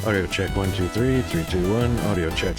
Audio check 1 2 3 3 2 1. Audio check.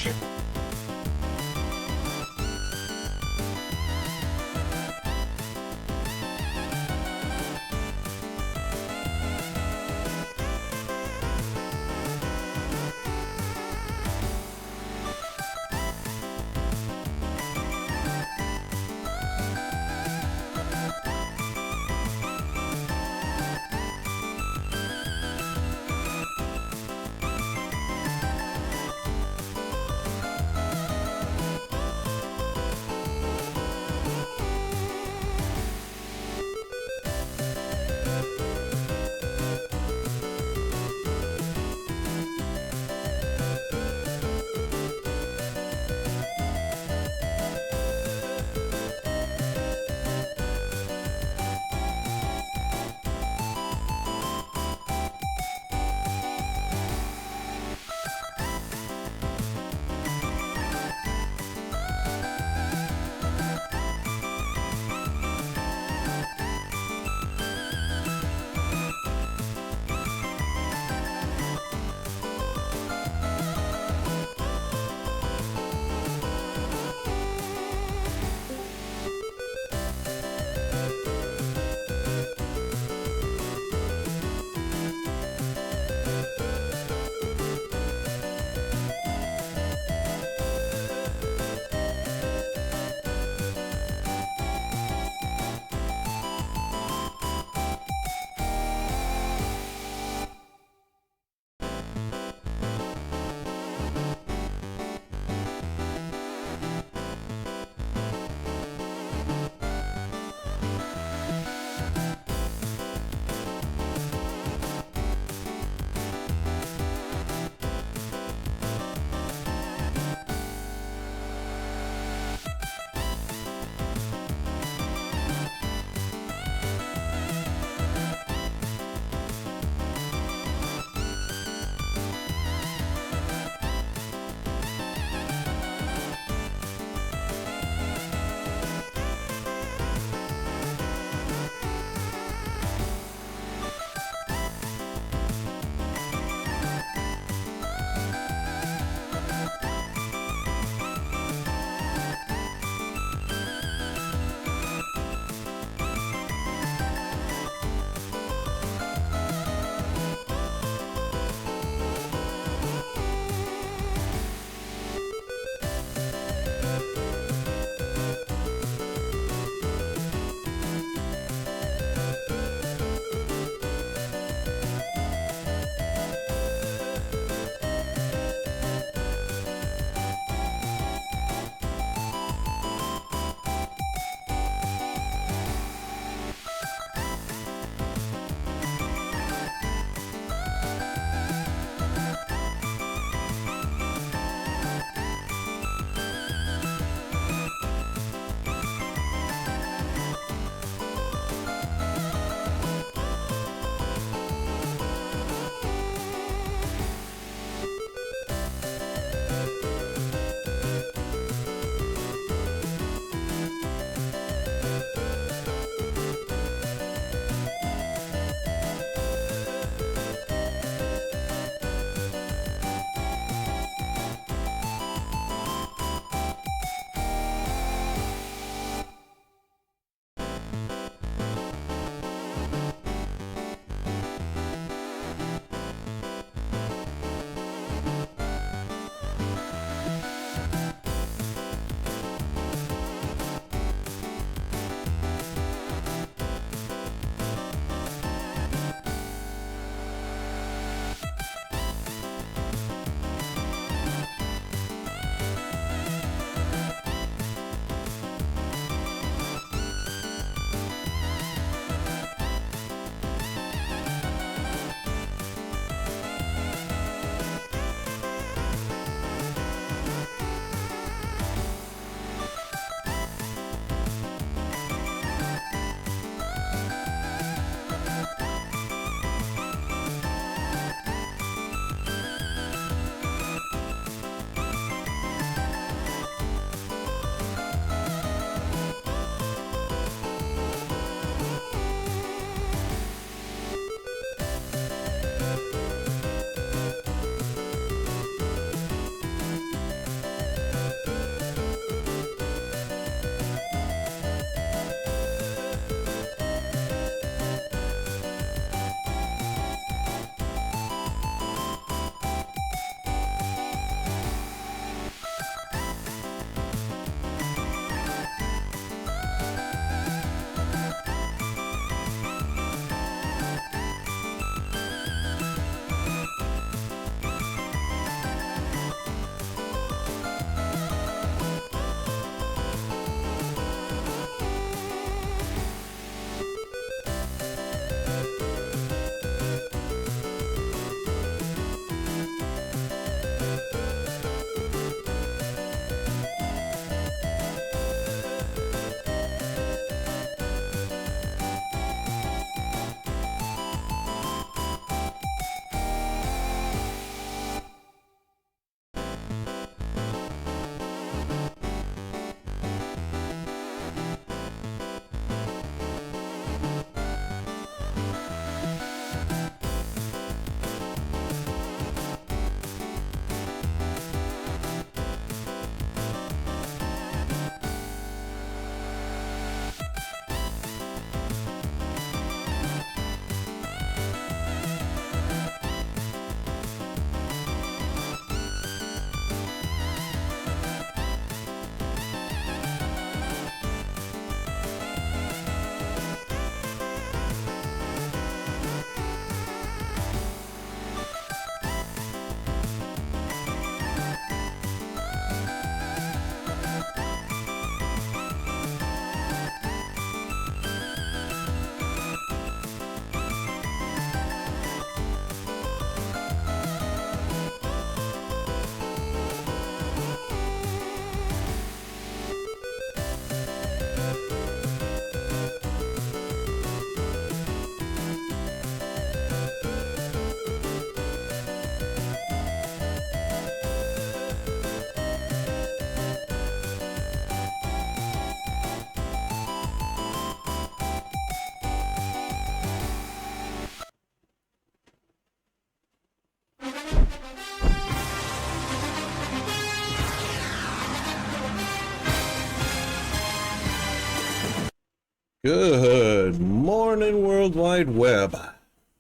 Good morning, World Wide Web.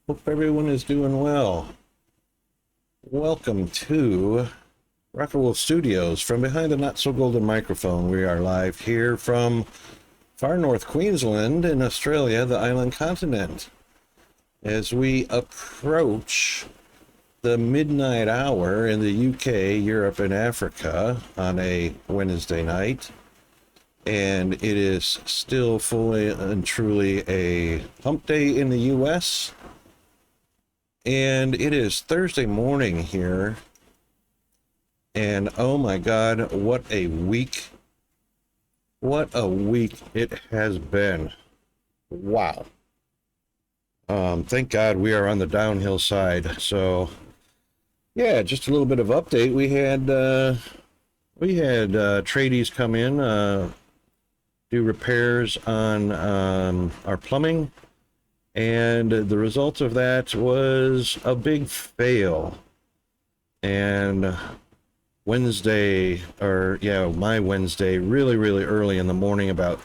Hope everyone is doing well. Welcome to Rockawolf Studios from behind the not-so-golden microphone. We are live here from far north Queensland in Australia, the island continent. As we approach the midnight hour in the UK, Europe, and Africa on a Wednesday night, and it is still fully and truly a hump day in the US, and it is Thursday morning here, and oh my God, what a week it has been. Wow. Thank God we are on the downhill side. So yeah, just a little bit of update. We had tradies come in, do repairs on our plumbing, and the result of that was a big fail. And Wednesday, my Wednesday, really early in the morning, about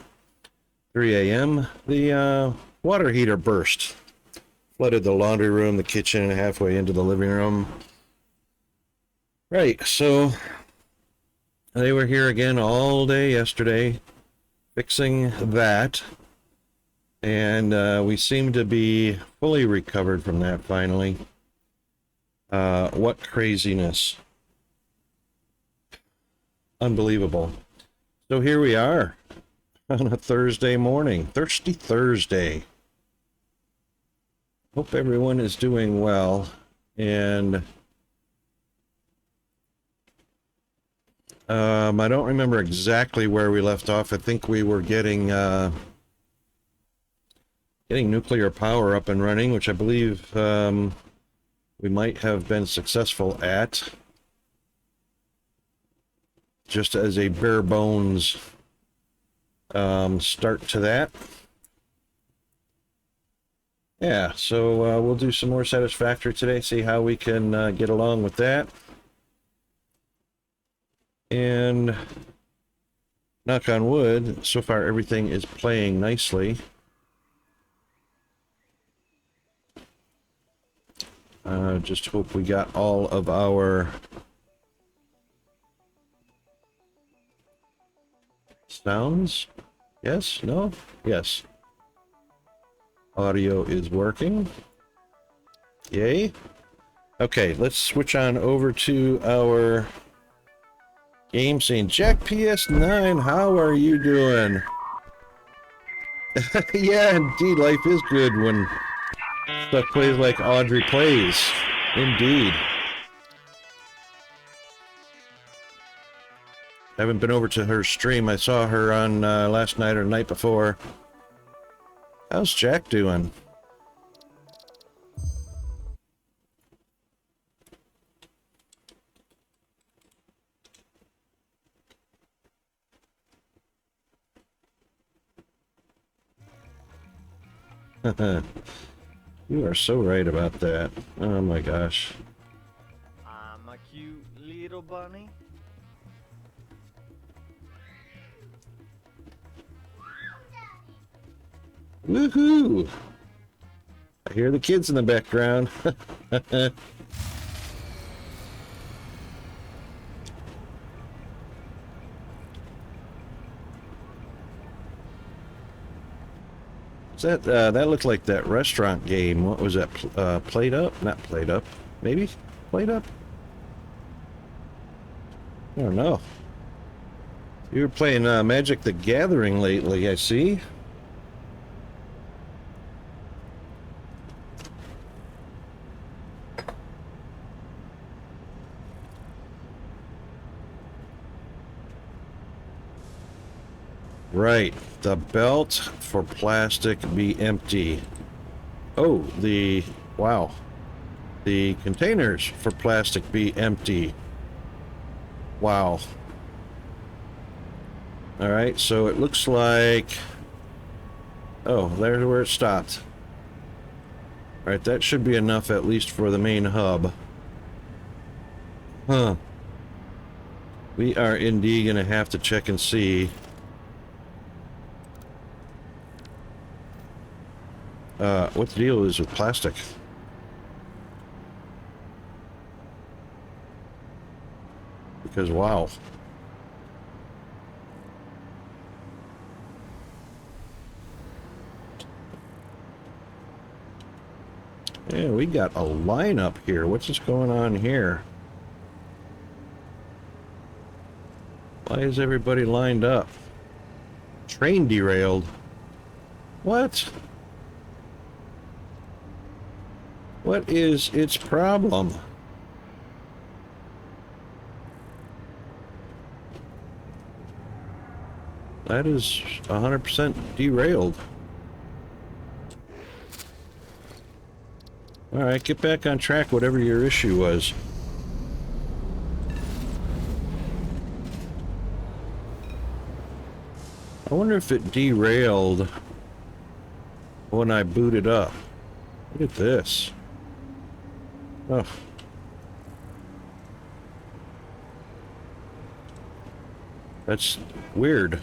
3 a.m., the water heater burst. Flooded the laundry room, the kitchen, and halfway into the living room. Right, so they were here again all day yesterday, fixing that, and we seem to be fully recovered from that finally. What craziness. Unbelievable. So here we are on a Thursday morning, Thirsty Thursday. Hope everyone is doing well, and I don't remember exactly where we left off. I think we were getting nuclear power up and running, which I believe we might have been successful at, just as a bare bones start to that. Yeah, so we'll do some more Satisfactory today, see how we can get along with that. And knock on wood, so far everything is playing nicely. Just hope we got all of our sounds. Yes? No? Yes. Audio is working. Yay. Okay, let's switch on over to our game scene. Jack PS9, how are you doing? Yeah, indeed, life is good when stuff plays like Audrey plays. Indeed. I haven't been over to her stream. I saw her on last night or the night before. How's Jack doing? You are so right about that. Oh my gosh. I'm a cute little bunny. Woohoo! I hear the kids in the background. That looked like that restaurant game. What was that? Played Up? Not Played Up. Maybe? Played Up? I don't know. You were playing Magic the Gathering lately, I see. Right, the belt for plastic be empty. Oh, wow. The containers for plastic be empty. Wow. All right, so it looks like, oh, there's where it stopped. All right, that should be enough at least for the main hub. Huh. We are indeed gonna have to check and see. what the deal is with plastic. Because, wow. Yeah, we got a lineup here. What's just going on here? Why is everybody lined up? Train derailed. What? What is its problem? That is 100% derailed. Alright, get back on track, whatever your issue was. I wonder if it derailed when I booted up. Look at this. Oh. That's weird.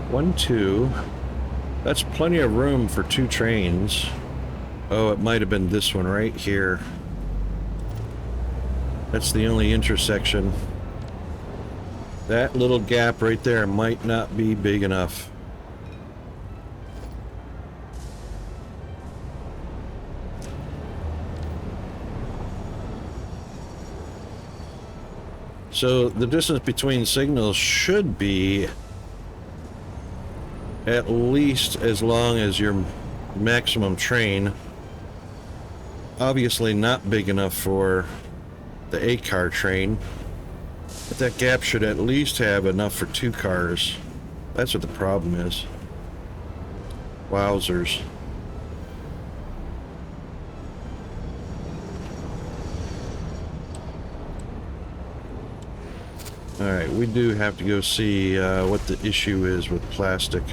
One, two. That's plenty of room for two trains. Oh, it might have been this one right here. That's the only intersection. That little gap right there might not be big enough. So the distance between signals should be at least as long as your maximum train. Obviously not big enough for the 8-car train, but that gap should at least have enough for 2 cars. That's what the problem is. Wowzers. Alright, we do have to go see what the issue is with plastic.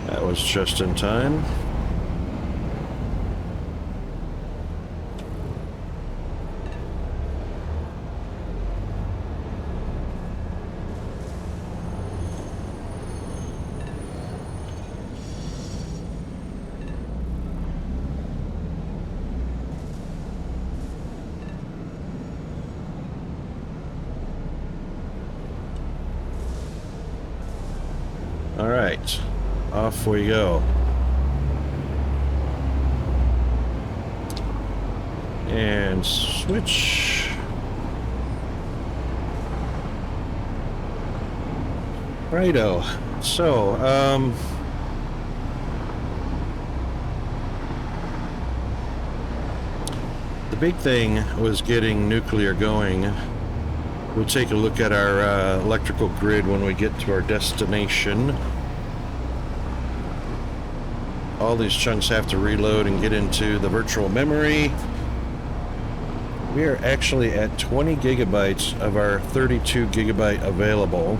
That was just in time. All right, off we go. And switch. Righto. So, the big thing was getting nuclear going. We'll take a look at our electrical grid when we get to our destination. All these chunks have to reload and get into the virtual memory. We are actually at 20 gigabytes of our 32 gigabyte available.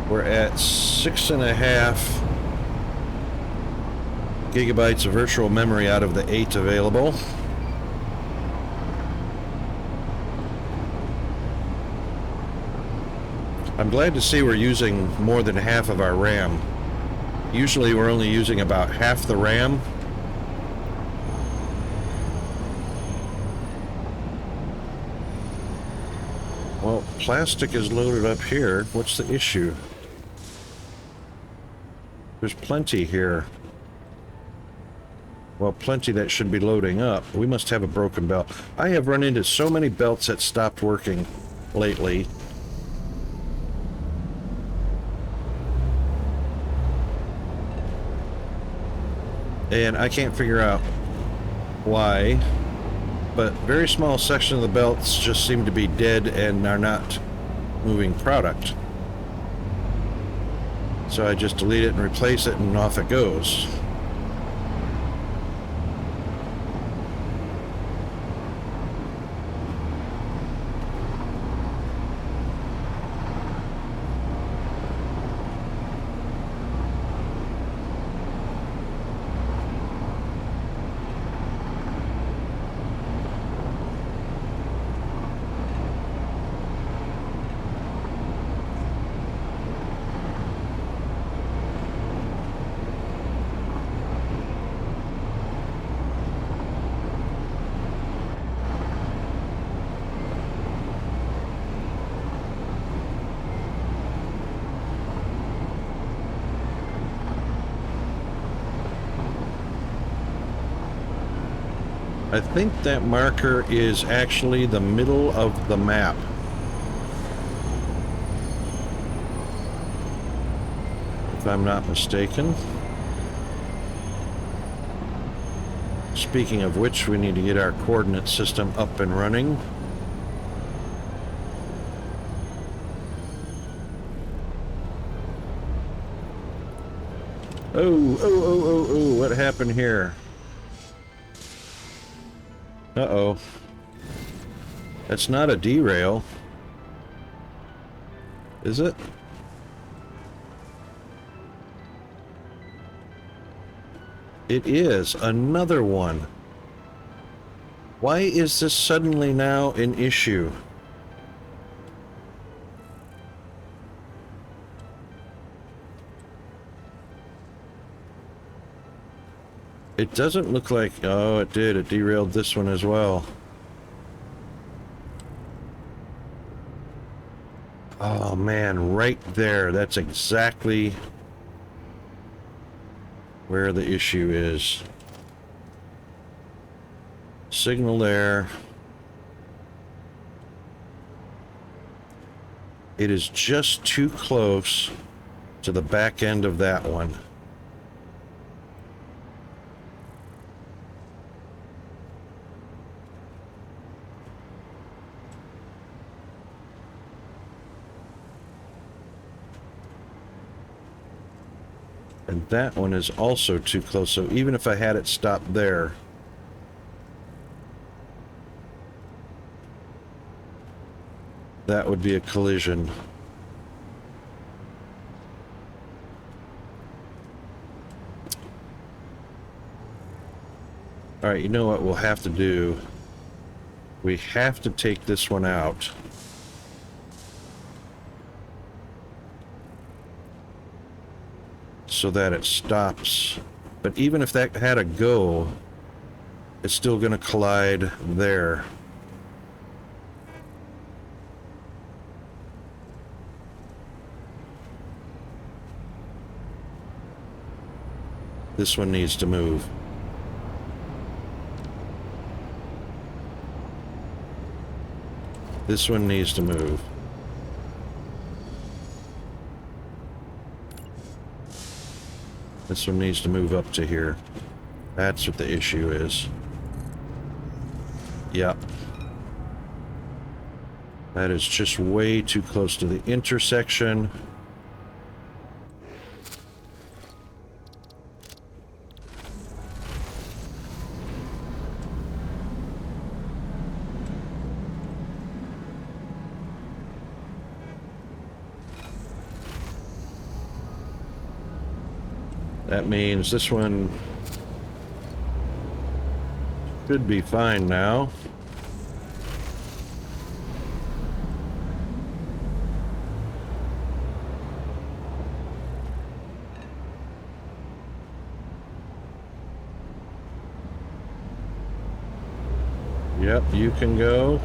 We're at 6.5 gigabytes of virtual memory out of the 8 available. I'm glad to see we're using more than half of our RAM. Usually we're only using about half the RAM. Well, plastic is loaded up here. What's the issue? There's plenty here. Well, plenty that should be loading up. We must have a broken belt. I have run into so many belts that stopped working lately. And I can't figure out why, but very small section of the belts just seem to be dead and are not moving product. So I just delete it and replace it, and off it goes. I think that marker is actually the middle of the map. If I'm not mistaken. Speaking of which, we need to get our coordinate system up and running. Oh, what happened here? Uh-oh. That's not a derail. Is it? It is. Another one. Why is this suddenly now an issue? It doesn't look like... Oh, it did. It derailed this one as well. Oh, man. Right there. That's exactly where the issue is. Signal there. It is just too close to the back end of that one. And that one is also too close, so even if I had it stopped there, that would be a collision. Alright, you know what we'll have to do? We have to take this one out. So that it stops. But even if that had a go, it's still going to collide there. This one needs to move. This one needs to move. This one needs to move up to here. That's what the issue is. Yep. That is just way too close to the intersection. That means this one should be fine now. Yep, you can go.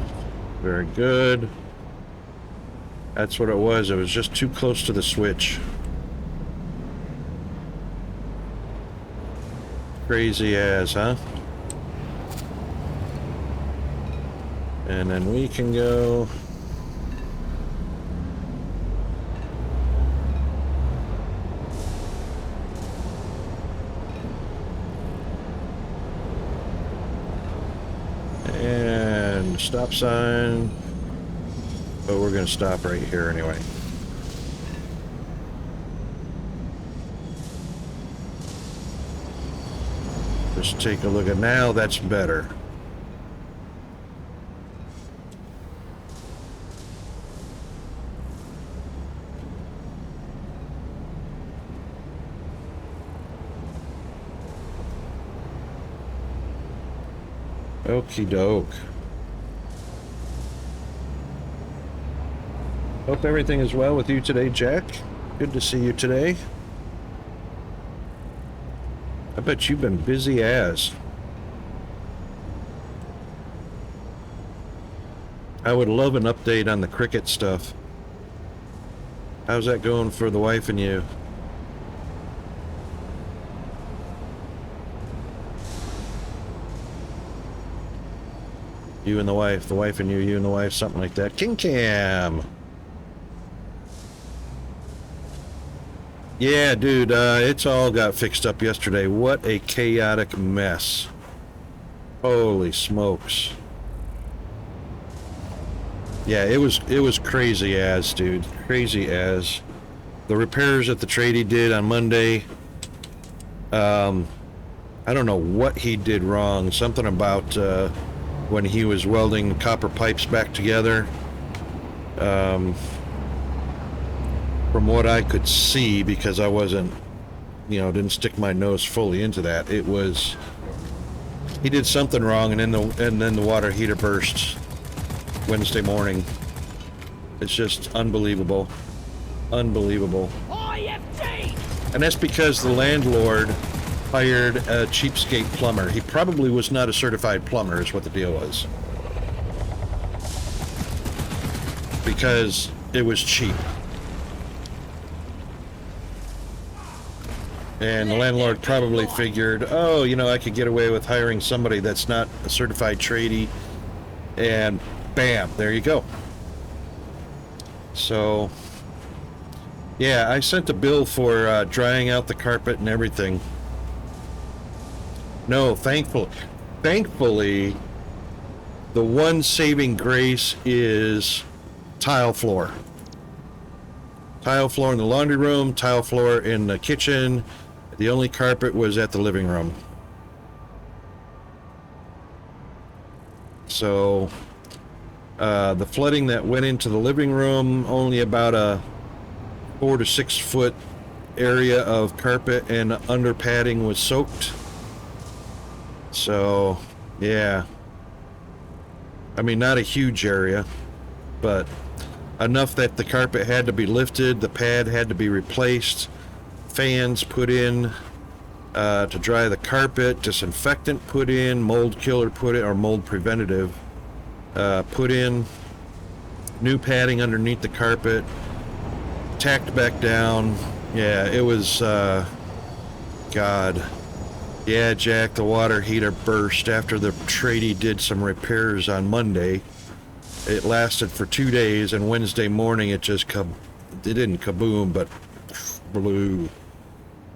Very good. That's what it was. It was just too close to the switch. Crazy as, huh? And then we can go. And stop sign. But we're going to stop right here anyway. Just take a look at now. That's better. Okie doke. Hope everything is well with you today, Jack. Good to see you today. I bet you've been busy as. I would love an update on the cricket stuff. How's that going for the wife and you? You and the wife and you and the wife, something like that. King Cam. Yeah, dude, it's all got fixed up yesterday. What a chaotic mess. Holy smokes. Yeah, it was crazy as, dude. Crazy as. The repairs that the tradie did on Monday, I don't know what he did wrong. Something about when he was welding copper pipes back together. From what I could see, because I wasn't, didn't stick my nose fully into that, it was, he did something wrong, and then the water heater burst Wednesday morning. It's just unbelievable. Unbelievable. And that's because the landlord hired a cheapskate plumber. He probably was not a certified plumber, is what the deal was. Because it was cheap. And the landlord probably figured, oh, I could get away with hiring somebody that's not a certified tradie. And bam, there you go. So, yeah, I sent a bill for drying out the carpet and everything. No, thankfully, the one saving grace is tile floor. Tile floor in the laundry room, tile floor in the kitchen. The only carpet was at the living room. So, the flooding that went into the living room, only about a 4 to 6 foot area of carpet and under padding was soaked. So, yeah. I mean, not a huge area, but enough that the carpet had to be lifted, the pad had to be replaced, fans put in to dry the carpet, disinfectant put in, mold killer put in, or mold preventative put in, new padding underneath the carpet, tacked back down. Yeah, it was, God. Yeah, Jack, the water heater burst after the tradie did some repairs on Monday. It lasted for 2 days, and Wednesday morning it just it didn't kaboom, but blew.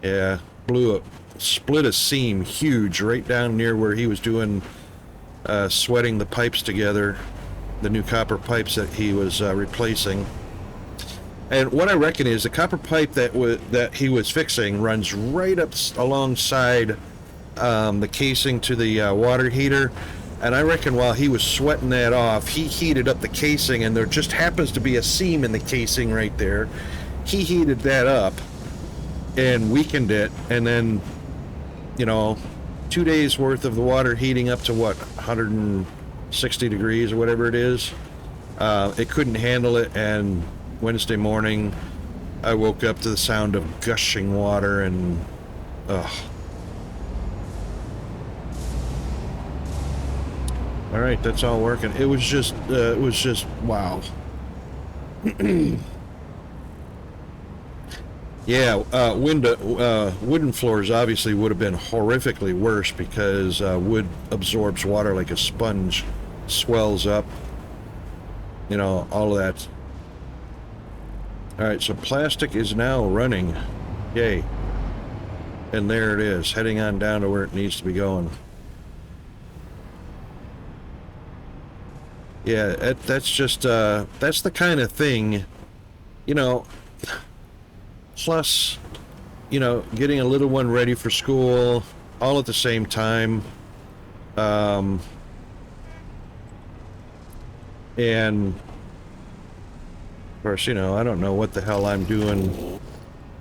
Yeah, blew up, split a seam huge right down near where he was doing, sweating the pipes together, the new copper pipes that he was replacing. And what I reckon is the copper pipe that he was fixing runs right up alongside the casing to the water heater. And I reckon while he was sweating that off, he heated up the casing, and there just happens to be a seam in the casing right there. He heated that up and weakened it, and then, 2 days worth of the water heating up to 160 degrees or whatever it is. It couldn't handle it, and Wednesday morning I woke up to the sound of gushing water, and all right, that's all working. It was just wow. Yeah, wooden floors obviously would have been horrifically worse, because wood absorbs water like a sponge, swells up, all of that. All right, so plastic is now running. Yay. And there it is, heading on down to where it needs to be going. Yeah, that's just, that's the kind of thing, plus, getting a little one ready for school, all at the same time. And, of course, I don't know what the hell I'm doing,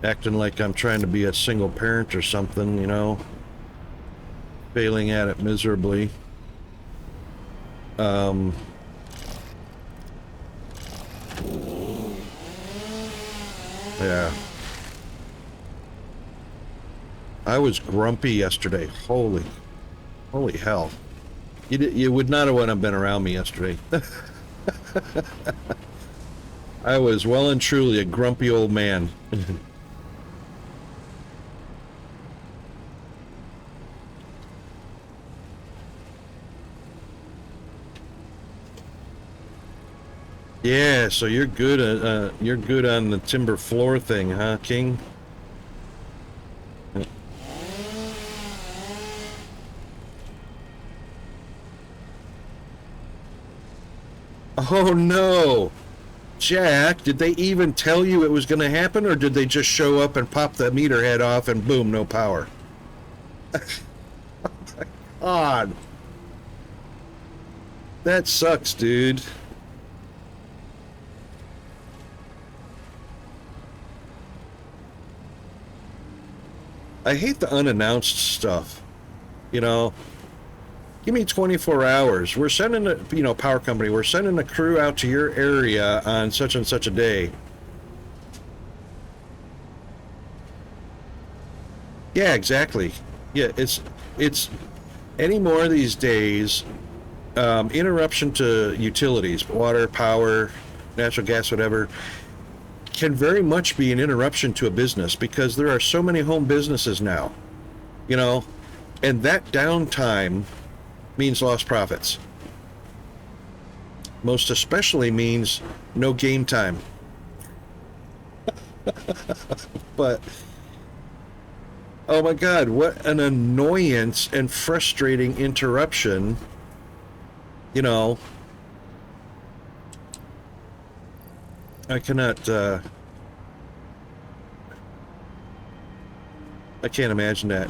acting like I'm trying to be a single parent or something, failing at it miserably. Yeah. I was grumpy yesterday. Holy hell. You would not have been around me yesterday. I was well and truly a grumpy old man. Yeah, so you're good on the timber floor thing, huh, King? Oh no! Jack, did they even tell you it was going to happen, or did they just show up and pop the meter head off and boom, no power? Odd. That sucks, dude. I hate the unannounced stuff. You know, give me 24 hours. We're sending a, power company, we're sending a crew out to your area on such and such a day. Yeah, exactly. Yeah, it's anymore these days, interruption to utilities, water, power, natural gas, whatever, can very much be an interruption to a business because there are so many home businesses now, you know, and that downtime means lost profits. Most especially means no game time. But oh my God, what an annoyance and frustrating interruption. You know, I cannot, I can't imagine that.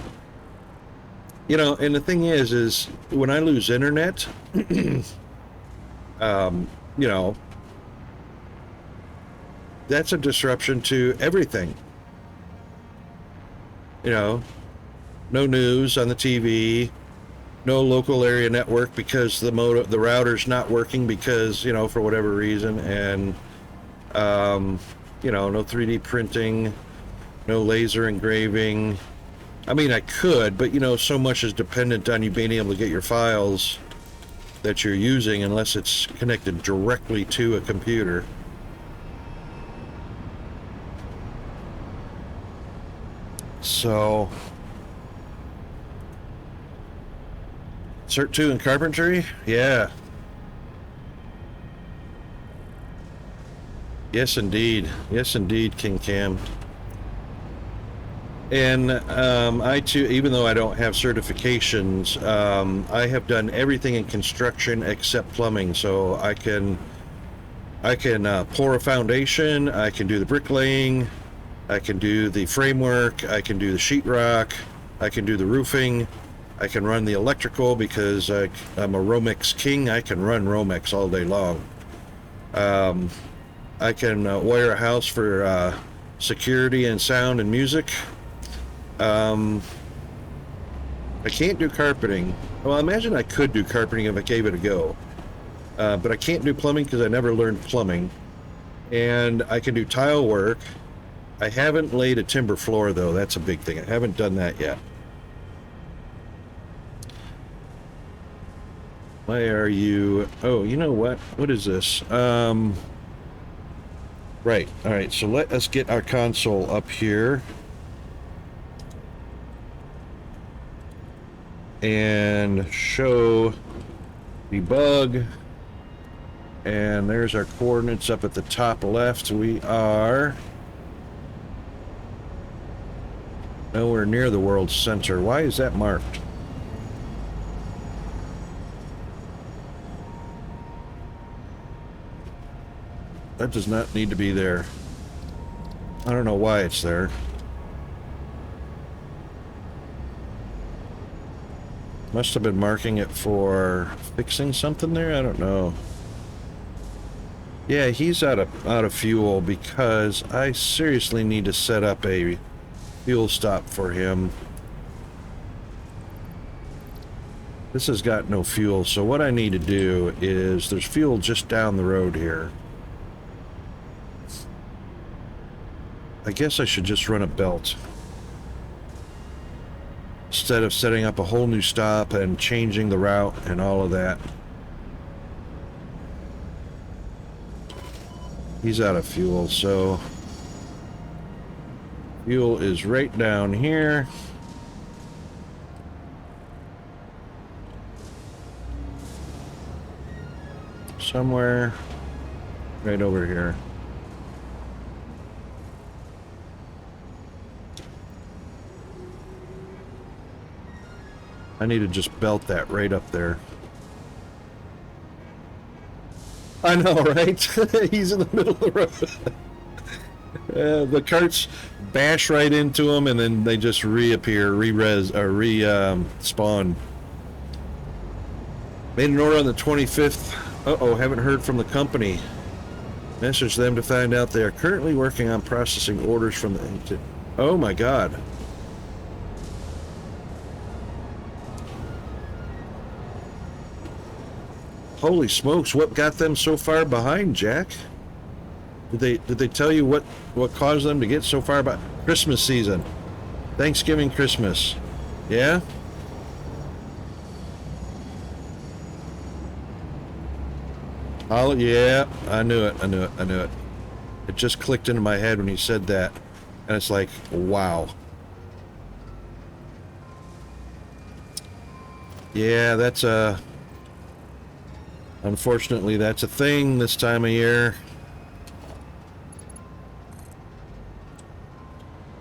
You know, and the thing is when I lose internet, you know, that's a disruption to everything. You know, no news on the TV, no local area network because the router's not working because, you know, for whatever reason, and you know, no 3D printing, no laser engraving. I mean, I could, but you know, so much is dependent on you being able to get your files that you're using unless it's connected directly to a computer. So, Cert 2 in carpentry? Yeah. Yes, indeed. Yes, indeed, King Cam. And I too, even though I don't have certifications, I have done everything in construction except plumbing. So I can pour a foundation, I can do the bricklaying, I can do the framework, I can do the sheetrock, I can do the roofing, I can run the electrical because I'm a Romex king. I can run Romex all day long. I can wire a house for security and sound and music. I can't do carpeting. Well, I imagine I could do carpeting if I gave it a go. But I can't do plumbing because I never learned plumbing. And I can do tile work. I haven't laid a timber floor, though. That's a big thing. I haven't done that yet. Why are you... Oh, you know what? What is this? Right. All right. So let us get our console up here. And show debug. And there's our coordinates up at the top left. We are nowhere near the world center. Why is that marked? That does not need to be there. I don't know why it's there. Must have been marking it for fixing something there. I don't know. Yeah, he's out of fuel because I seriously need to set up a fuel stop for him. This has got no fuel, so what I need to do is there's fuel just down the road here. I guess I should just run a belt instead of setting up a whole new stop and changing the route and all of that. He's out of fuel, so fuel is right down here. Somewhere. Right over here. I need to just belt that right up there. I know, right? He's in the middle of the road. The carts bash right into him, and then they just reappear, spawn. Made an order on the 25th. Uh-oh, haven't heard from the company. Message them to find out they are currently working on processing orders from the... Oh my god. Holy smokes, what got them so far behind, Jack? Did they tell you what caused them to get so far behind? Christmas season. Thanksgiving, Christmas. Yeah? Oh, yeah, I knew it. It just clicked into my head when you said that. And it's like, wow. Yeah, that's a... Unfortunately, that's a thing this time of year.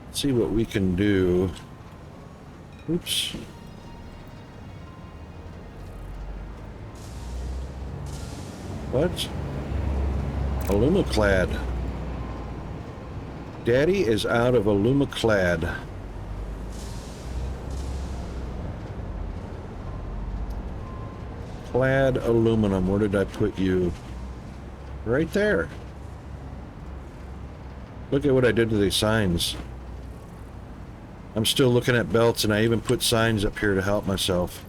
Let's see what we can do. Oops. What? Alumaclad. Daddy is out of Alumaclad. Clad aluminum. Where did I put you? Right there. Look at what I did to these signs. I'm still looking at belts, and I even put signs up here to help myself.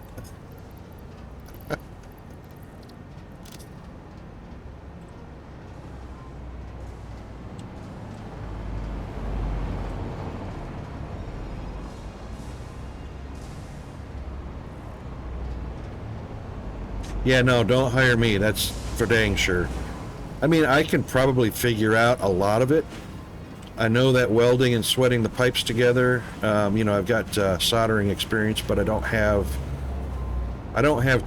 Yeah, no, don't hire me. That's for dang sure. I mean, I can probably figure out a lot of it. I know that welding and sweating the pipes together, you know, I've got soldering experience, but I don't have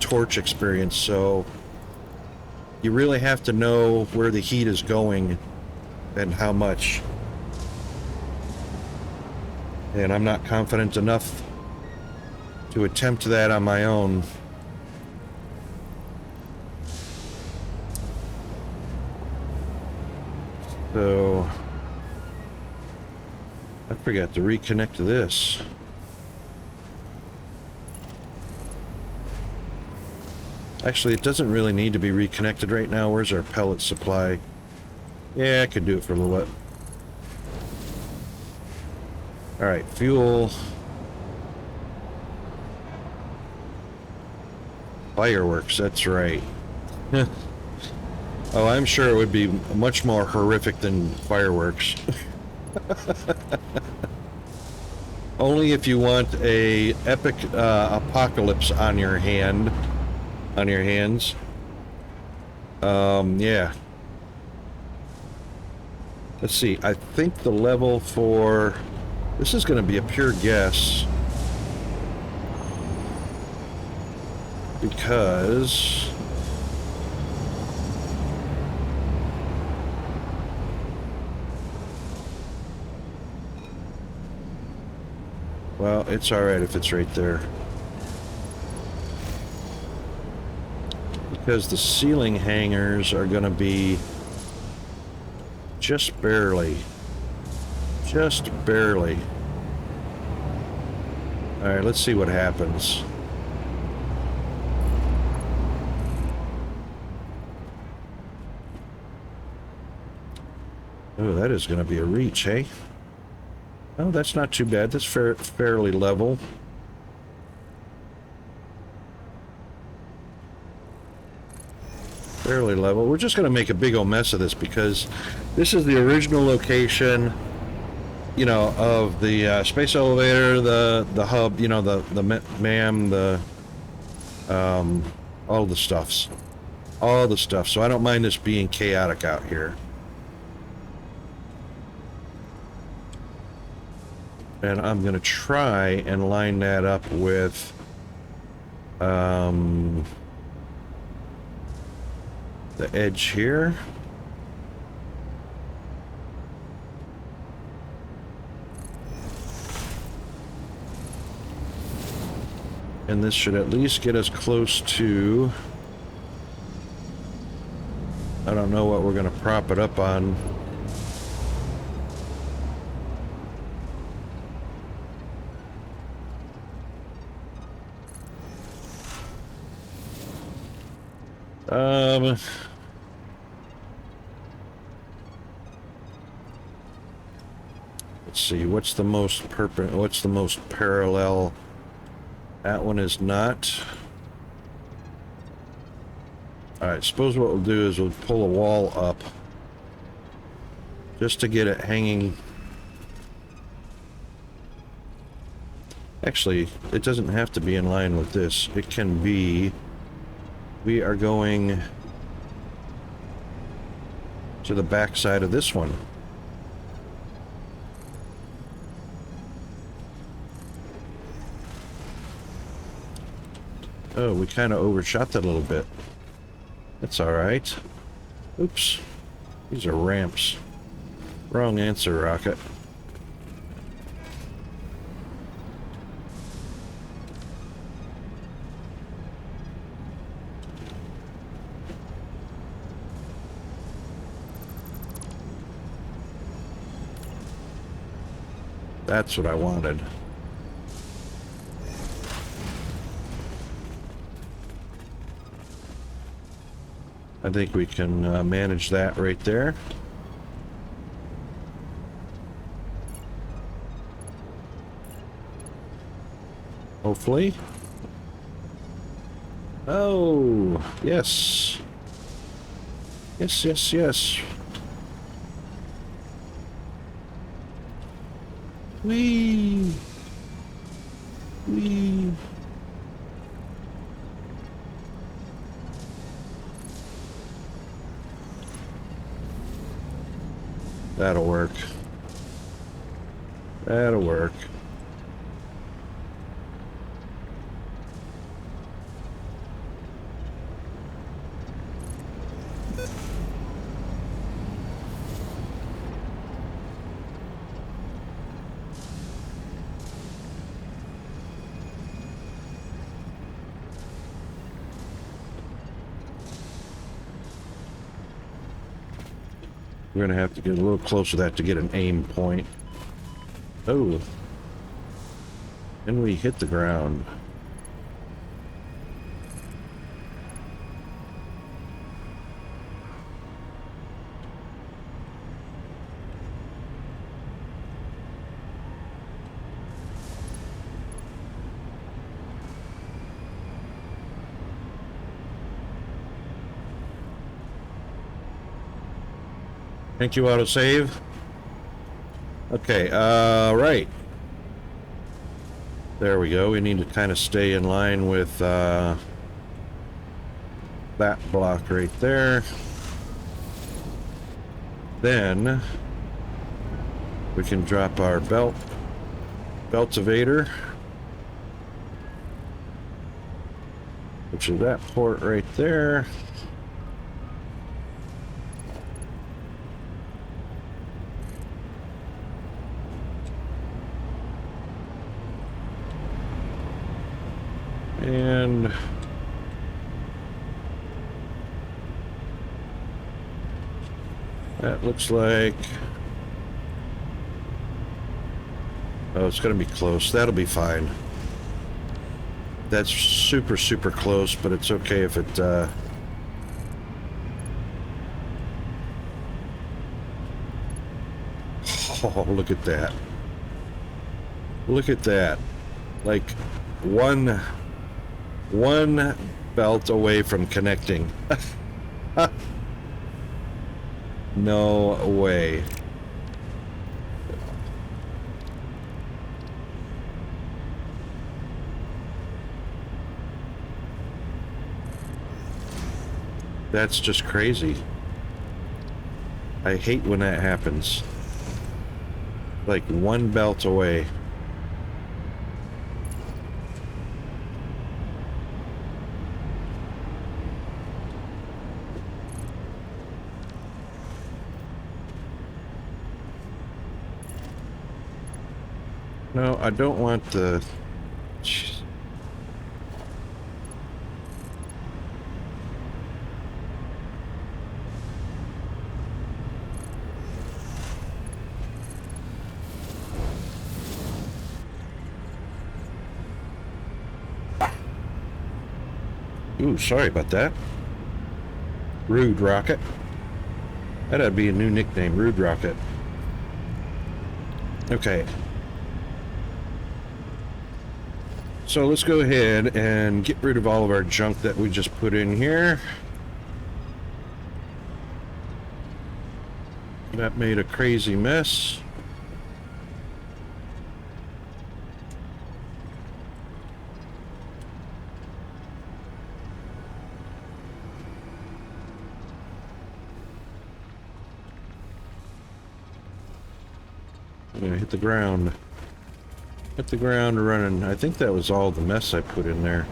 torch experience, so you really have to know where the heat is going and how much. And I'm not confident enough to attempt that on my own. So I forgot to reconnect to this. Actually, it doesn't really need to be reconnected right now. Where's our pellet supply? Yeah, I could do it for a little bit. Alright, fuel. Fireworks, that's right. Oh, I'm sure it would be much more horrific than fireworks. Only if you want a epic apocalypse on your hands. Yeah. Let's see. I think the level for this is going to be a pure guess because well, it's all right if it's right there. Because the ceiling hangers are going to be just barely. Just barely. All right, let's see what happens. Oh, that is going to be a reach, hey? Oh, that's not too bad. That's fairly level. Fairly level. We're just going to make a big old mess of this because this is the original location, you know, of the space elevator, the hub, you know, the MAM, the all the stuffs. All the stuff. So I don't mind this being chaotic out here. And I'm going to try and line that up with the edge here. And this should at least get us close to... I don't know what we're going to prop it up on. Let's see, what's the most parallel? That one is not. Alright, suppose what we'll do is we'll pull a wall up just to get it hanging. Actually, it doesn't have to be in line with this. It can be... We are going to the back side of this one. Oh, we kind of overshot that a little bit. That's alright. Oops. These are ramps. Wrong answer, Rocket. That's what I wanted. I think we can manage that right there. Hopefully. Oh, yes. Yes, yes, yes. Whee! Whee! That'll work. That'll work. We're gonna have to get a little closer to that to get an aim point. Oh. And we hit the ground. Thank you, autosave. Okay, right. There we go. We need to kind of stay in line with that block right there. Then we can drop our belt evader, which is that port right there. And that looks like, oh, it's going to be close. That'll be fine. That's super, super close, but it's okay if it, oh, look at that. Look at that. Like one belt away from connecting. No way. That's just crazy. I hate when that happens. Like one belt away. No, I don't want the... Jeez. Ooh, sorry about that. Rude Rocket. That'd be a new nickname, Rude Rocket. Okay. So let's go ahead and get rid of all of our junk that we just put in here. That made a crazy mess. I'm gonna hit the ground. Hit the ground running. I think that was all the mess I put in there.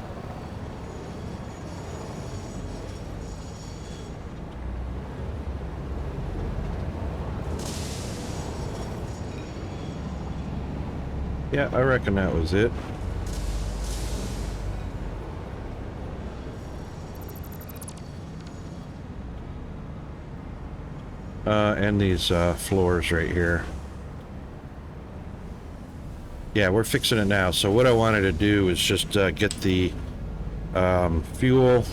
Yeah, I reckon that was it. And these floors right here. Yeah, we're fixing it now. So what I wanted to do is just get the fuel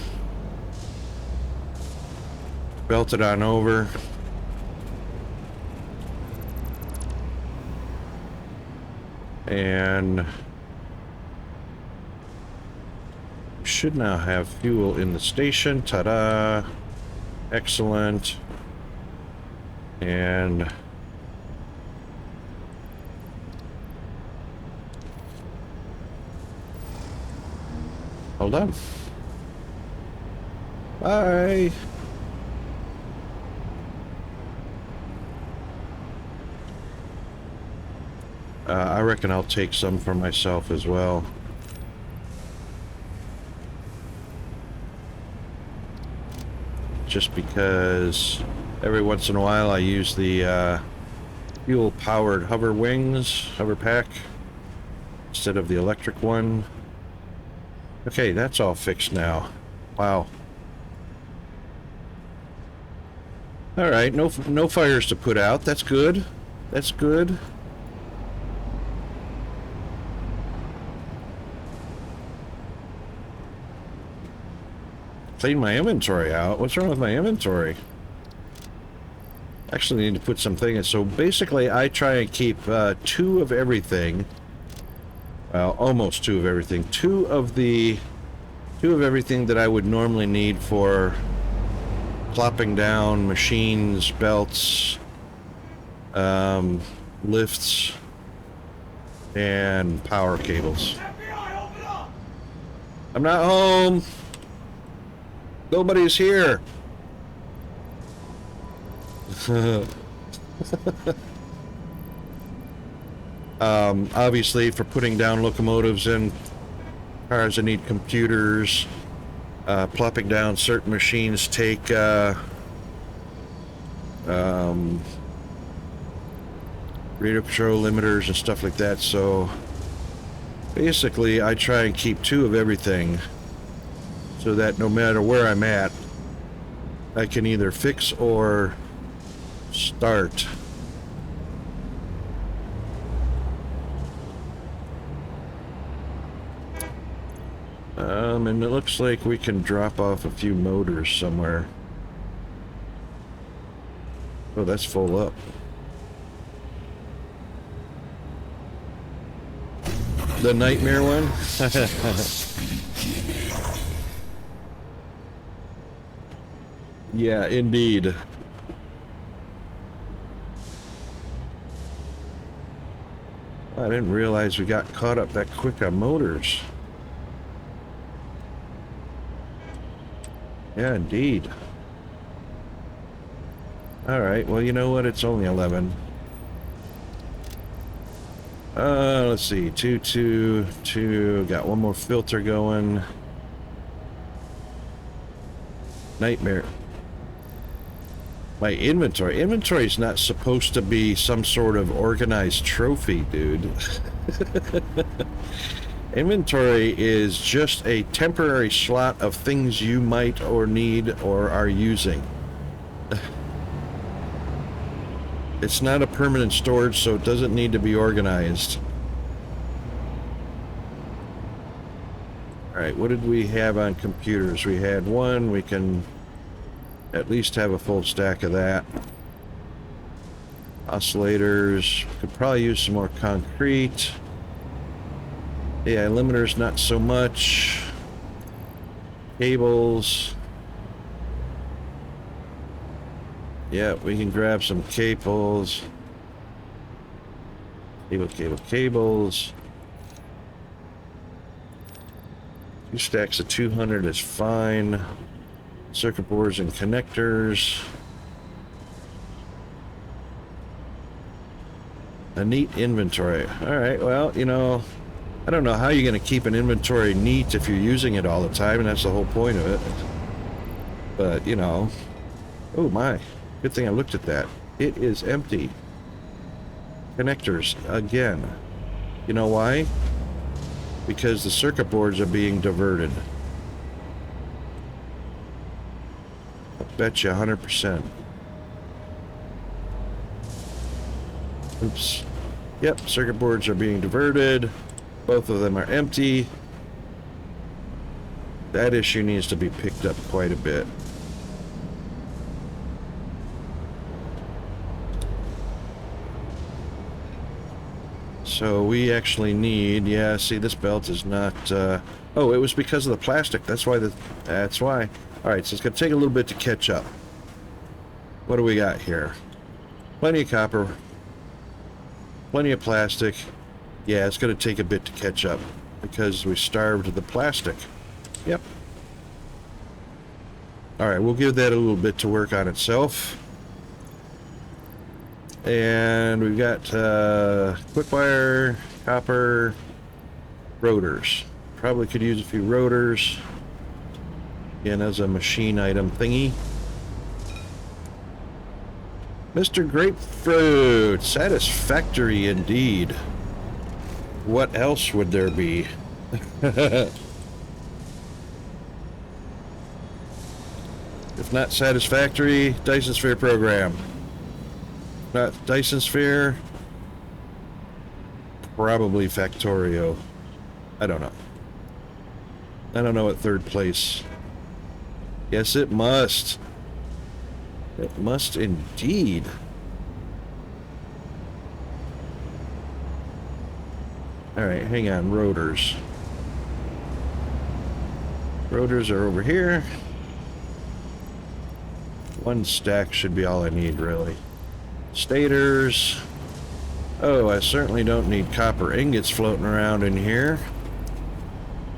belted on over. And we should now have fuel in the station. Ta-da! Excellent. And hold on. Bye. I reckon I'll take some for myself as well. Just because every once in a while I use the fuel-powered hover pack instead of the electric one. Okay, that's all fixed now. Wow. All right, no fires to put out. That's good. That's good. Clean my inventory out. What's wrong with my inventory? Actually need to put something in. So basically I try and keep 2 of everything. Well, almost 2 of everything. 2 of everything that I would normally need for plopping down machines, belts, lifts, and power cables. I'm not home. Nobody's here. Obviously, for putting down locomotives in cars that need computers, plopping down certain machines take radio control limiters and stuff like that. So basically, I try and keep 2 of everything, so that no matter where I'm at, I can either fix or start. And it looks like we can drop off a few motors somewhere. Oh, that's full up. The nightmare one? Yeah, indeed. I didn't realize we got caught up that quick on motors. Yeah, indeed. Alright, well, you know what? It's only 11. Let's see. 2. Got one more filter going. Nightmare. My inventory. Inventory is not supposed to be some sort of organized trophy, dude. Inventory is just a temporary slot of things you might or need or are using. It's not a permanent storage, so it doesn't need to be organized. Alright, what did we have on computers? We had one. We can at least have a full stack of that. Oscillators. Could probably use some more concrete. AI limiters, not so much. Cables. Yeah, we can grab some cables. Cables. 2 stacks of 200 is fine. Circuit boards and connectors. A neat inventory. Alright, well, you know, I don't know how you're going to keep an inventory neat if you're using it all the time, and that's the whole point of it. But, you know. Oh my. Good thing I looked at that. It is empty. Connectors, again. You know why? Because the circuit boards are being diverted. I bet you 100%. Oops. Yep, circuit boards are being diverted. Both of them are empty. That issue needs to be picked up quite a bit. So we actually need, yeah, see, this belt is not, oh, it was because of the plastic. That's why. All right, so it's going to take a little bit to catch up. What do we got here? Plenty of copper. Plenty of plastic. Yeah, it's going to take a bit to catch up because we starved the plastic. Yep. All right, we'll give that a little bit to work on itself. And we've got quick wire, copper, rotors. Probably could use a few rotors. Again, as a machine item thingy. Mr. Grapefruit, satisfactory indeed. What else would there be? If not satisfactory, Dyson Sphere program. Not Dyson Sphere, probably Factorio. I don't know. I don't know what third place. Yes, it must. It must indeed. Alright, hang on. Rotors. Rotors are over here. One stack should be all I need, really. Stators. Oh, I certainly don't need copper ingots floating around in here.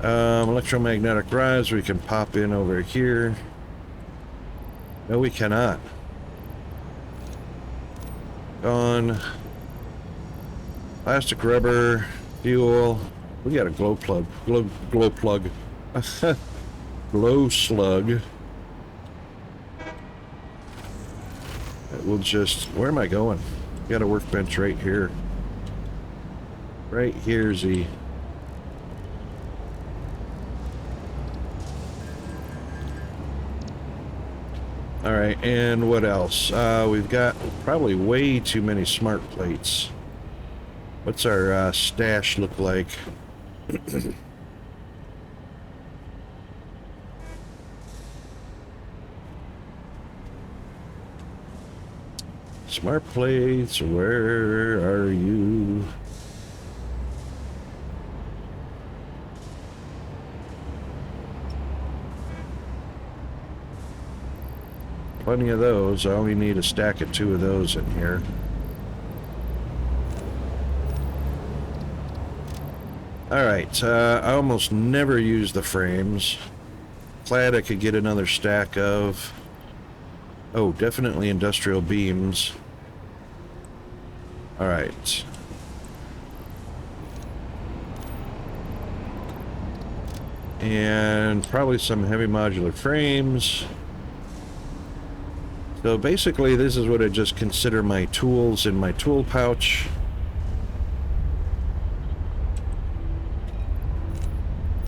Electromagnetic rods we can pop in over here. No, we cannot. Gone. Plastic, rubber, fuel. We got a glow plug. Glow plug. Glow slug. We'll just, where am I going? Got a workbench right here. Right here, Z. Alright, and what else? We've got probably way too many smart plates. What's our stash look like? Smart plates, where are you? Plenty of those. I only need a stack of 2 of those in here. Alright, I almost never use the frames. Glad I could get another stack of... Oh, definitely industrial beams. Alright. And probably some heavy modular frames. So basically this is what I just consider my tools in my tool pouch.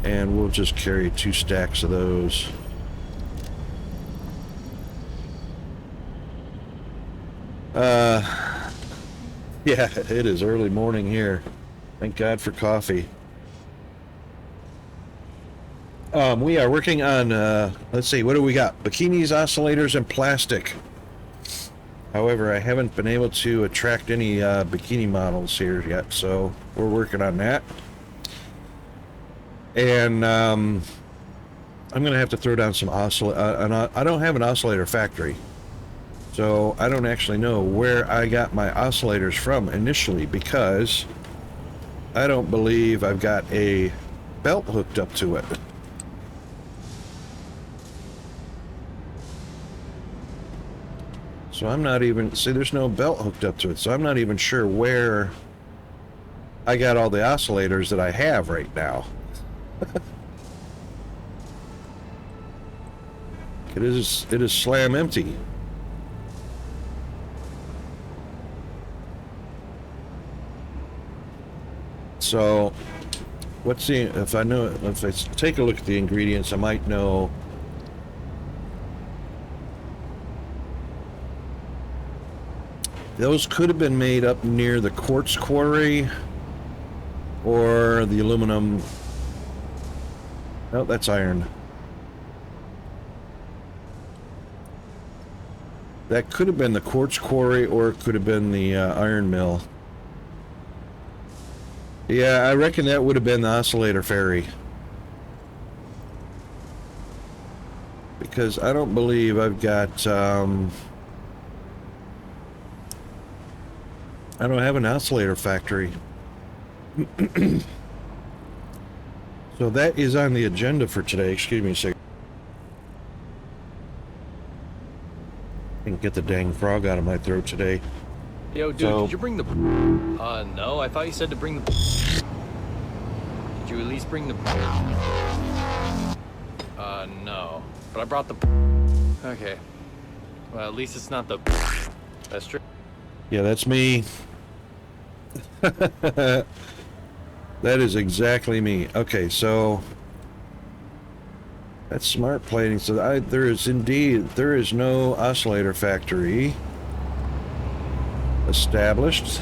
And we'll just carry 2 stacks of those. Yeah, it is early morning here. Thank God for coffee. We are working on, let's see, what do we got? Bikinis, oscillators, and plastic. However, I haven't been able to attract any bikini models here yet, so we're working on that. And I'm going to have to throw down some oscillator. I don't have an oscillator factory, so I don't actually know where I got my oscillators from initially, because I don't believe I've got a belt hooked up to it. So I'm not even, see, there's no belt hooked up to it, so I'm not even sure where I got all the oscillators that I have right now. It is slam empty. So let's see, if I take a look at the ingredients, I might know. Those could have been made up near the quartz quarry or the aluminum. No, that's iron. That could have been the quartz quarry, or it could have been the iron mill. Yeah, I reckon that would have been the oscillator ferry. Because I don't believe I've got... I don't have an oscillator factory. So that is on the agenda for today. Excuse me a second. I can get the dang frog out of my throat today. Yo, dude, did you bring the... no, I thought you said to bring the... Did you at least bring the... no. But I brought the... Okay. Well, at least it's not the... That's true. Yeah, that's me. That is exactly me. Okay, so that's smart plating. So there is no oscillator factory established.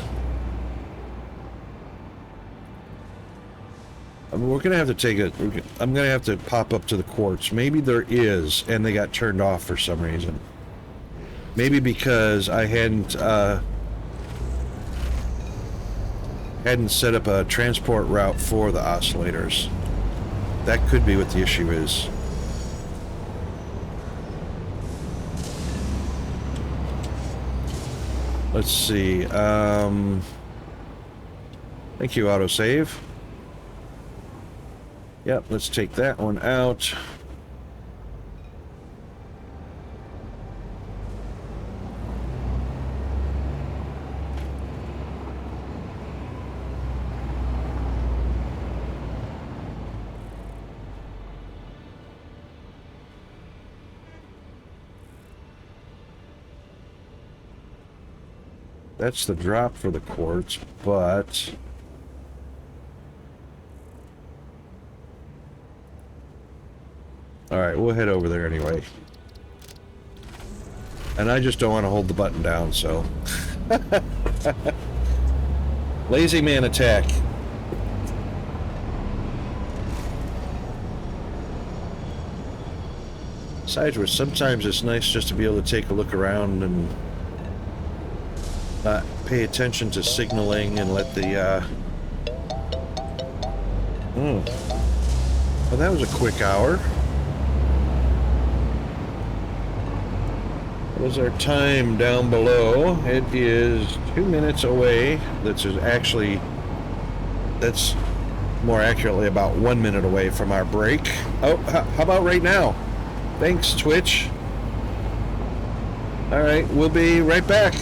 I mean, we're gonna have to take it. I'm gonna have to pop up to the quartz. Maybe there is, and they got turned off for some reason. Maybe because I hadn't set up a transport route for the oscillators. That could be what the issue is. Let's see. Thank you, autosave. Yep, let's take that one out. That's the drop for the quartz, but all right, we'll head over there anyway. And I just don't want to hold the button down, so lazy man attack. Besides, which sometimes it's nice just to be able to take a look around and pay attention to signaling and let the well, that was a quick hour. What is our time down below? It is 2 minutes away. That's more accurately about 1 minute away from our break. Oh, how about right now? Thanks, Twitch. All right, we'll be right back.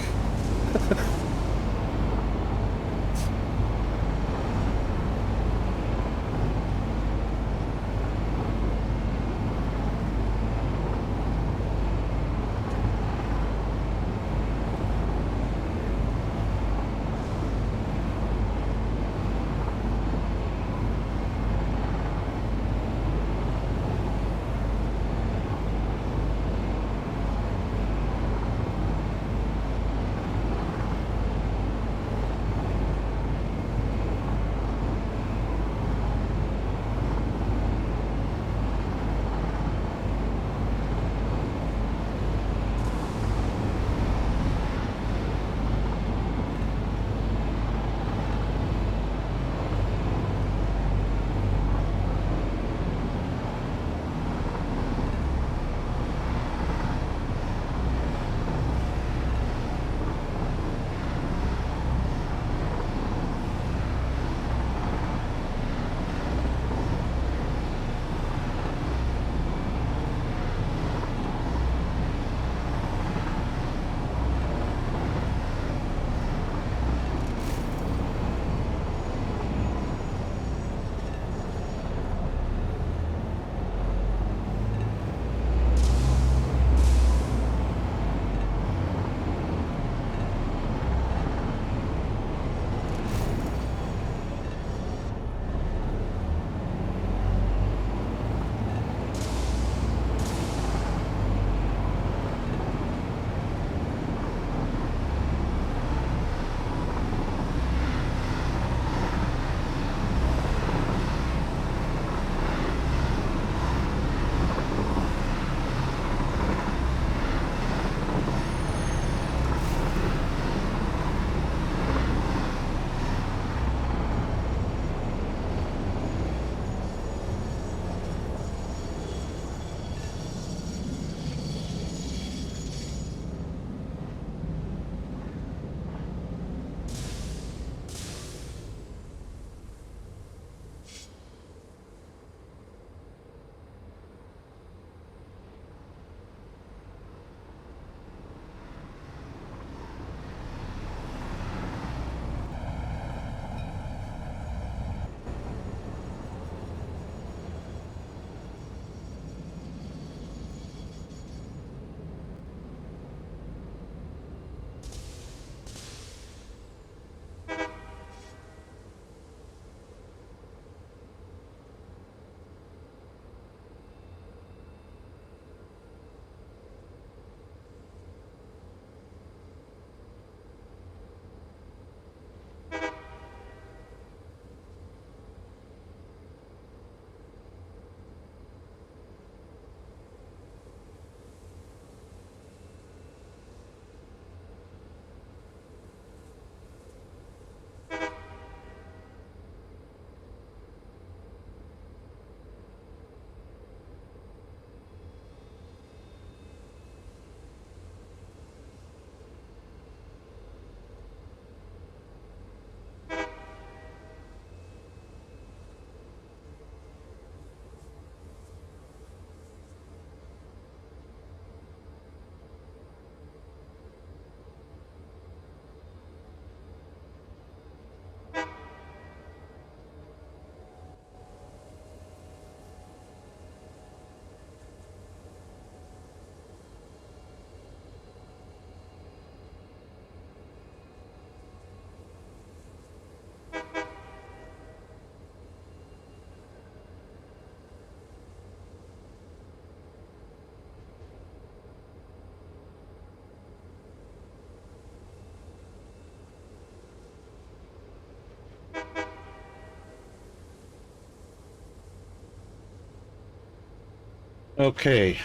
Okay,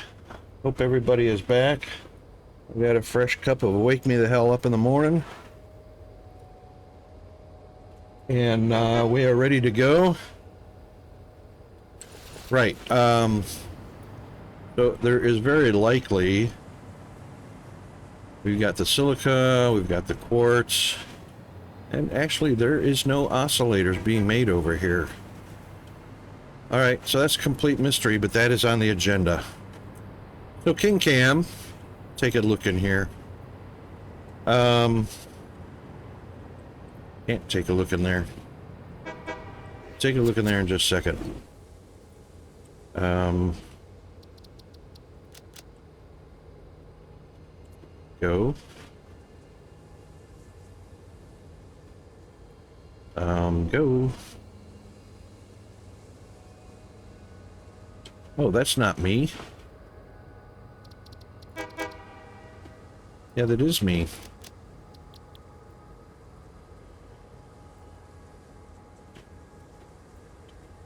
hope everybody is back. We got a fresh cup of wake me the hell up in the morning. And we are ready to go. Right, so there is very likely, we've got the silica, we've got the quartz, and actually there is no oscillators being made over here. Alright, so that's a complete mystery, but that is on the agenda. So King Cam, take a look in here. Can't take a look in there. Take a look in there in just a second. Go. Go. Oh, that's not me. Yeah, that is me.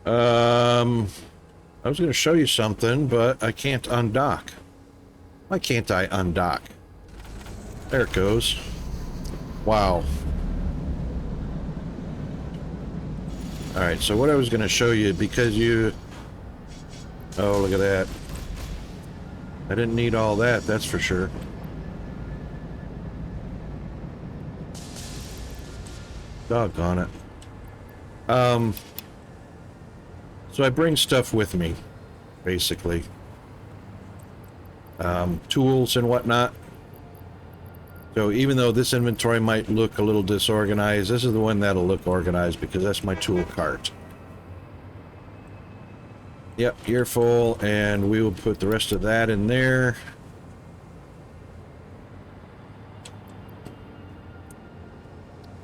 I was going to show you something, but I can't undock. Why can't I undock? There it goes. Wow. Alright, so what I was going to show you, because you... Oh, look at that. I didn't need all that, that's for sure. Doggone it. So I bring stuff with me, basically. Tools and whatnot. So even though this inventory might look a little disorganized, this is the one that'll look organized because that's my tool cart. Yep, you're full, and we will put the rest of that in there.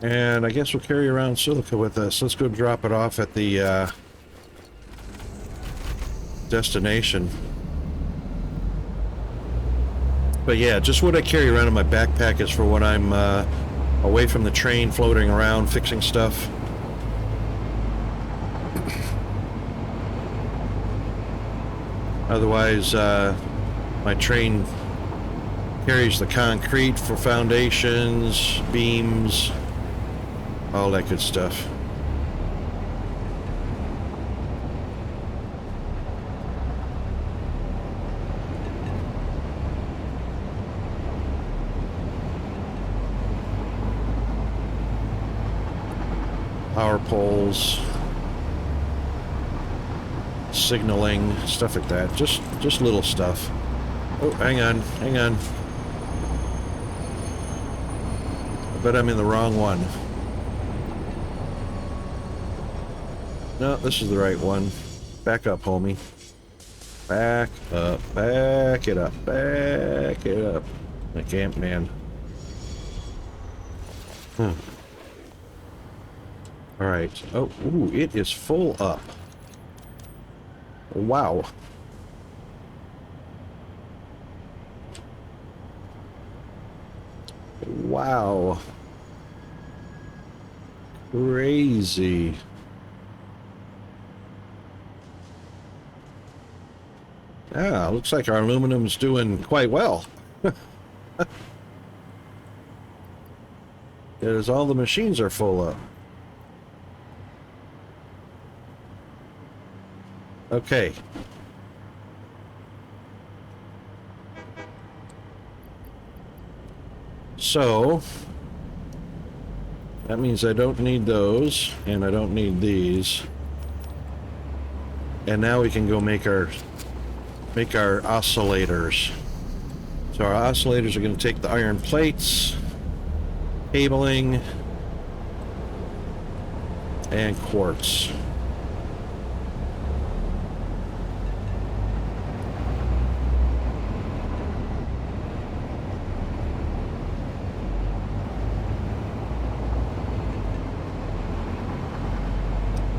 And I guess we'll carry around silica with us. Let's go drop it off at the destination. But yeah, just what I carry around in my backpack is for when I'm away from the train, floating around, fixing stuff. Otherwise, my train carries the concrete for foundations, beams, all that good stuff. Power poles, signaling, stuff like that. Just little stuff. Oh, hang on. I bet I'm in the wrong one. No, this is the right one. Back up, homie. Back up. Back it up. Back it up. I can't, man. Alright. Oh, ooh, it is full up. Wow. Wow. Crazy. Ah, looks like our aluminum's doing quite well. Because all the machines are full up. Okay. So, that means I don't need those, and I don't need these. And now we can go make our oscillators. So our oscillators are going to take the iron plates, cabling, and quartz.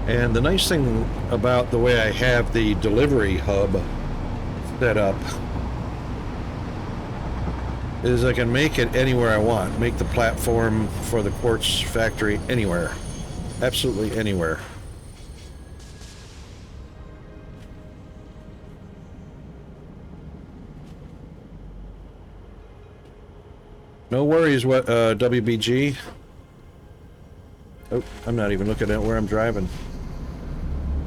And the nice thing about the way I have the delivery hub set up is I can make it anywhere I want. Make the platform for the quartz factory anywhere. Absolutely anywhere. No worries, what WBG. Oh, I'm not even looking at where I'm driving.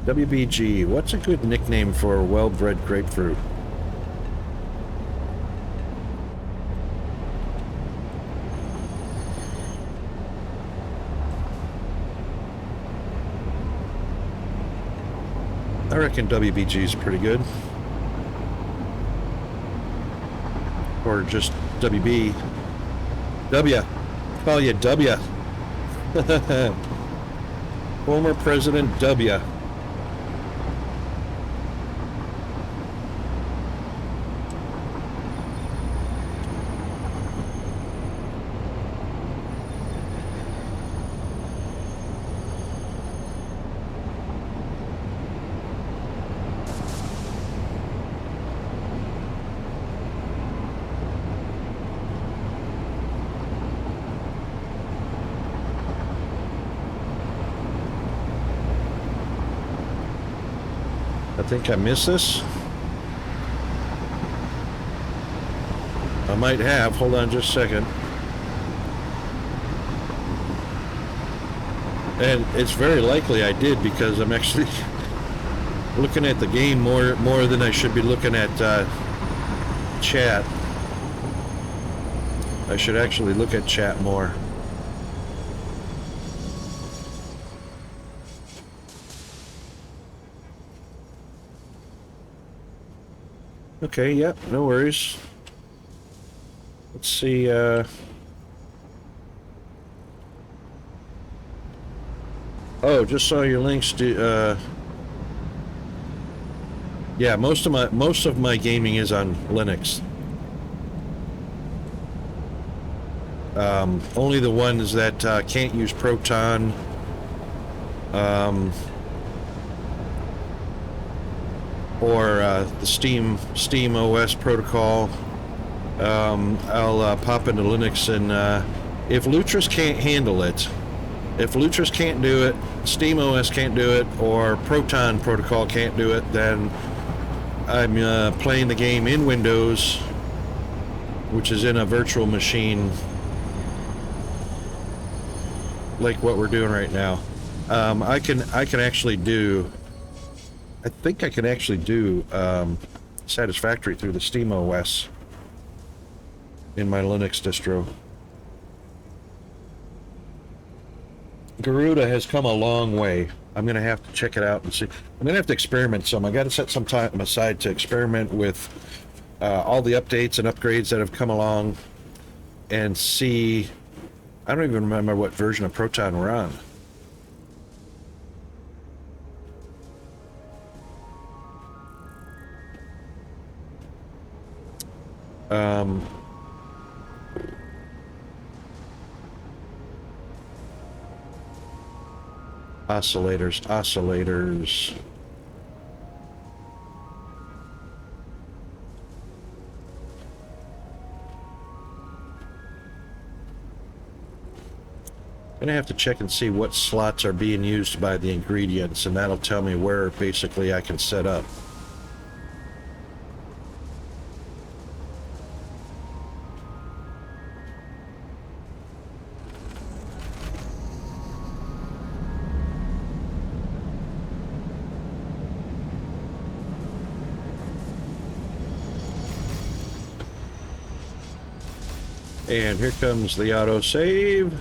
WBG, what's a good nickname for a well-bred grapefruit? I reckon WBG is pretty good. Or just WB. W. Call you W. Former President W. I think I missed this. I might have. Hold on just a second. And it's very likely I did because I'm actually looking at the game more than I should be looking at chat. I should actually look at chat more. Okay, yep, no worries. Let's see, oh, just saw your links to, yeah, most of my gaming is on Linux. Only the ones that can't use Proton, or the Steam OS protocol. I'll pop into Linux, and if Lutris can't handle it, if Lutris can't do it, Steam OS can't do it, or Proton protocol can't do it, then I'm playing the game in Windows, which is in a virtual machine, like what we're doing right now. I can actually do. I think I can actually do Satisfactory through the Steam OS in my Linux distro. Garuda has come a long way. I'm going to have to check it out and see. I'm going to have to experiment some. I got to set some time aside to experiment with all the updates and upgrades that have come along and see. I don't even remember what version of Proton we're on. Oscillators. Gonna have to check and see what slots are being used by the ingredients, and that'll tell me where basically I can set up. And here comes the autosave.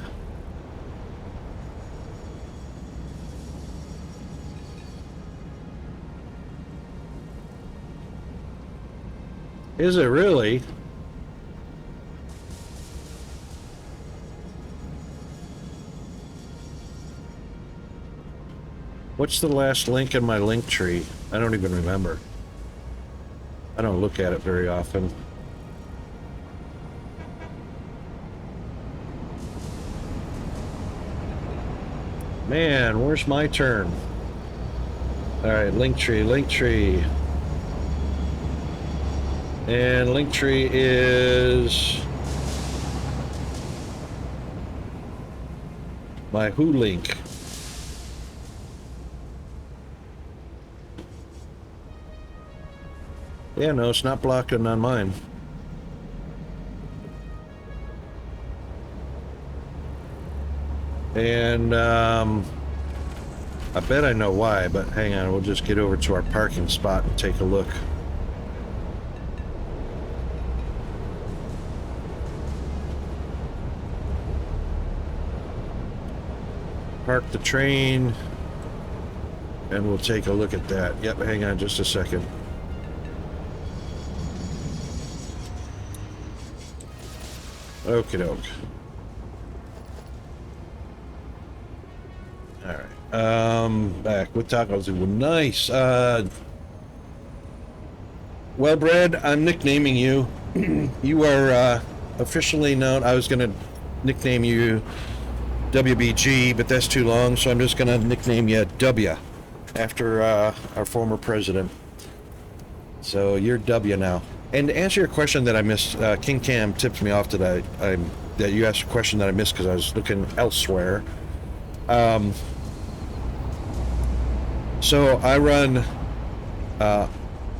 Is it really? What's the last link in my link tree? I don't even remember. I don't look at it very often. Man, where's my turn? Alright, Linktree. And Linktree is my Who link. Yeah, no, it's not blocking on mine. And I bet I know why, but hang on, we'll just get over to our parking spot and take a look. Park the train, and we'll take a look at that. Yep, hang on just a second. Okie doke. Alright. Back with tacos. Nice. Well, Brad, I'm nicknaming you. You are officially known. I was gonna nickname you WBG, but that's too long, so I'm just gonna nickname you W after our former president. So you're W now. And to answer your question that I missed, King Cam tipped me off that that you asked a question that I missed because I was looking elsewhere. So I run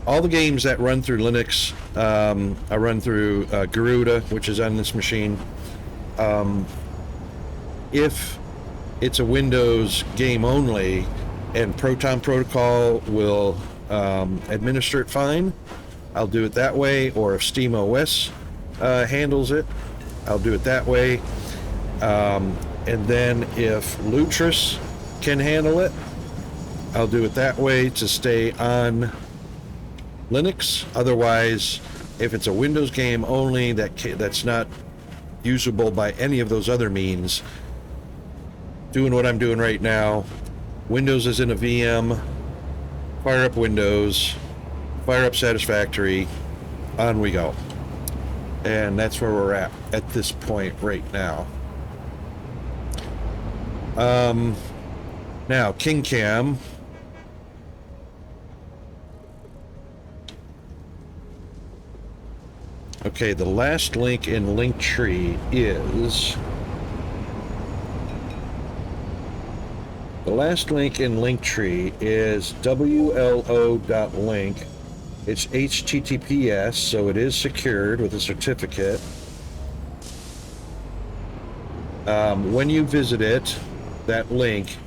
all the games that run through Linux. I run through Garuda, which is on this machine. If it's a Windows game only, and Proton Protocol will administer it fine, I'll do it that way. Or if SteamOS handles it, I'll do it that way. And then if Lutris can handle it, I'll do it that way to stay on Linux. Otherwise, if it's a Windows game only that's not usable by any of those other means, doing what I'm doing right now, Windows is in a VM, fire up Windows, fire up Satisfactory, on we go. And that's where we're at this point right now. Now, King Cam. Okay, the last link in Linktree is... The last link in Linktree is wlo.link. It's HTTPS, so it is secured with a certificate. When you visit it, that link,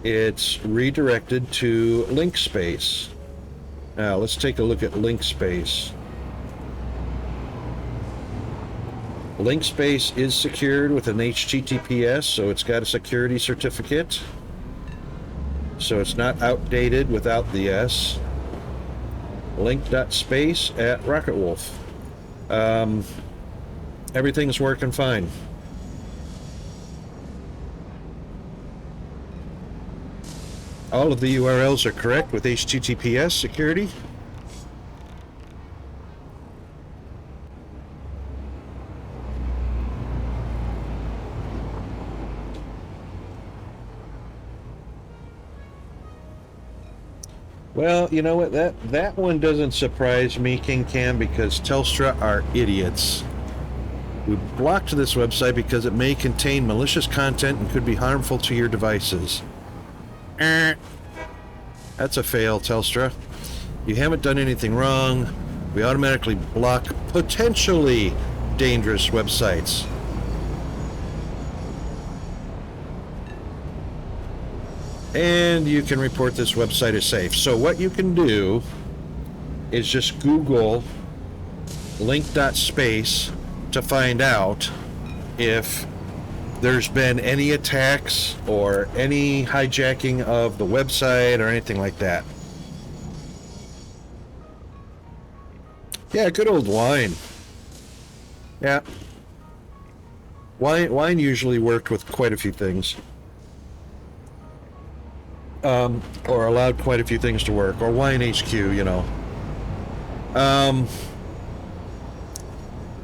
it's redirected to LinkSpace. Now, let's take a look at LinkSpace. LinkSpace is secured with an HTTPS, so it's got a security certificate. So it's not outdated without the S. Link.space at Rocket Wolf. Everything's working fine. All of the URLs are correct with HTTPS security. Well, you know what? That one doesn't surprise me, King Cam, because Telstra are idiots. We blocked this website because it may contain malicious content and could be harmful to your devices. That's a fail, Telstra. You haven't done anything wrong. We automatically block potentially dangerous websites. And you can report this website as safe. So what you can do is just Google link.space to find out if there's been any attacks or any hijacking of the website or anything like that. Yeah, good old wine. Yeah. Wine usually worked with quite a few things. Or allowed quite a few things to work, or Wine HQ, you know.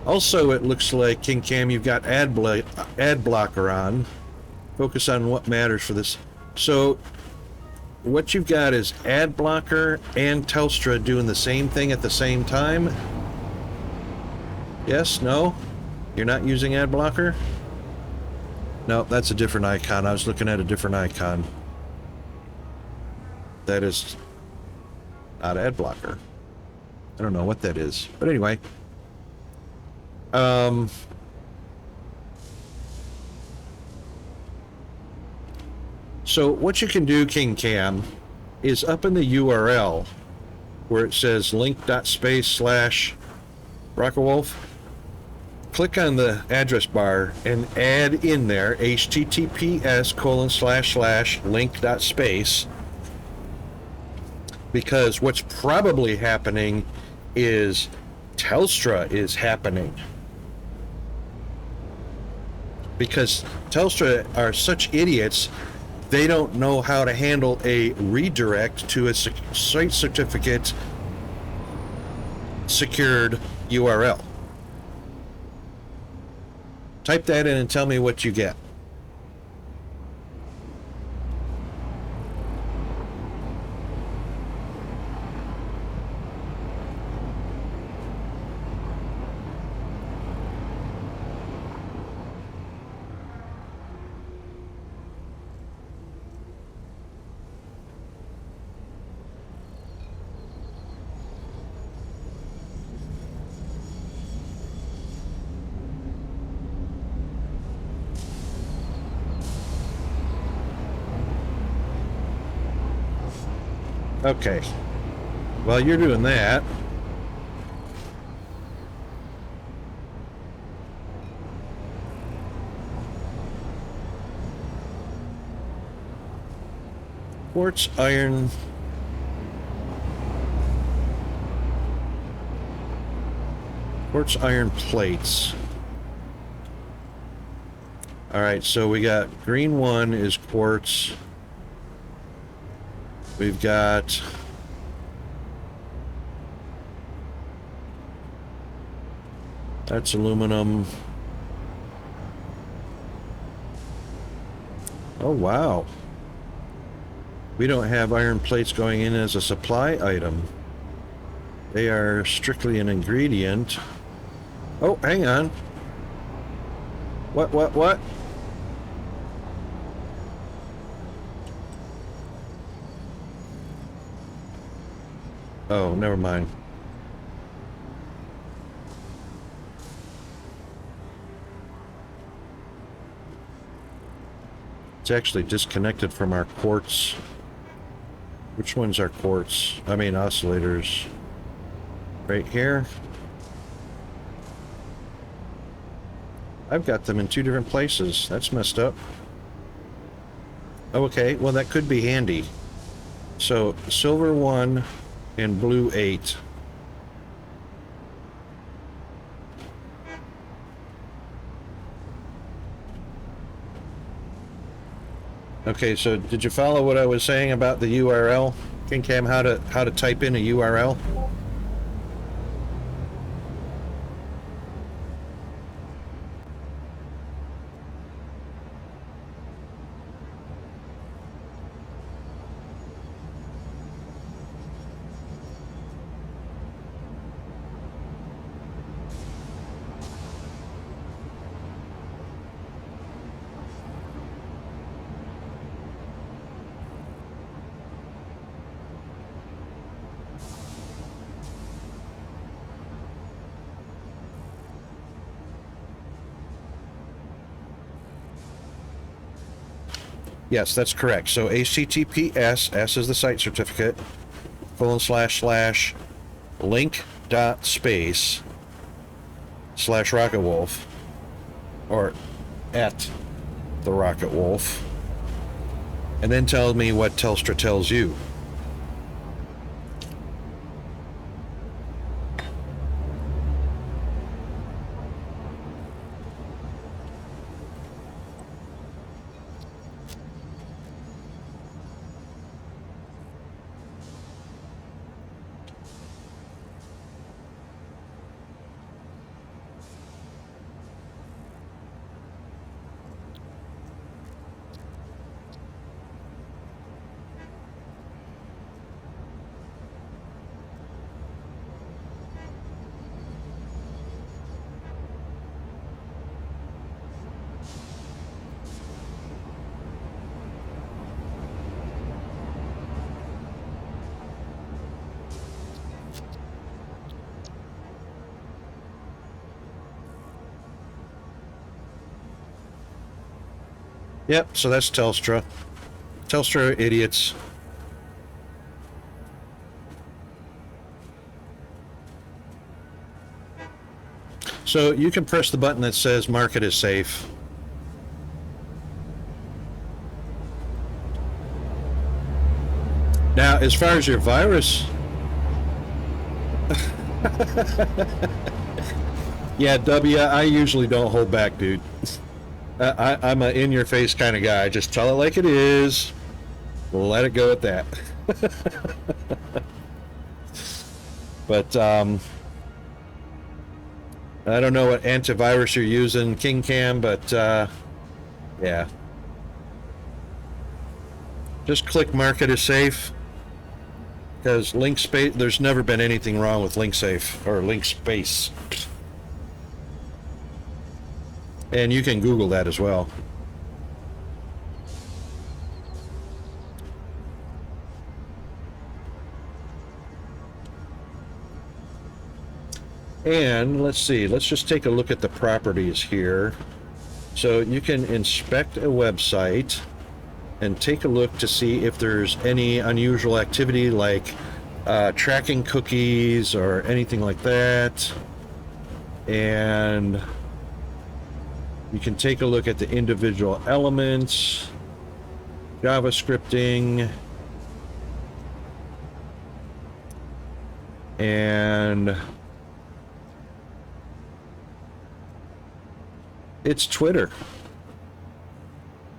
Also, it looks like, King Cam, you've got ad blocker on. Focus on what matters for this. So, what you've got is ad blocker and Telstra doing the same thing at the same time. Yes? No? You're not using ad blocker? No, that's a different icon. I was looking at a different icon. That is not ad blocker. I don't know what that is. But anyway. So what you can do, King Cam, is up in the URL where it says link.space/Rockerwolf, click on the address bar and add in there https://link.space, because what's probably happening is Telstra is happening. Because Telstra are such idiots, they don't know how to handle a redirect to a site certificate secured URL. Type that in and tell me what you get. Okay. While you're doing that, quartz iron plates. All right, so we got green one is quartz. We've got that's aluminum. Oh, wow. We don't have iron plates going in as a supply item. They are strictly an ingredient. Oh, hang on. What? Oh, never mind. It's actually disconnected from our quartz. Which one's our quartz? I mean, oscillators. Right here. I've got them in two different places. That's messed up. Oh, okay, well, that could be handy. So, silver 1 and blue 8. Okay, so did you follow what I was saying about the URL? King Cam, how to type in a URL? Yes, that's correct. So HTTPS, S is the site certificate, / link.space /Rocket Wolf, or at the Rocket Wolf, and then tell me what Telstra tells you. Yep, so that's Telstra. Telstra are idiots. So you can press the button that says market is safe. Now, as far as your virus... Yeah, W, I usually don't hold back, dude. I'm a in-your-face kind of guy. Just tell it like it is. Let it go at that. But, I don't know what antivirus you're using, King Cam, but, yeah. Just click market is safe. Because link space, there's never been anything wrong with link safe or link space. And you can Google that as well. And let's see, let's just take a look at the properties here. So you can inspect a website and take a look to see if there's any unusual activity like tracking cookies or anything like that. And you can take a look at the individual elements, JavaScripting, and it's Twitter.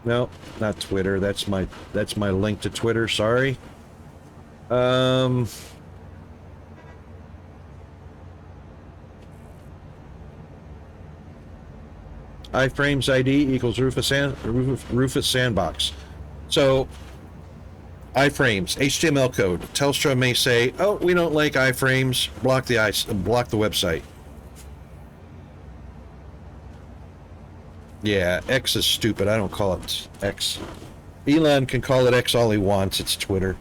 No, not Twitter. That's my link to Twitter. Sorry. iframes ID equals Rufus Sandbox. So iframes, HTML code. Telstra may say, "Oh, we don't like iframes. Block the website." Yeah, X is stupid. I don't call it X. Elon can call it X all he wants. It's Twitter.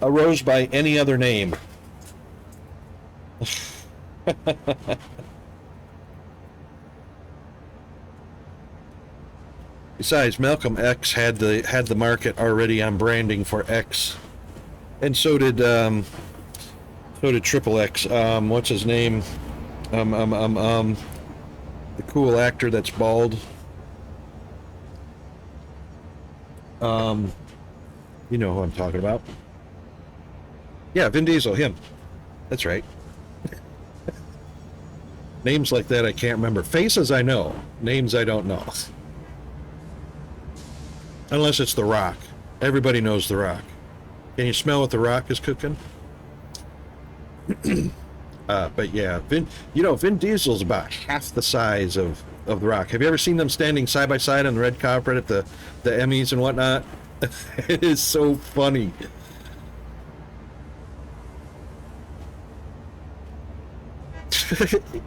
Arose by any other name. Besides, Malcolm X had the market already on branding for X, and so did Triple X. What's his name? The cool actor that's bald. You know who I'm talking about. Yeah, Vin Diesel, him. That's right. Names like that I can't remember. Faces I know. Names I don't know. Unless it's The Rock. Everybody knows The Rock. Can you smell what The Rock is cooking? But yeah, Vin Diesel's about half the size of The Rock. Have you ever seen them standing side by side on the red carpet at the Emmys and whatnot? It is so funny.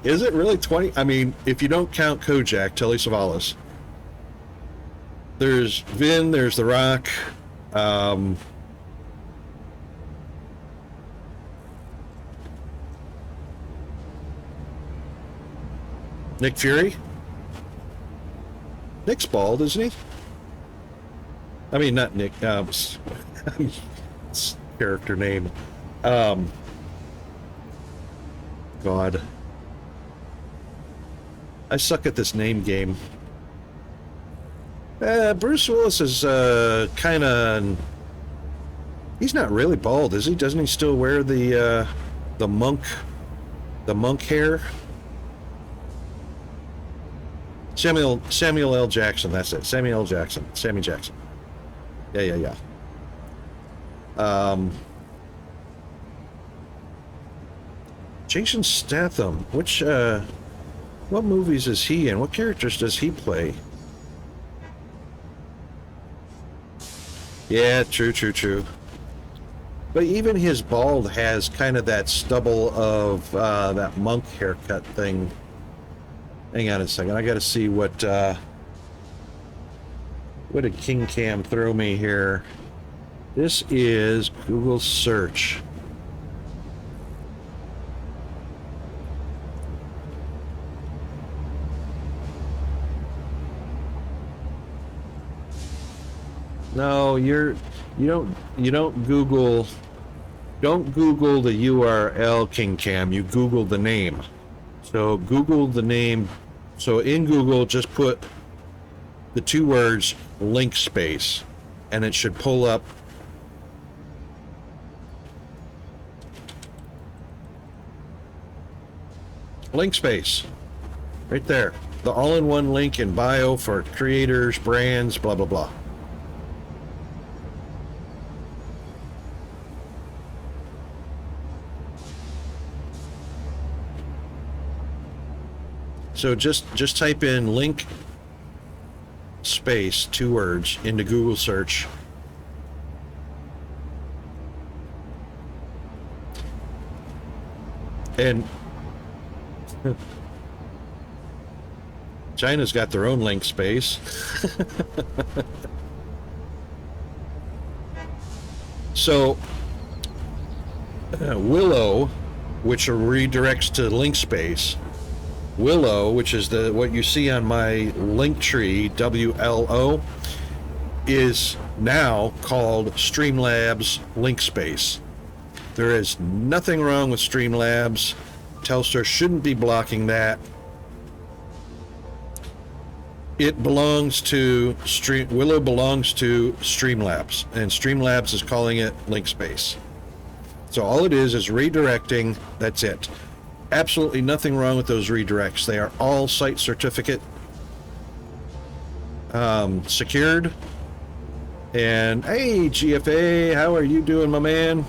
Is it really 20? I mean, if you don't count Kojak, Telly Savalas, there's Vin, there's The Rock, Nick Fury. Nick's bald, isn't he? I mean, not Nick. Character name. God. I suck at this name game. Bruce Willis is kind of... He's not really bald, is he? Doesn't he still wear the monk hair? Samuel L. Jackson, that's it. Sammy Jackson. Yeah. Jason Statham. What movies is he in? What characters does he play? Yeah, true. But even his bald has kind of that stubble of that monk haircut thing. Hang on a second. I got to see what did King Cam throw me here? This is Google search. No, you don't Google. Don't Google the URL, KingCam. You Google the name. So Google the name. So in Google, just put the two words link space, and it should pull up link space right there. The all-in-one link in bio for creators, brands, blah, blah, blah. So just type in link space, two words, into Google search. And China's got their own link space. So Willow, which redirects to link space. Willow, which is what you see on my link tree, WLO, is now called Streamlabs Link Space. There is nothing wrong with Streamlabs. Telstra shouldn't be blocking that. It belongs to Willow belongs to Streamlabs, and Streamlabs is calling it Link Space. So all it is redirecting. That's it. Absolutely nothing wrong with those redirects. They are all site certificate secured. And hey, GFA, how are you doing, my man?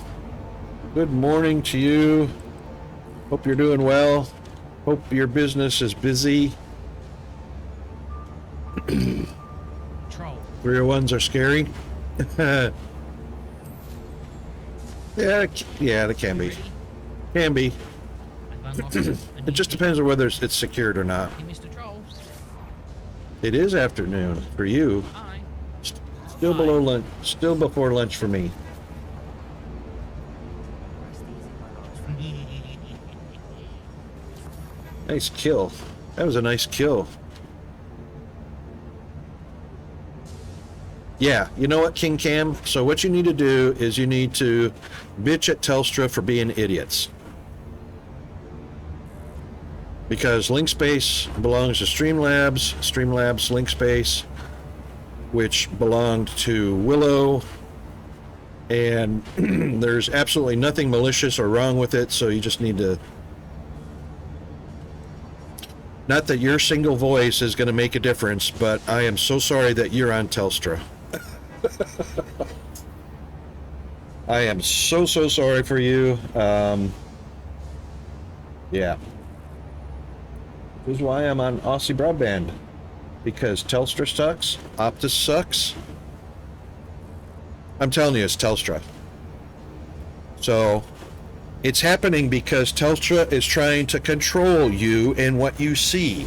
Good morning to you. Hope you're doing well. Hope your business is busy. Troll. 301s are scary. Yeah, they can be. Can be. It just depends on whether it's secured or not. Hey, Mr. Troll. It is afternoon for you. Hi. Still below lunch. Still before lunch for me. Nice kill. That was a nice kill. Yeah, you know what, King Cam? So what you need to do is you need to bitch at Telstra for being idiots. Because link space belongs to Streamlabs, Streamlabs link space, which belonged to Willow, and there's absolutely nothing malicious or wrong with it, so you just need to... Not that your single voice is going to make a difference, but I am so sorry that you're on Telstra. I am so sorry for you. Yeah. This is why I'm on Aussie Broadband. Because Telstra sucks, Optus sucks. I'm telling you, it's Telstra. So, it's happening because Telstra is trying to control you and what you see.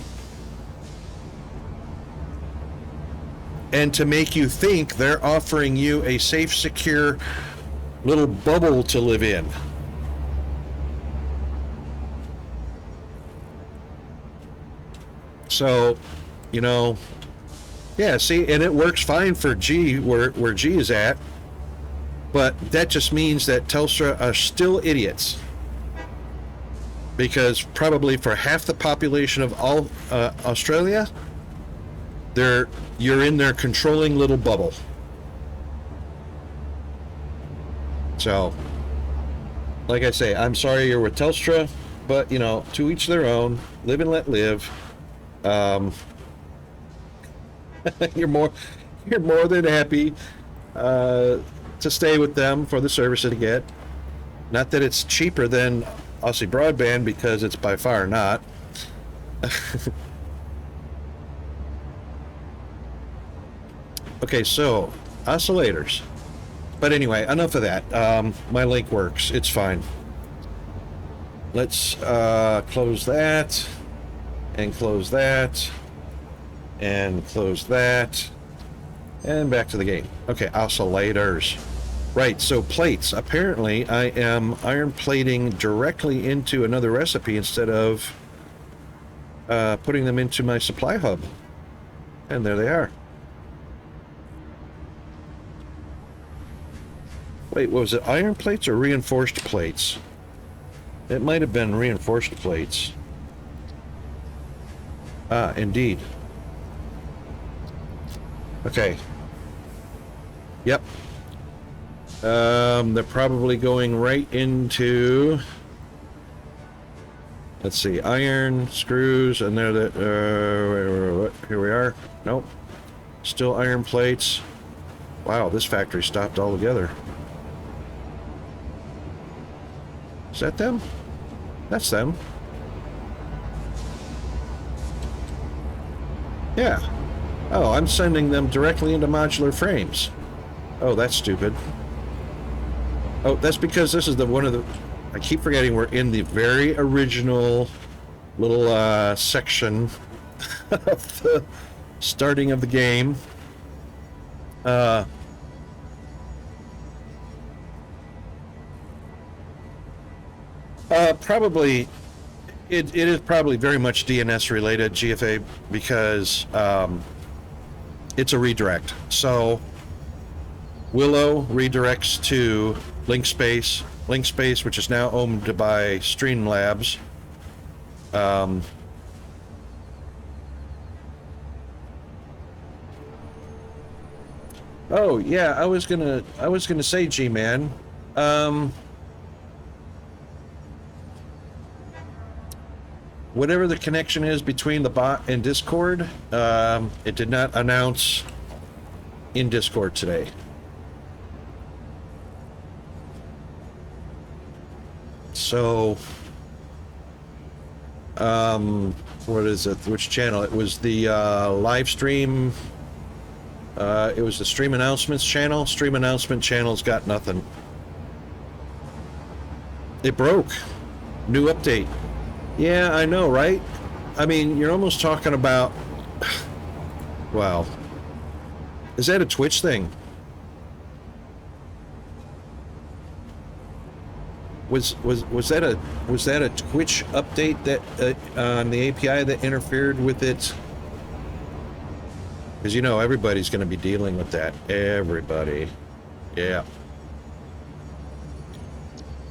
And to make you think they're offering you a safe, secure little bubble to live in. So, you know, yeah, see, and it works fine for G, where G is at, but that just means that Telstra are still idiots. Because probably for half the population of all Australia, you're in their controlling little bubble. So, like I say, I'm sorry you're with Telstra, but, you know, to each their own, live and let live. You're more than happy to stay with them for the service that you get. Not that it's cheaper than Aussie Broadband, because it's by far not. Okay, so oscillators. But anyway, enough of that. My link works. It's fine. Let's close that, and close that, and close that, and back to the game. Okay, oscillators. Right, so plates. Apparently, I am iron plating directly into another recipe instead of putting them into my supply hub. And there they are. Wait, what was it? Iron plates or reinforced plates? It might have been reinforced plates. Ah, indeed. Okay. Yep. They're probably going right into... Let's see, iron, screws, and there the... here we are. Nope. Still iron plates. Wow, this factory stopped altogether. Is that them? That's them. Yeah. Oh, I'm sending them directly into modular frames. Oh, that's stupid. Oh, that's because this is the one of the... I keep forgetting we're in the very original little section of the starting of the game. Probably, it is probably very much DNS related, GFA, because it's a redirect. So Willow redirects to Linkspace, which is now owned by Streamlabs. Oh yeah, I was gonna say, G-Man. Whatever the connection is between the bot and Discord, it did not announce in Discord today. So, what is it? Which channel? It was the live stream. It was the stream announcements channel. Stream announcement channel's got nothing. It broke. New update. Yeah, I know, right? I mean, you're almost talking about... Wow. Is that a Twitch thing? Was that a Twitch update that on the API that interfered with it? Because you know everybody's going to be dealing with that. Everybody. Yeah.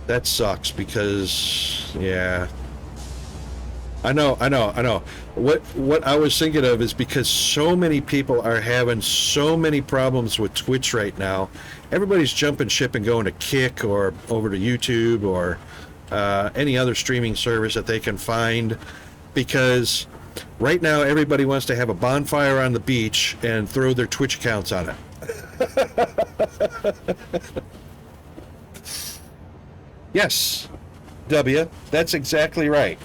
That sucks because, yeah. I know. What I was thinking of is because so many people are having so many problems with Twitch right now. Everybody's jumping ship and going to Kick or over to YouTube or any other streaming service that they can find, because right now everybody wants to have a bonfire on the beach and throw their Twitch accounts on it. Yes, W, that's exactly right.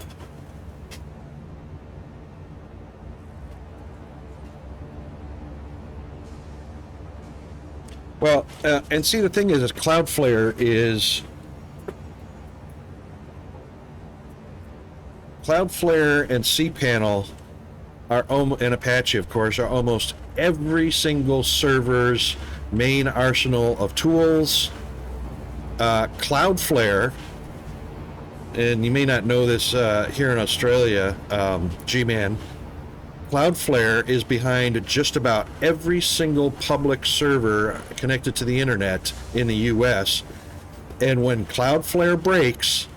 Well, and see, the thing is Cloudflare and cPanel are and Apache, of course, are almost every single server's main arsenal of tools. Cloudflare, and you may not know this here in Australia, G-Man, Cloudflare is behind just about every single public server connected to the internet in the US. And when Cloudflare breaks,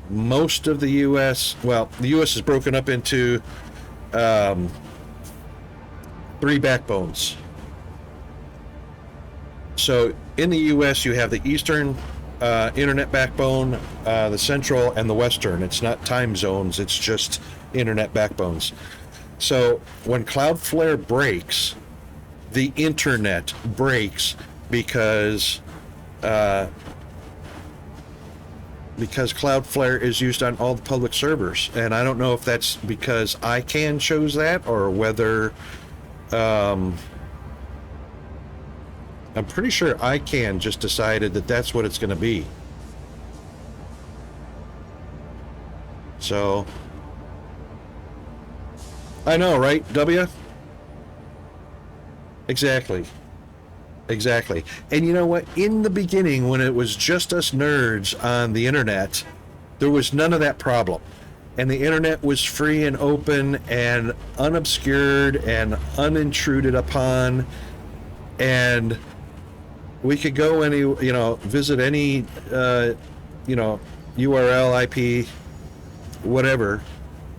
most of the US, well, the US is broken up into 3 backbones. So in the US, you have the Eastern internet backbone, the Central, and the Western. It's not time zones, it's just internet backbones. So when Cloudflare breaks, the internet breaks because Cloudflare is used on all the public servers. And I don't know if that's because ICANN chose that or whether I'm pretty sure ICANN just decided that that's what it's going to be. So I know, right, W? Exactly. And you know what? In the beginning, when it was just us nerds on the internet, there was none of that problem. And the internet was free and open and unobscured and unintruded upon. And We could go any, visit any, URL, IP, whatever,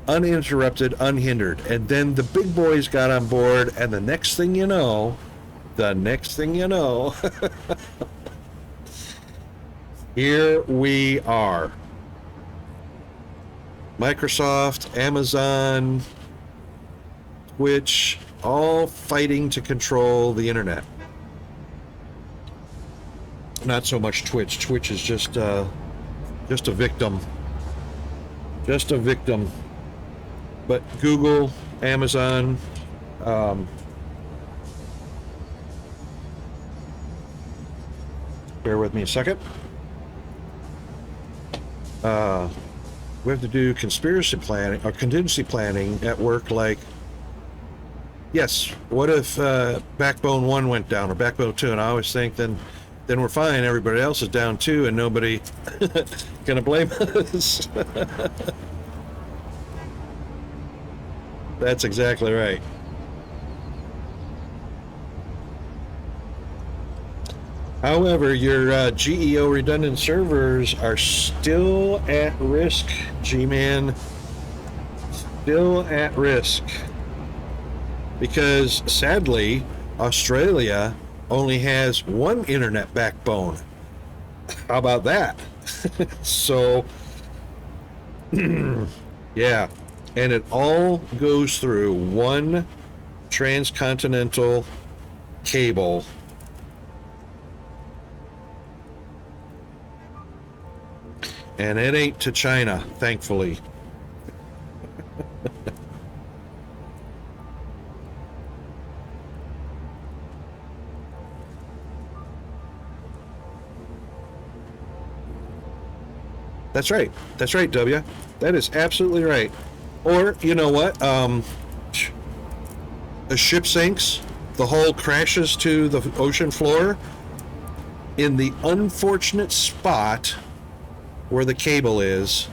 uninterrupted, unhindered. And then the big boys got on board, and the next thing you know, here we are. Microsoft, Amazon, Twitch, all fighting to control the internet. Not so much Twitch. Twitch is just a victim. Just a victim. But Google, Amazon, bear with me a second. We have to do conspiracy planning or contingency planning at work. Like, yes, what if Backbone 1 went down or Backbone 2? And I always think then we're fine. Everybody else is down too, and nobody gonna blame us. That's exactly right. However, your GEO redundant servers are still at risk, G-Man. Still at risk. Because, sadly, Australia only has one internet backbone. How about that? So, yeah. And it all goes through one transcontinental cable. And it ain't to China, thankfully. That's right. That's right, W. That is absolutely right. Or, you know what? A ship sinks, the hull crashes to the ocean floor in the unfortunate spot where the cable is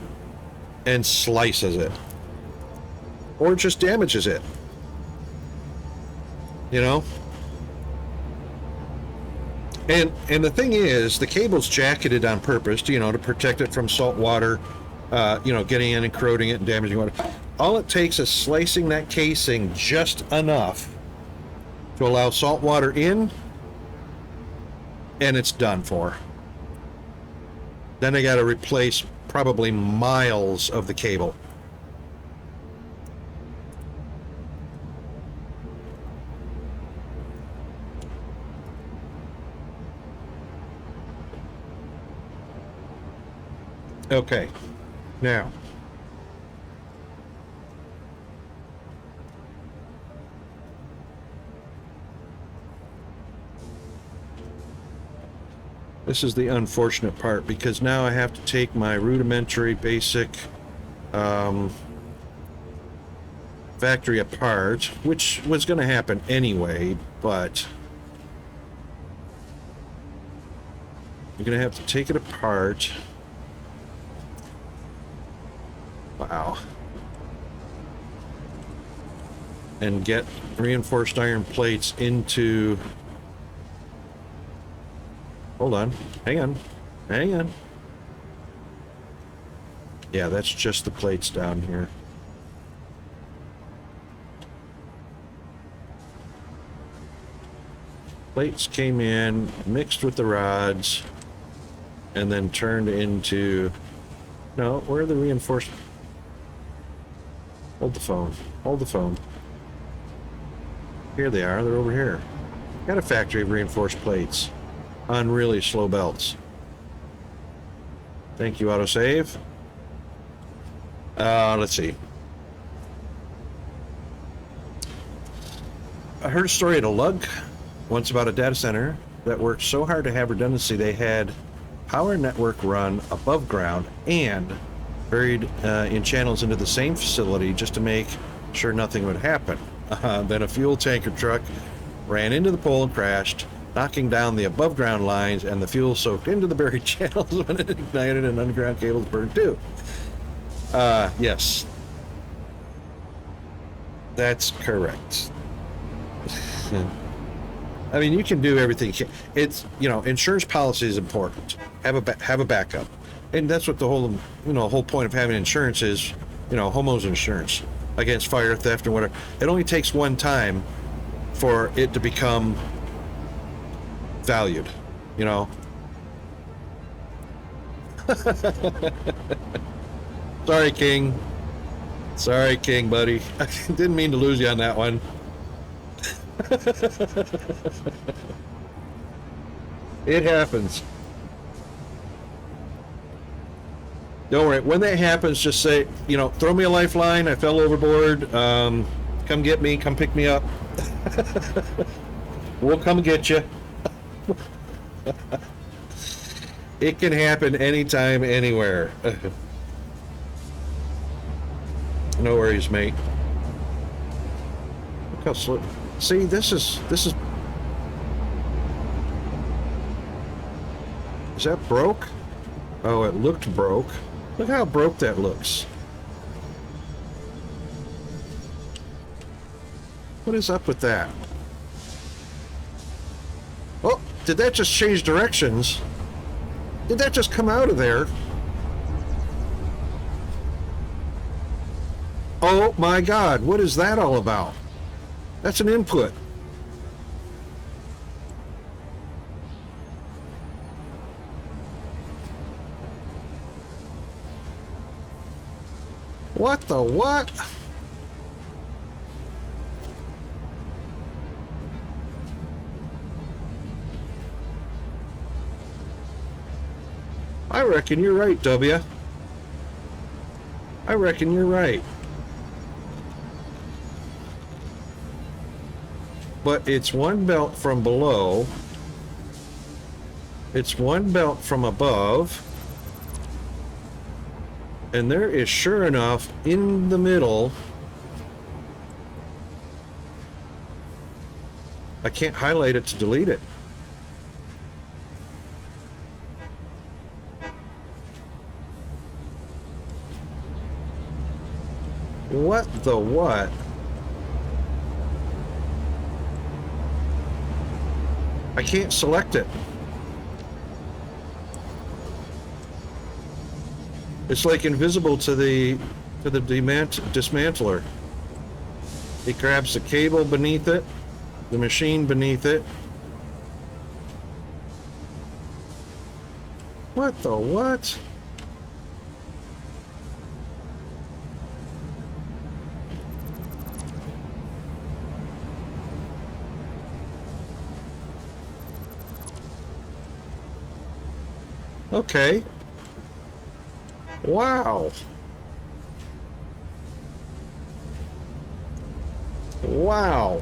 and slices it. Or just damages it. You know? And the thing is, the cable's jacketed on purpose, to protect it from salt water, getting in and corroding it and damaging water. All it takes is slicing that casing just enough to allow salt water in, and it's done for. Then they got to replace probably miles of the cable. Okay, now this is the unfortunate part, because now I have to take my rudimentary basic factory apart, which was going to happen anyway, but you're going to have to take it apart. Wow. And get reinforced iron plates into... Hold on. Hang on. Yeah, that's just the plates down here. Plates came in, mixed with the rods, and then turned into... No, where are the reinforced... Hold the phone. Here they are. They're over here. Got a factory of reinforced plates on really slow belts. Thank you, autosave. Let's see. I heard a story at a lug once about a data center that worked so hard to have redundancy they had power network run above ground and buried in channels into the same facility just to make sure nothing would happen. Then a fuel tanker truck ran into the pole and crashed, knocking down the above ground lines, and the fuel soaked into the buried channels when it ignited and underground cables burned too. Yes. That's correct. I mean, you can do everything. It's, you know, insurance policy is important. Have a backup, and that's what the whole, you know, whole point of having insurance is. You know, homeowners insurance against fire, theft, or whatever. It only takes one time for it to become valued. You know. Sorry, King. Sorry, King, buddy. I didn't mean to lose you on that one. It happens. Don't worry. When that happens, just say, you know, throw me a lifeline. I fell overboard. Come get me. Come pick me up. We'll come get you. It can happen anytime, anywhere. No worries, mate. Look how slow. See, this is. Is that broke? Oh, it looked broke. Look how broke that looks. What is up with that? Oh, did that just change directions? Did that just come out of there? Oh my God, what is that all about? That's an input. What the what? I reckon you're right, W. I reckon you're right. But it's one belt from below. It's one belt from above. And there is, sure enough, in the middle. I can't highlight it to delete it. What the what? I can't select it. It's like invisible to the dismantler. It grabs the cable beneath it, the machine beneath it. What the what? Okay. Wow. Wow.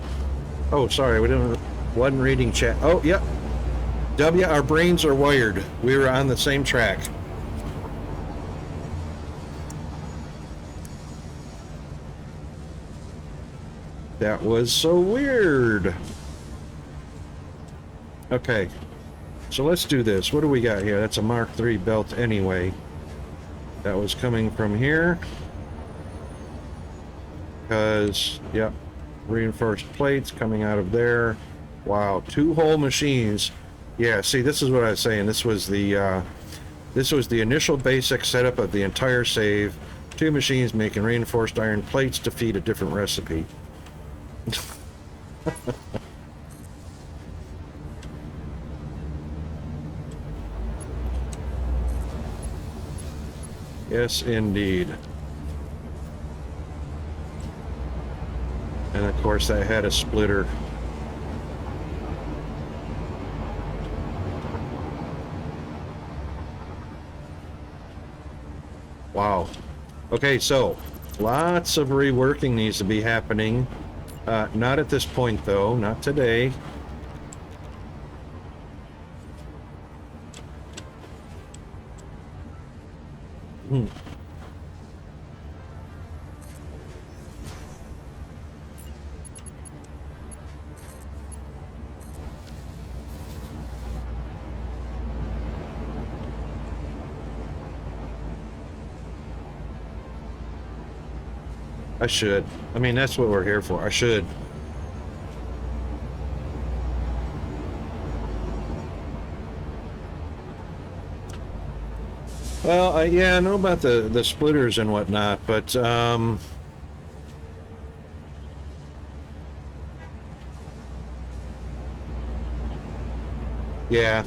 Oh, sorry, wasn't reading chat. Oh, yep. W, our brains are wired. We were on the same track. That was so weird. Okay. So let's do this. What do we got here? That's a Mark III belt anyway. That was coming from here. Because, yep, reinforced plates coming out of there. Wow, two whole machines. Yeah, see, this is what I was saying. This was the initial basic setup of the entire save. Two machines making reinforced iron plates to feed a different recipe. Yes, indeed. And of course, that had a splitter. Wow. Okay, so lots of reworking needs to be happening. Not at this point, though. Not today. I should. I mean, that's what we're here for. I should. Well, yeah, I know about the splitters and whatnot, but yeah,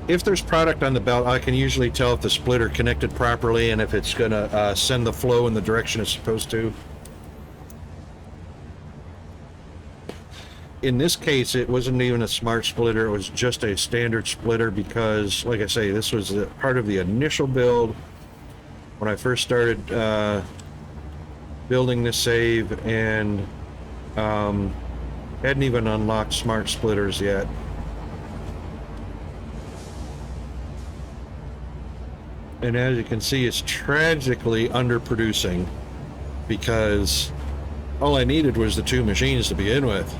if there's product on the belt, I can usually tell if the splitter connected properly and if it's gonna send the flow in the direction it's supposed to. In this case, it wasn't even a smart splitter, it was just a standard splitter because, like I say, this was part of the initial build when I first started building this save, and hadn't even unlocked smart splitters yet. And as you can see, it's tragically underproducing because all I needed was the two machines to begin with.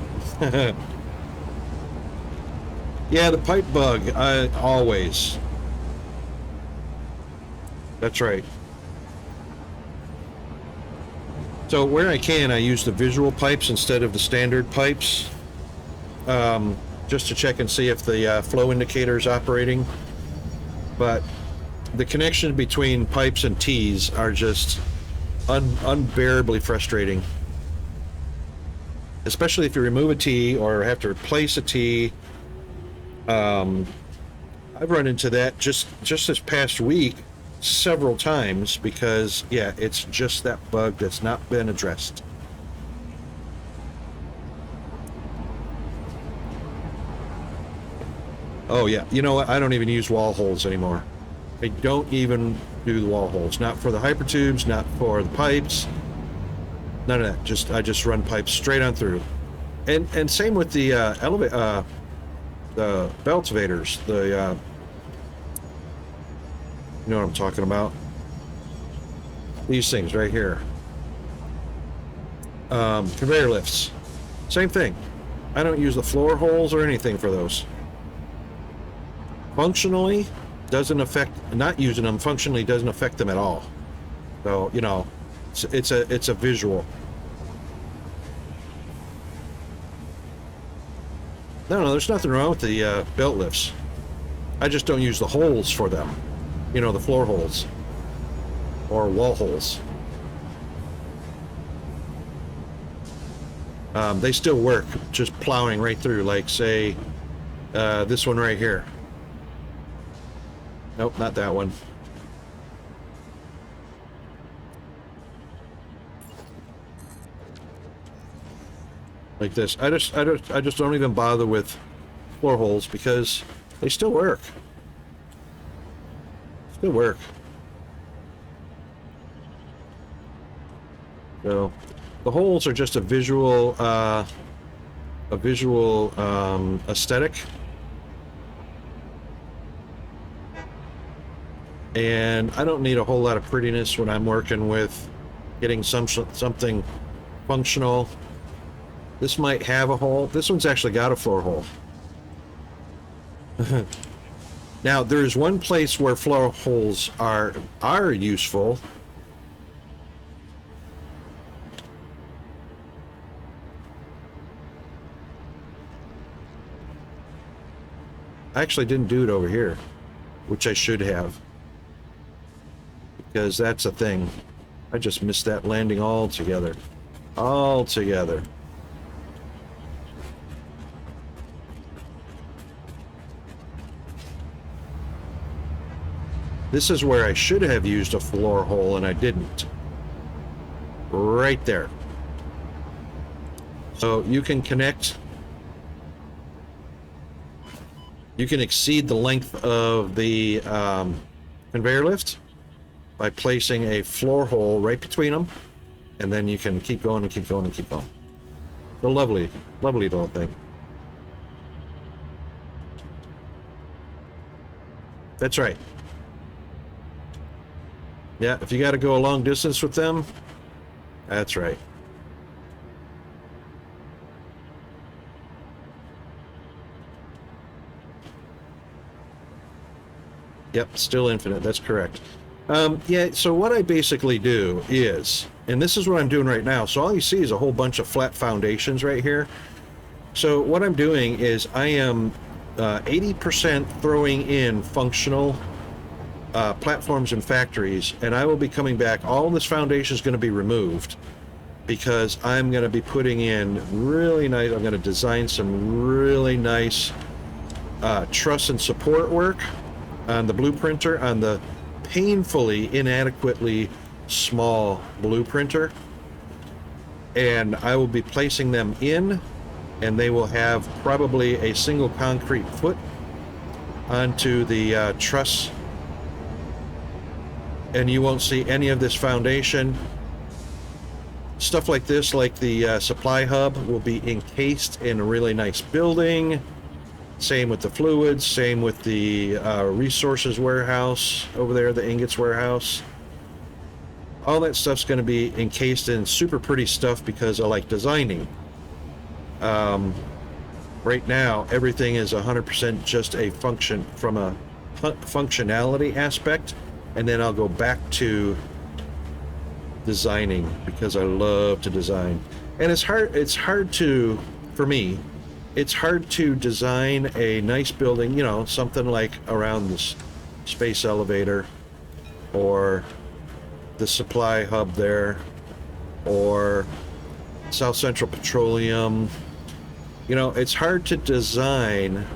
Yeah, the pipe bug, always. That's right. So where I can, I use the visual pipes instead of the standard pipes, just to check and see if the flow indicator is operating. But the connection between pipes and T's are just unbearably frustrating. Especially if you remove a T or have to replace a T. I've run into that just this past week several times because, yeah, it's just that bug that's not been addressed. Oh yeah, you know what? I don't even use wall holes anymore. I don't even do the wall holes. Not for the hypertubes, not for the pipes. None of that. I just run pipes straight on through. And same with the the beltivators. You know what I'm talking about. These things right here. Conveyor lifts. Same thing. I don't use the floor holes or anything for those. Functionally, doesn't affect, not using them functionally doesn't affect them at all. So, you know, it's a visual. No, there's nothing wrong with the belt lifts. I just don't use the holes for them. You know, the floor holes or wall holes. They still work, just plowing right through, like say this one right here. Nope, not that one. Like this. I just don't even bother with floor holes because they still work. Still work. So the holes are just a visual aesthetic. And I don't need a whole lot of prettiness when I'm working with getting something functional. This might have a hole. This one's actually got a floor hole. Now, there's one place where floor holes are useful. I actually didn't do it over here, which I should have. Because that's a thing. I just missed that landing altogether. Altogether. This is where I should have used a floor hole and I didn't. Right there. So you can connect. You can exceed the length of the conveyor lift by placing a floor hole right between them, and then you can keep going and keep going and keep going. The lovely, lovely little thing. That's right. Yeah, if you got to go a long distance with them, that's right. Yep, still infinite. That's correct. Yeah, so what I basically do is, and this is what I'm doing right now, so all you see is a whole bunch of flat foundations right here. So what I'm doing is I am 80% throwing in functional platforms and factories, and I will be coming back. All this foundation is going to be removed because I'm going to be putting in really nice, I'm going to design some really nice truss and support work on the blueprinter, on the painfully inadequately small blueprinter, and I will be placing them in, and they will have probably a single concrete foot onto the truss, and you won't see any of this foundation. Stuff like this, like the supply hub, will be encased in a really nice building. Same with the fluids, same with the resources warehouse over there, the ingots warehouse. All that stuff's going to be encased in super pretty stuff because I like designing. Right now, everything is 100% just a function from a functionality aspect, and then I'll go back to designing because I love to design. And it's hard to, for me, it's hard to design a nice building, you know, something like around this space elevator or the supply hub there or South Central Petroleum. You know, it's hard to design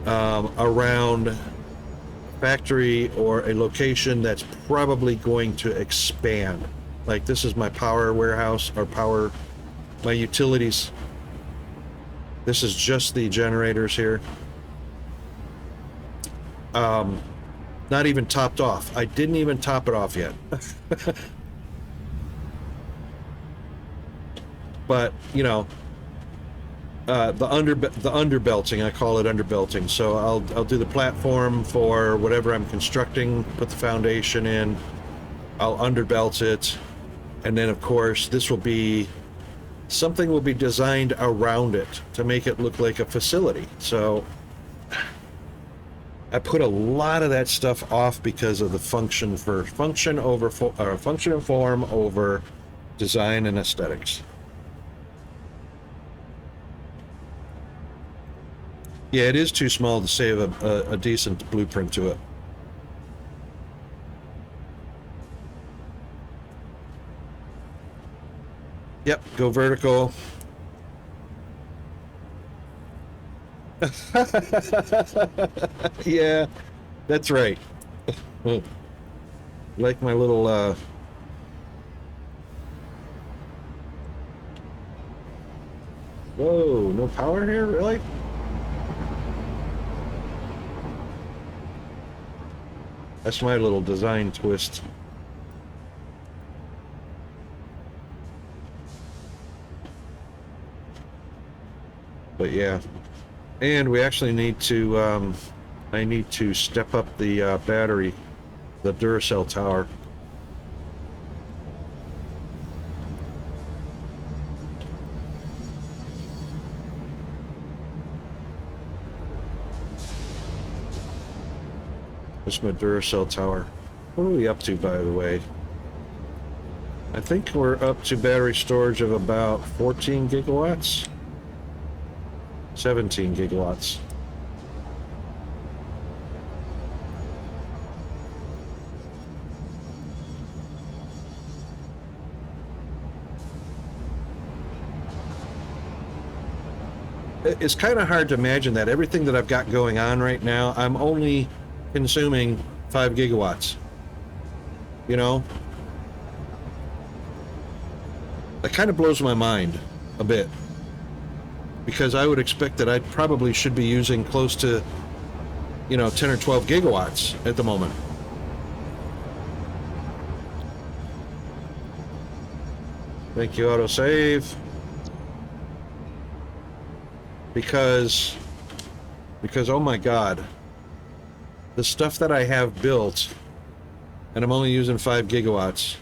around factory or a location that's probably going to expand. Like this is my power warehouse or my utilities. This is just the generators here. Not even topped off. I didn't even top it off yet. But, you know, the underbelting, I call it underbelting. So I'll do the platform for whatever I'm constructing, put the foundation in, I'll underbelt it, and then of course something will be designed around it to make it look like a facility. So I put a lot of that stuff off because of the function and form over design and aesthetics. Yeah, it is too small to save a decent blueprint to it. Yep, go vertical. Yeah, that's right. Like my little whoa, no power here, really? That's my little design twist. But yeah, and we actually need to I need to step up the battery, the Duracell tower. There's my Duracell tower. What are we up to, by the way? I think we're up to battery storage of about 14 gigawatts. 17 gigawatts. It's kind of hard to imagine that everything that I've got going on right now, I'm only consuming 5 gigawatts. You know? That kind of blows my mind a bit. Because I would expect that I probably should be using close to, you know, 10 or 12 gigawatts at the moment. Thank you, autosave. Because oh my God, the stuff that I have built, and I'm only using 5 gigawatts.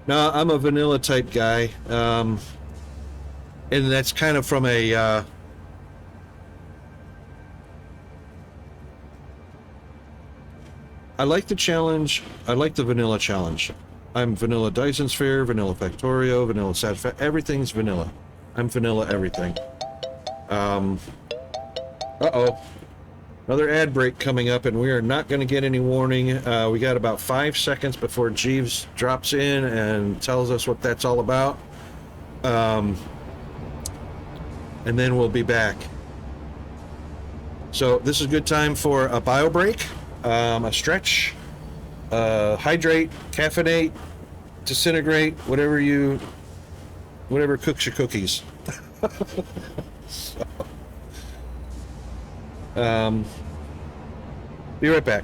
No, I'm a vanilla type guy, and that's kind of from a I like the challenge. I like the vanilla challenge. I'm vanilla Dyson Sphere, vanilla Factorio, vanilla Satisfy. Everything's vanilla. I'm vanilla everything. Uh-oh. Another ad break coming up, and we are not going to get any warning. We got about 5 seconds before Jeeves drops in and tells us what that's all about. And then we'll be back. So this is a good time for a bio break, a stretch, hydrate, caffeinate, disintegrate, whatever cooks your cookies. So, be right back.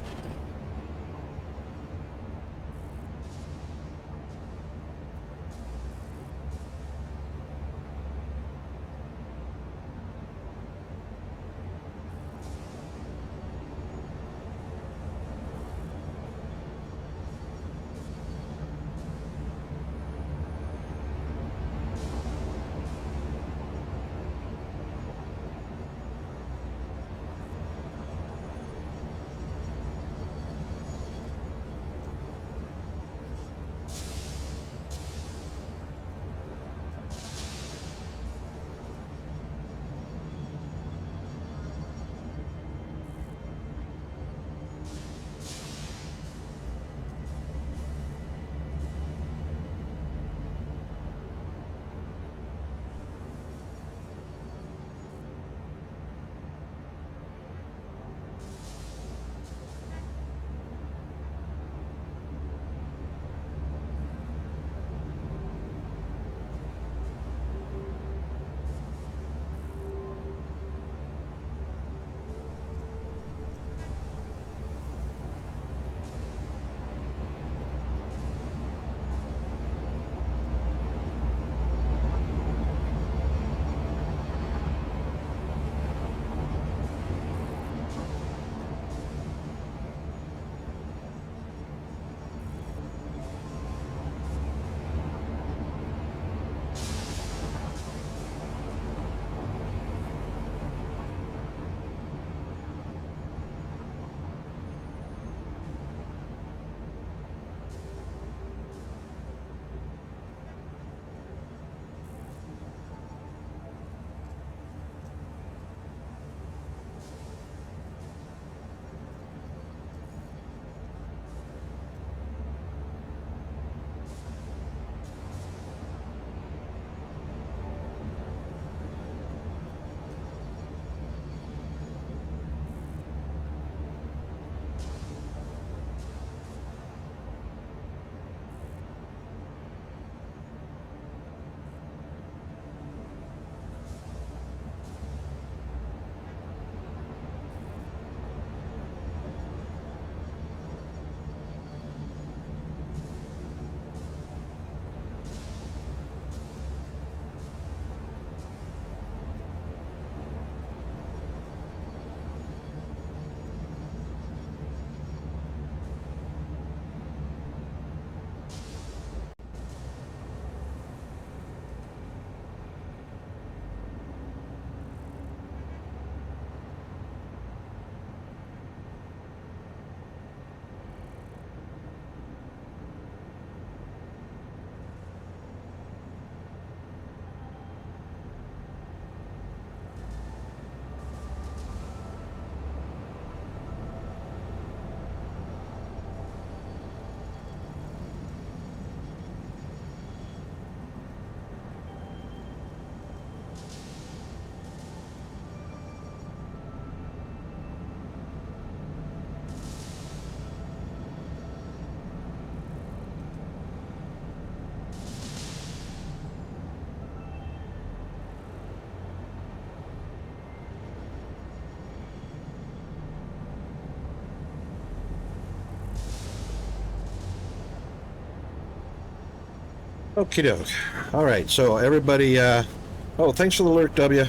Okie doke. All right, so everybody, oh, thanks for the alert, W.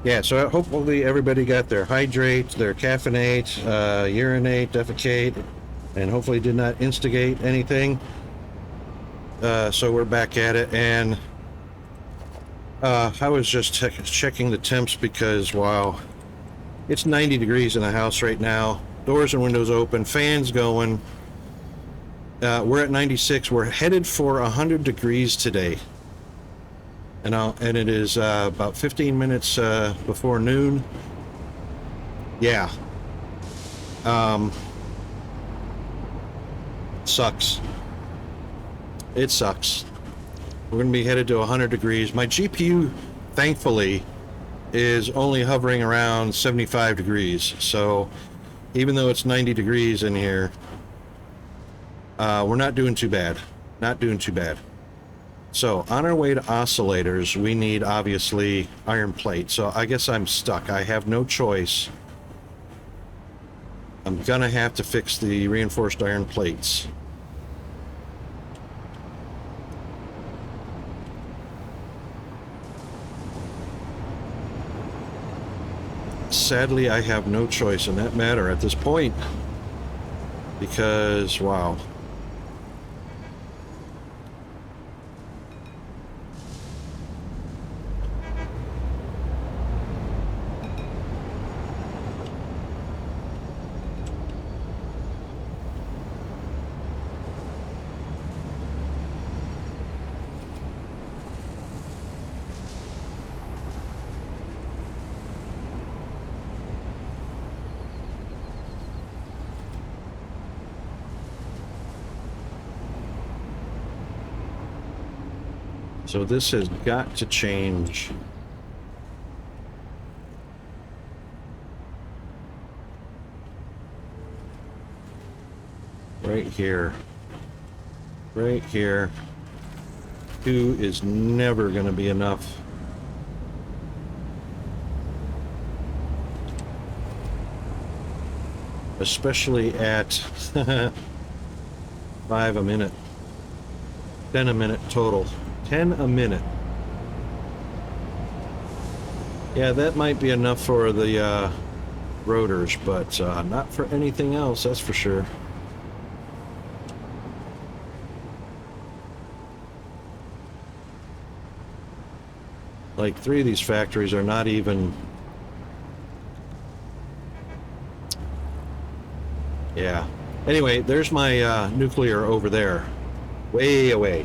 Yeah, so hopefully everybody got their hydrate, their caffeinate, urinate, defecate, and hopefully did not instigate anything. So we're back at it, and I was just checking the temps because, wow, it's 90 degrees in the house right now. Doors and windows open, fans going. We're at 96. We're headed for 100 degrees today. and it is about 15 minutes before noon. Yeah. Sucks. It sucks. We're going to be headed to 100 degrees. My GPU, thankfully, is only hovering around 75 degrees. So even though it's 90 degrees in here, we're not doing too bad. Not doing too bad. So on our way to oscillators, we need obviously iron plate. So I guess I'm stuck. I have no choice. I'm gonna have to fix the reinforced iron plates. Sadly, I have no choice in that matter at this point, because, wow. So this has got to change. Right here. Right here. 2 is never going to be enough. Especially at 5 a minute. 10 a minute total. 10 a minute. Yeah, that might be enough for the rotors, but not for anything else, that's for sure. Like 3 of these factories are not even... Yeah. Anyway, there's my nuclear over there. Way away.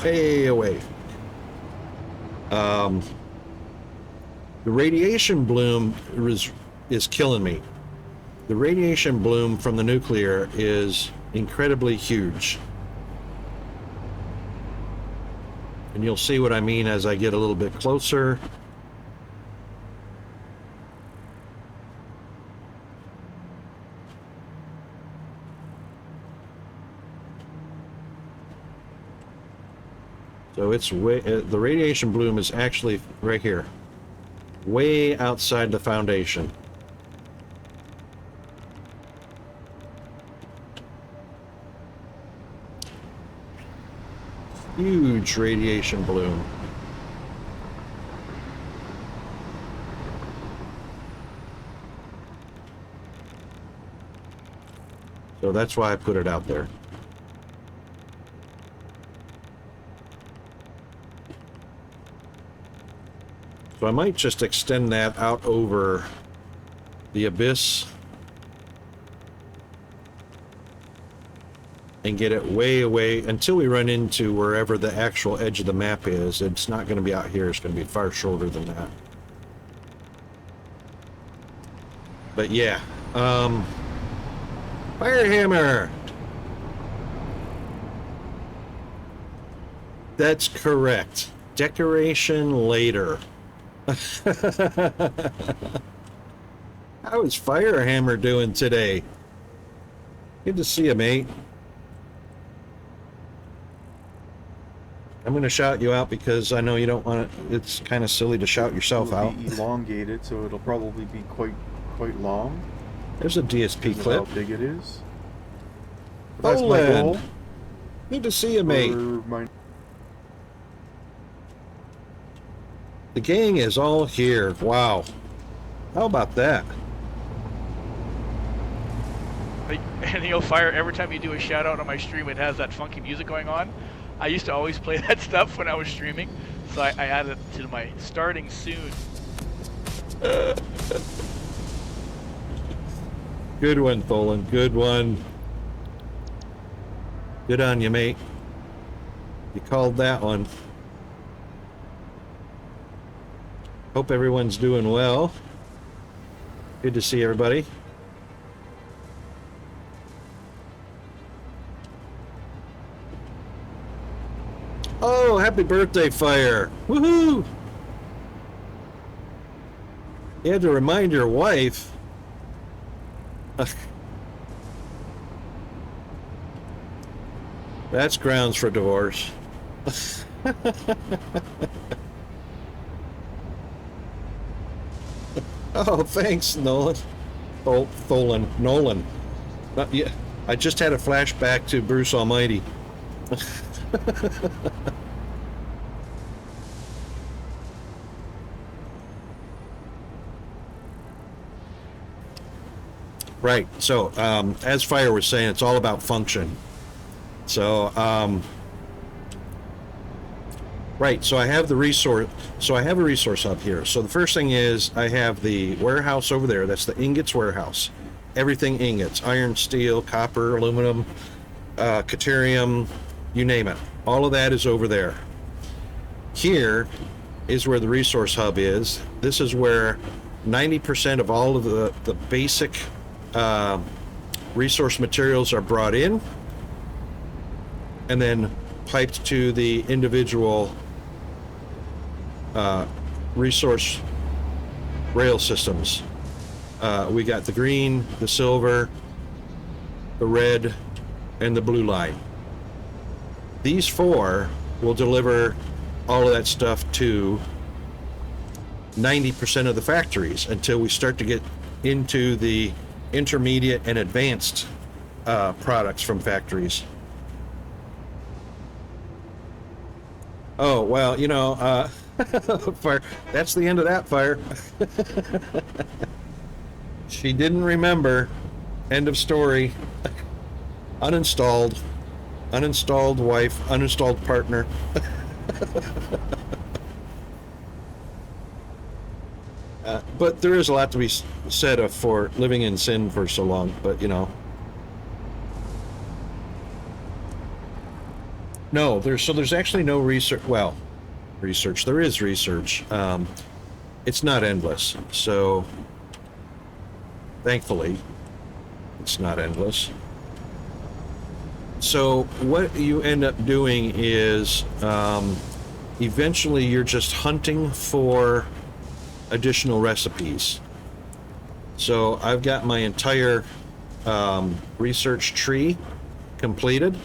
Way away. The radiation bloom is killing me. The radiation bloom from the nuclear is incredibly huge. And you'll see what I mean as I get a little bit closer. So it's way, the radiation bloom is actually right here, way outside the foundation. Huge radiation bloom. So that's why I put it out there. So I might just extend that out over the abyss and get it way away until we run into wherever the actual edge of the map is. It's not going to be out here. It's going to be far shorter than that. But yeah, Firehammer. That's correct. Decoration later. How is Firehammer doing today? Good to see you, mate. I'm going to shout you out because I know you don't want to. It's kind of silly to shout yourself out. It'll be elongated, so it'll probably be quite long. There's a DSP clip. How big it is. But that's my goal. Good to see you, mate. The gang is all here. Wow. How about that? And you'll fire every time you do a shout out on my stream, it has that funky music going on. I used to always play that stuff when I was streaming, so I added it to my starting soon. Good one, Tholen. Good one. Good on you, mate. You called that one. Hope everyone's doing well. Good to see everybody. Oh, happy birthday, Fire! Woohoo! You had to remind your wife. That's grounds for divorce. Oh, thanks, Nolan. Nolan. Yeah, I just had a flashback to Bruce Almighty. Right. So, as Fire was saying, it's all about function. So, right. So I have the resource. So I have a resource hub here. So the first thing is I have the warehouse over there. That's the ingots warehouse. Everything ingots: iron, steel, copper, aluminum, caterium, you name it. All of that is over there. Here is where the resource hub is. This is where 90% of all of the basic resource materials are brought in and then piped to the individual resource rail systems. We got the green, the silver, the red, and the blue line. These four will deliver all of that stuff to 90% of the factories until we start to get into the intermediate and advanced products from factories. Oh, well, you know, Fire, that's the end of that, Fire. She didn't remember. End of story. Uninstalled. Uninstalled wife, uninstalled partner. But there is a lot to be said for living in sin for so long, but you know. No, there's actually no research. Well, research. There is research. It's not endless. So, thankfully, it's not endless. So what you end up doing is eventually you're just hunting for additional recipes. So I've got my entire research tree completed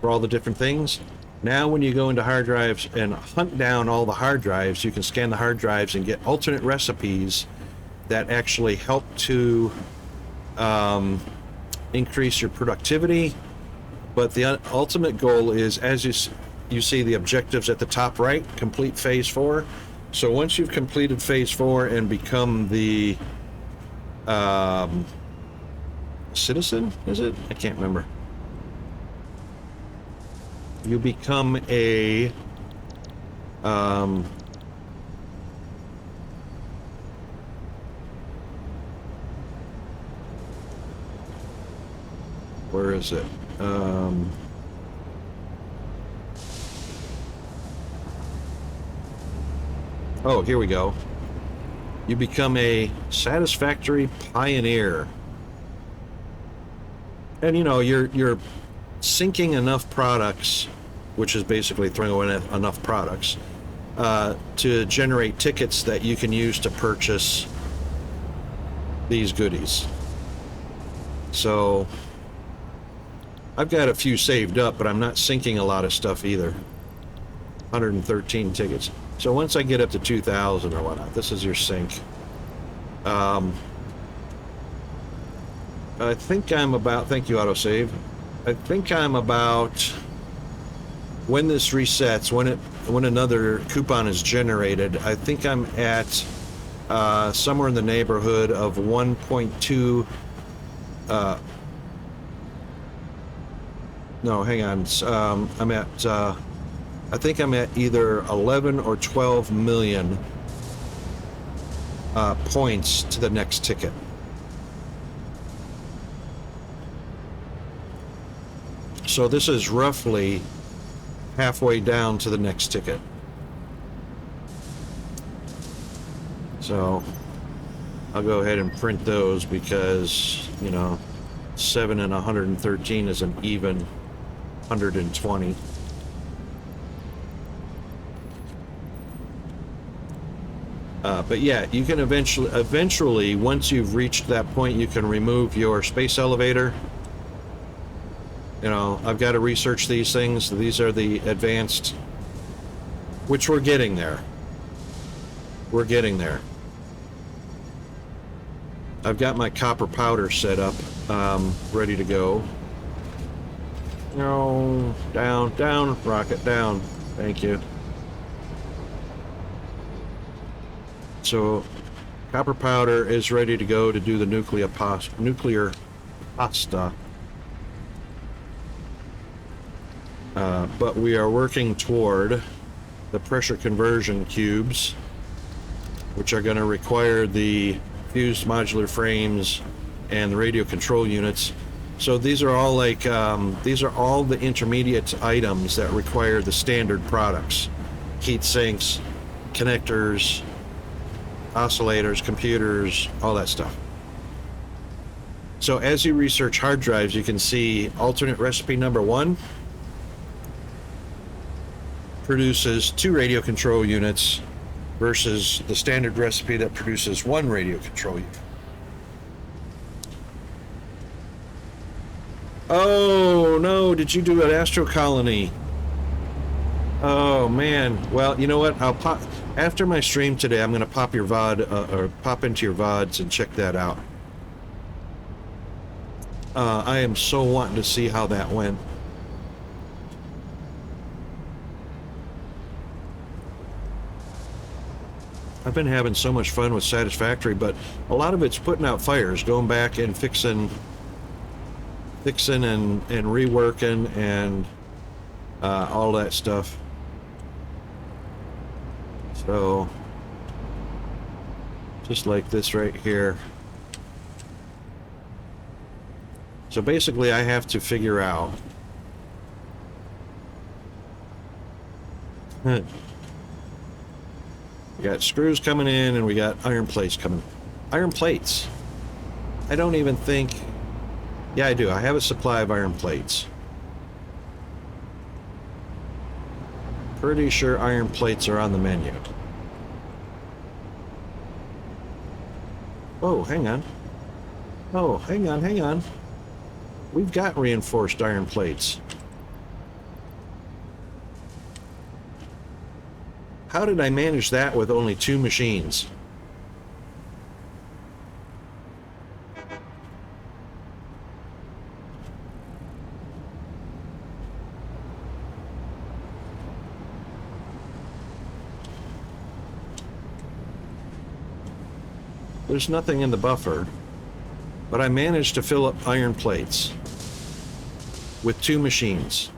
for all the different things. Now when you go into hard drives and hunt down all the hard drives, you can scan the hard drives and get alternate recipes that actually help to increase your productivity. But the ultimate goal is, as you see the objectives at the top right, complete phase 4. So once you've completed phase 4 and become the citizen, is it? I can't remember. You become a where is it? Oh, here we go. You become a satisfactory pioneer. And you know, you're syncing enough products, which is basically throwing away enough products, to generate tickets that you can use to purchase these goodies. So I've got a few saved up, but I'm not syncing a lot of stuff either. 113 tickets. So once I get up to 2,000 or whatnot, this is your sync. I think I'm about, thank you, autosave. I think I'm about, when this resets, when another coupon is generated, I think I'm at somewhere in the neighborhood of 1.2. No, hang on. I'm at. I think I'm at either 11 or 12 million points to the next ticket. So this is roughly halfway down to the next ticket. So I'll go ahead and print those because, you know, 7 and 113 is an even 120. But yeah, you can eventually, once you've reached that point, you can remove your space elevator. You know, I've got to research these things. These are the advanced, which we're getting there. We're getting there. I've got my copper powder set up, ready to go. No, down, down, rocket down. Thank you. So, copper powder is ready to go to do the nuclear pasta. But we are working toward the pressure conversion cubes, which are going to require the fused modular frames and the radio control units. So these are all like, these are all the intermediate items that require the standard products. Heat sinks, connectors, oscillators, computers, all that stuff. So as you research hard drives, you can see alternate recipe number 1 produces 2 radio control units versus the standard recipe that produces 1 radio control unit. Oh no, did you do an astro colony? Oh man, well, you know what, I'll pop after my stream today. I'm going to pop your VOD, or pop into your VODs and check that out. I am so wanting to see how that went. I've been having so much fun with Satisfactory, but a lot of it's putting out fires, going back and fixing and reworking and all that stuff. So just like this right here. So basically I have to figure out we got screws coming in and we got iron plates coming. Iron plates. I don't even think, yeah, I do. I have a supply of iron plates. Pretty sure iron plates are on the menu. Oh, hang on. Oh, hang on. We've got reinforced iron plates. How did I manage that with only 2 machines? There's nothing in the buffer, but I managed to fill up iron plates with 2 machines.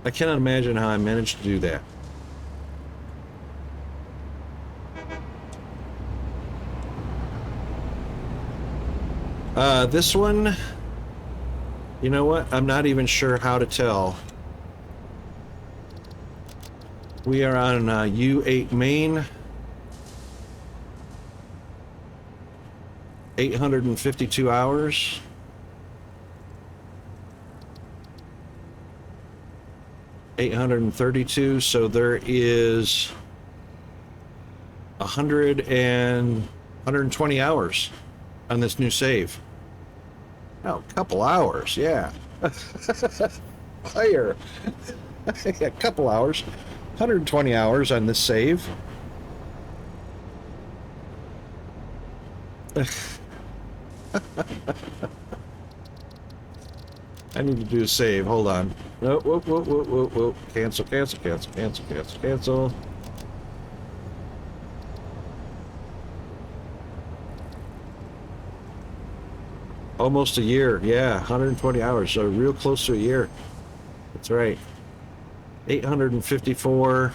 I cannot imagine how I managed to do that. This one, you know what? I'm not even sure how to tell. We are on U8 main. 852 hours. $832, so there is 120 hours on this new save. Oh, a couple hours, yeah. Higher. A couple hours. 120 hours on this save. I need to do a save. Hold on. No, whoop. Cancel. Almost a year. Yeah, 120 hours. So real close to a year. That's right. 854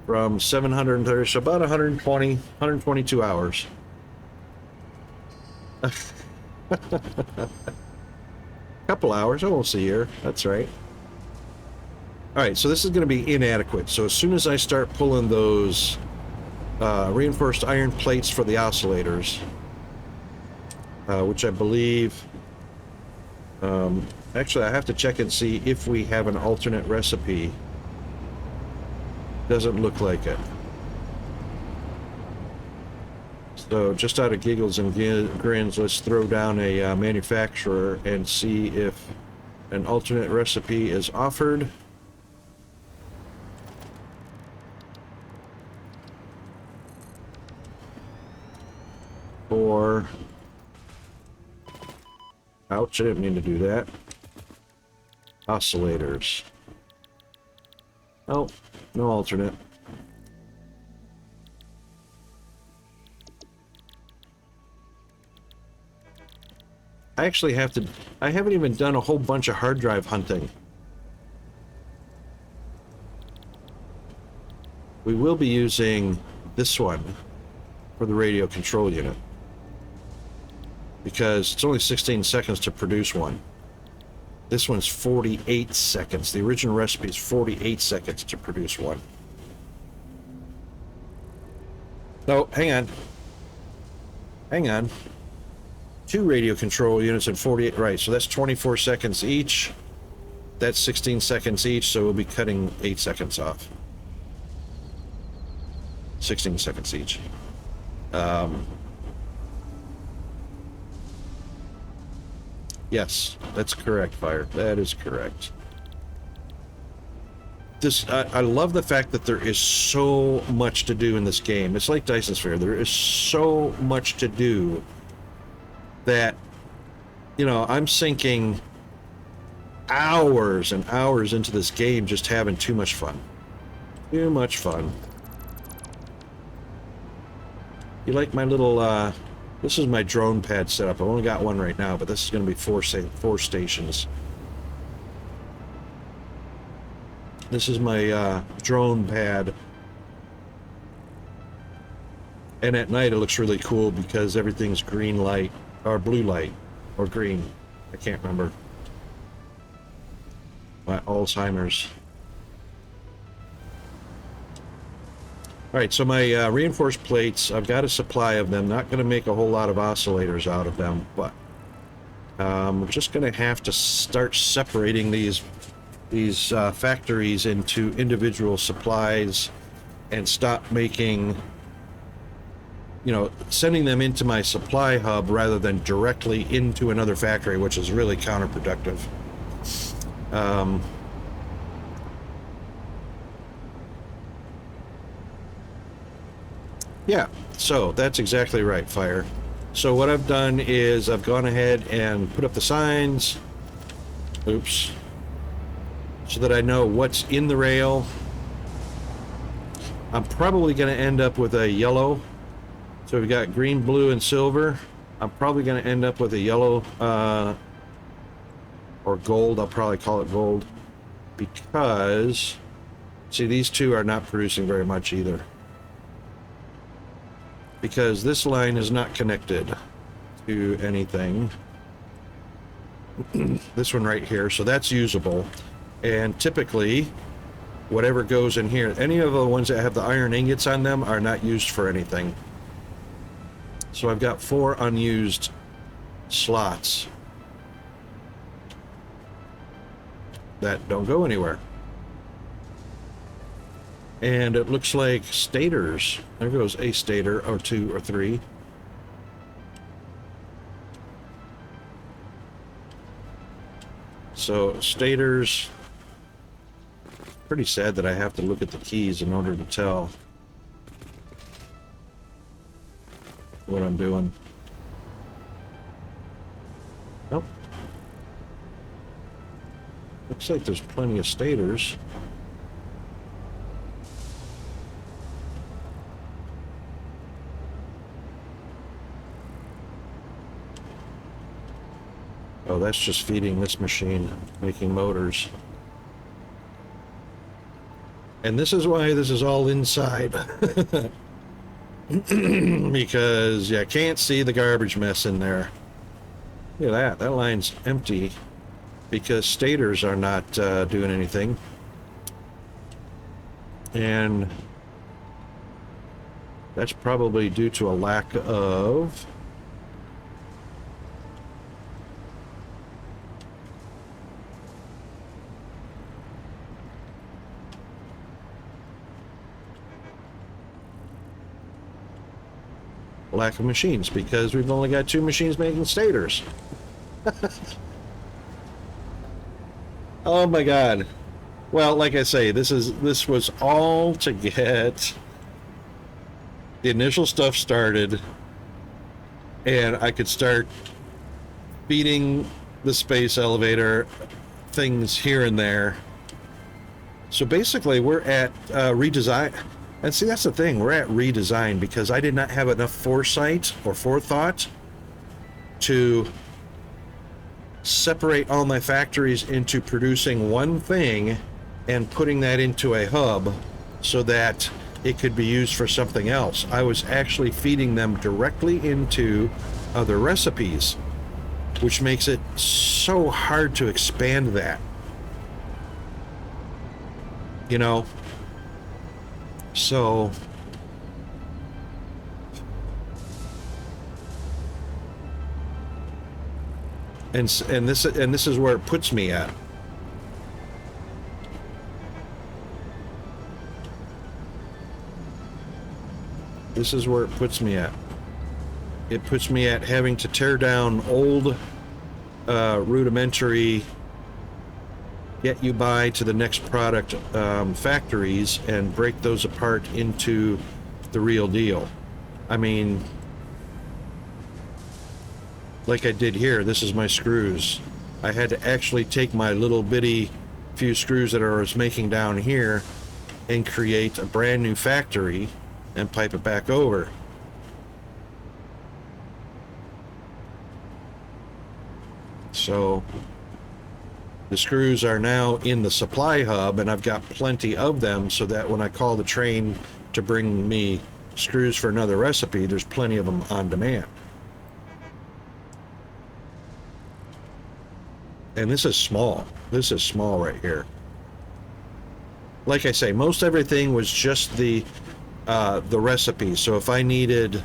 from 730. So about 120, 122 hours. Couple hours, almost a year. That's right. All right, so this is going to be inadequate. So as soon as I start pulling those reinforced iron plates for the oscillators, which I believe, actually I have to check and see if we have an alternate recipe. Doesn't look like it. So just out of giggles and grins, let's throw down a manufacturer and see if an alternate recipe is offered. Or, ouch, I didn't mean to do that. Oscillators. Oh, no alternate. I actually have to, I haven't even done a whole bunch of hard drive hunting. We will be using this one for the radio control unit, because it's only 16 seconds to produce one. This one's 48 seconds. The original recipe is 48 seconds to produce one. Oh, hang on. Hang on. 2 radio control units and 48, right, so that's 24 seconds each. That's 16 seconds each, so we'll be cutting 8 seconds off. 16 seconds each. Yes, that's correct, Fire. That is correct. This, I love the fact that there is so much to do in this game. It's like Dyson Sphere. There is so much to do that, you know, I'm sinking hours and hours into this game just having too much fun. Too much fun. You like my little, this is my drone pad setup. I've only got one right now, but this is going to be four stations. This is my drone pad. And at night it looks really cool because everything's green light, or blue light, or green. I can't remember. My Alzheimer's. Alright, so my reinforced plates, I've got a supply of them. Not going to make a whole lot of oscillators out of them, but we're just going to have to start separating these factories into individual supplies and stop making, you know, sending them into my supply hub rather than directly into another factory, which is really counterproductive. Yeah, so that's exactly right, Fire. So what I've done is I've gone ahead and put up the signs. Oops. So that I know what's in the rail. I'm probably going to end up with a yellow. So we've got green, blue, and silver. I'm probably going to end up with a yellow or gold. I'll probably call it gold because, see, these two are not producing very much either. Because this line is not connected to anything. This one right here, so that's usable. And typically, whatever goes in here, any of the ones that have the iron ingots on them are not used for anything. So I've got 4 unused slots that don't go anywhere. And it looks like stators. There goes a stator, or 2 or 3. So stators, pretty sad that I have to look at the keys in order to tell what I'm doing. Nope. Looks like there's plenty of stators. Oh, that's just feeding this machine, making motors. And this is why this is all inside. Because you can't see the garbage mess in there. Look at that. That line's empty because stators are not doing anything. And that's probably due to a lack of... lack of machines, because we've only got 2 machines making stators. Oh my god. Well, like I say, this was all to get the initial stuff started, and I could start feeding the space elevator things here and there. So basically we're at redesign. And see, that's the thing, we're at redesign because I did not have enough foresight or forethought to separate all my factories into producing one thing and putting that into a hub so that it could be used for something else. I was actually feeding them directly into other recipes, which makes it so hard to expand that. You know? So... And this is where it puts me at. This is where it puts me at. It puts me at having to tear down old, rudimentary, get you by to the next product factories and break those apart into the real deal. I mean, like I did here, this is my screws. I had to actually take my little bitty few screws that I was making down here and create a brand new factory and pipe it back over. So the screws are now in the supply hub, and I've got plenty of them so that when I call the train to bring me screws for another recipe, there's plenty of them on demand. And this is small. This is small right here. Like I say, most everything was just the recipe. So if I needed,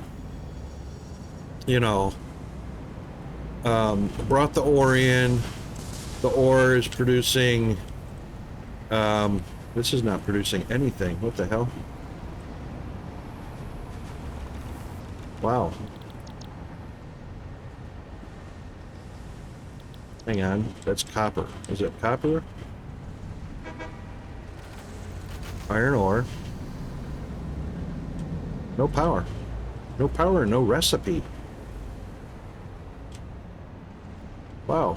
you know, brought the ore in, the ore is producing, this is not producing anything. What the hell? Wow. Hang on, that's copper. Is it copper? Iron ore. No power. No power, no recipe. Wow.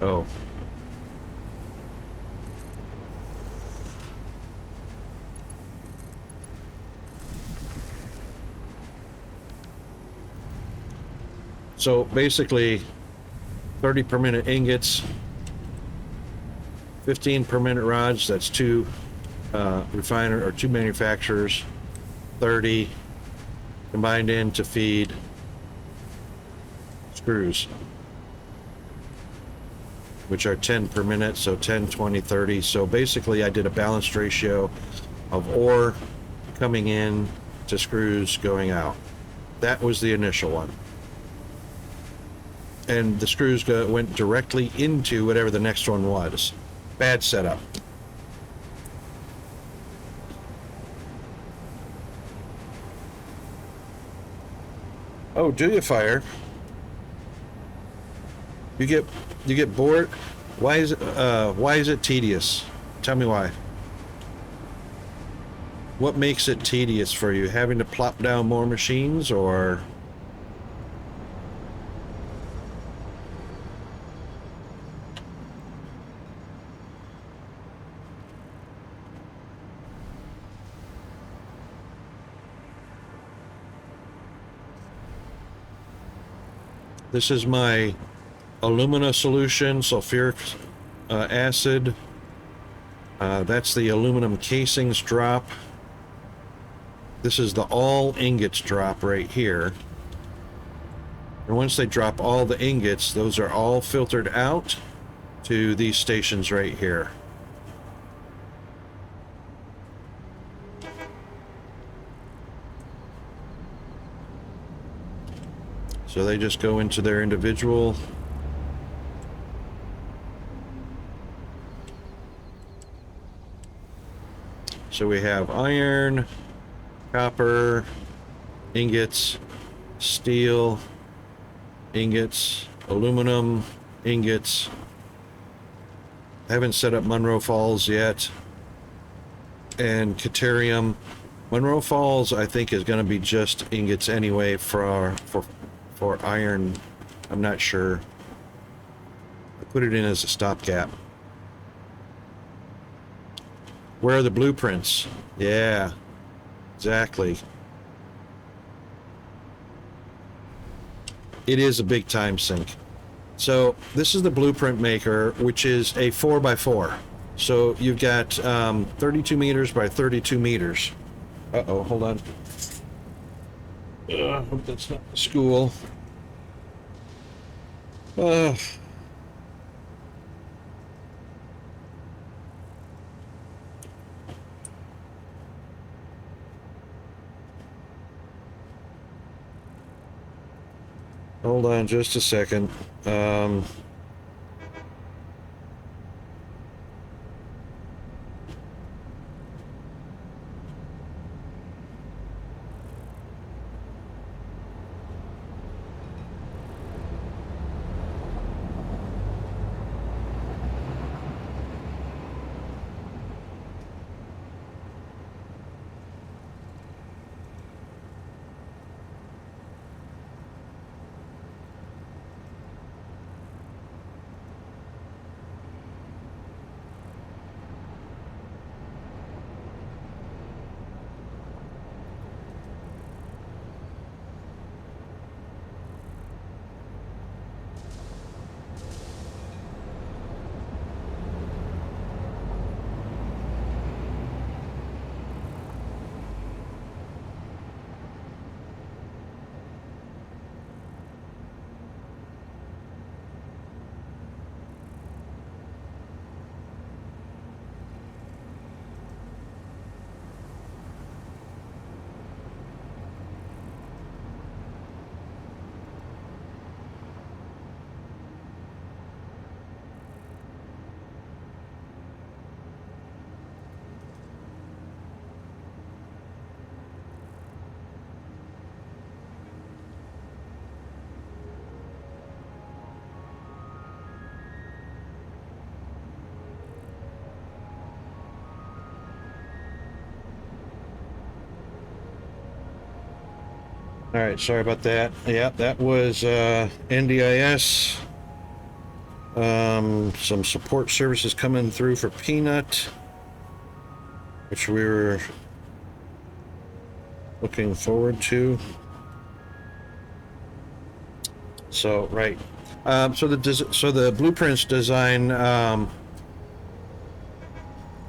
Oh. So basically 30 per minute ingots, 15 per minute rods, that's 2 refiner or 2 manufacturers, 30 combined in to feed screws, which are 10 per minute, so 10, 20, 30. So basically I did a balanced ratio of ore coming in to screws going out. That was the initial one. And the screws went directly into whatever the next one was. Bad setup. Oh, do you fire? You get bored? Why is it tedious? Tell me why. What makes it tedious for you? Having to plop down more machines, or? This is my alumina solution, sulfuric acid. That's the aluminum casings drop. This is the all ingots drop right here. And once they drop all the ingots, those are all filtered out to these stations right here. So they just go into their individual. So we have iron, copper, ingots, steel, ingots, aluminum, ingots. I haven't set up Monroe Falls yet. And Caterium. Monroe Falls, I think, is going to be just ingots anyway for iron. I'm not sure. I put it in as a stopgap. Where are the blueprints? Yeah, exactly. It is a big time sink. So this is the blueprint maker, which is a 4x4. So you've got 32 meters by 32 meters. Uh-oh, hold on. Hope that's not the school. Hold on just a second. All right, sorry about that. Yeah, that was NDIS. Some support services coming through for Peanut, which we were looking forward to. So, right. So the blueprints design,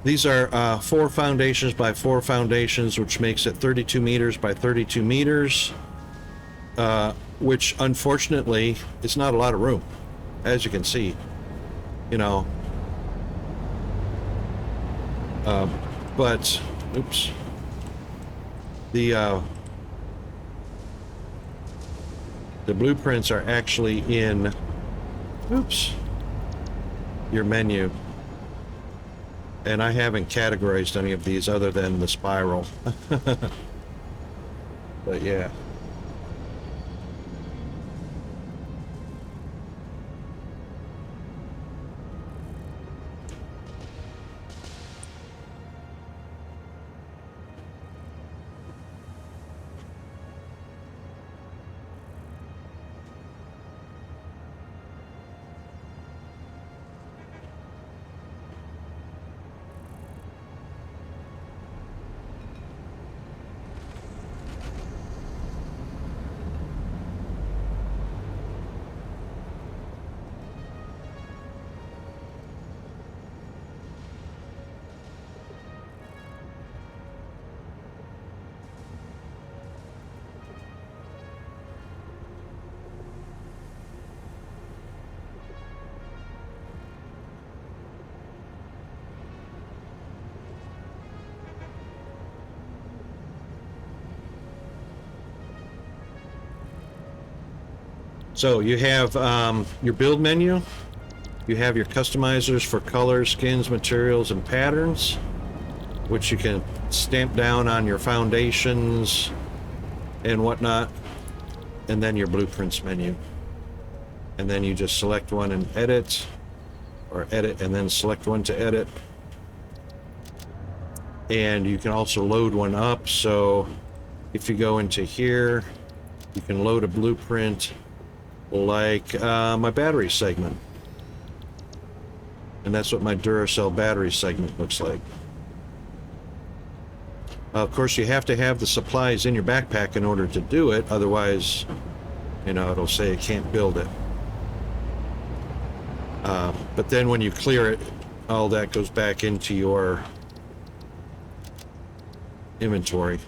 these are 4 foundations by 4 foundations, which makes it 32 meters by 32 meters. Which unfortunately is not a lot of room, as you can see, you know. But oops, the blueprints are actually in your menu, and I haven't categorized any of these other than the spiral. But yeah. So you have your build menu. You have your customizers for colors, skins, materials, and patterns, which you can stamp down on your foundations and whatnot. And then your blueprints menu. And then you just select one and edit, or edit and then select one to edit. And you can also load one up. So if you go into here, you can load a blueprint like my battery segment. And that's what my Duracell battery segment looks like. Of course, you have to have the supplies in your backpack in order to do it. Otherwise, you know, it'll say it can't build it. But then when you clear it, all that goes back into your inventory.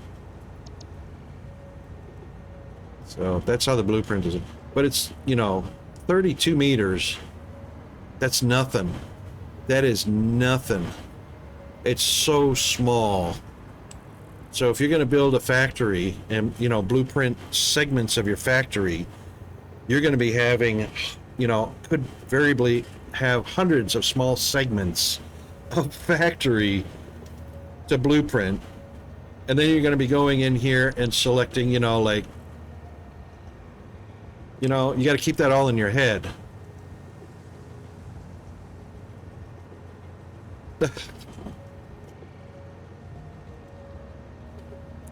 So that's how the blueprint is. But it's, you know, 32 meters. That's nothing. That is nothing. It's so small. So if you're going to build a factory and, you know, blueprint segments of your factory, you're going to be having, you know, could variably have hundreds of small segments of factory to blueprint. And then you're going to be going in here and selecting, you know, like, you know, you got to keep that all in your head.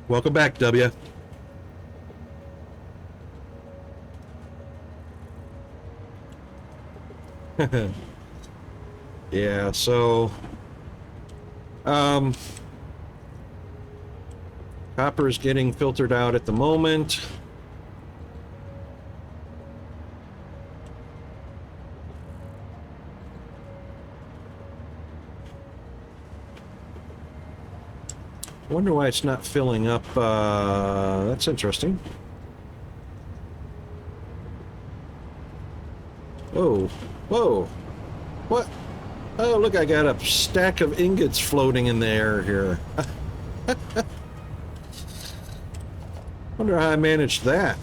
Welcome back, W. Yeah, so copper is getting filtered out at the moment. I wonder why it's not filling up. That's interesting. Whoa, whoa, what? Oh, look, I got a stack of ingots floating in the air here. Wonder how I managed that.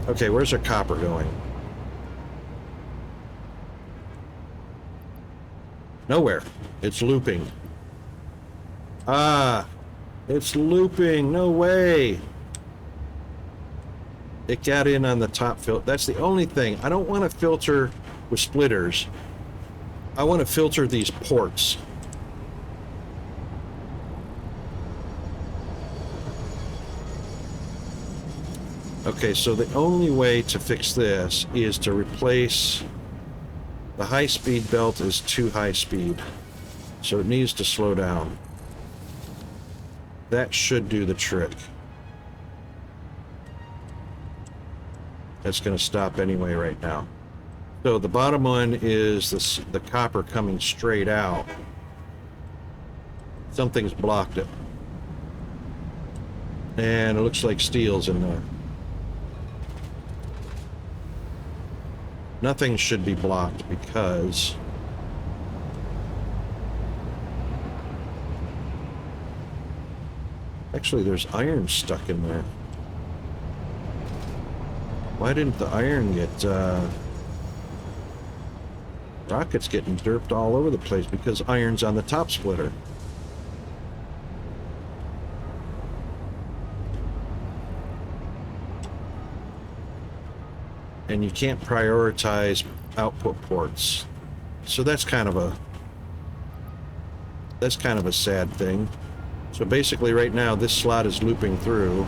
Okay, where's our copper going? Nowhere. It's looping. Ah, it's looping. No way. It got in on the top filter. That's the only thing. I don't want to filter with splitters. I want to filter these ports. Okay, so the only way to fix this is to replace the high-speed belt is too high speed, so it needs to slow down. That should do the trick. That's going to stop anyway right now. So the bottom one is the copper coming straight out. Something's blocked it. And it looks like steel's in there. Nothing should be blocked because actually there's iron stuck in there. Why didn't the iron get rockets getting derped all over the place? Because iron's on the top splitter. And you can't prioritize output ports. So that's kind of a sad thing. So basically right now this slot is looping through.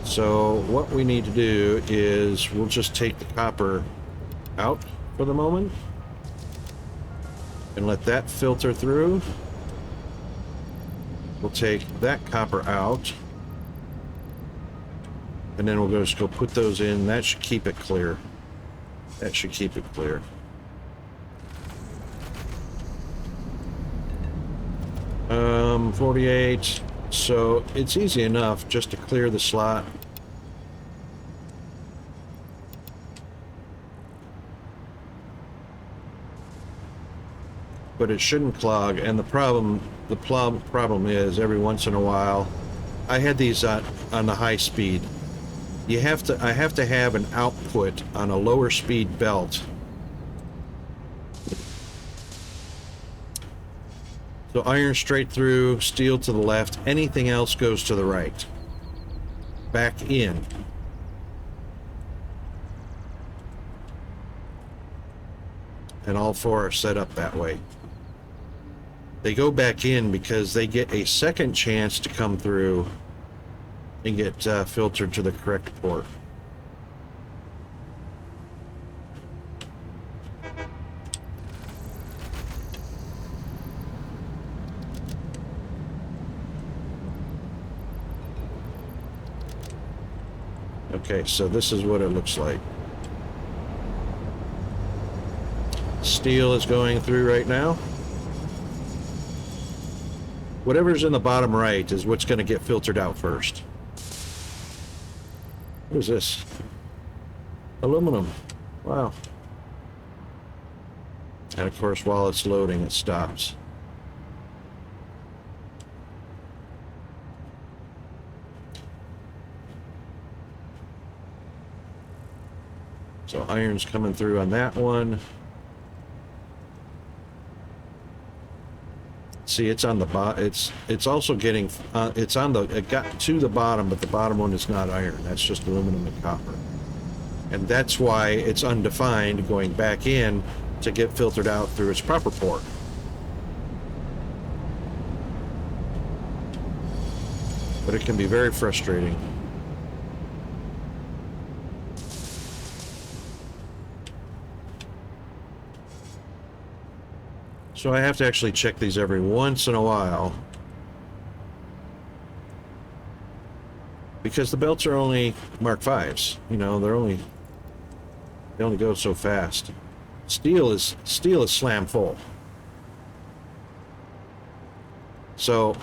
So what we need to do is we'll just take the copper out for the moment and let that filter through. We'll take that copper out. And then we'll just go put those in. That should keep it clear. That should keep it clear. Um, 48. So it's easy enough just to clear the slot. But it shouldn't clog. And the problem is every once in a while I had these on the high speed. I have to have an output on a lower speed belt. So iron straight through, steel to the left, anything else goes to the right. Back in. And all four are set up that way. They go back in because they get a second chance to come through and get filtered to the correct port. Okay, so this is what it looks like. Steel is going through right now. Whatever's in the bottom right is what's going to get filtered out first. What is this? Aluminum. Wow. And of course, while it's loading, it stops. So iron's coming through on that one. See, it's on the bottom. It's also getting. It's on the. It got to the bottom, but the bottom one is not iron. That's just aluminum and copper, and that's why it's undefined going back in to get filtered out through its proper port. But it can be very frustrating. So I have to actually check these every once in a while, because the belts are only Mark V's. You know, they only go so fast. Steel is slam full. So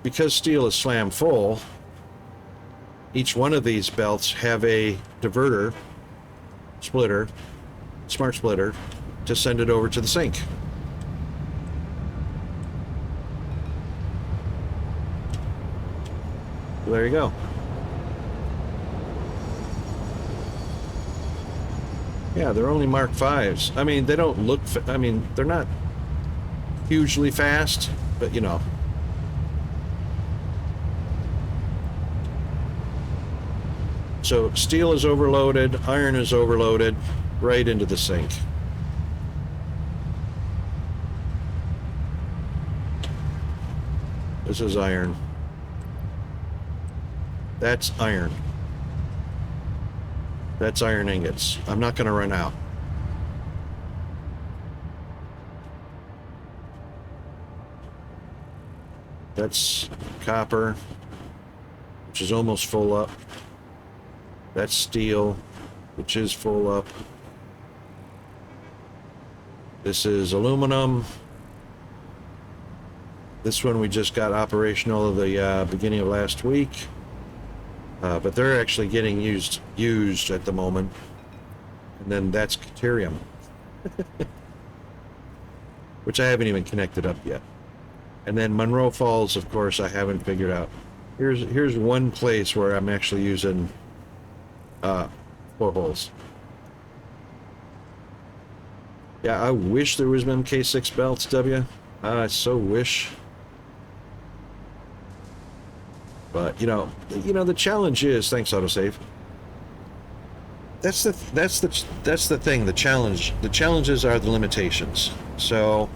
because steel is slam full, each one of these belts have a diverter, splitter, smart splitter, to send it over to the sink. There you go. Yeah, they're only Mark V's. I mean, they don't look. I mean, they're not hugely fast, but you know. So steel is overloaded, iron is overloaded, right into the sink. This is iron. That's iron. That's iron ingots. I'm not going to run out. That's copper, which is almost full up. That's steel, which is full up. This is aluminum. This one we just got operational at the beginning of last week. But they're actually getting used at the moment. And then that's deuterium, which I haven't even connected up yet. And then Monroe Falls, of course, I haven't figured out. Here's one place where I'm actually using 4 holes. Yeah, I wish there was MK6 belts, W. I so wish. But you know, the challenge is, thanks autosave. That's the thing. The challenges are the limitations. So,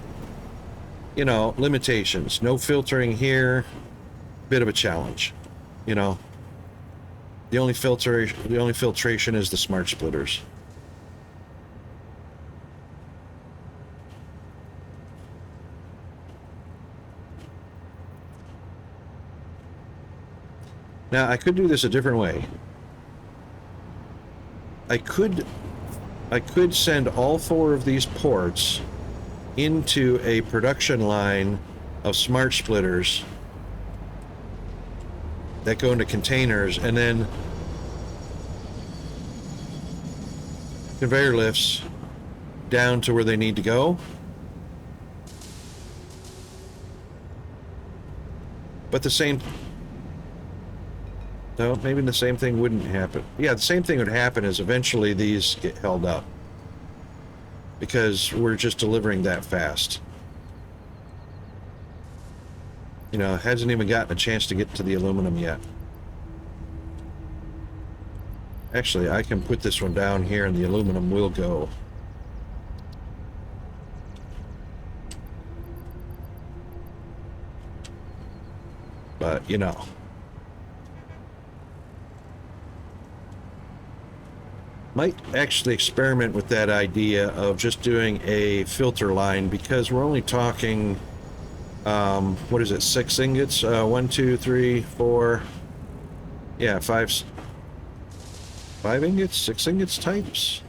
you know, limitations. No filtering here. Bit of a challenge. You know, the only filtration is the smart splitters. Now, I could do this a different way. I could send all 4 of these ports into a production line of smart splitters that go into containers, and then conveyor lifts down to where they need to go. But the same No, maybe the same thing wouldn't happen. Yeah, the same thing would happen is eventually these get held up. Because we're just delivering that fast. You know, it hasn't even gotten a chance to get to the aluminum yet. Actually, I can put this one down here and the aluminum will go. But, you know. Might actually experiment with that idea of just doing a filter line because we're only talking, what is it, 6 ingots? 1, 2, 3, 4, yeah, 5 ingots, 6 ingots types.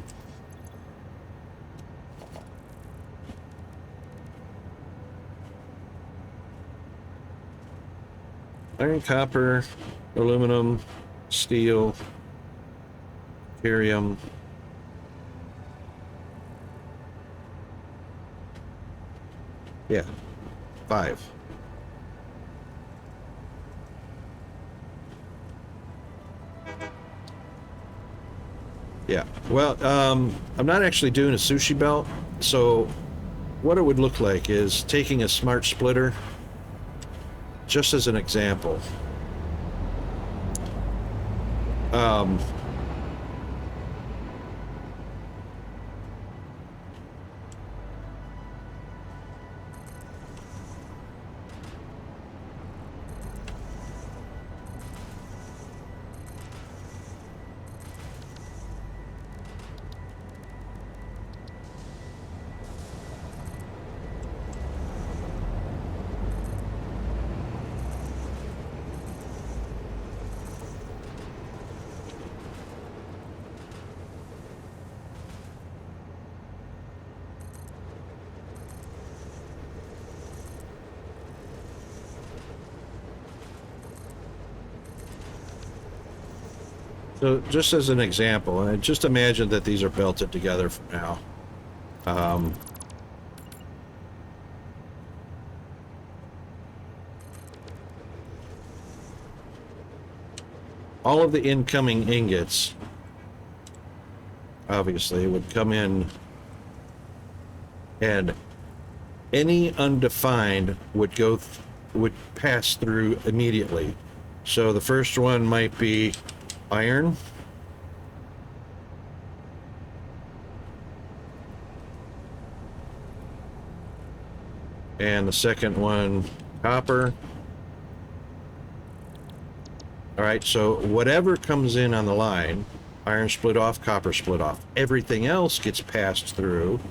Iron, copper, aluminum, steel, barium. Yeah, 5. Yeah, well, I'm not actually doing a sushi belt, so what it would look like is taking a smart splitter, just as an example. So just as an example, and just imagine that these are belted together for now. All of the incoming ingots, obviously, would come in, and any undefined would would pass through immediately. So the first one might be iron. And the second one, copper. All right, so whatever comes in on the line, iron split off, copper split off. Everything else gets passed through.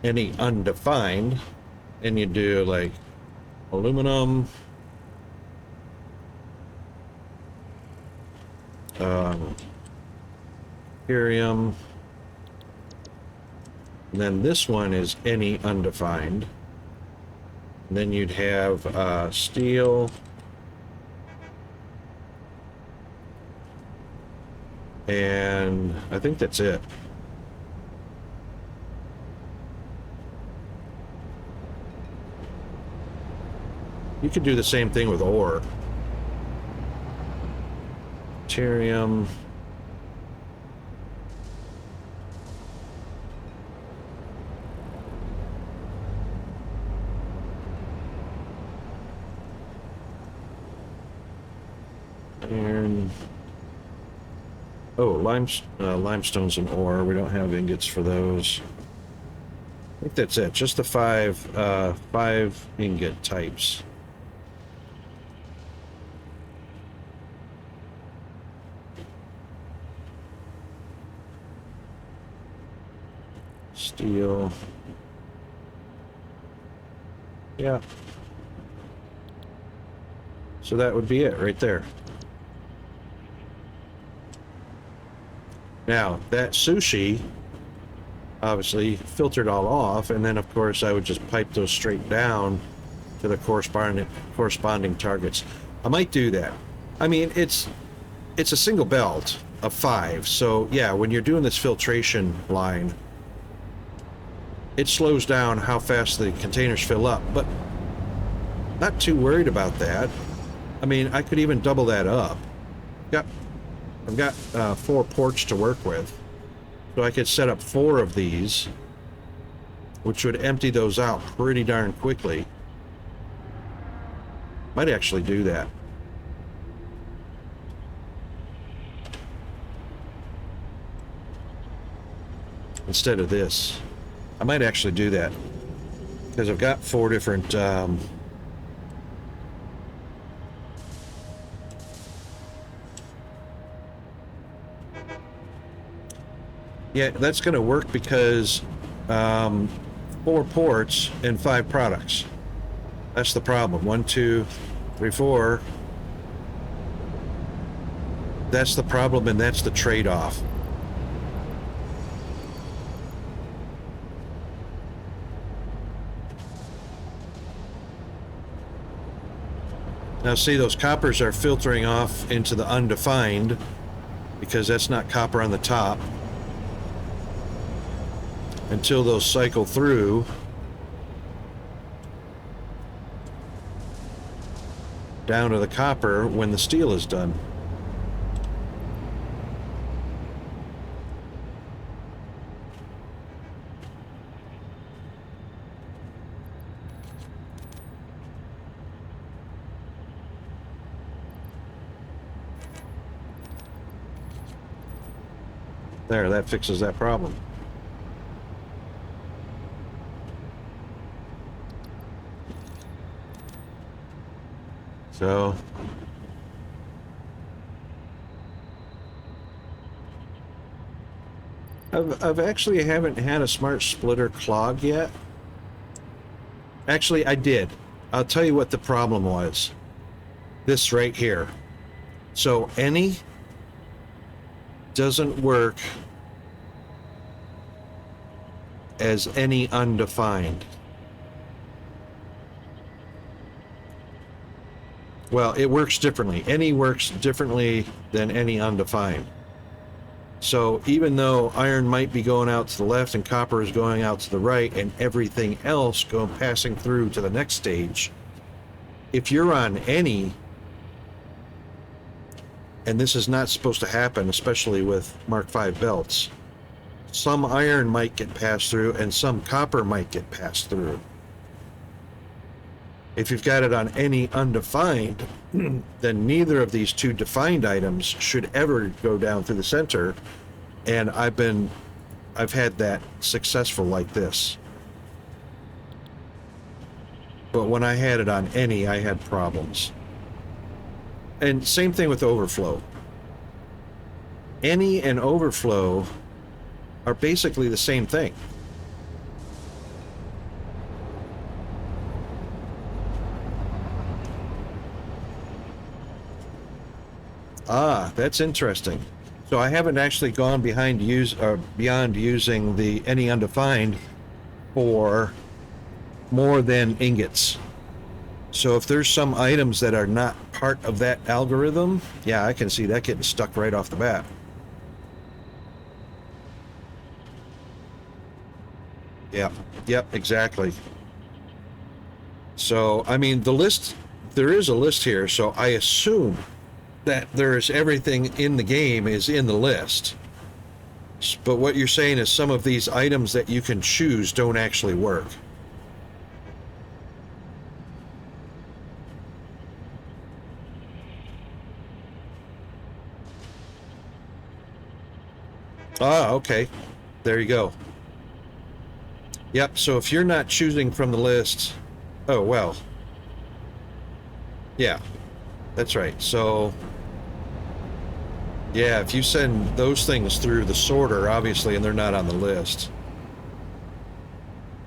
Any undefined, and you do like aluminum, barium, and then this one is any undefined. And then you'd have steel, and I think that's it. You could do the same thing with ore. Deuterium. Iron. Oh, limestone's an ore. We don't have ingots for those. I think that's it. Just the five ingot types. Steel. Yeah. So that would be it right there. Now, that sushi, obviously, filtered all off, and then, of course, I would just pipe those straight down to the corresponding targets. I might do that. I mean, it's a single belt of 5, so, yeah, when you're doing this filtration line, it slows down how fast the containers fill up, but not too worried about that. I mean, I could even double that up. I've got 4 ports to work with. So I could set up 4 of these, which would empty those out pretty darn quickly. Might actually do that. Instead of this. I might actually do that. Because I've got 4 different... yeah, that's going to work because 4 ports and 5 products. That's the problem. 1, 2, 3, 4. That's the problem, and that's the trade-off. Now see, those coppers are filtering off into the undefined because that's not copper on the top. Until those cycle through down to the copper when the steel is done. There, that fixes that problem. So I've actually haven't had a smart splitter clog yet. Actually, I did. I'll tell you what the problem was. This right here. So any doesn't work as any undefined. Well, it works differently. Any works differently than any undefined. So even though iron might be going out to the left and copper is going out to the right and everything else passing through to the next stage, if you're on any, and this is not supposed to happen, especially with Mark V belts, some iron might get passed through and some copper might get passed through. If you've got it on any undefined, then neither of these 2 defined items should ever go down through the center. And I've had that successful like this. But when I had it on any, I had problems. And same thing with overflow. Any and overflow are basically the same thing. Ah, that's interesting. So I haven't actually gone beyond using the any undefined for more than ingots. So if there's some items that are not part of that algorithm, yeah, I can see that getting stuck right off the bat. Yep, exactly. So, I mean, the list, there is a list here, so I assume that there's everything in the game is in the list. But what you're saying is some of these items that you can choose don't actually work. Ah, okay. There you go. Yep, so if you're not choosing from the list... Oh, well. Yeah, that's right. So... yeah, if you send those things through the sorter, obviously, and they're not on the list.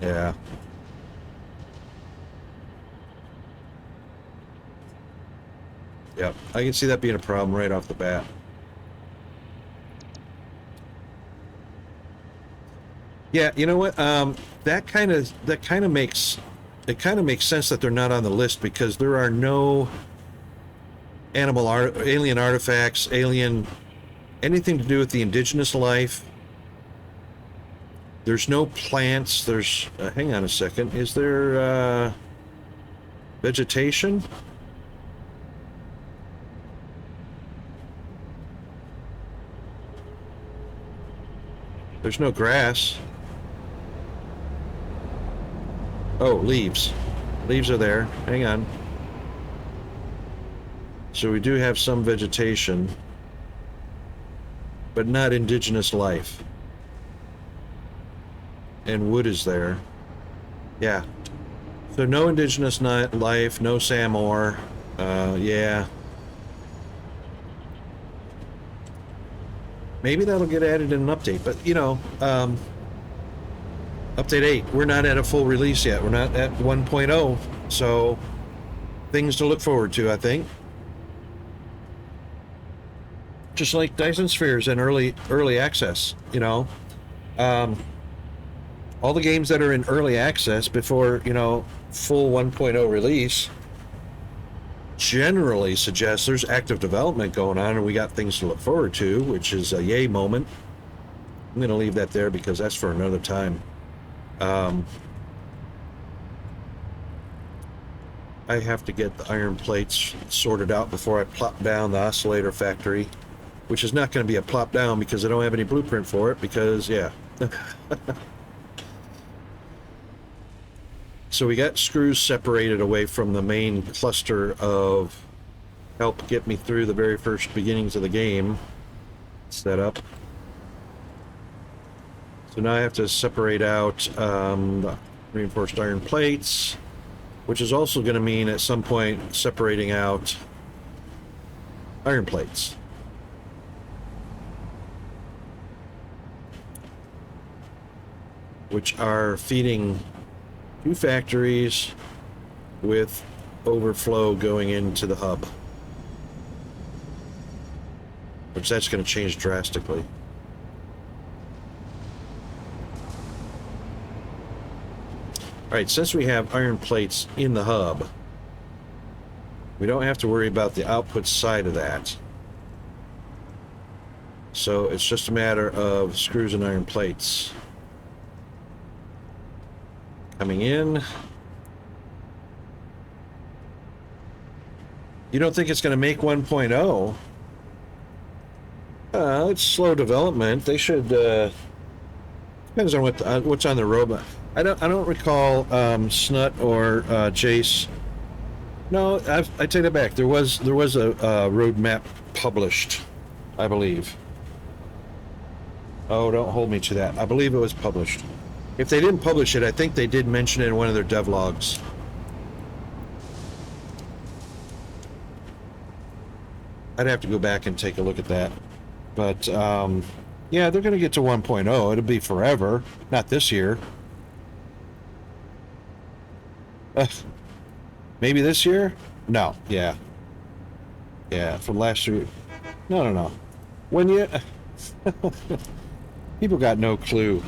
Yeah. Yep, I can see that being a problem right off the bat. Yeah, you know what? That kind of makes sense that they're not on the list because there are no alien artifacts, anything to do with the indigenous life. There's no plants. There's hang on a second. Is there vegetation? There's no grass. Oh, leaves. Leaves are there. Hang on. So we do have some vegetation, but not indigenous life. And wood is there. Yeah. So no indigenous life, no Sam ore. Yeah. Maybe that'll get added in an update, but you know, update 8, we're not at a full release yet. We're not at 1.0, so things to look forward to, I think. Just like Dyson Spheres in early access, you know. All the games that are in early access before, you know, full 1.0 release generally suggest there's active development going on and we got things to look forward to, which is a yay moment. I'm going to leave that there because that's for another time. I have to get the iron plates sorted out before I plop down the oscillator factory, which is not going to be a plop down because I don't have any blueprint for it because, yeah. So we got screws separated away from the main cluster of help get me through the very first beginnings of the game setup. So now I have to separate out the reinforced iron plates, which is also going to mean at some point separating out iron plates. Which are feeding 2 factories with overflow going into the hub. Which that's going to change drastically. Alright, since we have iron plates in the hub, we don't have to worry about the output side of that. So it's just a matter of screws and iron plates coming in. You don't think it's going to make 1.0? It's slow development. They should. Depends on what's on the roadmap. I don't recall Snut or Jace. No, I take that back. There was a roadmap published, I believe. Oh, don't hold me to that. I believe it was published. If they didn't publish it, I think they did mention it in one of their devlogs. I'd have to go back and take a look at that. But, yeah, they're going to get to 1.0. It'll be forever. Not this year. Maybe this year? No. Yeah. Yeah, from last year. No. When you... People got no clue.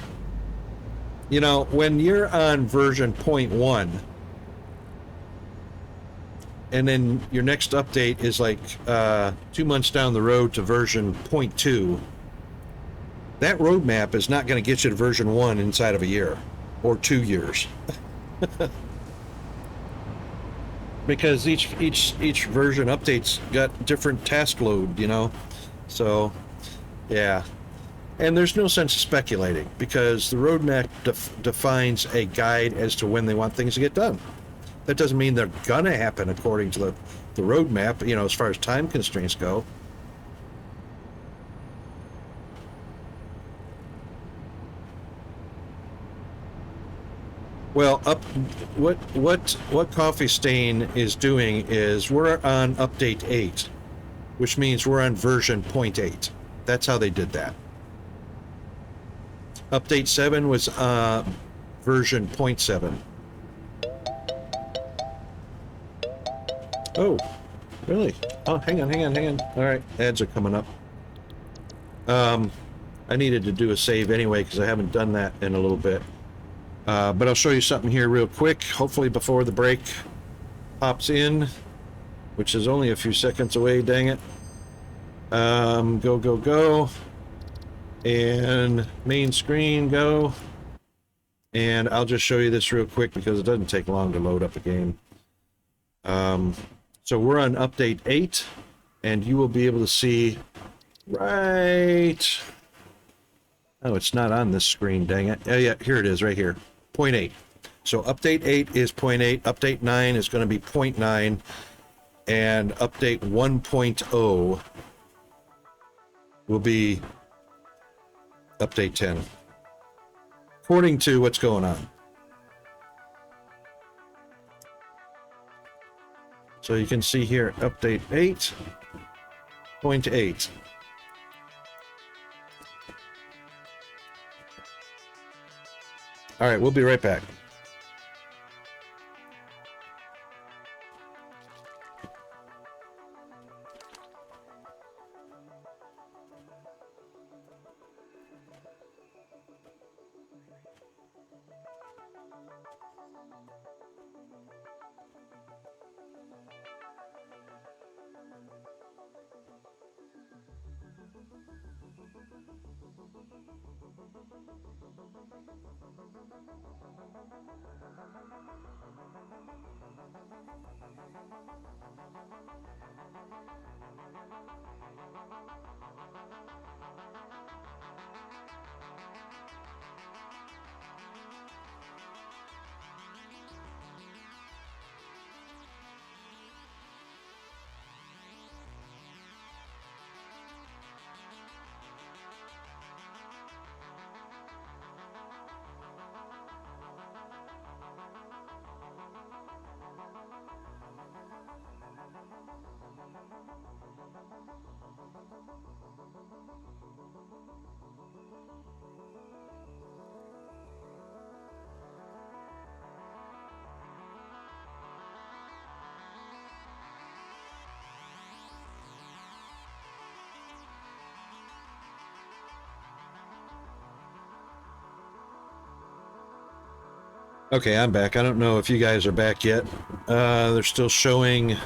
You know, when you're on version 0.1, and then your next update is like 2 months down the road to version 0.2, that roadmap is not going to get you to version 1 inside of a year or 2 years. Because each version update's got different task load, you know? So, yeah. And there's no sense of speculating because the roadmap defines a guide as to when they want things to get done. That doesn't mean they're gonna happen according to the roadmap, you know, as far as time constraints go. Well, what Coffee Stain is doing is we're on update 8, which means we're on version 0.8. That's how they did that. Update 7 was version 0.7. Oh, really? Oh, hang on. All right, ads are coming up. I needed to do a save anyway because I haven't done that in a little bit. But I'll show you something here real quick, hopefully before the break pops in, which is only a few seconds away, dang it. Go. And main screen, go. And I'll just show you this real quick because it doesn't take long to load up a game. So we're on update 8, and you will be able to see right Oh, it's not on this screen, dang it. Oh, yeah, here it is, right here. 0.8. So update 8 is 0.8, update 9 is going to be 0.9, and update 1.0 will be update 10, according to what's going on. So you can see here, update 8.8. All right, we'll be right back. Okay, I'm back. I don't know if you guys are back yet. They're still showing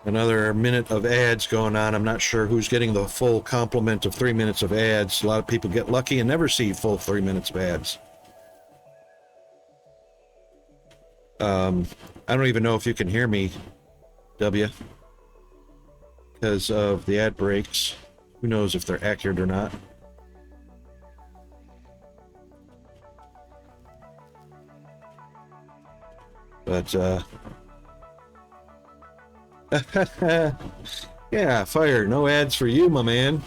another minute of ads going on. I'm not sure who's getting the full complement of 3 minutes of ads. A lot of people get lucky and never see full 3 minutes of ads. I don't even know if you can hear me, W, because of the ad breaks. Who knows if they're accurate or not. But, yeah, fire. No ads for you, my man.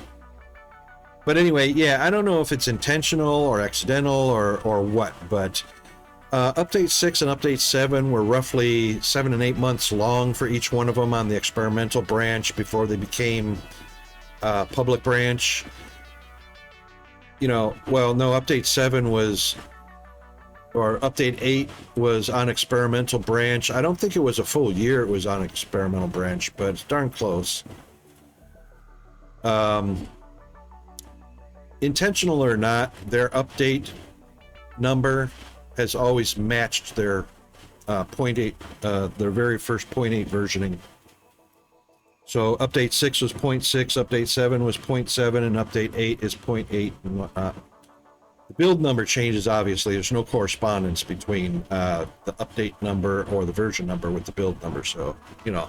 But anyway, yeah, I don't know if it's intentional or accidental or what, but update 6 and update 7 were roughly 7 and 8 months long for each one of them on the experimental branch before they became public branch. You know, well, no, update 7 was... or update 8 was on experimental branch. I don't think it was a full year it was on experimental branch, but it's darn close. Intentional or not, their update number has always matched their 0.8, their very first 0.8 versioning. So update 6 was 0.6, update 7 was 0.7, and update 8 is 0.8 and whatnot. The build number changes, obviously. There's no correspondence between the update number or the version number with the build number, so, you know.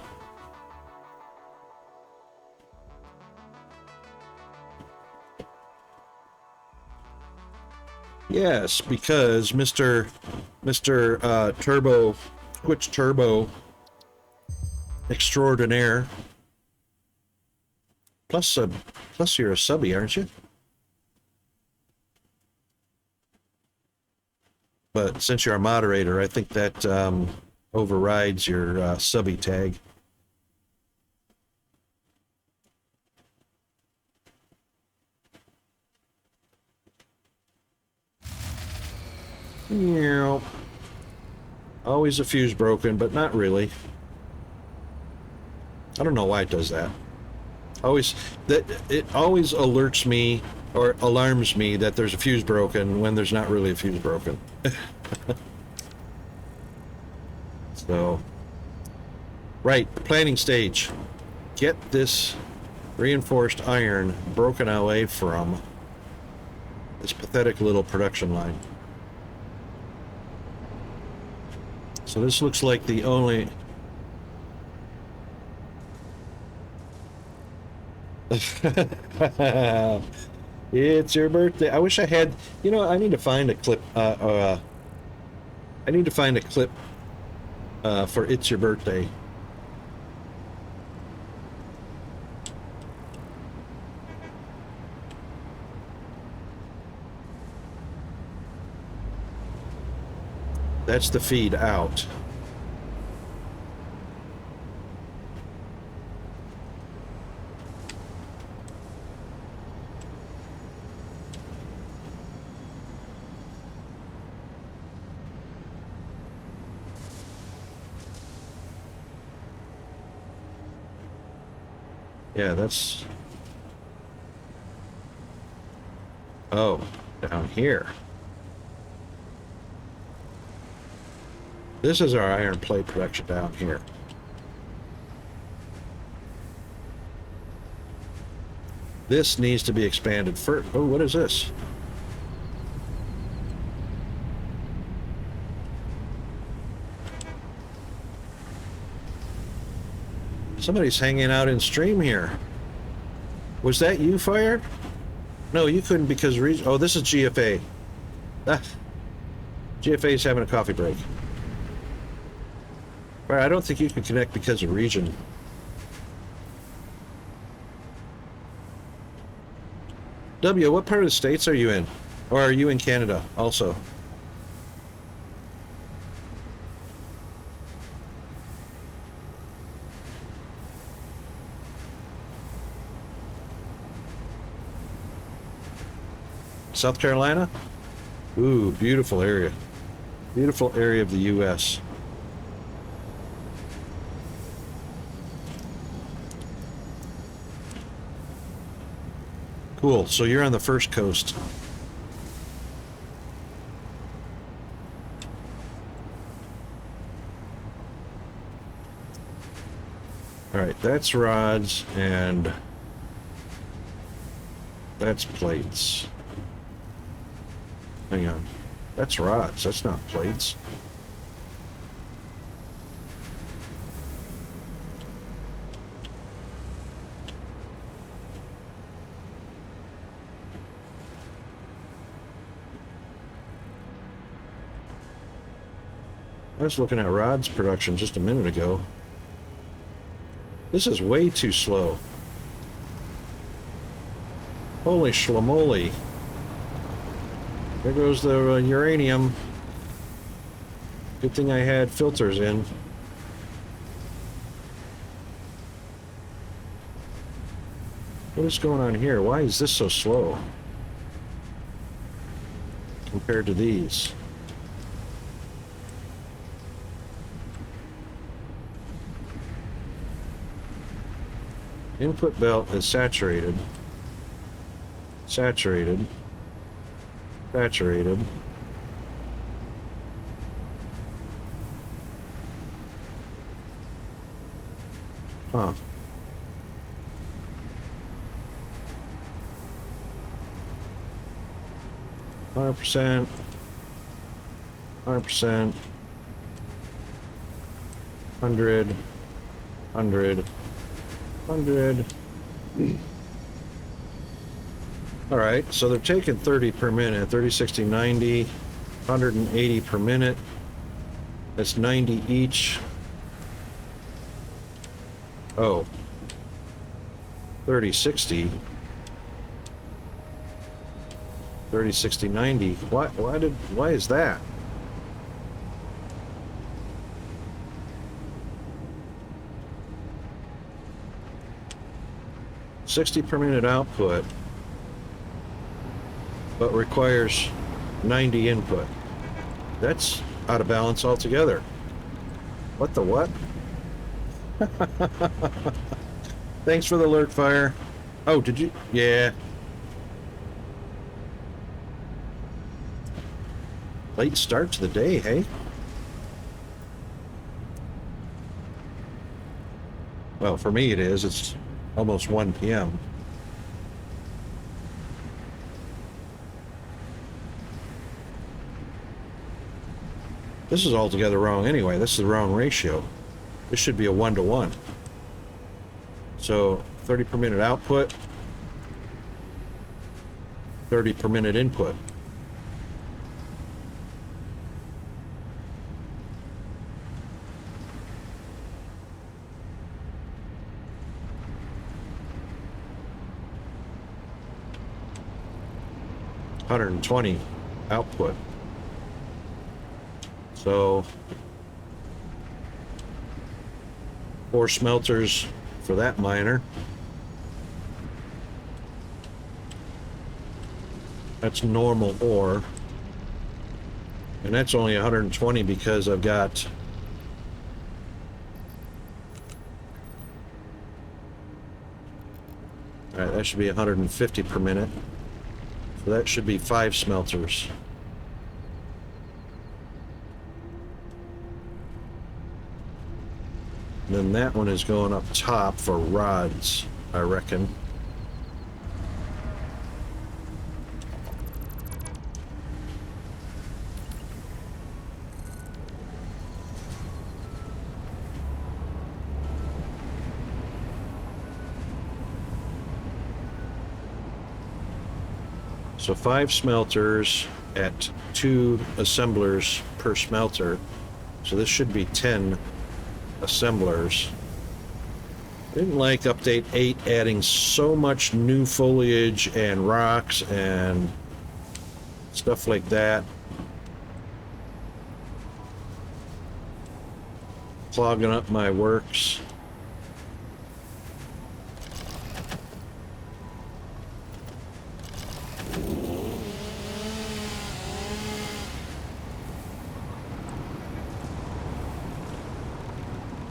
Yes, because Mr. Turbo, Twitch Turbo Extraordinaire, plus you're a subby, aren't you? But since you're a moderator, I think that overrides your subby tag. Yeah. Always a fuse broken, but not really. I don't know why it does that. It always alerts me or alarms me that there's a fuse broken when there's not really a fuse broken. So, right, planning stage. Get this reinforced iron broken away from this pathetic little production line. So this looks like the only... It's your birthday. I wish I had, you know, I need to find a clip, I need to find a clip, for It's Your Birthday. That's the feed out. Yeah, that's... Oh, down here. This is our iron plate production down here. This needs to be expanded further. Oh, what is this? Somebody's hanging out in stream here. Was that you, Fire? No, you couldn't because... Oh, this is GFA. Ah, GFA's having a coffee break. Fire, I don't think you can connect because of region. W, what part of the States are you in? Or are you in Canada also? South Carolina? Ooh, beautiful area. Beautiful area of the U.S. Cool, so you're on the first coast. Alright, that's rods and that's plates. Hang on. That's rods, that's not plates. I was looking at rods production just a minute ago. This is way too slow. Holy schlamoli. There goes the uranium. Good thing I had filters in. What is going on here? Why is this so slow compared to these? Input belt is saturated. Saturated. Saturated. Huh. Hundred percent. 100%. 100. 100. All right, so they're taking 30 per minute, 30, 60, 90, 180 per minute. That's 90 each. Oh. 30, 60. 30, 60, 90. Why is that? $60 per minute output, but requires 90 input. That's out of balance altogether. What the what? Thanks for the alert, Fire. Oh, did you? Yeah. Late start to the day, hey? Well, for me it is. It's almost 1 p.m. This is altogether wrong anyway. This is the wrong ratio. This should be a 1-to-1. So 30 per minute output. 30 per minute input. $120 output. So 4 smelters for that miner. That's normal ore. And that's only 120 because I've got all right, that should be 150 per minute. So that should be 5 smelters. And then that one is going up top for rods, I reckon. So 5 smelters at 2 assemblers per smelter. So this should be 10 assemblers. Didn't like update 8 adding so much new foliage and rocks and stuff like that. Clogging up my works.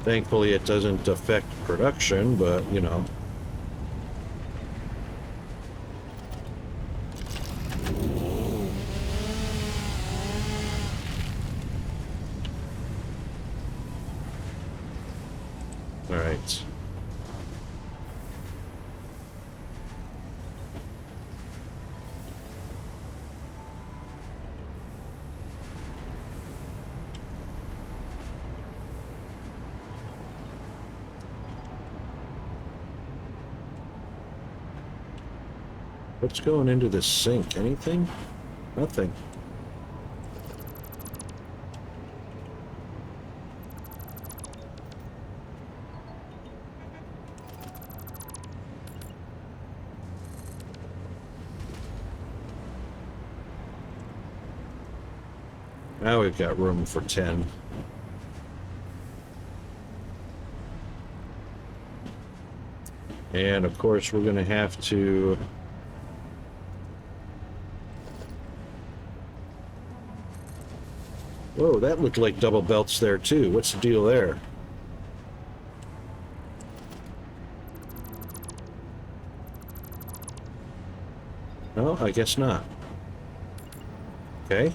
Thankfully, it doesn't affect production, but, you know. All right. What's going into this sink? Anything? Nothing. Now we've got room for 10. And of course we're going to have to whoa, that looked like double belts there too. What's the deal there? No, I guess not. Okay.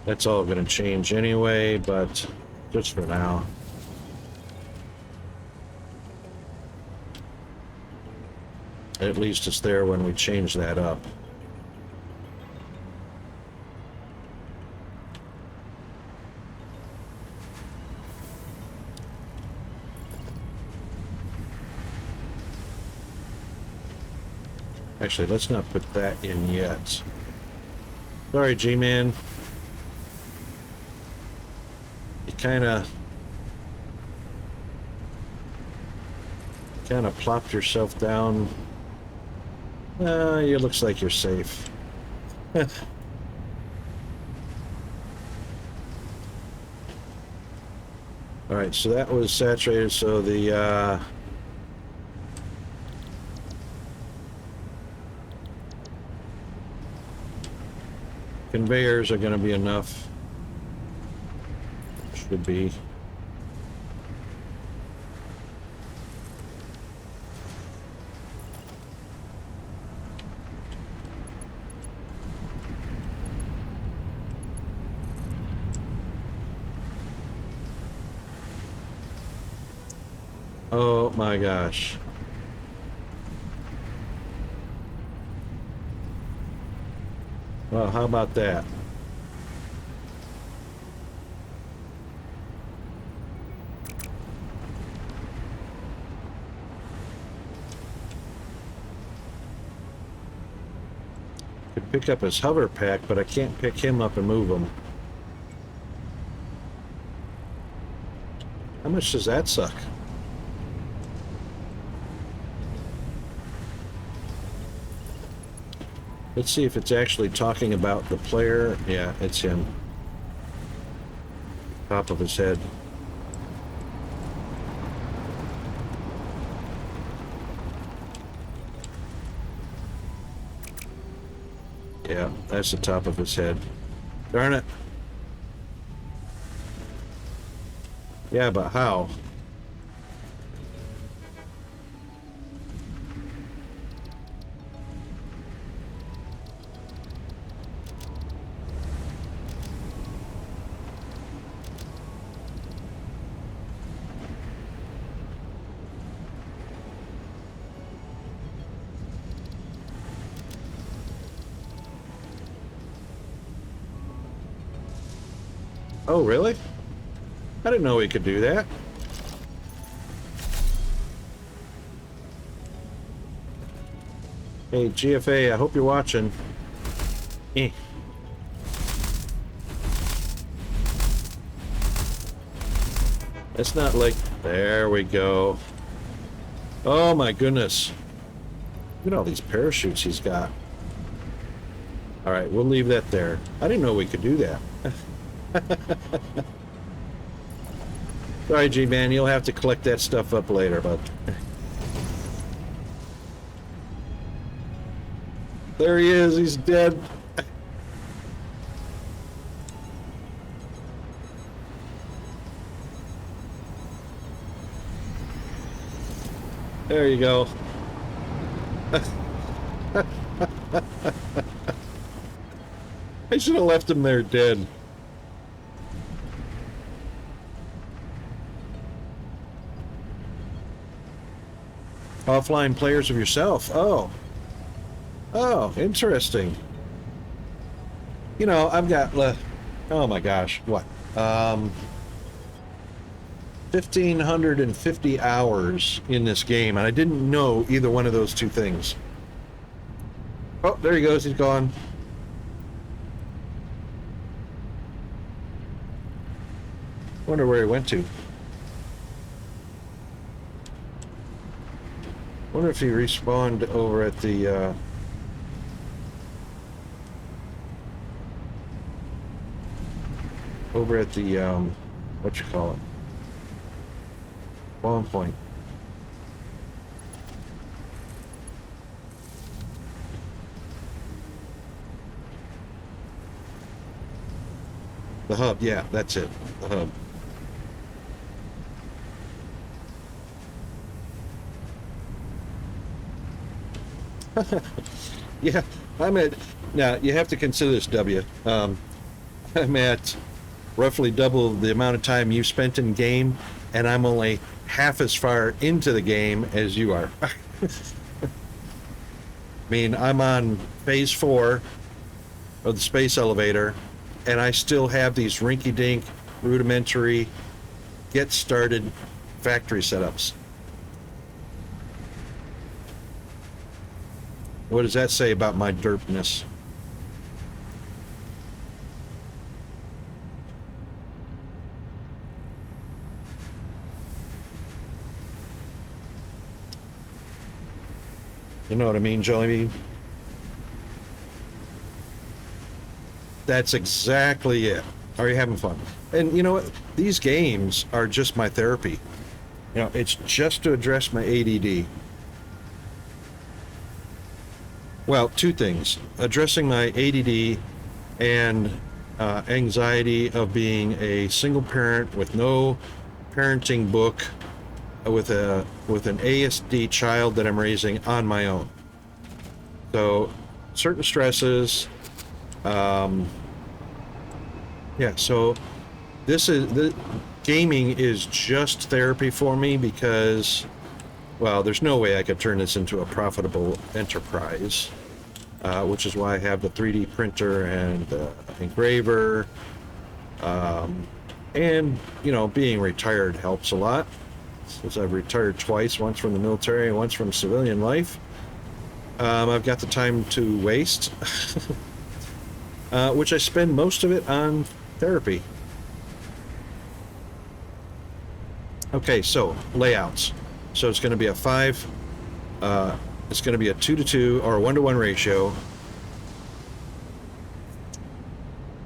That's all going to change anyway, but just for now. At least it's there when we change that up. Actually, let's not put that in yet. Sorry, G-Man. You kind of plopped yourself down. It looks like you're safe. All right, so that was saturated. So the conveyors are going to be enough. Should be. Oh my gosh. Well, how about that? Could pick up his hover pack, but I can't pick him up and move him. How much does that suck? Let's see if it's actually talking about the player. Yeah, it's him. Top of his head. Yeah, that's the top of his head. Darn it. Yeah, but how? Oh, really? I didn't know we could do that. Hey, GFA, I hope you're watching. Eh. It's not like... There we go. Oh my goodness. Look at all these parachutes he's got. Alright, we'll leave that there. I didn't know we could do that. Sorry, G-Man, you'll have to collect that stuff up later, but... There he is, he's dead. There you go. I should have left him there dead. Offline players of yourself. Oh. Oh, interesting. You know, I've got, oh my gosh, what? 1,550 hours in this game, and I didn't know either one of those two things. Oh, there he goes, he's gone. Wonder where he went to. Wonder if he respawned over at the, what you call it? Spawn point. The hub, yeah, that's it. The hub. Yeah, I'm at, now you have to consider this, W. I'm at roughly double the amount of time you spent in game, and I'm only half as far into the game as you are. I mean, I'm on phase 4 of the space elevator, and I still have these rinky-dink, rudimentary, get-started factory setups. What does that say about my derpness? You know what I mean, Joey? That's exactly it. Are you having fun? And you know what? These games are just my therapy. You know, it's just to address my ADD. Well, two things. Addressing my ADD and anxiety of being a single parent with no parenting book, with an ASD child that I'm raising on my own. So certain stresses, yeah, so this is gaming is just therapy for me because, well, there's no way I could turn this into a profitable enterprise, which is why I have the 3D printer and the engraver. And, you know, being retired helps a lot, since I've retired twice, once from the military and once from civilian life. I've got the time to waste, which I spend most of it on therapy. Okay, so layouts. So it's going to be a 5, it's going to be a 2-to-2 or a 1-to-1 ratio.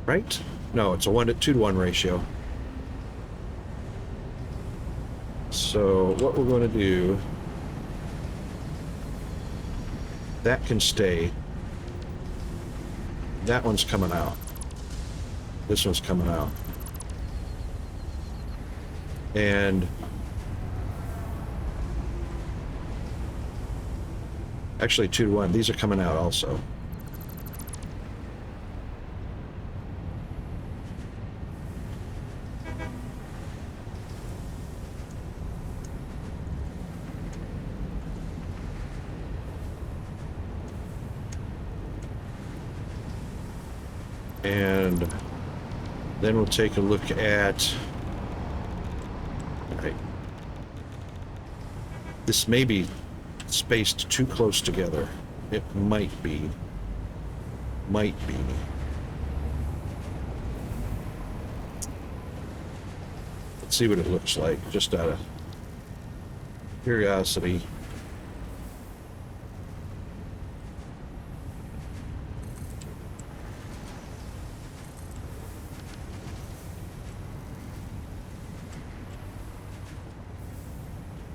Right? No, it's a 2-to-1 ratio. So what we're going to do, that can stay. That one's coming out. This one's coming out. And actually 2-to-1, these are coming out also. And then we'll take a look at, all right, this may be spaced too close together. It might be. Let's see what it looks like, just out of curiosity.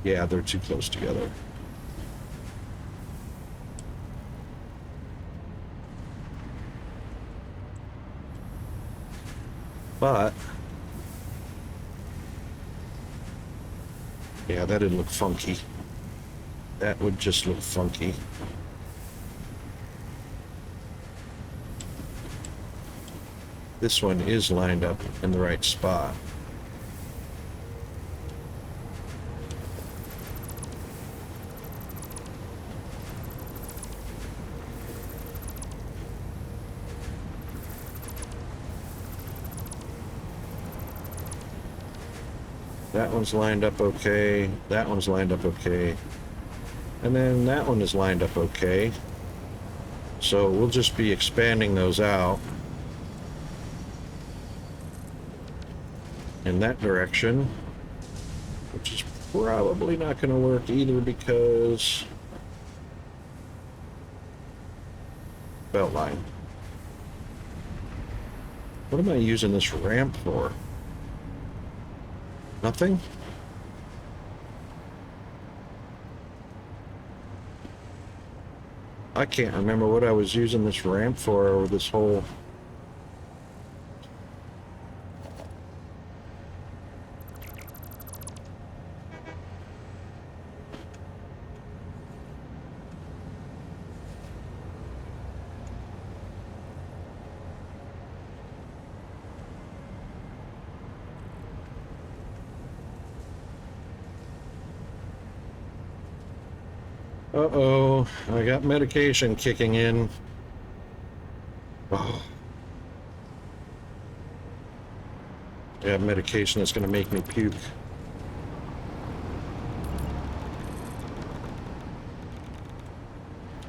Yeah, they're too close together. But yeah, that'd look funky. That would just look funky. This one is lined up in the right spot. That one's lined up okay. That one's lined up okay. And then that one is lined up okay. So we'll just be expanding those out in that direction, which is probably not going to work either because belt line. What am I using this ramp for? Nothing? I can't remember what I was using this ramp for or this whole... Uh-oh, I got medication kicking in. Oh. I have medication that's going to make me puke.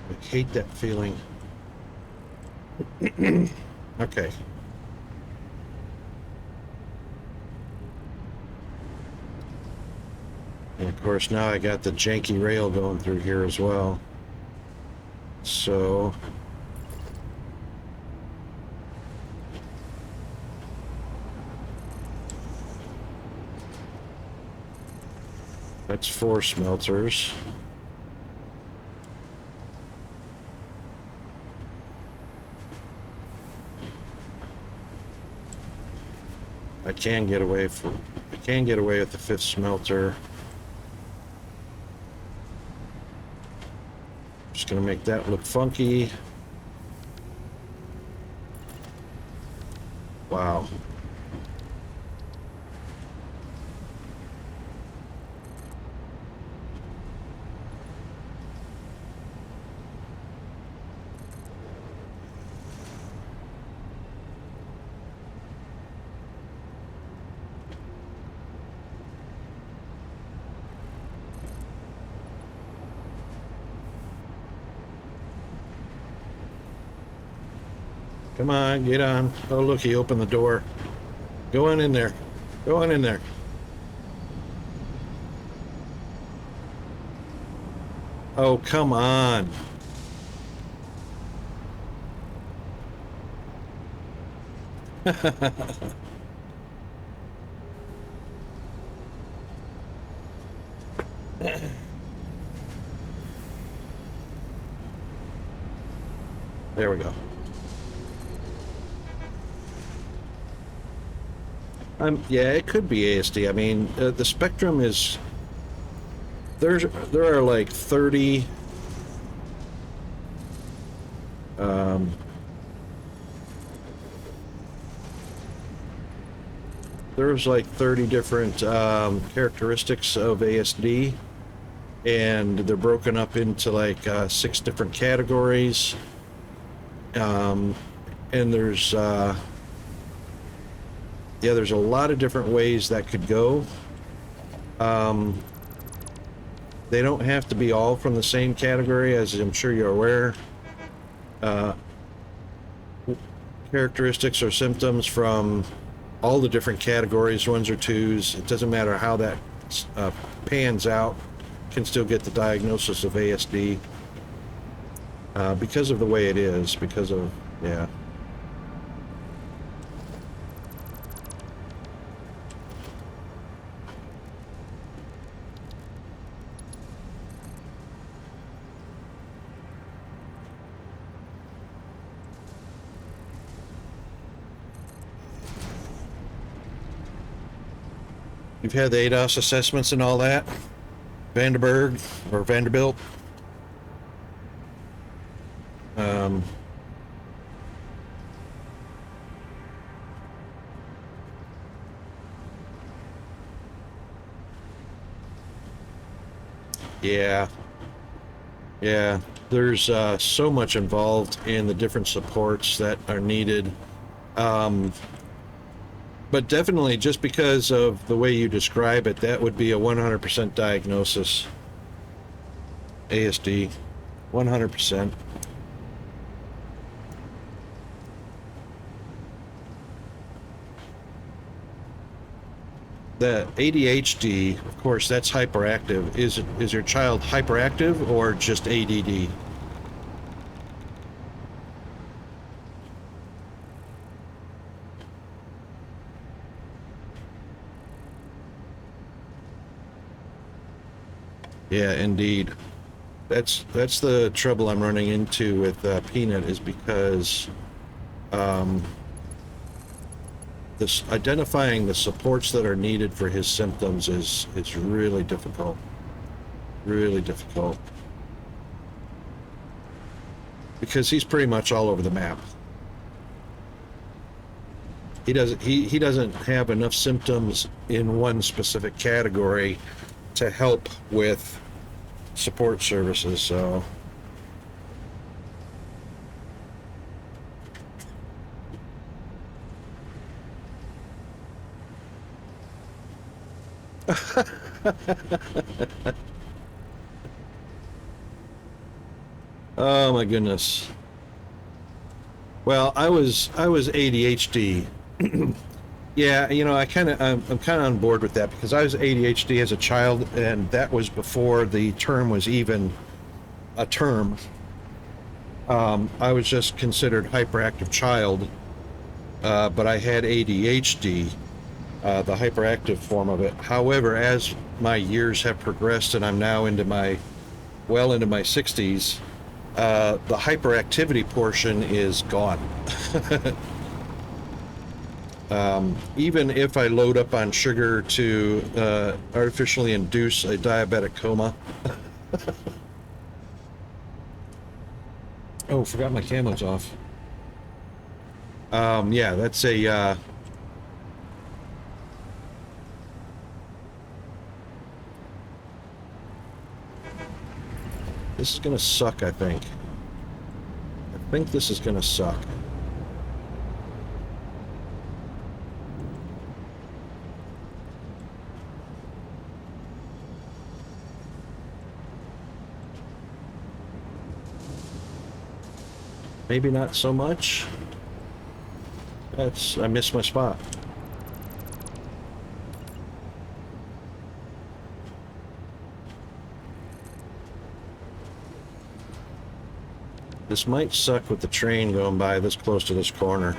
I hate that feeling. Okay. And of course now I got the janky rail going through here as well. So that's 4 smelters. I can get away with the 5th smelter. Just gonna make that look funky. Wow. Come on, get on. Oh, look, he opened the door. Go on in there. Go on in there. Oh, come on. There we go. Yeah, it could be ASD. I mean, the spectrum is there are like 30 there's like 30 different characteristics of ASD, and they're broken up into like 6 different categories. And there's there's a lot of different ways that could go. They don't have to be all from the same category, as I'm sure you're aware. Characteristics or symptoms from all the different categories, 1s or 2s. It doesn't matter how that pans out, can still get the diagnosis of ASD because of the way it is, because of, yeah. You've had the ADOS assessments and all that? Vandenberg or Vanderbilt? Yeah. Yeah. There's so much involved in the different supports that are needed. But definitely, just because of the way you describe it, that would be a 100% diagnosis. ASD, 100%. The ADHD, of course, that's hyperactive. Is your child hyperactive or just ADD? Yeah, indeed. That's the trouble I'm running into with Peanut, is because this identifying the supports that are needed for his symptoms is really difficult. Really difficult. Because he's pretty much all over the map. He doesn't have enough symptoms in one specific category to help with support services, so oh my goodness. Well, I was ADHD. Yeah, you know, I'm kind of on board with that, because I was ADHD as a child, and that was before the term was even a term. I was just considered hyperactive child, but I had ADHD, the hyperactive form of it. However, as my years have progressed and I'm now into my 60s, the hyperactivity portion is gone. Even if I load up on sugar to artificially induce a diabetic coma. Oh, forgot my camo's off. Yeah, that's a this is gonna suck, I think. I think this is gonna suck. Maybe not so much. I missed my spot. This might suck with the train going by this close to this corner.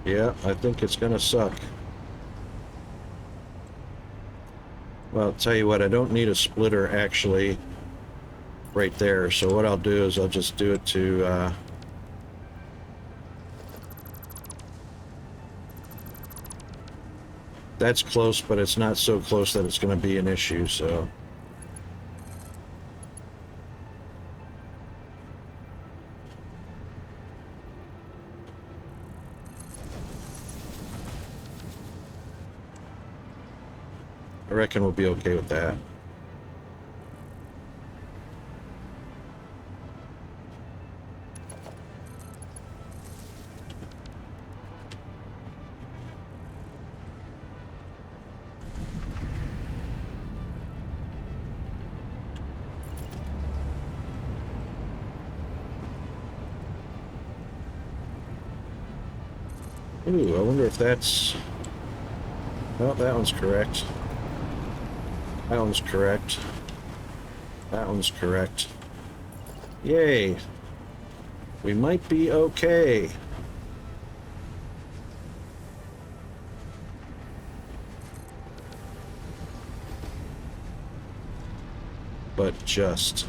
Yeah, I think it's gonna suck. Well, I'll tell you what, I don't need a splitter actually right there, so what I'll do is I'll just do it to that's close, but it's not so close that it's gonna be an issue, so I reckon we'll be okay with that. Ooh, I wonder if that's... Oh, that one's correct. That one's correct. That one's correct. Yay! We might be okay. But just...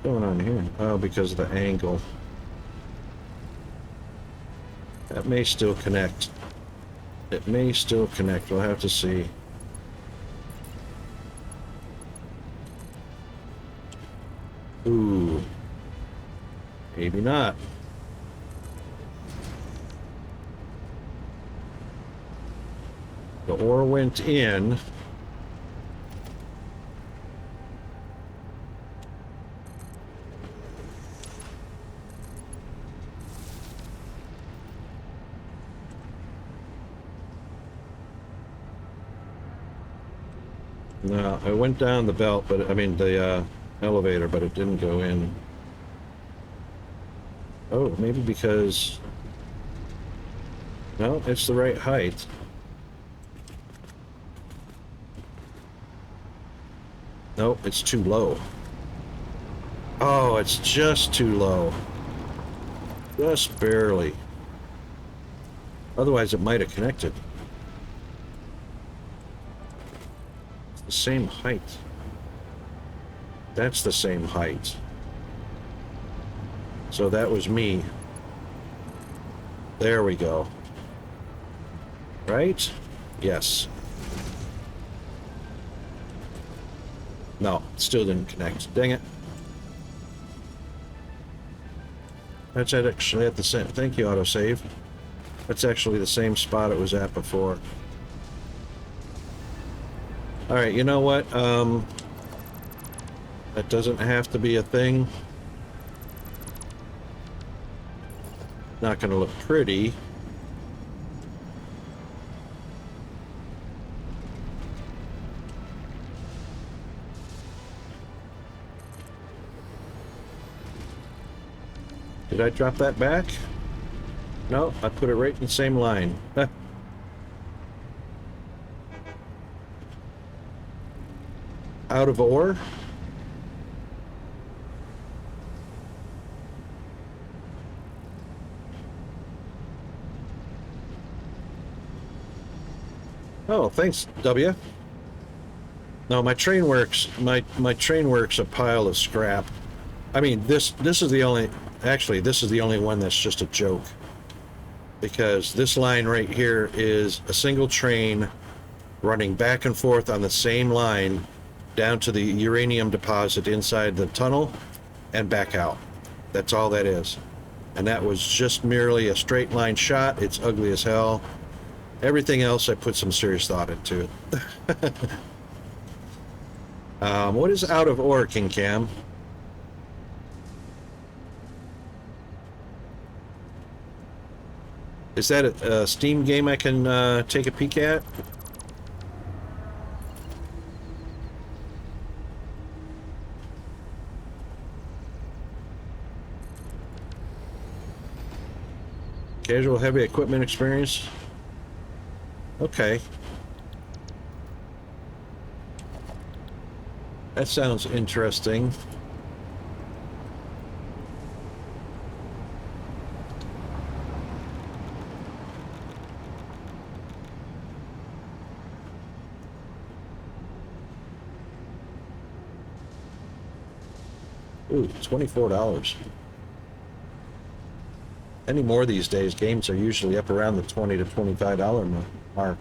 going on here? Oh, because of the angle. That may still connect. It may still connect. We'll have to see. Ooh. Maybe not. The ore went in. No, it went down the belt, but I mean the elevator, but it didn't go in. Oh, maybe because... No, it's the right height. Nope, it's too low. Oh, it's just too low. Just barely. Otherwise, it might have connected. Same height. That's the same height. So that was me. There we go. Right? Yes. No, still didn't connect. Dang it. That's actually at the same... Thank you, autosave. That's actually the same spot it was at before. Alright, you know what? That doesn't have to be a thing. Not gonna look pretty. Did I drop that back? No, I put it right in the same line. Out of ore? Oh, thanks, W. No, my train works. My train works a pile of scrap. I mean, this is the only... Actually, this is the only one that's just a joke. Because this line right here is a single train running back and forth on the same line down to the uranium deposit inside the tunnel and back out. That's all that is. And that was just merely a straight line shot. It's ugly as hell. Everything else I put some serious thought into. What is out of ore, King Cam? Is that a Steam game I can take a peek at? Casual heavy equipment experience? Okay. That sounds interesting. Ooh, $24. Any more these days, games are usually up around the $20 to $25 mark.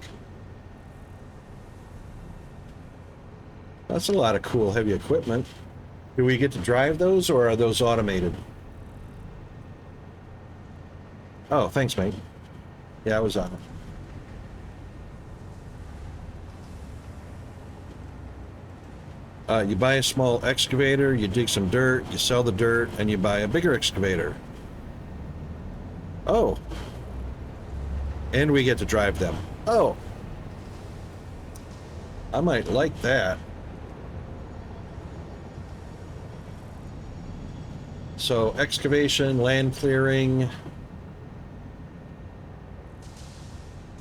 That's a lot of cool heavy equipment. Do we get to drive those, or are those automated? Oh, thanks, mate. Yeah, I was on it. You buy a small excavator, you dig some dirt, you sell the dirt, and you buy a bigger excavator. Oh. And we get to drive them. Oh. I might like that. So, excavation, land clearing,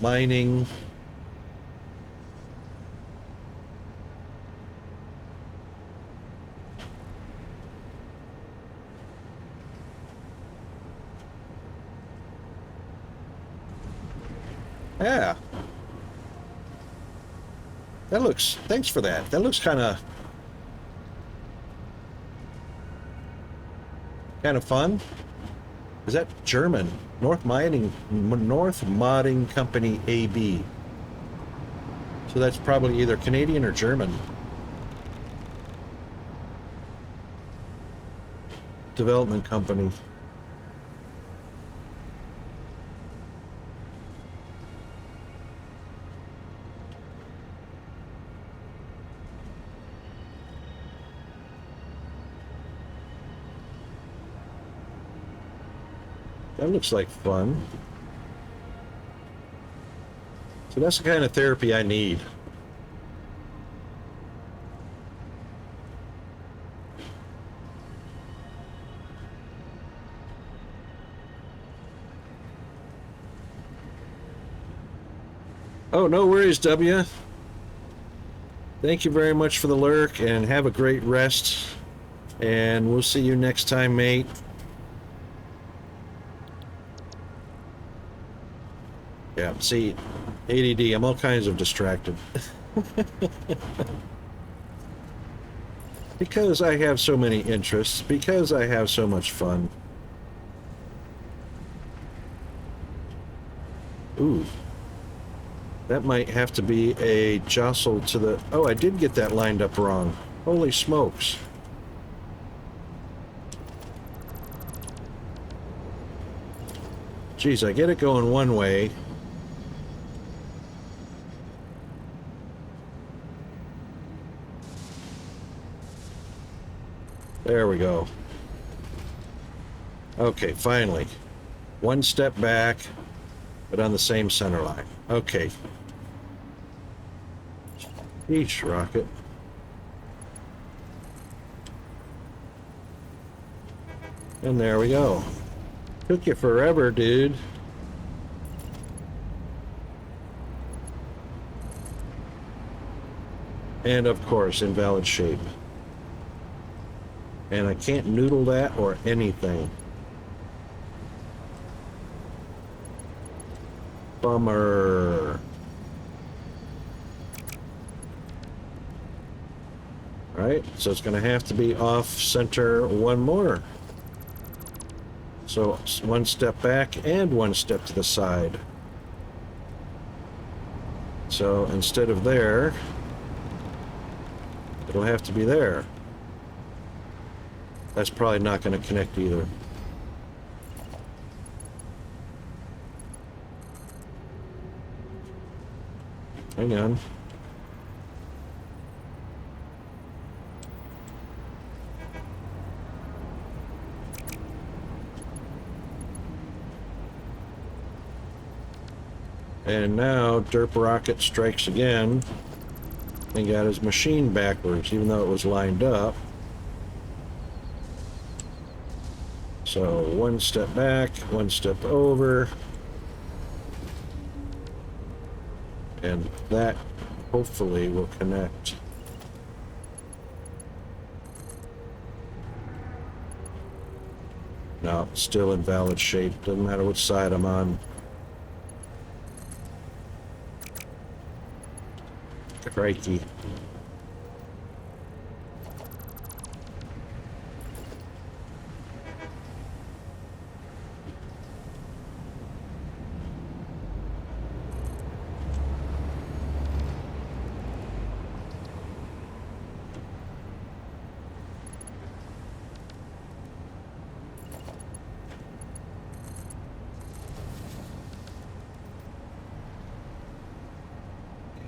mining. Yeah. That looks, thanks for that. That looks kind of fun. Is that German? North Modding Company AB. So that's probably either Canadian or German. Development company. That looks like fun. So that's the kind of therapy I need. Oh, no worries, W. Thank you very much for the lurk, and have a great rest. And we'll see you next time, mate. Yeah, see, ADD, I'm all kinds of distracted. Because I have so many interests, because I have so much fun. Ooh. That might have to be a jostle to the... Oh, I did get that lined up wrong. Holy smokes. Geez, I get it going one way. There we go. Okay, finally. One step back, but on the same center line. Okay. Each rocket. And there we go. Took you forever, dude. And of course, invalid shape. And I can't noodle that or anything. Bummer. Alright, so it's going to have to be off center one more. So one step back and one step to the side. So instead of there, It'll have to be there. That's probably not going to connect either. Hang on. And now Derp Rocket strikes again and got his machine backwards, even though it was lined up. So one step back, one step over. And that hopefully will connect. No, still in valid shape. Doesn't matter which side I'm on. Crikey.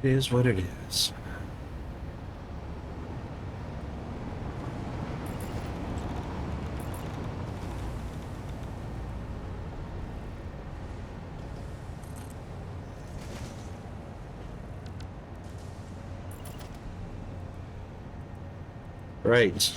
It is what it is. Right.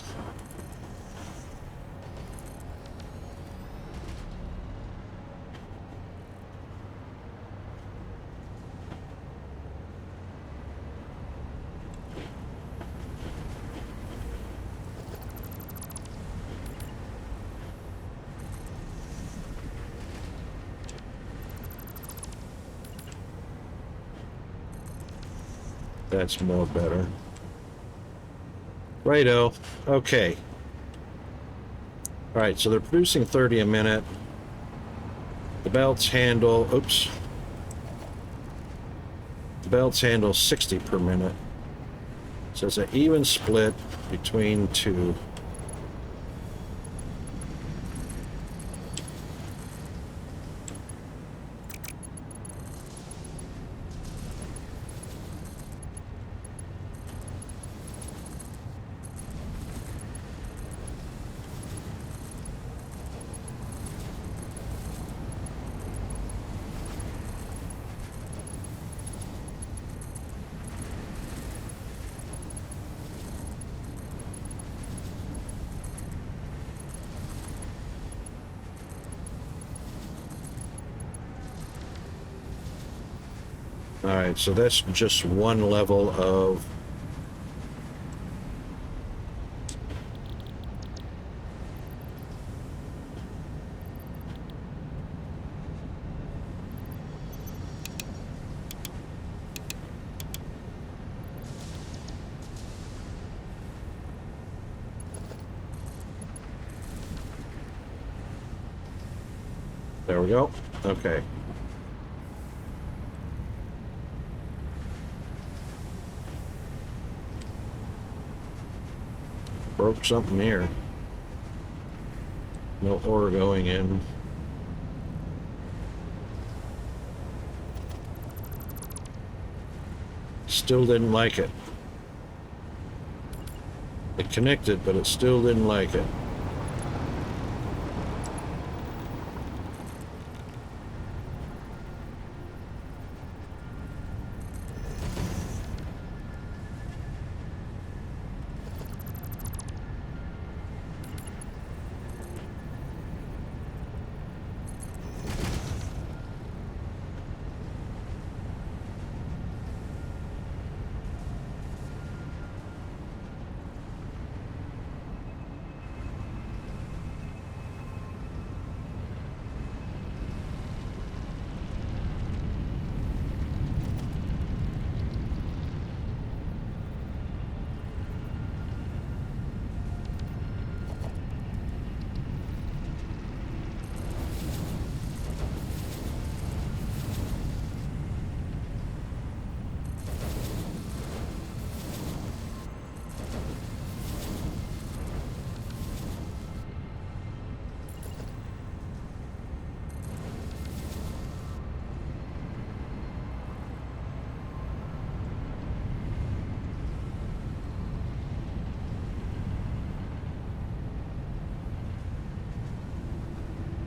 That's more better. Righto. Okay. All right, so they're producing 30 a minute. The belts handle, oops. The belts handle 60 per minute. So it's an even split between two. All right, so that's just one level of there we go. Okay. Broke something here. No ore going in. Still didn't like it. It connected, but it still didn't like it.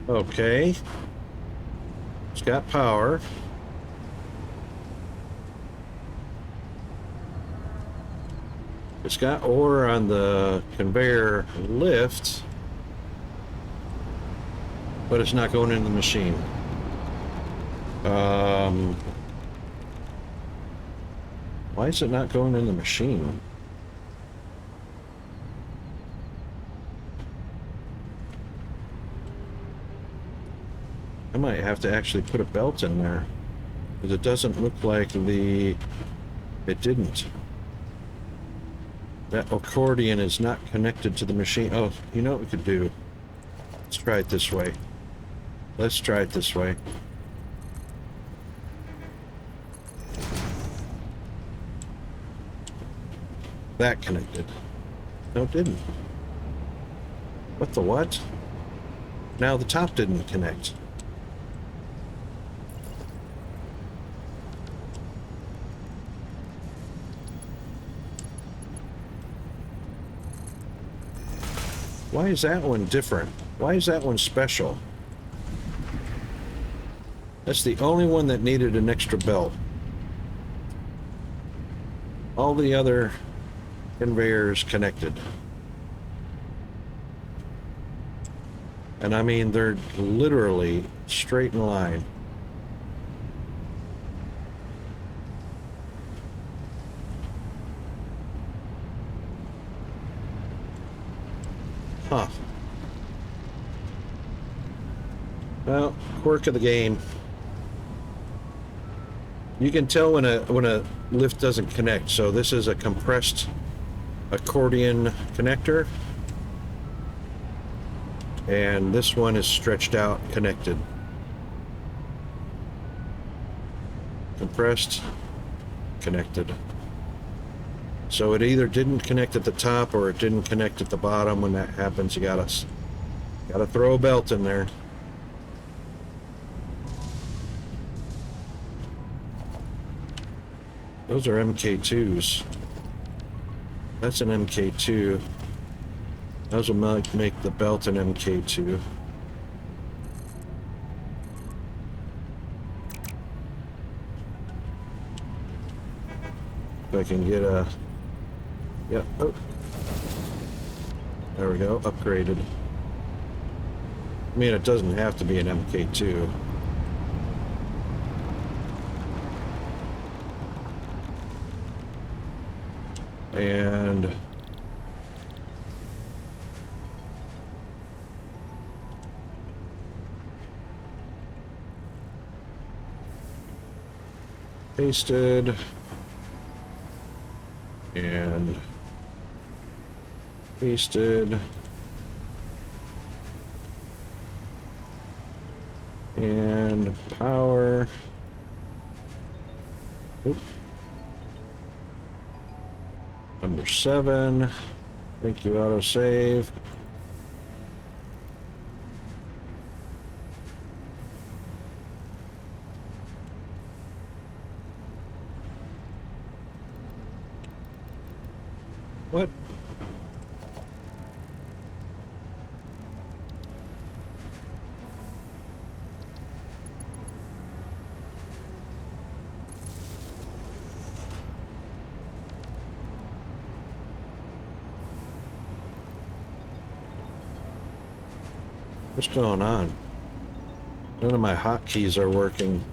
Okay. It's got power. It's got ore on the conveyor lift, but it's not going into the machine. Why is it not going in the machine? I might have to actually put a belt in there, because it doesn't look like it didn't. That accordion is not connected to the machine. Oh, you know what we could do? Let's try it this way. Let's try it this way. That connected. No, it didn't. What the what? Now the top didn't connect. Why is that one different? Why is that one special? That's the only one that needed an extra belt. All the other conveyors connected. And I mean, they're literally straight in line. Huh. Well, quirk of the game. You can tell when a lift doesn't connect. So this is a compressed accordion connector, and this one is stretched out connected. Compressed, connected. So it either didn't connect at the top or it didn't connect at the bottom. When that happens, you gotta throw a belt in there. Those are MK2s. That's an MK2. Those will make the belt an MK2. If I can get a... Yep. Oh. There we go. Upgraded. I mean, it doesn't have to be an MK2. And... pasted. And... pasted. And power. Oop. Number 7. Thank you, autosave. What? What's going on? None of my hotkeys are working.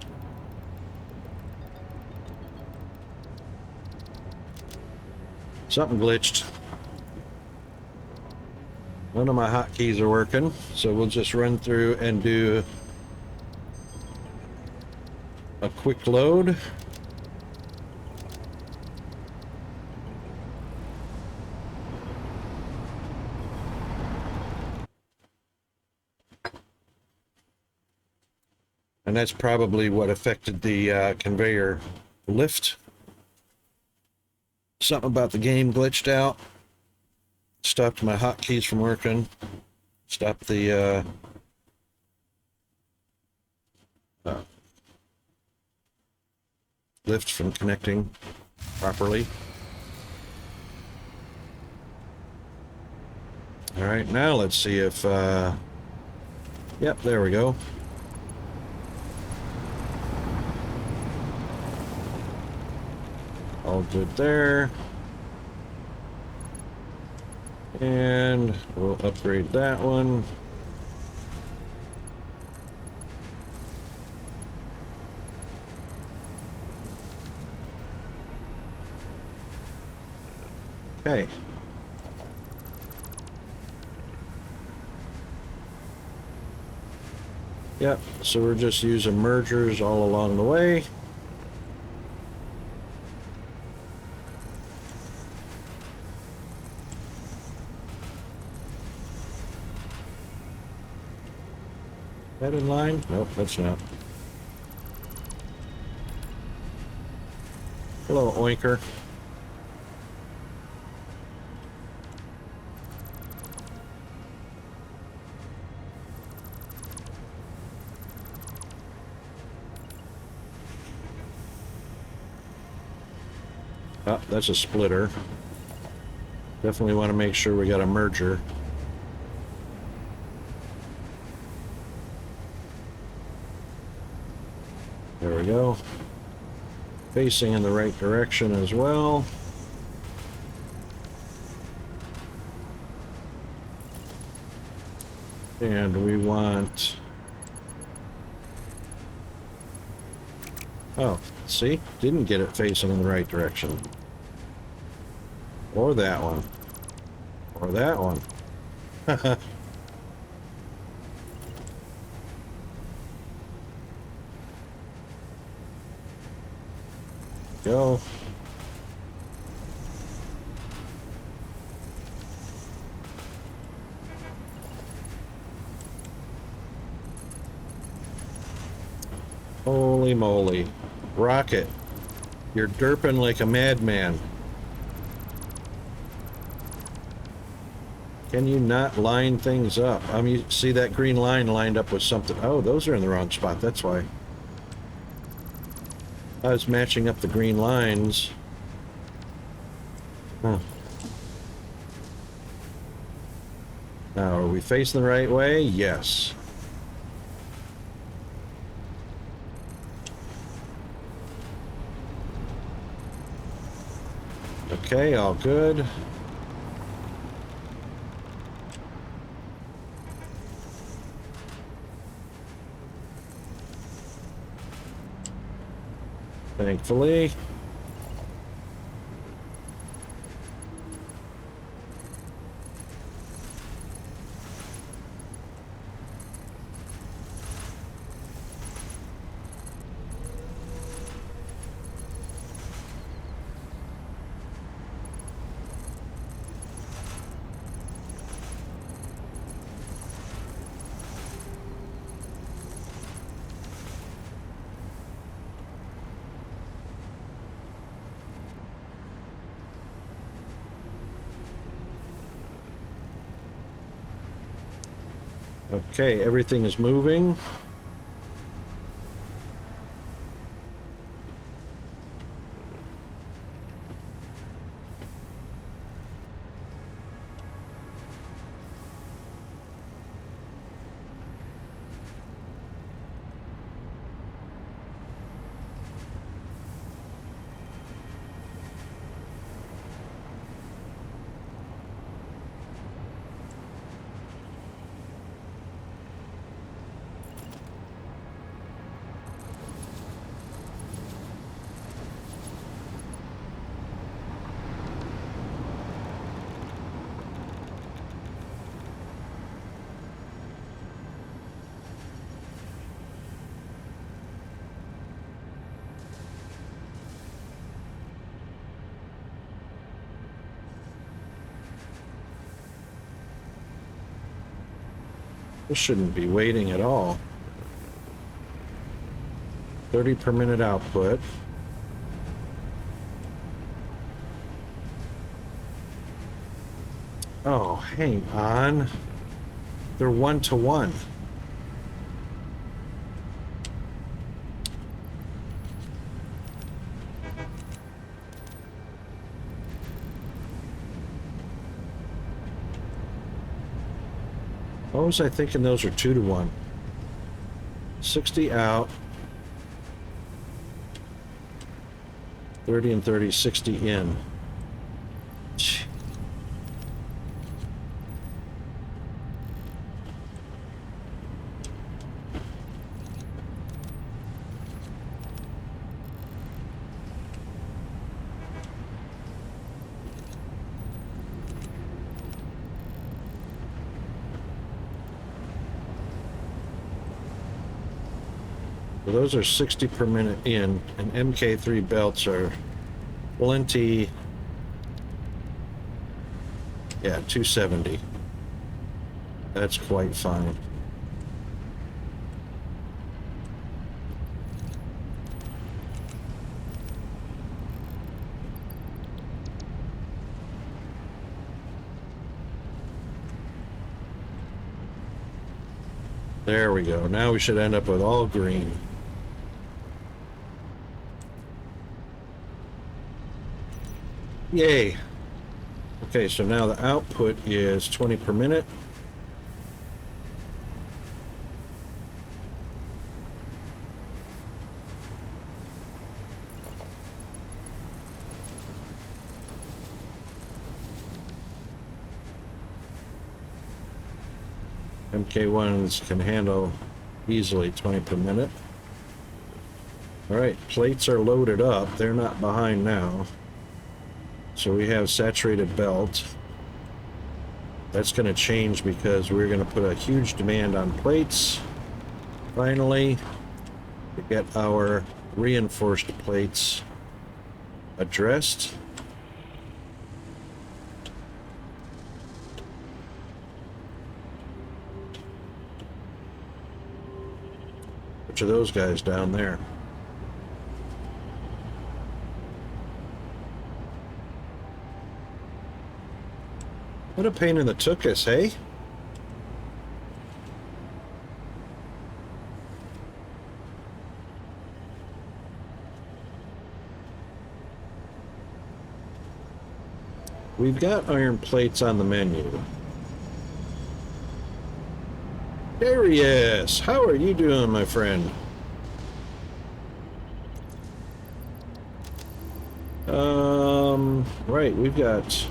Something glitched. None of my hotkeys are working, so we'll just run through and do a quick load. And that's probably what affected the conveyor lift. Something about the game glitched out. Stopped my hotkeys from working. Stopped the lift from connecting properly. All right, now let's see if Yep, there we go. All good there. And we'll upgrade that one. Okay. Yep, so we're just using mergers all along the way. That in line? Nope, that's not. Hello, Oinker. Oh, that's a splitter. Definitely want to make sure we got a merger. There we go. Facing in the right direction as well. And we want... Oh, see? Didn't get it facing in the right direction. Or that one. Or that one. Go. Holy moly. Rocket, you're derping like a madman. Can you not line things up? I mean, you see that green line lined up with something. Oh, those are in the wrong spot. That's why. I was matching up the green lines. Huh. Now, are we facing the right way? Yes. Okay, all good. Thankfully. Okay, everything is moving. This shouldn't be waiting at all. 30 per minute output. Oh, hang on. They're 1-to-1. What was I thinking those are 2-to-1? 60 out. 30 and 30, 60 in. So those are 60 per minute in, and MK3 belts are plenty. Yeah, 270. That's quite fine. There we go. Now we should end up with all green. Yay. Okay, so now the output is 20 per minute. MK1s can handle easily 20 per minute. All right, plates are loaded up. They're not behind now. So we have saturated belt. That's going to change because we're going to put a huge demand on plates. Finally, to get our reinforced plates addressed. Which are those guys down there? What a pain in the tuchus, hey? We've got iron plates on the menu. There he is. How are you doing, my friend? Right, we've got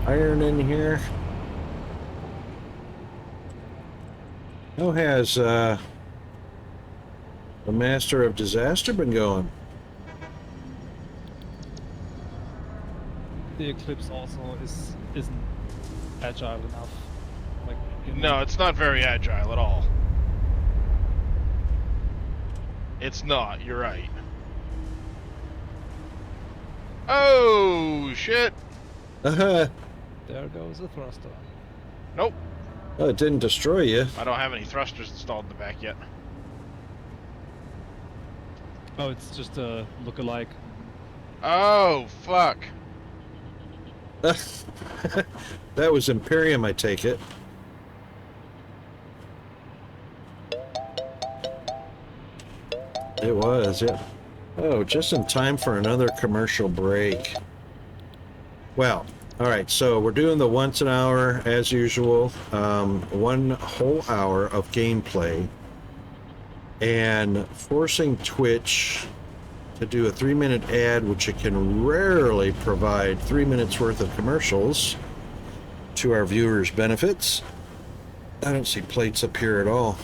iron in here. How has the Master of Disaster been going? The Eclipse also isn't agile enough. Like, No, it's not very agile at all. It's not, you're right. Oh, shit! there goes the thruster. Nope, Oh, it didn't destroy you. I don't have any thrusters installed in the back yet. Oh, it's just a look-alike. Oh, fuck. That was Imperium, I take it. It was, yeah. Oh, just in time for another commercial break. Well, all right, so we're doing the once an hour as usual. 1 whole hour of gameplay. And forcing Twitch to do a 3-minute ad, which it can rarely provide 3 minutes worth of commercials to our viewers' benefits. I don't see plates up here at all.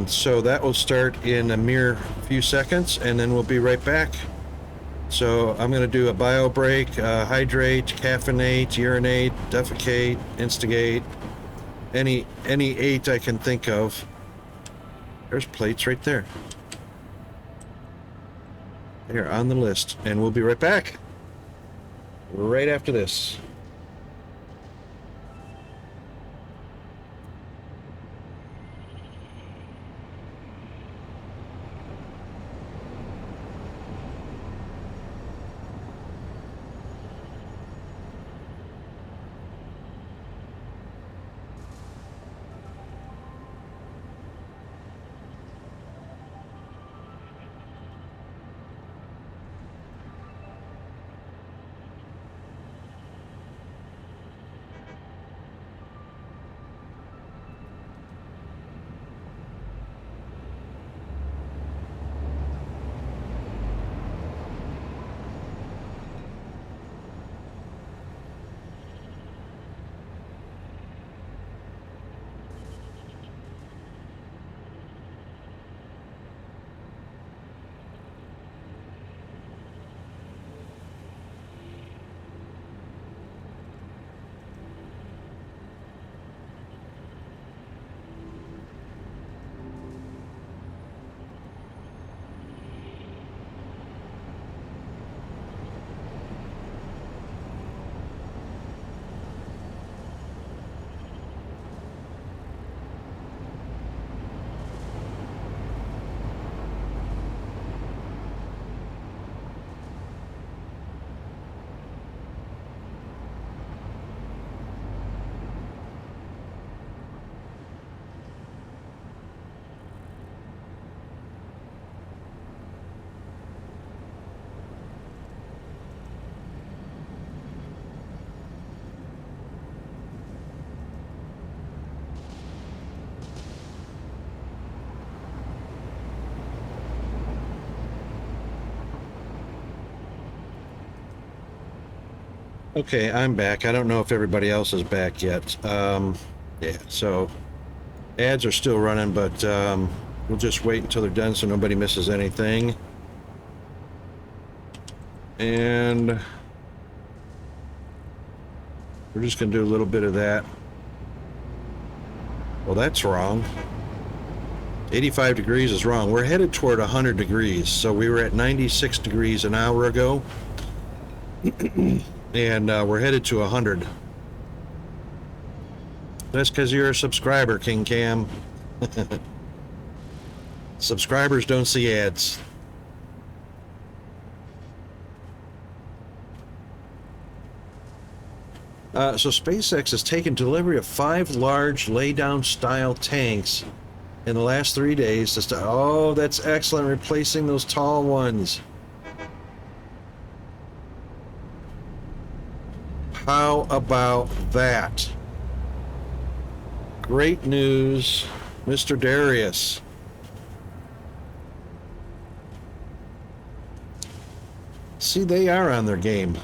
So that will start in a mere few seconds, and then we'll be right back. So I'm going to do a bio break, hydrate, caffeinate, urinate, defecate, instigate, any 8 I can think of. There's plates right there. They're on the list, and we'll be right back. Right after this. Okay, I'm back. I don't know if everybody else is back yet. Yeah, so ads are still running, but we'll just wait until they're done so nobody misses anything. And we're just going to do a little bit of that. Well, that's wrong. 85 degrees is wrong. We're headed toward 100 degrees. So we were at 96 degrees an hour ago. And we're headed to 100. That's because you're a subscriber, King Cam. Subscribers don't see ads. So SpaceX has taken delivery of 5 large lay-down style tanks in the last 3 days. Oh, that's excellent, replacing those tall ones. How about that? Great news, Mr. Darius. See, they are on their game.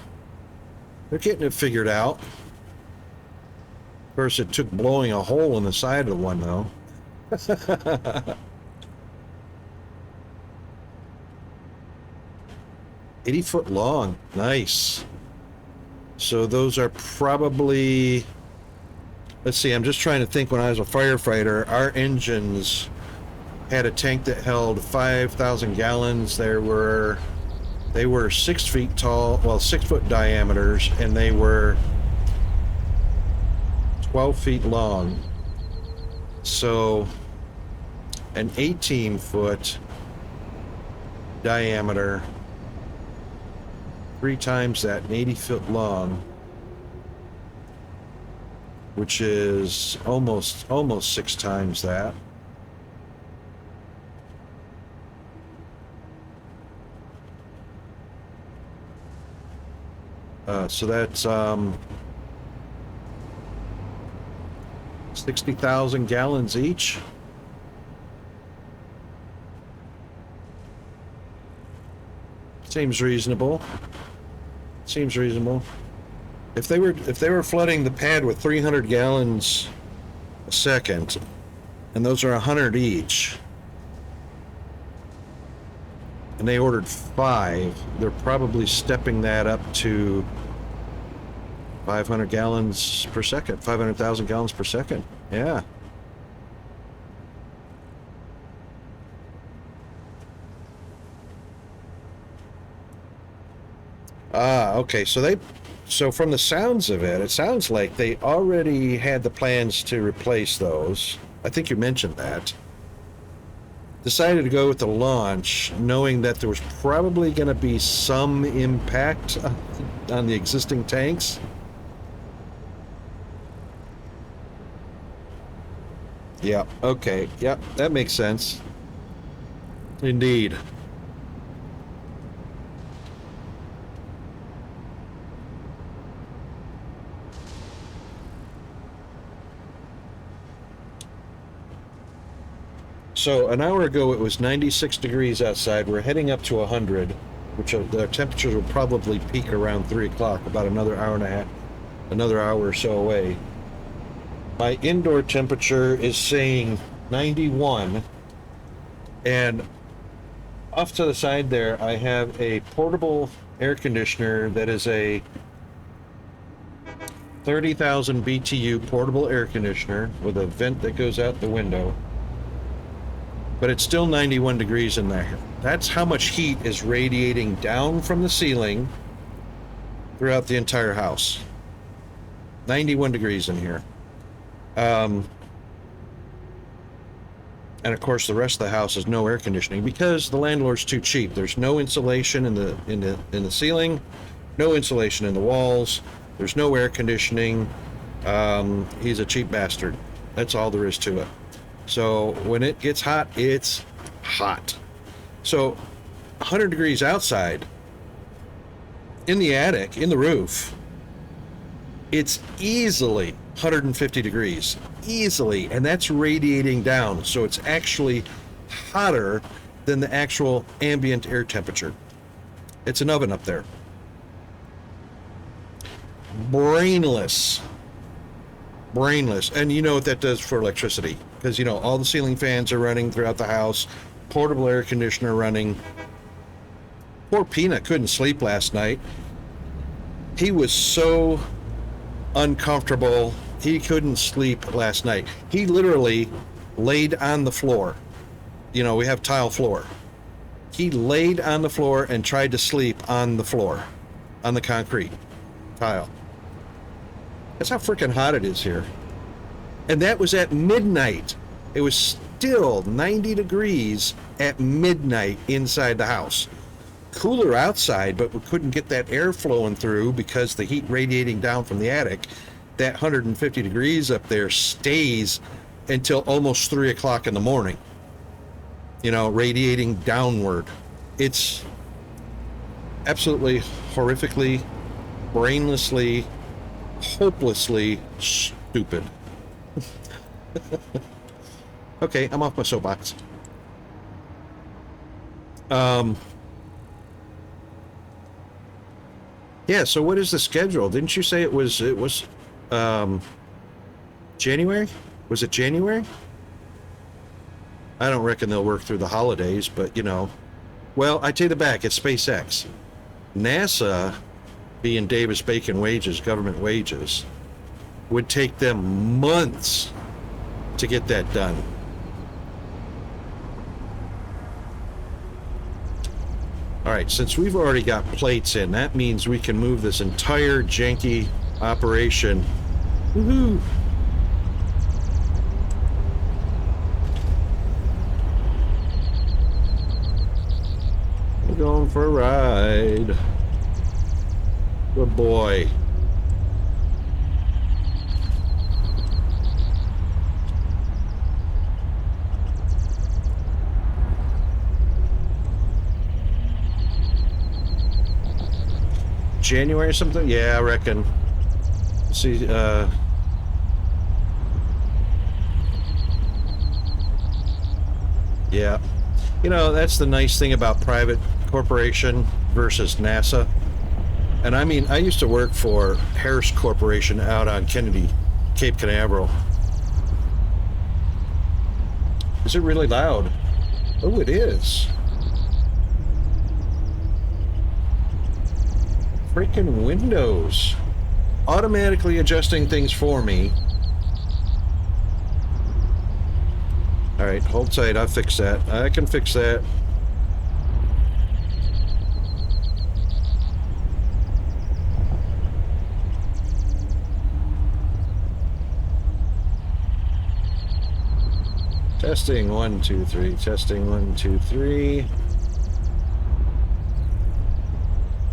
They're getting it figured out. Of course, it took blowing a hole in the side of the one, though. 80-foot long. Nice. So those are probably... Let's see, I'm just trying to think. When I was a firefighter, our engines had a tank that held 5,000 gallons. They were 6 feet tall, well, 6-foot diameters, and they were 12 feet long. So an 18-foot diameter, 3 times that, and 80 foot long, which is almost 6 times that. So that's 60,000 gallons each. Seems reasonable. Seems reasonable. If they were flooding the pad with 300 gallons a second, and those are 100 each, and they ordered 5, they're probably stepping that up to 500 gallons per second, 500,000 gallons per second. Yeah. Okay, so from the sounds of it, it sounds like they already had the plans to replace those. I think you mentioned that. Decided to go with the launch, knowing that there was probably going to be some impact on the existing tanks. Yeah, okay, yep, that makes sense. Indeed. So an hour ago it was 96 degrees outside. We're heading up to 100, which the temperatures will probably peak around 3 o'clock, about another hour and a half, another hour or so away. My indoor temperature is saying 91, and off to the side there I have a portable air conditioner that is a 30,000 BTU portable air conditioner with a vent that goes out the window. But it's still 91 degrees in there. That's how much heat is radiating down from the ceiling throughout the entire house. 91 degrees in here. And of course the rest of the house is no air conditioning because the landlord's too cheap. There's no insulation in the ceiling, no insulation in the walls, there's no air conditioning. He's a cheap bastard. That's all there is to it. So when it gets hot, it's hot. So 100 degrees outside, in the attic, in the roof, it's easily 150 degrees, easily, and that's radiating down. So it's actually hotter than the actual ambient air temperature. It's an oven up there. brainless. Brainless. And you know what that does for electricity. Because, you know, all the ceiling fans are running throughout the house. Portable air conditioner running. Poor Peanut couldn't sleep last night. He was so uncomfortable. He couldn't sleep last night. He literally laid on the floor. You know, we have tile floor. He laid on the floor and tried to sleep on the floor. On the concrete tile. That's how freaking hot it is here. And that was at midnight. It was still 90 degrees at midnight inside the house. Cooler outside, but we couldn't get that air flowing through because the heat radiating down from the attic. That 150 degrees up there stays until almost 3 o'clock in the morning. You know, radiating downward. It's absolutely horrifically, brainlessly, hopelessly stupid. Okay, I'm off my soapbox. Yeah, so what is the schedule? Didn't you say it was January? Was it January? I don't reckon they'll work through the holidays, but you know. Well, I take it back, it's SpaceX. NASA, being Davis-Bacon wages, government wages, would take them months to get that done. All right, since we've already got plates in, that means we can move this entire janky operation. Woohoo! We're going for a ride. Good boy. January or something? Yeah, I reckon. See, yeah. You know, that's the nice thing about private corporation versus NASA. And I mean, I used to work for Harris Corporation out on Kennedy, Cape Canaveral. Is it really loud? Oh, it is. Freaking Windows. Automatically adjusting things for me. Alright, hold tight, I'll fix that. I can fix that. Testing 1, 2, 3. Testing 1, 2, 3.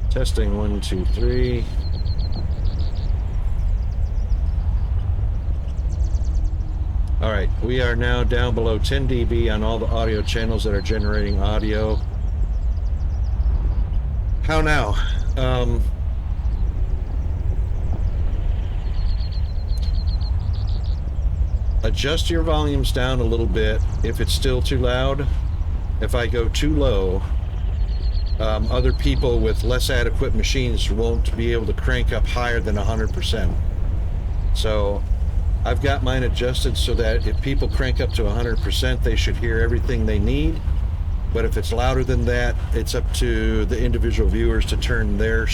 Testing 1, 2, 3. All right, we are now down below 10 dB on all the audio channels that are generating audio. How now? Adjust your volumes down a little bit if it's still too loud. If I go too low, other people with less adequate machines won't be able to crank up higher than 100%. So I've got mine adjusted so that if people crank up to 100%, they should hear everything they need. But if it's louder than that, it's up to the individual viewers to turn the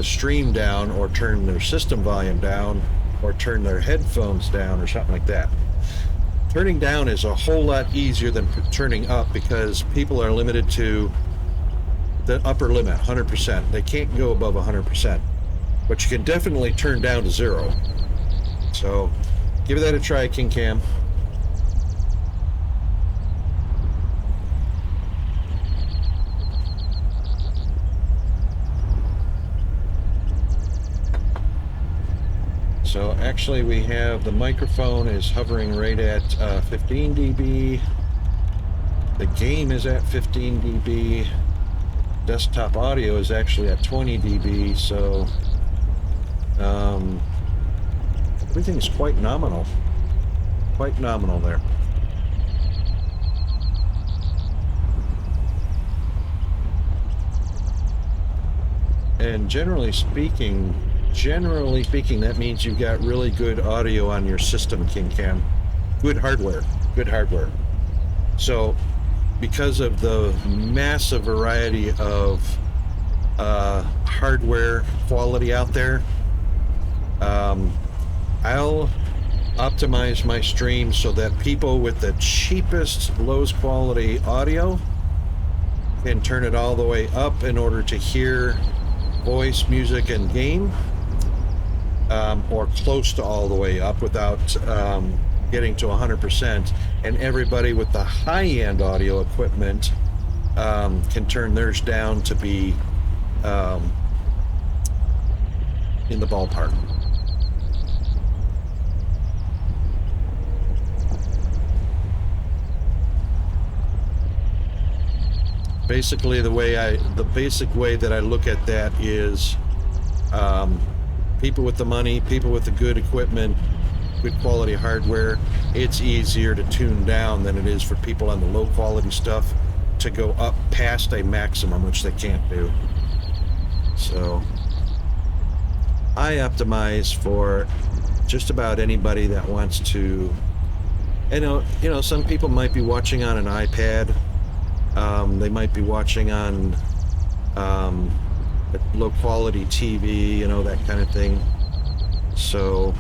stream down, or turn their system volume down, or turn their headphones down, or something like that. Turning down is a whole lot easier than turning up, because people are limited to the upper limit, 100%. They can't go above 100%. But you can definitely turn down to 0. So give that a try, King Cam. So actually we have the microphone is hovering right at 15 dB. The game is at 15 dB. Desktop audio is actually at 20 dB, so everything is quite nominal. Quite nominal there. And generally speaking, generally speaking, that means you've got really good audio on your system, King Cam. Good hardware. Good hardware. So, because of the massive variety of hardware quality out there, I'll optimize my stream so that people with the cheapest, lowest quality audio can turn it all the way up in order to hear voice, music, and game, or close to all the way up without getting to 100%. And everybody with the high-end audio equipment can turn theirs down to be in the ballpark. Basically, the basic way that I look at that is people with the money, people with the good equipment, good quality hardware, it's easier to tune down than it is for people on the low quality stuff to go up past a maximum, which they can't do. So I optimize for just about anybody that wants to. You know, some people might be watching on an iPad. They might be watching on low quality TV, you know, that kind of thing. So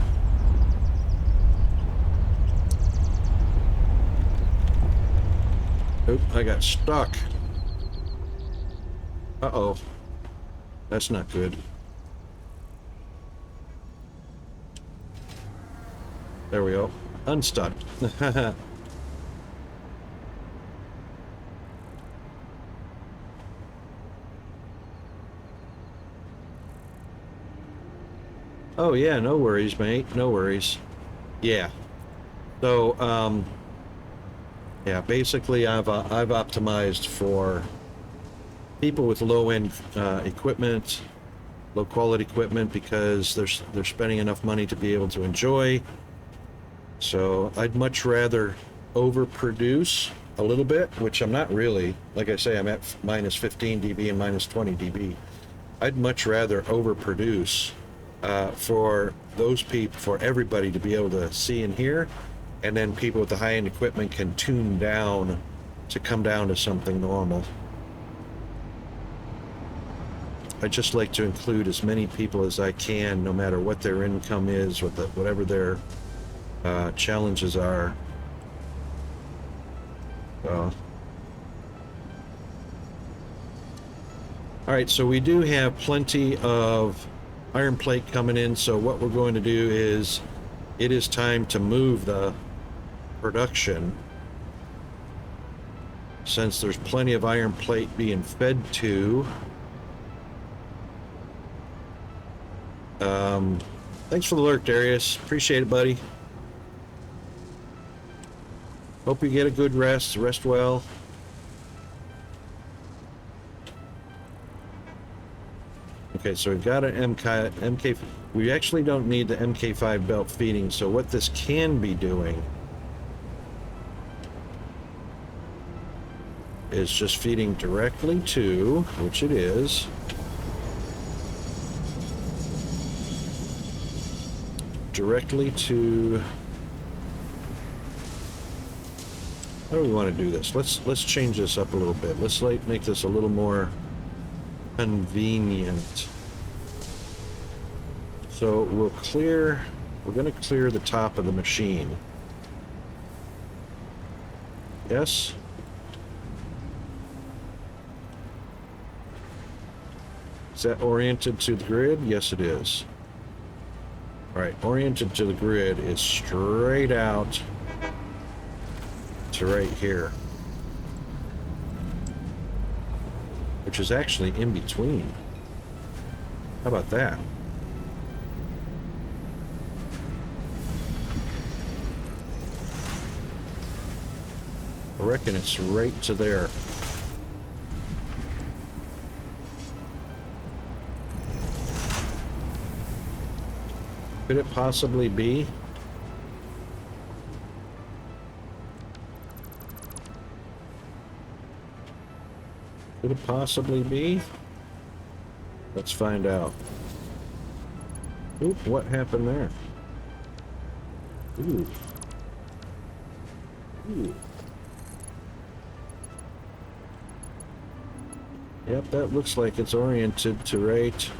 oop, I got stuck. Uh-oh. That's not good. There we go. Unstuck. Oh yeah, no worries, mate. No worries. Yeah. So, yeah, basically I've optimized for people with low-end equipment, low-quality equipment, because they're spending enough money to be able to enjoy. So I'd much rather overproduce a little bit, which I'm not really. Like I say, I'm at minus 15 dB and minus 20 dB. I'd much rather overproduce for those people, for everybody to be able to see and hear, and then people with the high-end equipment can tune down to come down to something normal. I just like to include as many people as I can, no matter what their income is, whatever their challenges are. All right, so we do have plenty of iron plate coming in, so what we're going to do is, it is time to move the production, since there's plenty of iron plate being fed to. Thanks for the alert, Darius. Appreciate it, buddy. Hope you get a good rest. Rest well. Okay, so we've got an MK. We actually don't need the MK5 belt feeding, so what this can be doing is just feeding directly to, which it is, directly to. How do we want to do this? Let's change this up a little bit. Let's make this a little more convenient. So we're going to clear the top of the machine. Yes? Is that oriented to the grid? Yes, it is. All right, oriented to the grid is straight out to right here, which is actually in between. How about that? I reckon it's right to there. Could it possibly be? Could it possibly be? Let's find out. Oop, what happened there? Ooh. Ooh. Yep, that looks like it's oriented to right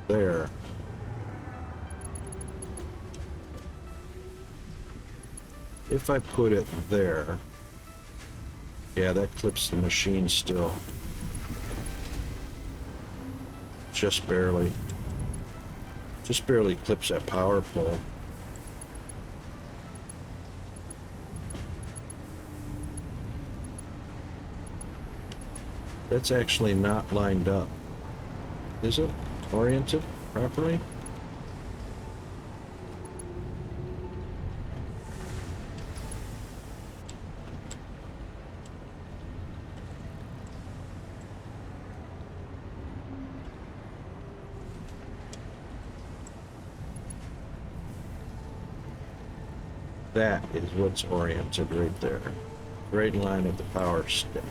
there. If I put it there, yeah, that clips the machine still. Just barely. Just barely clips that power pole. That's actually not lined up. Is it? Oriented properly? That is what's oriented right there. Right in line with the power stick.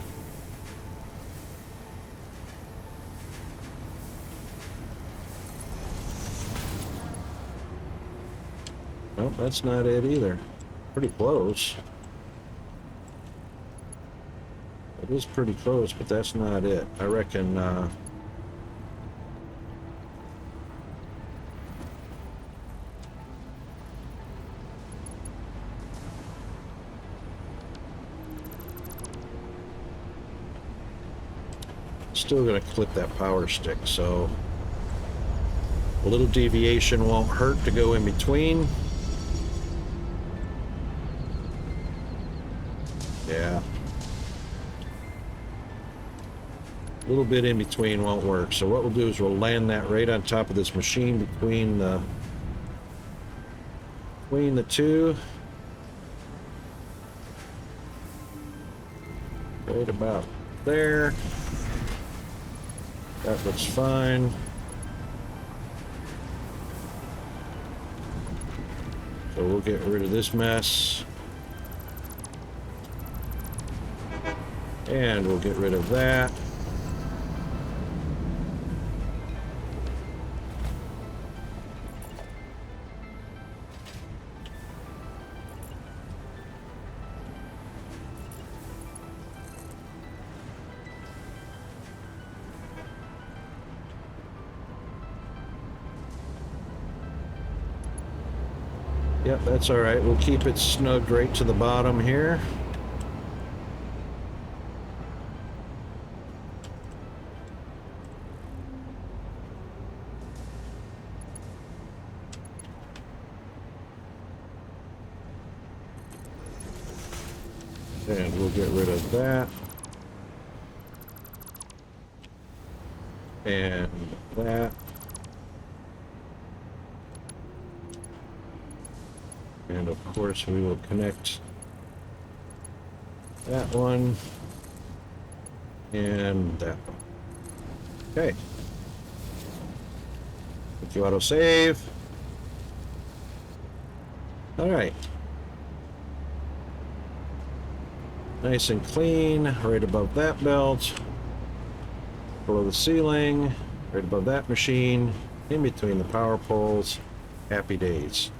Nope, that's not it either. Pretty close. It is pretty close, but that's not it. I reckon, still gonna clip that power stick, so a little deviation won't hurt to go in between. Yeah. A little bit in between won't work. So what we'll do is we'll land that right on top of this machine between the two. Right about there. That looks fine. So we'll get rid of this mess. And we'll get rid of that. Yep, that's all right. We'll keep it snugged right to the bottom here. And we'll get rid of that. And that. And of course we will connect that one and that one. Okay. If you auto save. All right. Nice and clean, right above that belt, below the ceiling, right above that machine, in between the power poles. Happy days.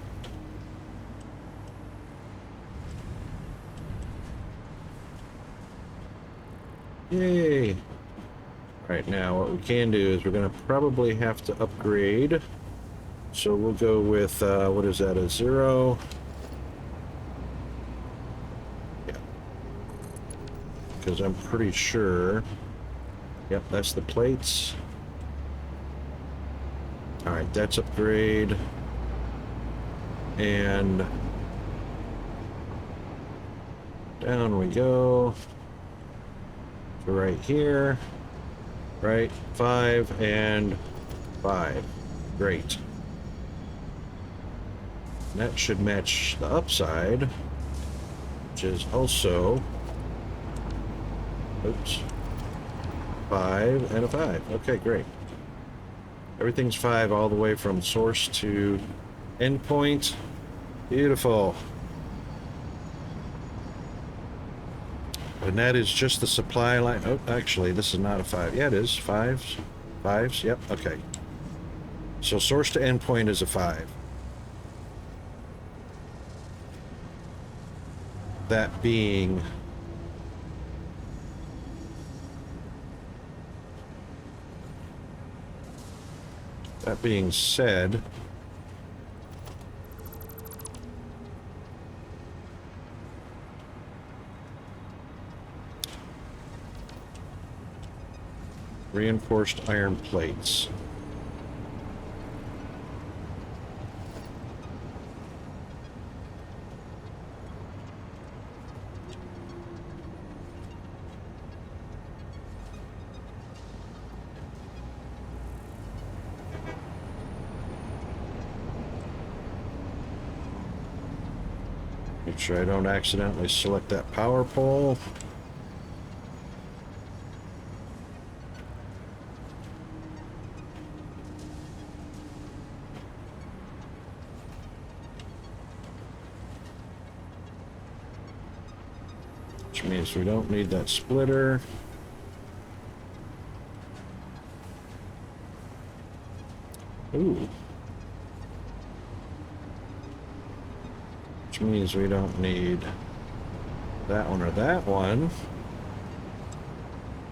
Yay! Right now, what we can do is we're going to probably have to upgrade. So we'll go with, what is that, a 0? Yeah. Because I'm pretty sure, yep, that's the plates. Alright, that's upgrade. And down we go. So right here, right, 5 and 5. Great. And that should match the upside, which is also, oops, 5 and a 5. Okay, great. Everything's 5 all the way from source to endpoint. Beautiful. And that is just the supply line. Oh, actually, this is not a 5. Yeah, it is. 5. 5s? Yep, okay. So source to endpoint is a 5. That being said, reinforced iron plates. Make sure I don't accidentally select that power pole. Which means we don't need that splitter. Ooh. Which means we don't need that one or that one.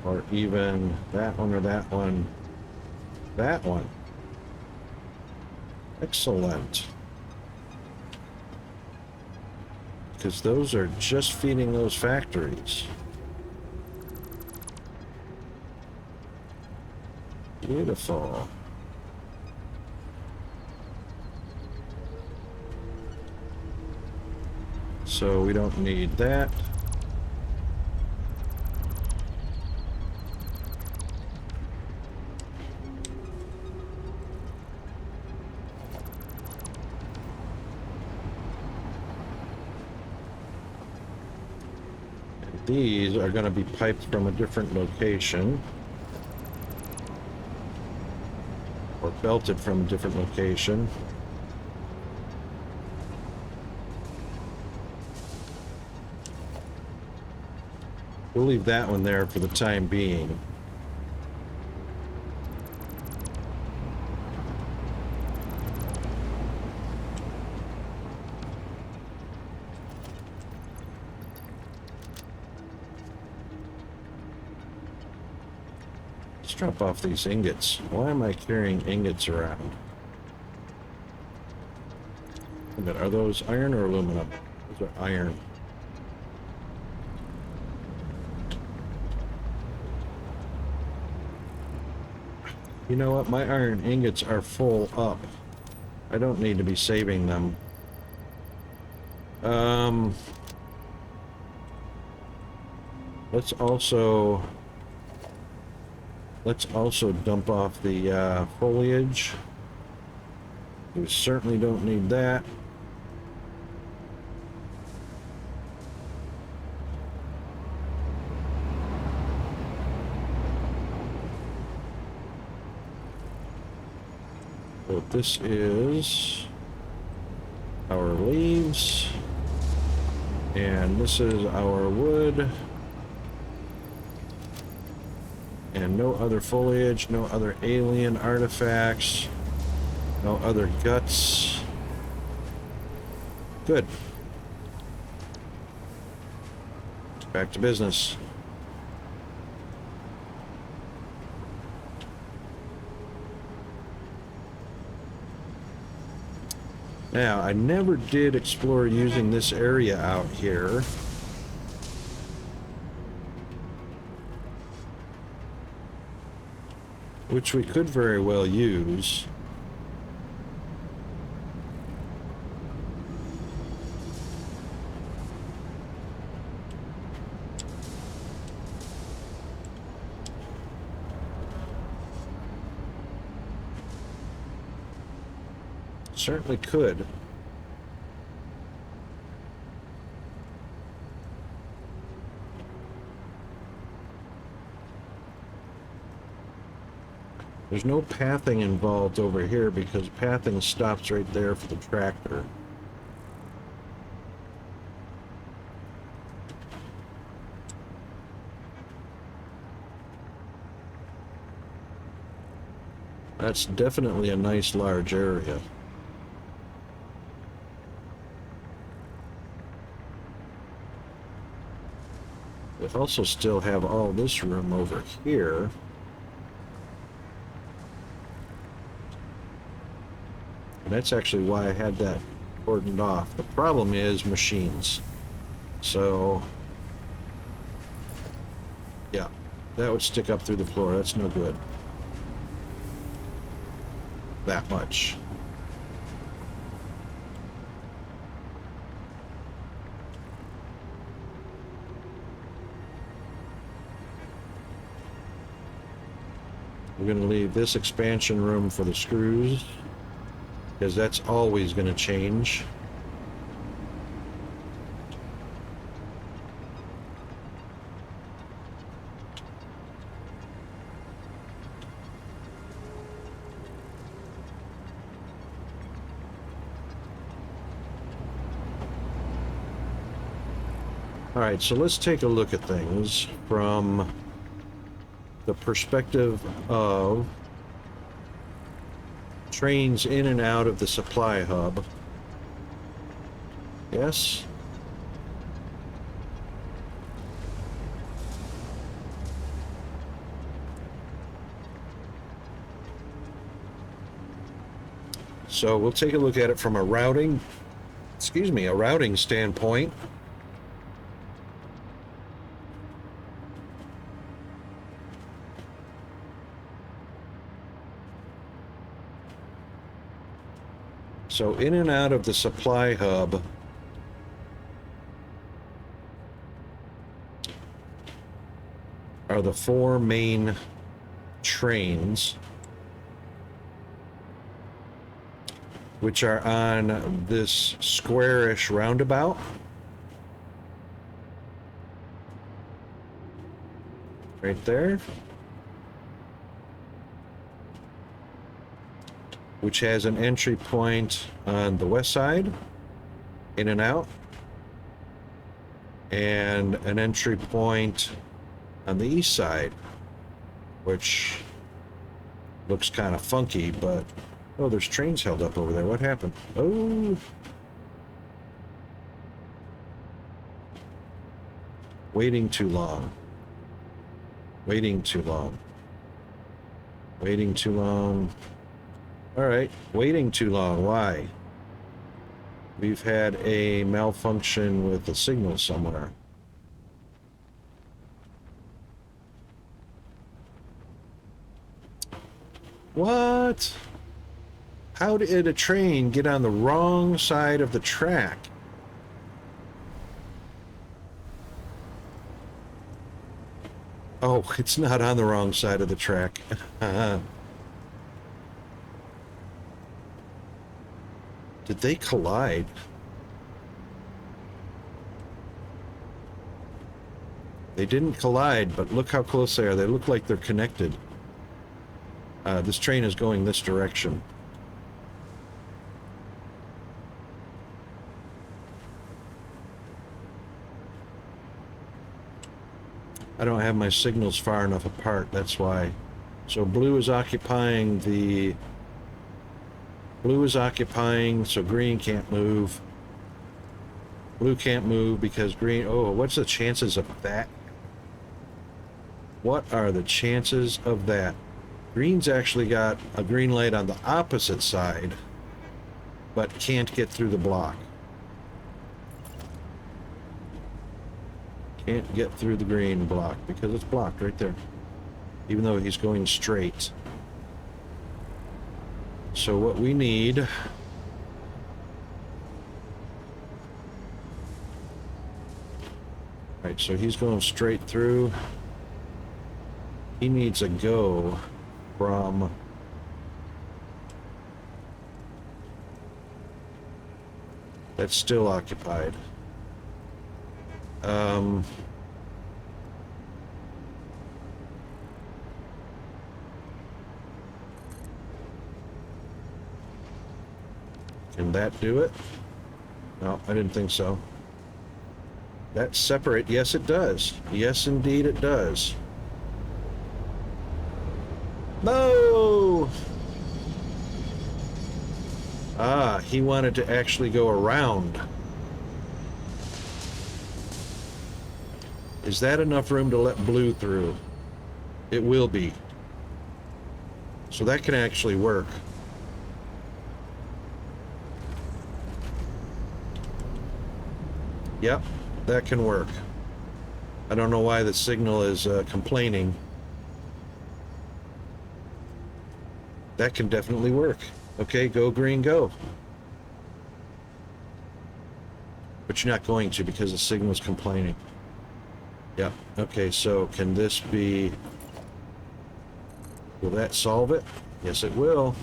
Or even that one or that one. That one. Excellent. Because those are just feeding those factories. Beautiful. So we don't need that. And these are going to be piped from a different location. Or belted from a different location. We'll leave that one there for the time being. Let's drop off these ingots. Why am I carrying ingots around? Are those iron or aluminum? Those are iron. You know what? My iron ingots are full up. I don't need to be saving them. Let's also dump off the foliage. We certainly don't need that. So this is our leaves, and this is our wood, and no other foliage, no other alien artifacts, no other guts. Good. Back to business. Now, I never did explore using this area out here. Which we could very well use. Certainly could. There's no pathing involved over here because pathing stops right there for the tractor. That's definitely a nice large area. We also still have all this room over here. And that's actually why I had that cordoned off. The problem is machines. So, yeah, that would stick up through the floor. That's no good. That much. We're going to leave this expansion room for the screws, because that's always going to change. All right, so let's take a look at things from the perspective of trains in and out of the supply hub. Yes? So we'll take a look at it from a routing standpoint. So in and out of the supply hub are the four main trains, which are on this squarish roundabout. Right there. Which has an entry point on the west side, in and out, and an entry point on the east side, which looks kind of funky, but oh, there's trains held up over there. What happened? Oh, waiting too long. Waiting too long. Waiting too long. All right, waiting too long. Why? We've had a malfunction with the signal somewhere. What? How did a train get on the wrong side of the track? Oh, it's not on the wrong side of the track. Did they collide? They didn't collide, but look how close they are. They look like they're connected. This train is going this direction. I don't have my signals far enough apart, that's why. So blue is occupying the... Blue is occupying, so green can't move. Blue can't move because green... Oh, what's the chances of that? What are the chances of that? Green's actually got a green light on the opposite side, but can't get through the block. Can't get through the green block because it's blocked right there, even though he's going straight. So what we need right, so he's going straight through. He needs a go from that's still occupied. Can that do it? No, I didn't think so. That's separate. Yes, it does. Yes, indeed, it does. No! Ah, he wanted to actually go around. Is that enough room to let blue through? It will be. So that can actually work. Yep, that can work. I don't know why the signal is complaining. That can definitely work. Okay, go green, go. But you're not going to because the signal's complaining. Yep, okay, so can this be... Will that solve it? Yes, it will.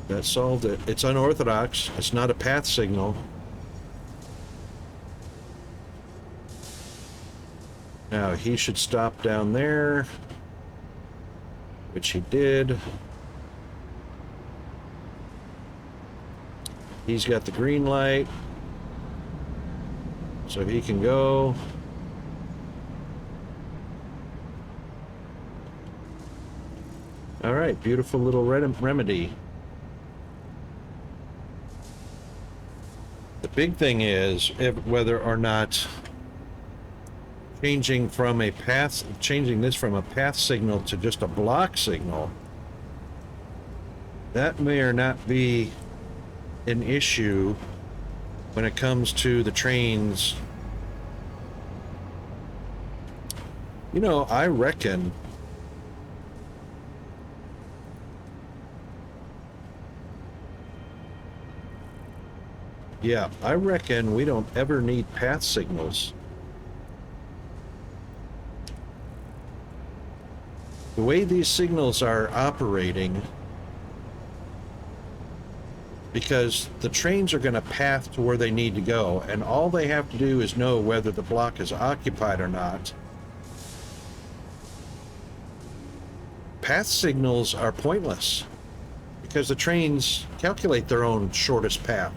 That solved it. It's unorthodox. It's not a path signal. Now, he should stop down there, which he did. He's got the green light, so he can go. All right, beautiful little remedy. The big thing is whether or not changing this from a path signal to just a block signal, that may or not be an issue when it comes to the trains. You know, I reckon we don't ever need path signals. The way these signals are operating, because the trains are going to path to where they need to go, and all they have to do is know whether the block is occupied or not. Path signals are pointless because the trains calculate their own shortest path.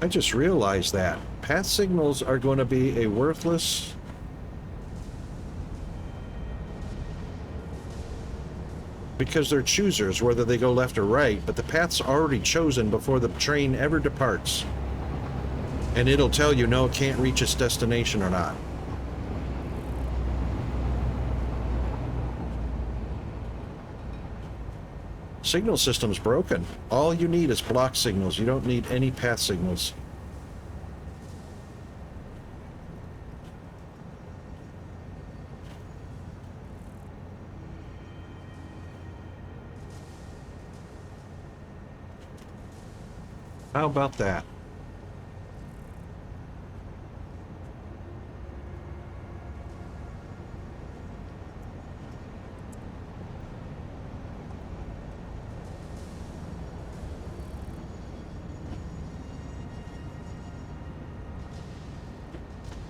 I just realized that. Path signals are going to be a worthless... because they're choosers, whether they go left or right, but the path's already chosen before the train ever departs. And it'll tell you, no, it can't reach its destination or not. Signal system's broken. All you need is block signals. You don't need any path signals. How about that?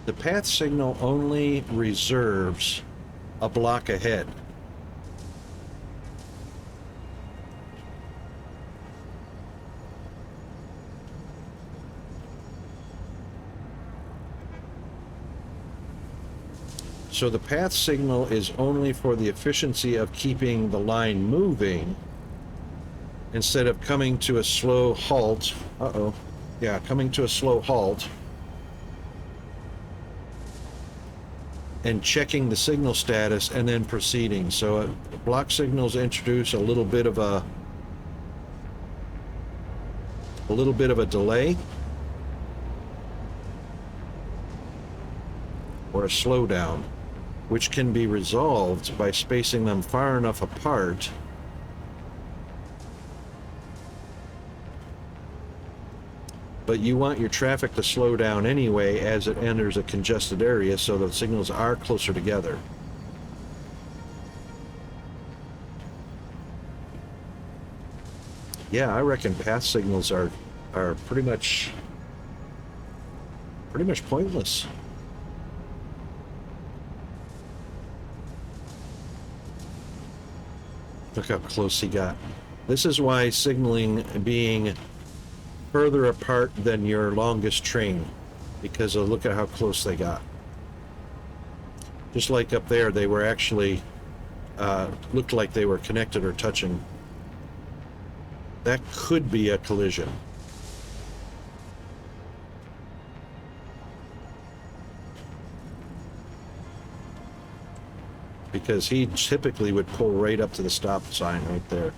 The path signal only reserves a block ahead. So the path signal is only for the efficiency of keeping the line moving instead of coming to a slow halt. Coming to a slow halt and checking the signal status and then proceeding. So block signals introduce a little bit of a delay or a slowdown, which can be resolved by spacing them far enough apart but you want your traffic to slow down anyway as it enters a congested area so the signals are closer together. Yeah, I reckon path signals are pretty much pointless. Look how close he got. This is why signaling being further apart than your longest train because look at how close they got. Just like up there, they were actually looked like they were connected or touching. That could be a collision. Because he typically would pull right up to the stop sign right there.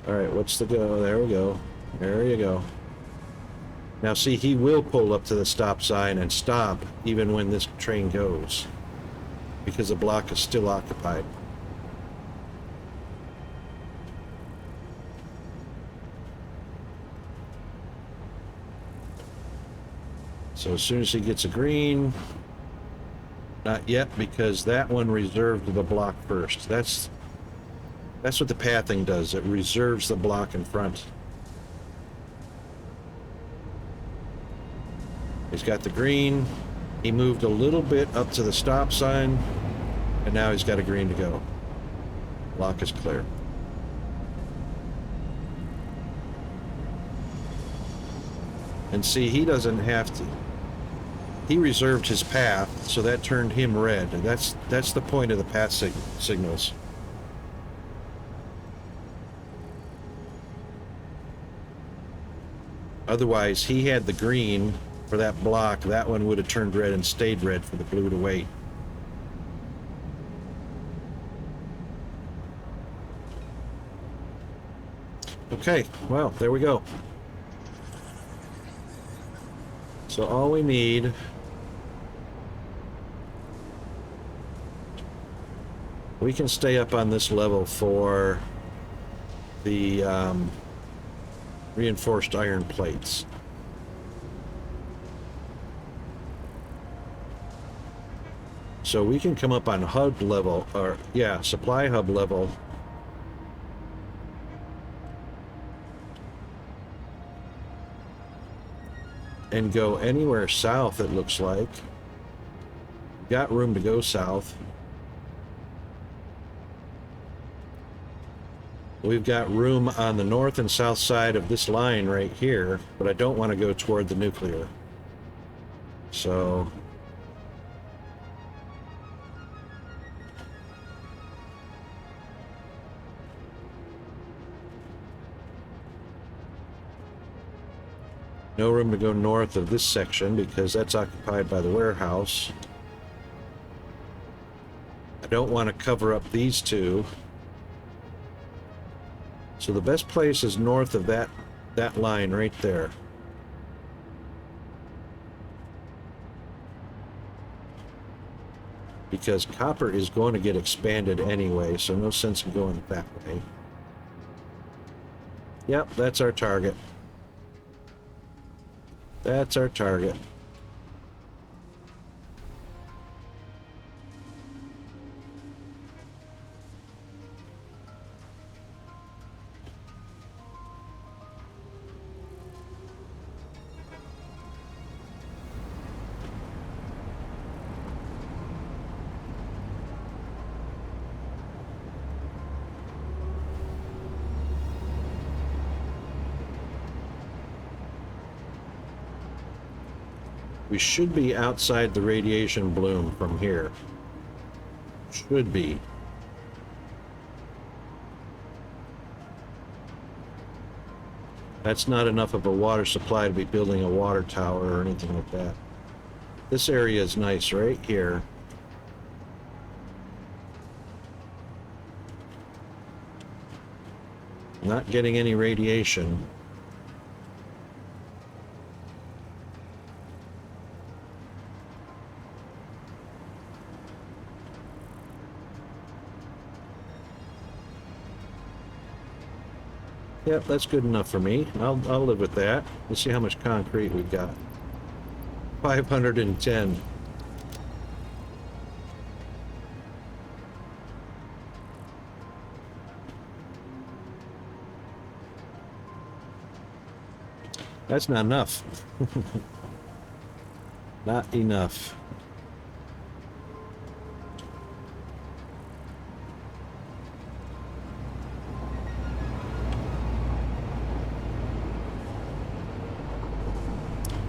All right, what's the go? There we go. There you go. Now see, he will pull up to the stop sign and stop even when this train goes, because the block is still occupied. So as soon as he gets a green, not yet, because that one reserved the block first. That's what the pathing does. It reserves the block in front. He's got the green. He moved a little bit up to the stop sign, and now he's got a green to go. Block is clear. And see, he doesn't have to. He reserved his path, so that turned him red. That's the point of the path signals. Otherwise, he had the green for that block. That one would have turned red and stayed red for the blue to wait. Okay, well, there we go. So all we need we can stay up on this level for the reinforced iron plates. So we can come up on hub level, or yeah, supply hub level. And go anywhere south, it looks like. Got room to go south. We've got room on the north and south side of this line right here, but I don't want to go toward the nuclear. So no room to go north of this section because that's occupied by the warehouse. I don't want to cover up these two. So the best place is north of that line right there. Because copper is going to get expanded anyway, so no sense in going that way. Yep, that's our target. That's our target. We should be outside the radiation bloom from here. Should be. That's not enough of a water supply to be building a water tower or anything like that. This area is nice right here. Not getting any radiation. Yep, that's good enough for me. I'll live with that. Let's see how much concrete we've got. 510. That's not enough. Not enough.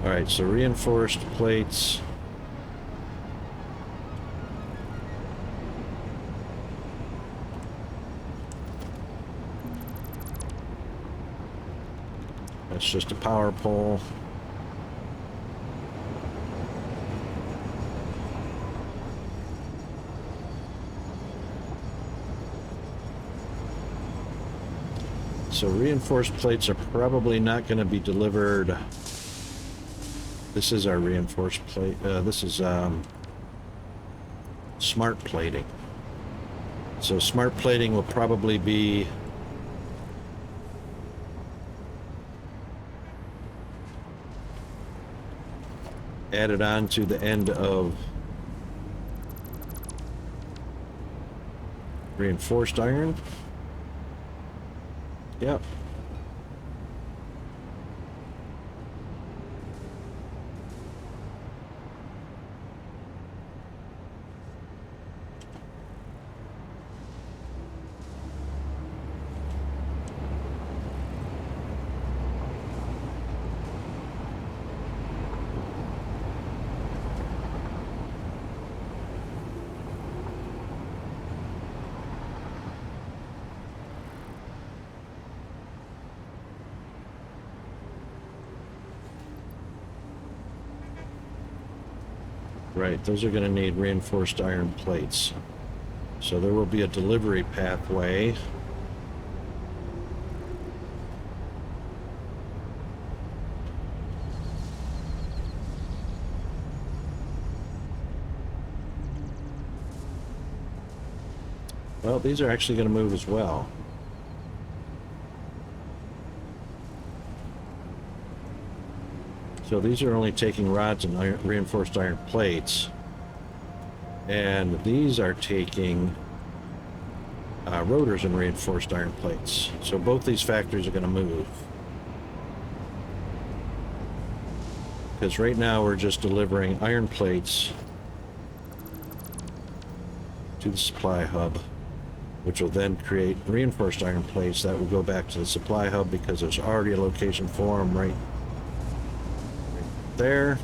Alright, so reinforced plates. That's just a power pole. So reinforced plates are probably not going to be delivered. This is our reinforced plate. This is smart plating. So smart plating will probably be added on to the end of reinforced iron. Yep. Right, those are going to need reinforced iron plates. So there will be a delivery pathway. Well, these are actually going to move as well. So these are only taking rods and reinforced iron plates. And these are taking rotors and reinforced iron plates. So both these factories are going to move. Because right now we're just delivering iron plates to the supply hub, which will then create reinforced iron plates that will go back to the supply hub because there's already a location for them right there.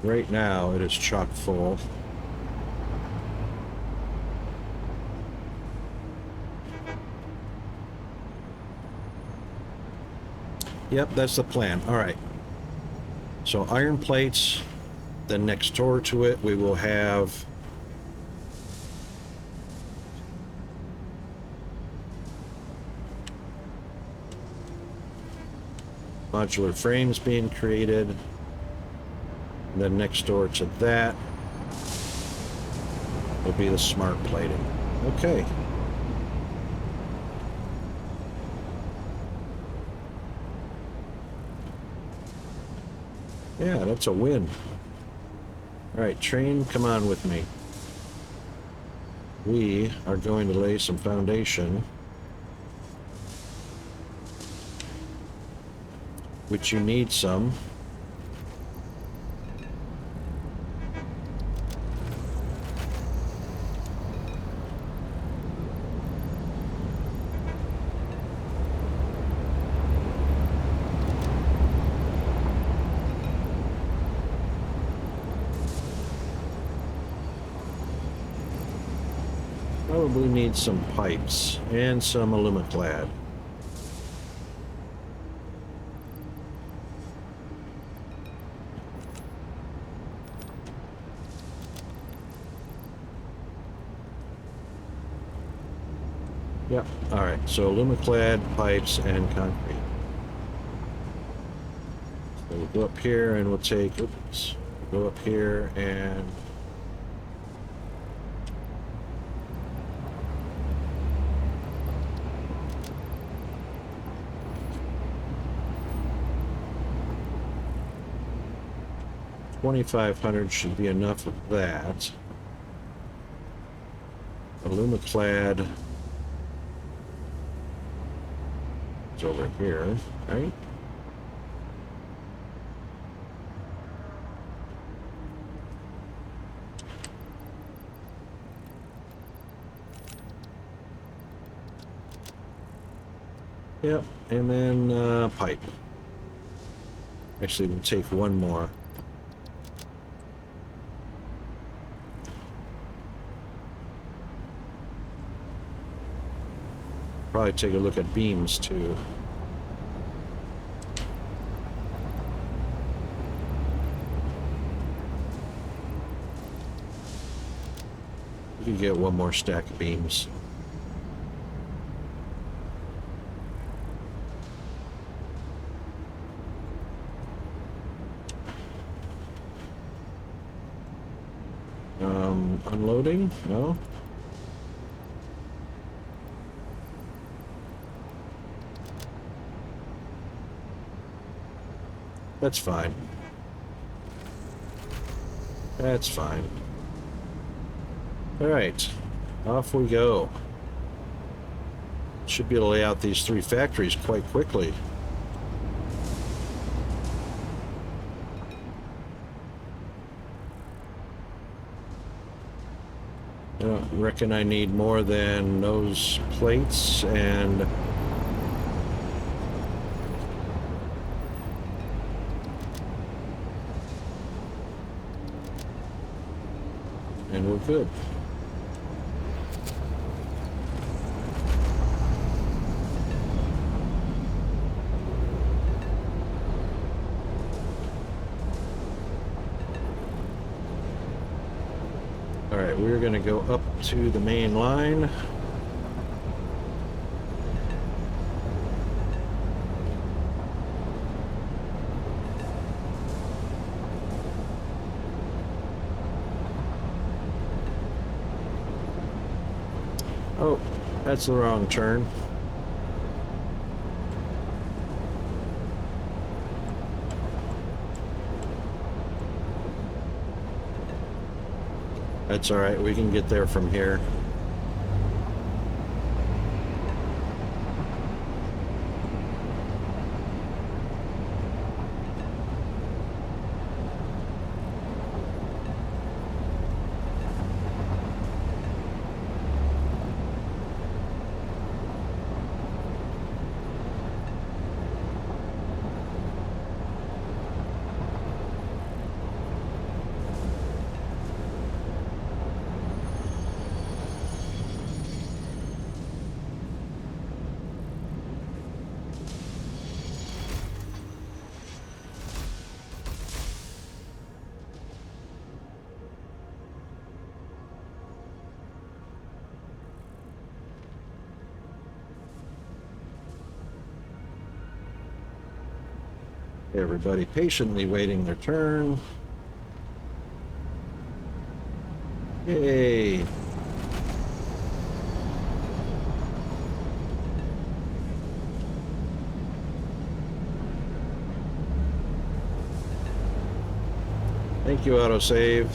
Right now it is chock full. Yep, that's the plan. All right. So iron plates. Then next door to it, we will have modular frames being created. And then next door to that will be the smart plating. Okay. Yeah, that's a win. All right, train, come on with me. We are going to lay some foundation, which you need some. Probably need some pipes and some alumiclad. Yep, alright, so alumiclad, pipes, and concrete. So we'll go up here and we'll take, oops, go up here and $2,500 should be enough of that. Alumiclad is over here, right? Yep, and then pipe. Actually, we'll take one more. Probably take a look at beams too. We can get one more stack of beams. Unloading? No? That's fine. That's fine. Alright, off we go. Should be able to lay out these 3 factories quite quickly. I don't reckon I need more than those plates and we're good. All right, we're going to go up to the main line. Oh, that's the wrong turn. That's all right, we can get there from here. Everybody patiently waiting their turn. Yay. Thank you, autosave.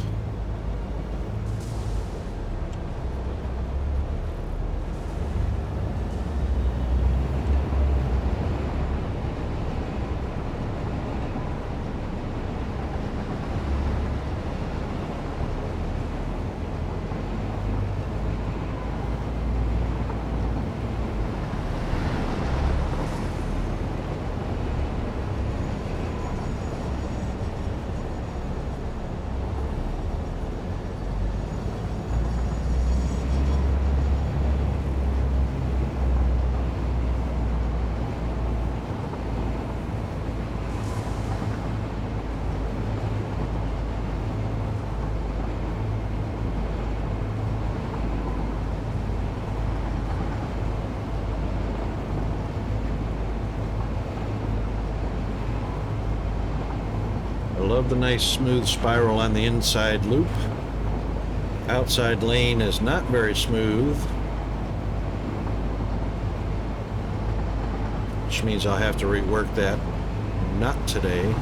I love the nice smooth spiral on the inside loop. Outside lane is not very smooth, which means I'll have to rework that. Not today.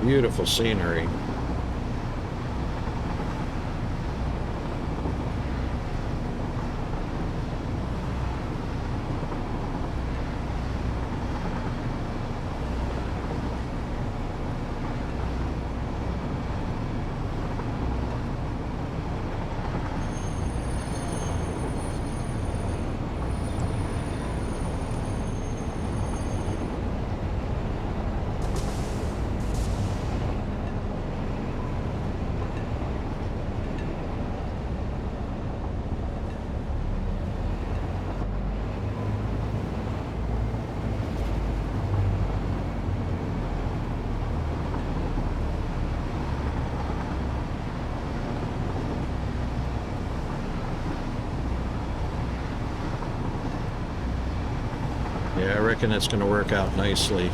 Beautiful scenery. Yeah, I reckon that's going to work out nicely.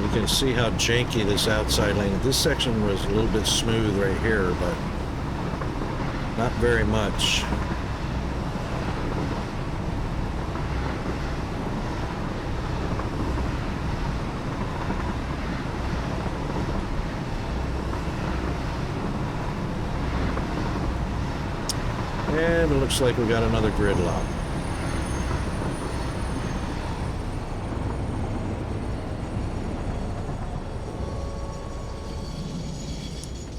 You can see how janky this outside lane. This section was a little bit smooth right here, but not very much. And it looks like we got another gridlock.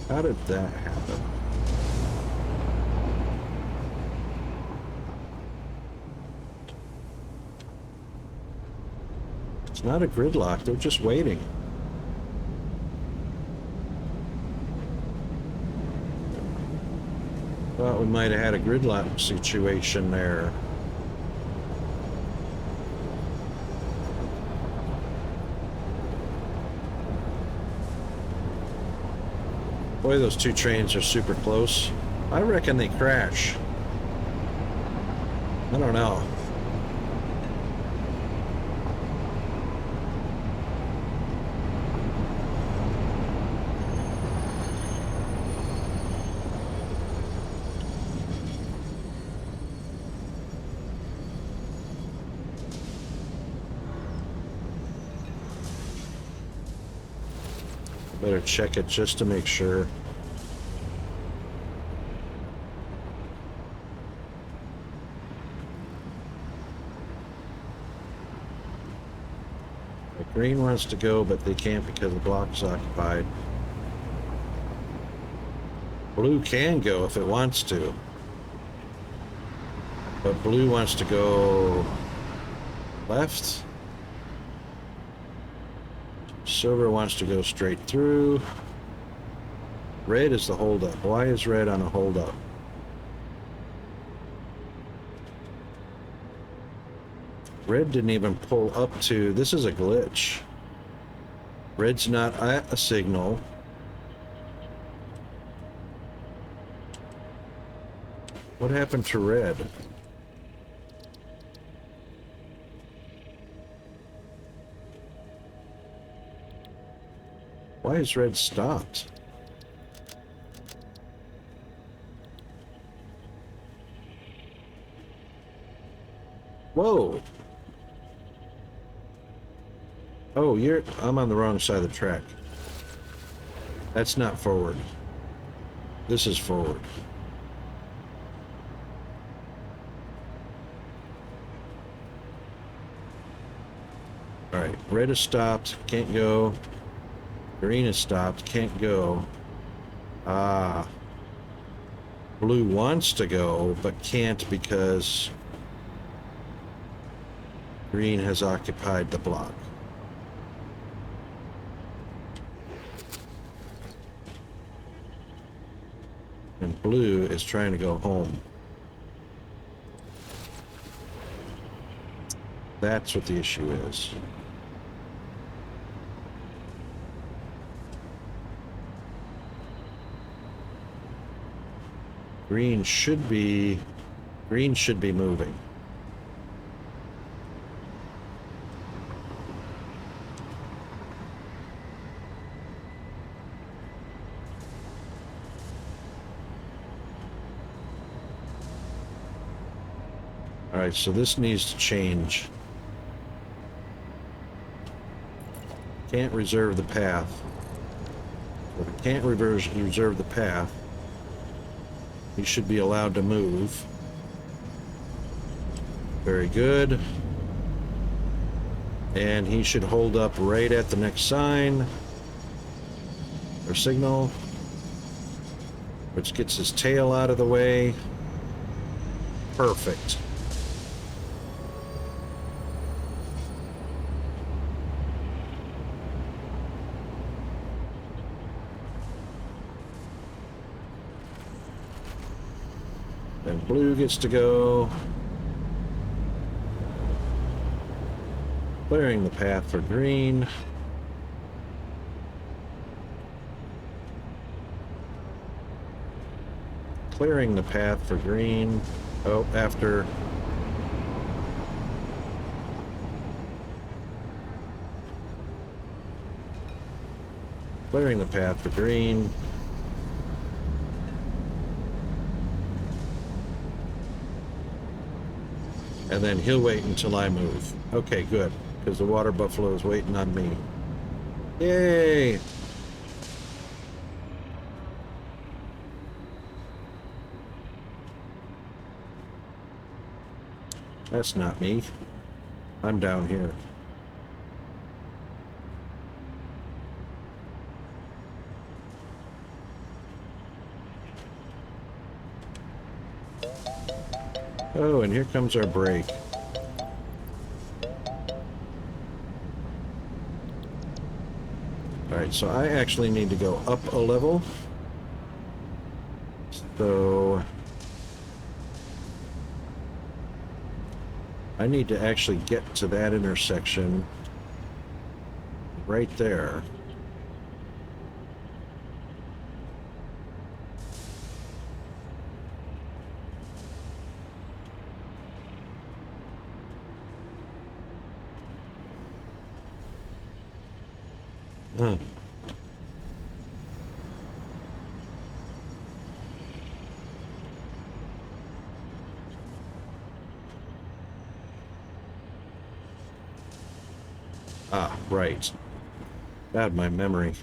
How did that happen? It's not a gridlock, they're just waiting. Thought we might have had a gridlock situation there. Boy, those two trains are super close. I reckon they crash. I don't know. Better check it just to make sure. The green wants to go, but they can't because the block's occupied. Blue can go if it wants to. But blue wants to go left. Silver wants to go straight through. Red is the holdup. Why is red on a holdup? Red didn't even pull up to... This is a glitch. Red's not at a signal. What happened to red? Why is red stopped? Whoa! Oh, I'm on the wrong side of the track. That's not forward. This is forward. Alright, red is stopped, can't go. Green is stopped, can't go. Ah. Blue wants to go, but can't because green has occupied the block. And blue is trying to go home. That's what the issue is. Green should be moving. All right, so this needs to change. Can't reserve the path. If it can't reserve the path, he should be allowed to move. Very good. And he should hold up right at the next sign or signal, which gets his tail out of the way. Perfect. Blue gets to go. Clearing the path for green. Clearing the path for green. Oh, after. Clearing the path for green. And then he'll wait until I move. Okay, good. Because the water buffalo is waiting on me. Yay! That's not me. I'm down here. Oh, and here comes our break. Alright, so I actually need to go up a level. So I need to actually get to that intersection right there. Hmm. Ah, right. Bad my memory.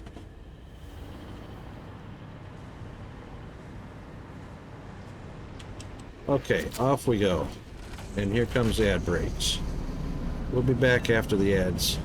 Okay, off we go. And here comes the ad breaks. We'll be back after the ads.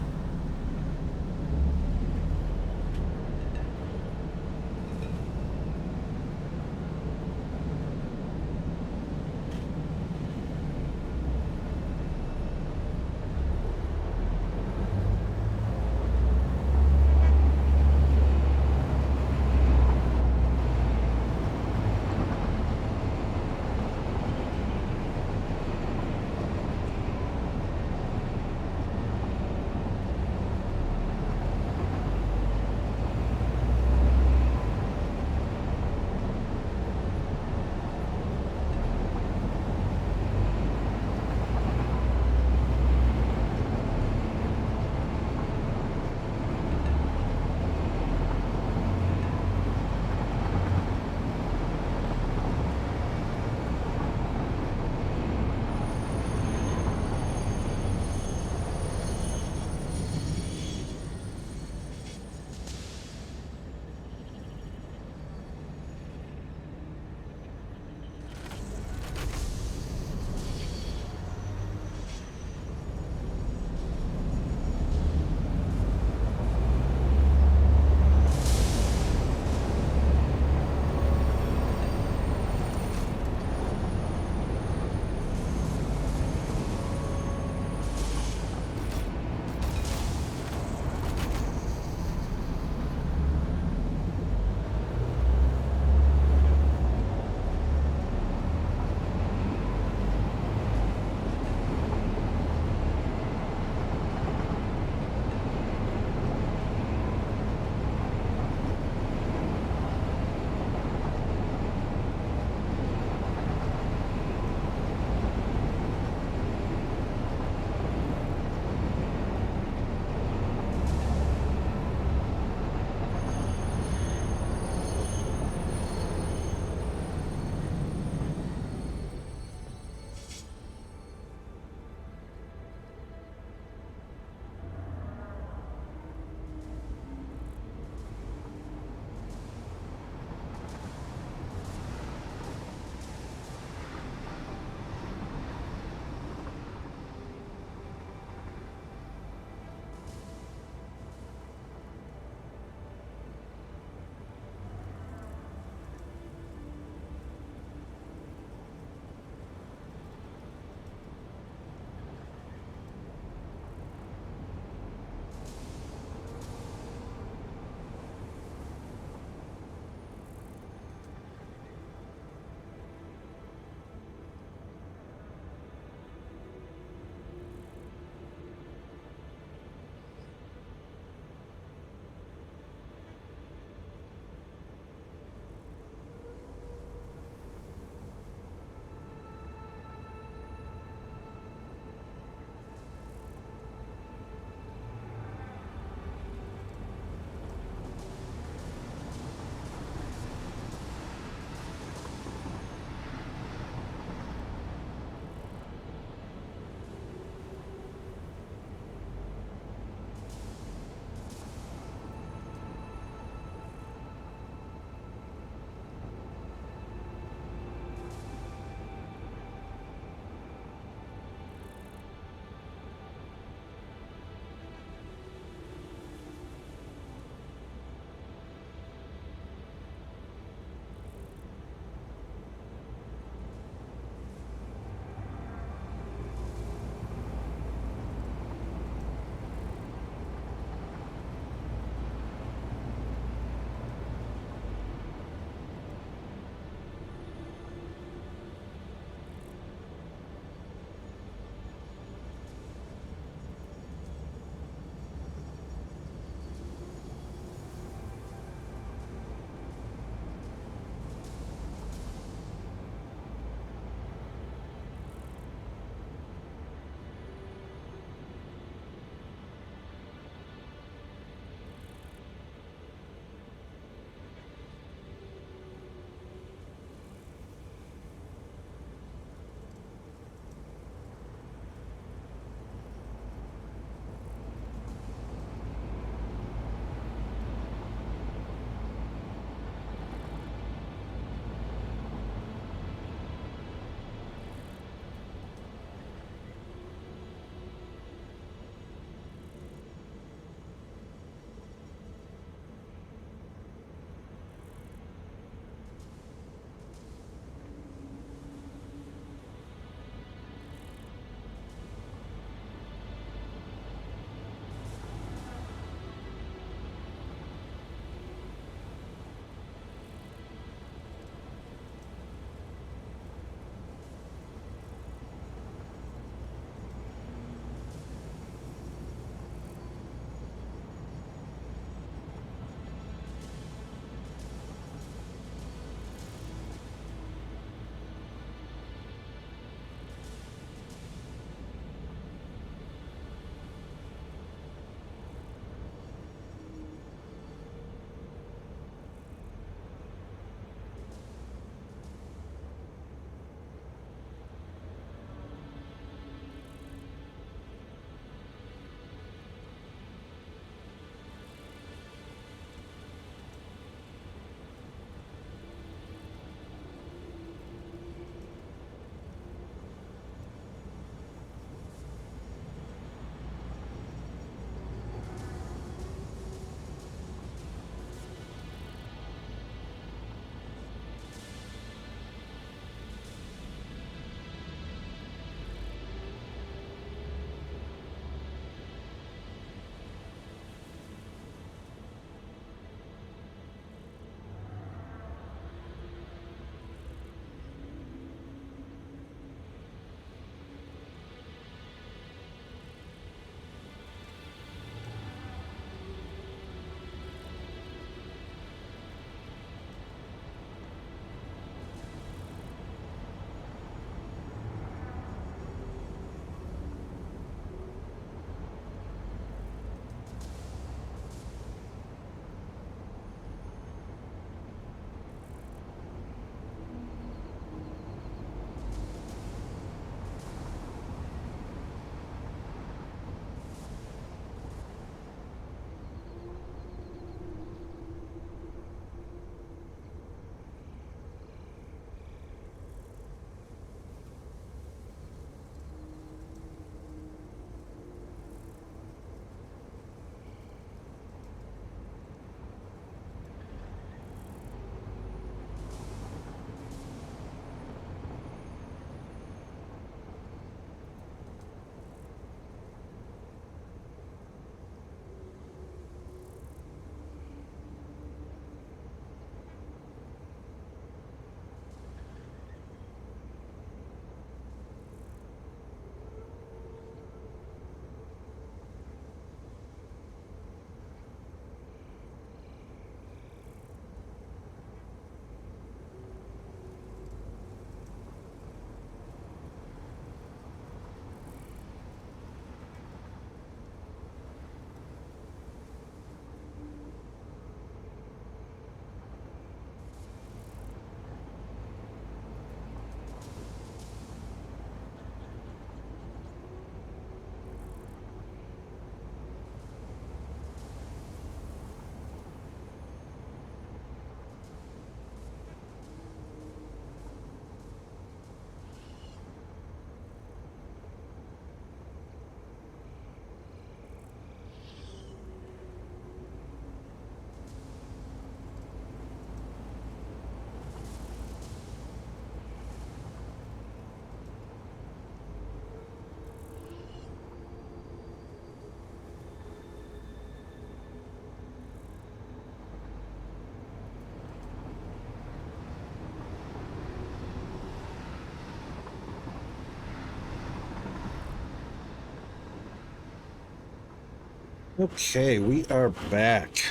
Okay, we are back.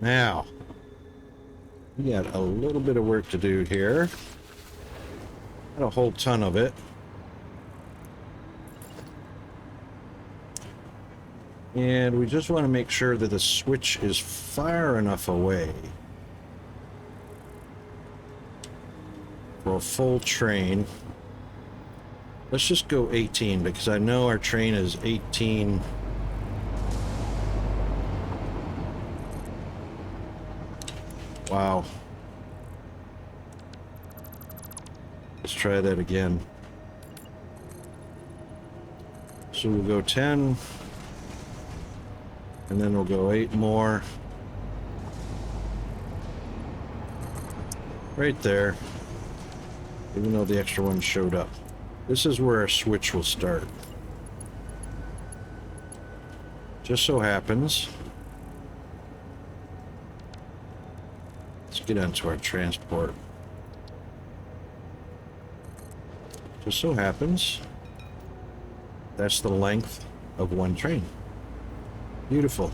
Now, we got a little bit of work to do here. Not a whole ton of it. And we just want to make sure that the switch is far enough away for a full train. Let's just go 18 because I know our train is 18. Wow. Let's try that again. So we'll go 10. And then we'll go 8 more. Right there. Even though the extra one showed up. This is where our switch will start. Just so happens. Let's get onto our transport. Just so happens. That's the length of one train. Beautiful.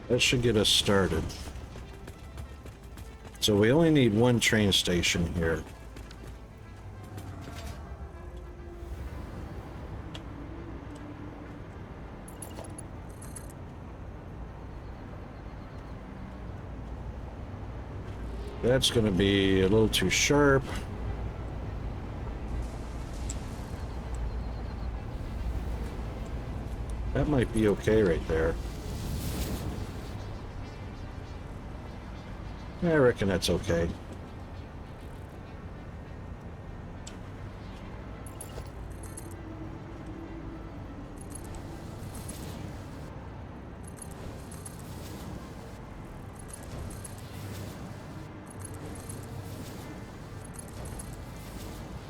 That should get us started. So we only need one train station here. That's going to be a little too sharp. That might be okay right there. I reckon that's okay.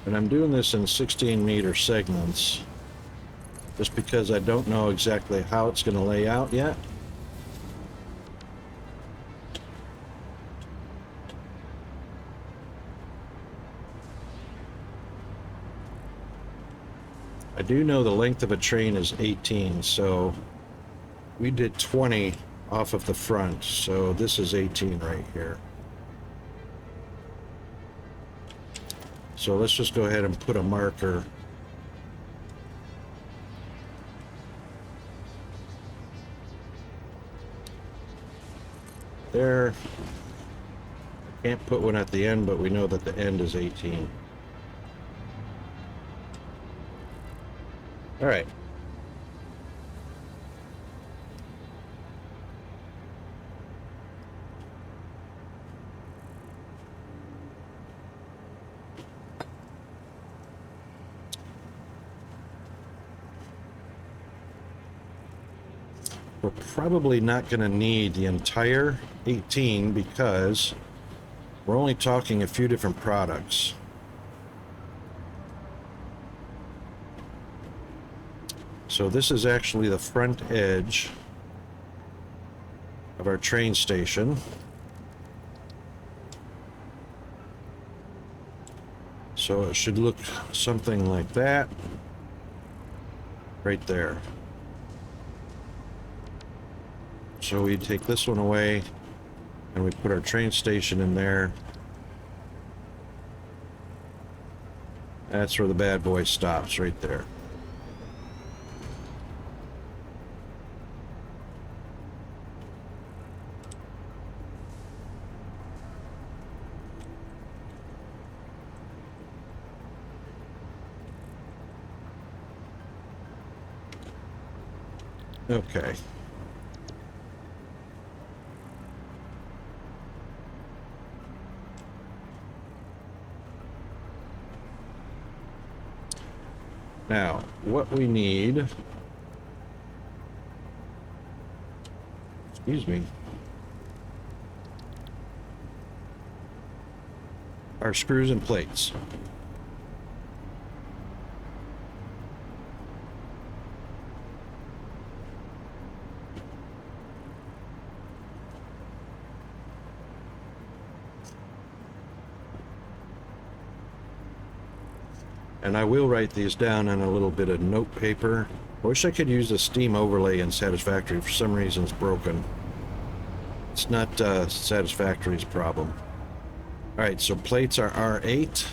And I'm doing this in 16-meter segments just because I don't know exactly how it's going to lay out yet. I do know the length of a train is 18, so we did 20 off of the front, so this is 18 right here. So let's just go ahead and put a marker. There. Can't put one at the end, but we know that the end is 18. All right. We're probably not going to need the entire 18 because we're only talking a few different products. So this is actually the front edge of our train station. So it should look something like that right there. So we take this one away and we put our train station in there. That's where the bad boy stops, right there. Okay. Now, what we need, excuse me, are screws and plates. And I will write these down on a little bit of note paper. I wish I could use a Steam overlay in Satisfactory. For some reason it's broken. It's not Satisfactory's problem. Alright, so plates are R8.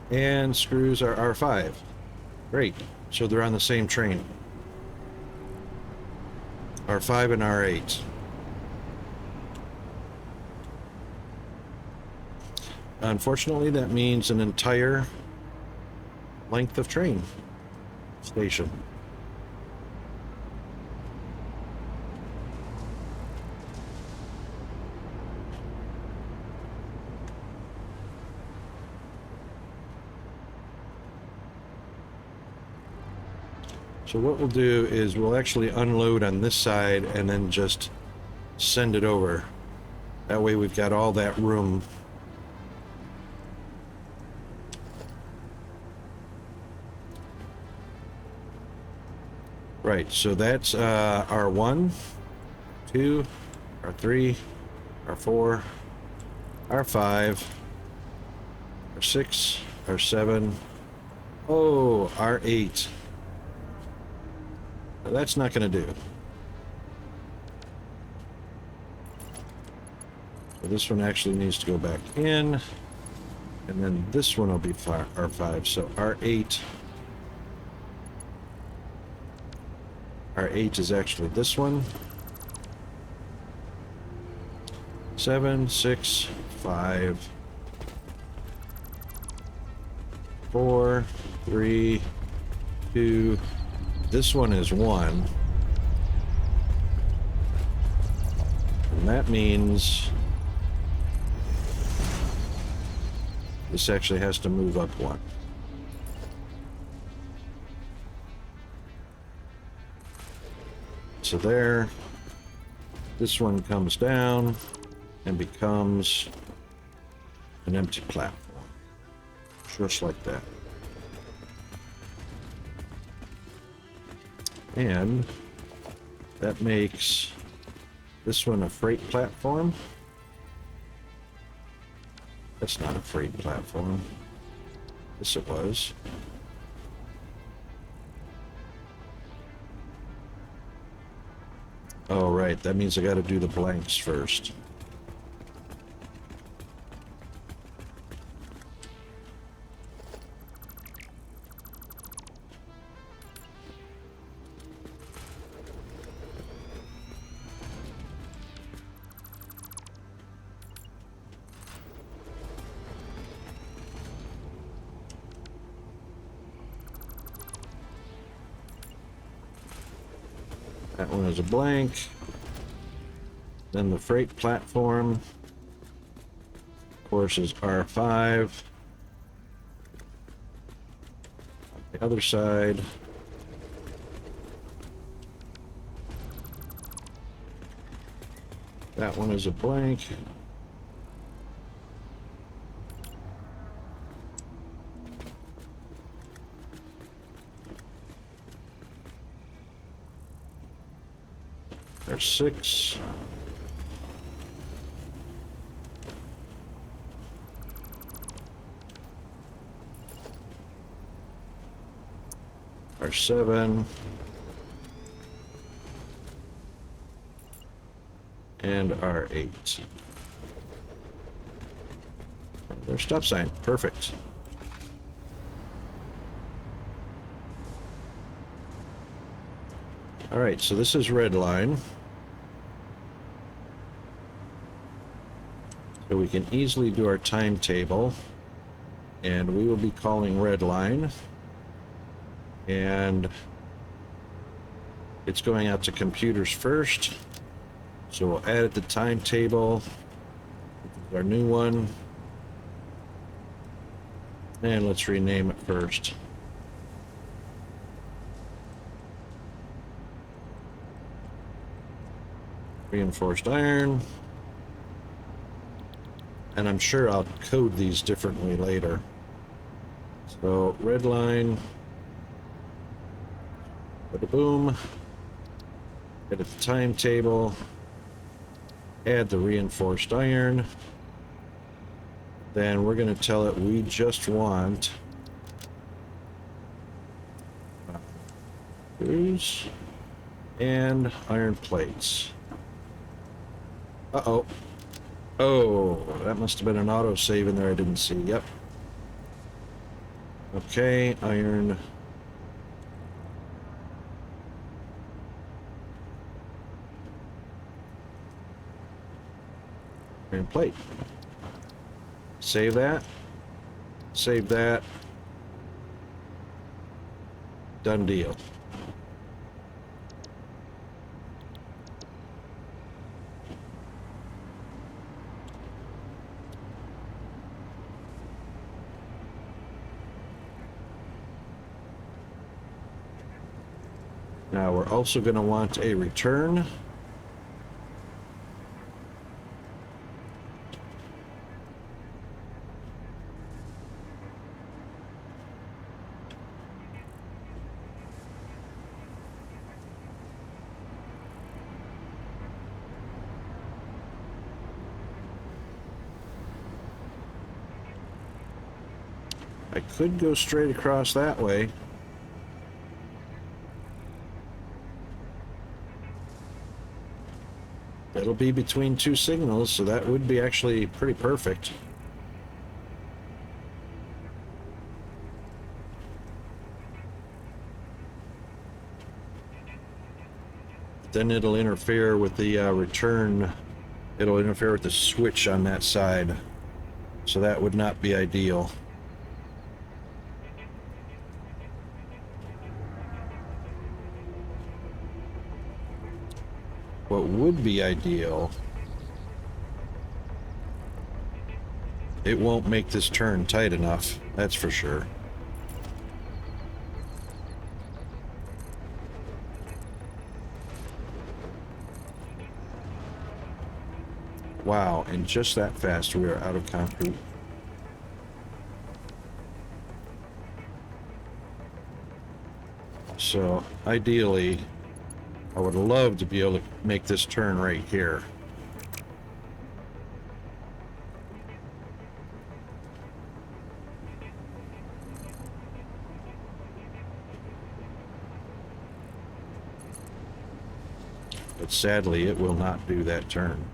And screws are R5. Great. So they're on the same train. R5 and R8. Unfortunately, that means an entire length of train station. So what we'll do is we'll actually unload on this side and then just send it over. That way we've got all that room. Right, so that's R1, 2, R3, R4, R5, R6, R7, oh, R8. That's not going to do. So this one actually needs to go back in, and then this one will be R5, so R8. R8 is actually this one. 7, 6, 5, 4, 3, 2. This one is 1. And that means this actually has to move up 1. So there, this one comes down and becomes an empty platform, just like that. And that makes this one a freight platform. That's not a freight platform. Yes, it was. Oh, right. That means I got to do the blanks first. That one is a blank. Then the freight platform, of course, is R5. On the other side, that one is a blank. There's 6. There's 7. and R8. There's stop sign. Perfect. All right, so this is red line. So we can easily do our timetable. And we will be calling red line. And it's going out to computers first. So we'll add it to timetable. Our new one. And let's rename it first. Reinforced iron. And I'm sure I'll code these differently later. So red line. Boom. Edit the timetable. Add the reinforced iron. Then we're going to tell it we just want screws and iron plates. Uh-oh. Oh, that must have been an autosave in there I didn't see. Yep. Okay, iron. Iron plate. Save that. Save that. Done deal. Now we're also going to want a return. I could go straight across that way. It'll be between two signals, so that would be actually pretty perfect. Then it'll interfere with the return. It'll interfere with the switch on that side. So that would not be ideal. What would be ideal, it won't make this turn tight enough, that's for sure. Wow, and just that fast we are out of concrete. So ideally, I would love to be able to make this turn right here. But sadly, it will not do that turn.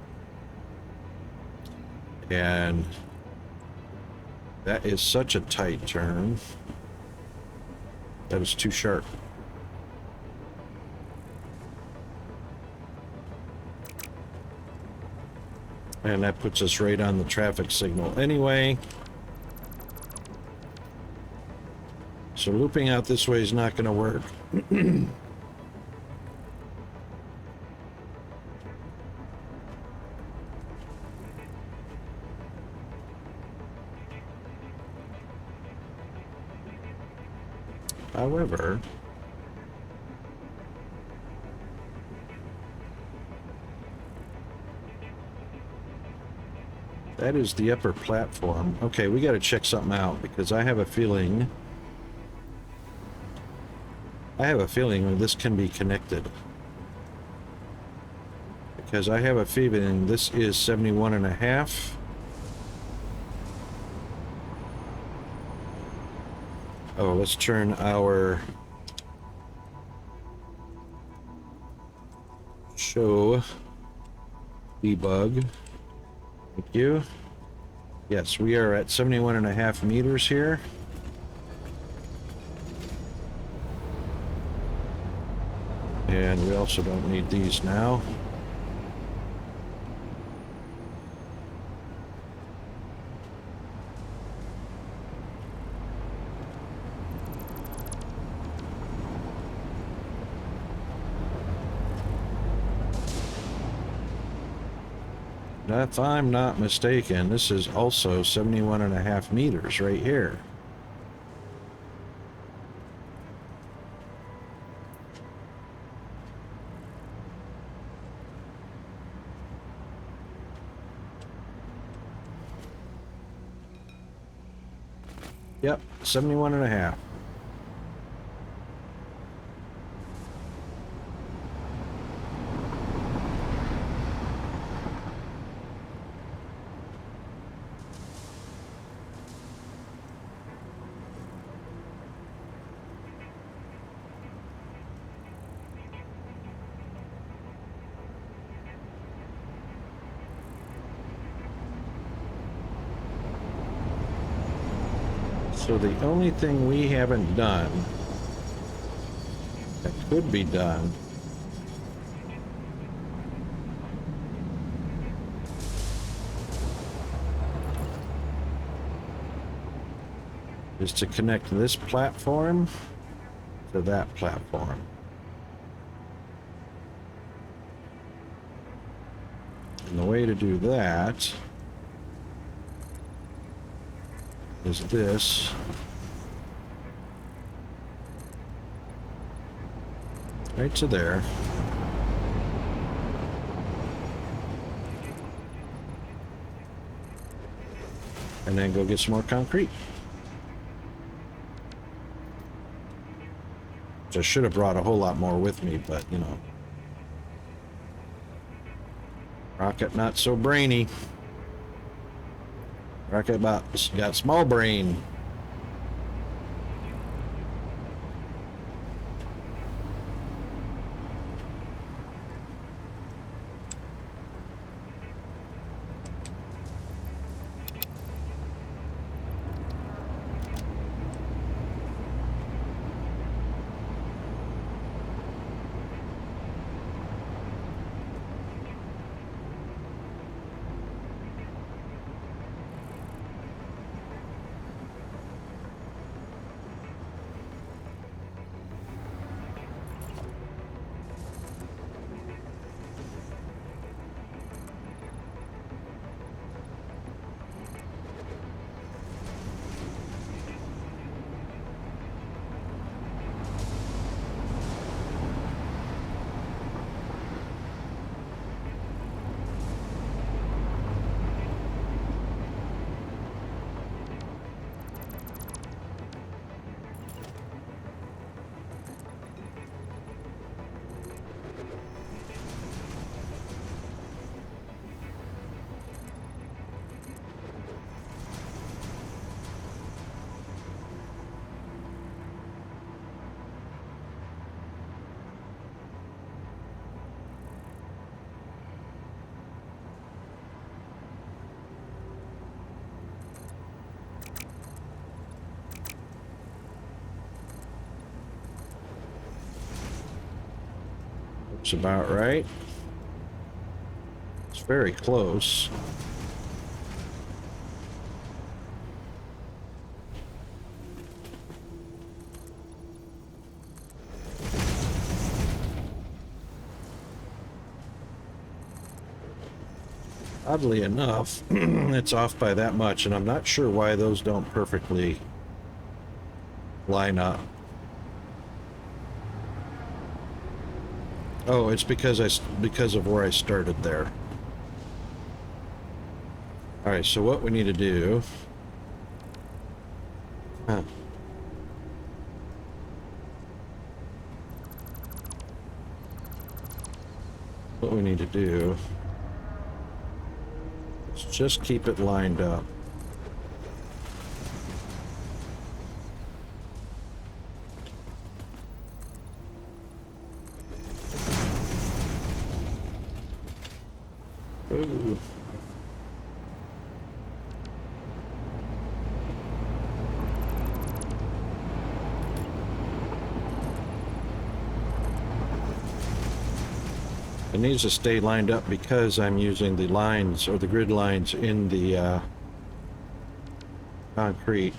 And that is such a tight turn. That is too sharp. And that puts us right on the traffic signal anyway. So looping out this way is not going to work. However, that is the upper platform. Okay, we got to check something out because I have a feeling this can be connected. Because I have a feeling this is 71.5. Oh, let's turn our show debug. Thank you. Yes, we are at 71.5 meters here. And we also don't need these now. If I'm not mistaken, this is also 71.5 meters right here. Yep, 71.5. So the only thing we haven't done that could be done is to connect this platform to that platform. And the way to do that is this. Right to there. And then go get some more concrete. Which I should have brought a whole lot more with me, but you know. Rocket not so brainy. Rocket got small brain. Looks about right. It's very close. Oddly enough, it's off by that much, and I'm not sure why those don't perfectly line up. Oh, it's because of where I started there. All right, so what we need to do... What we need to do is just keep it lined up. Ooh. It needs to stay lined up because I'm using the lines or the grid lines in the concrete.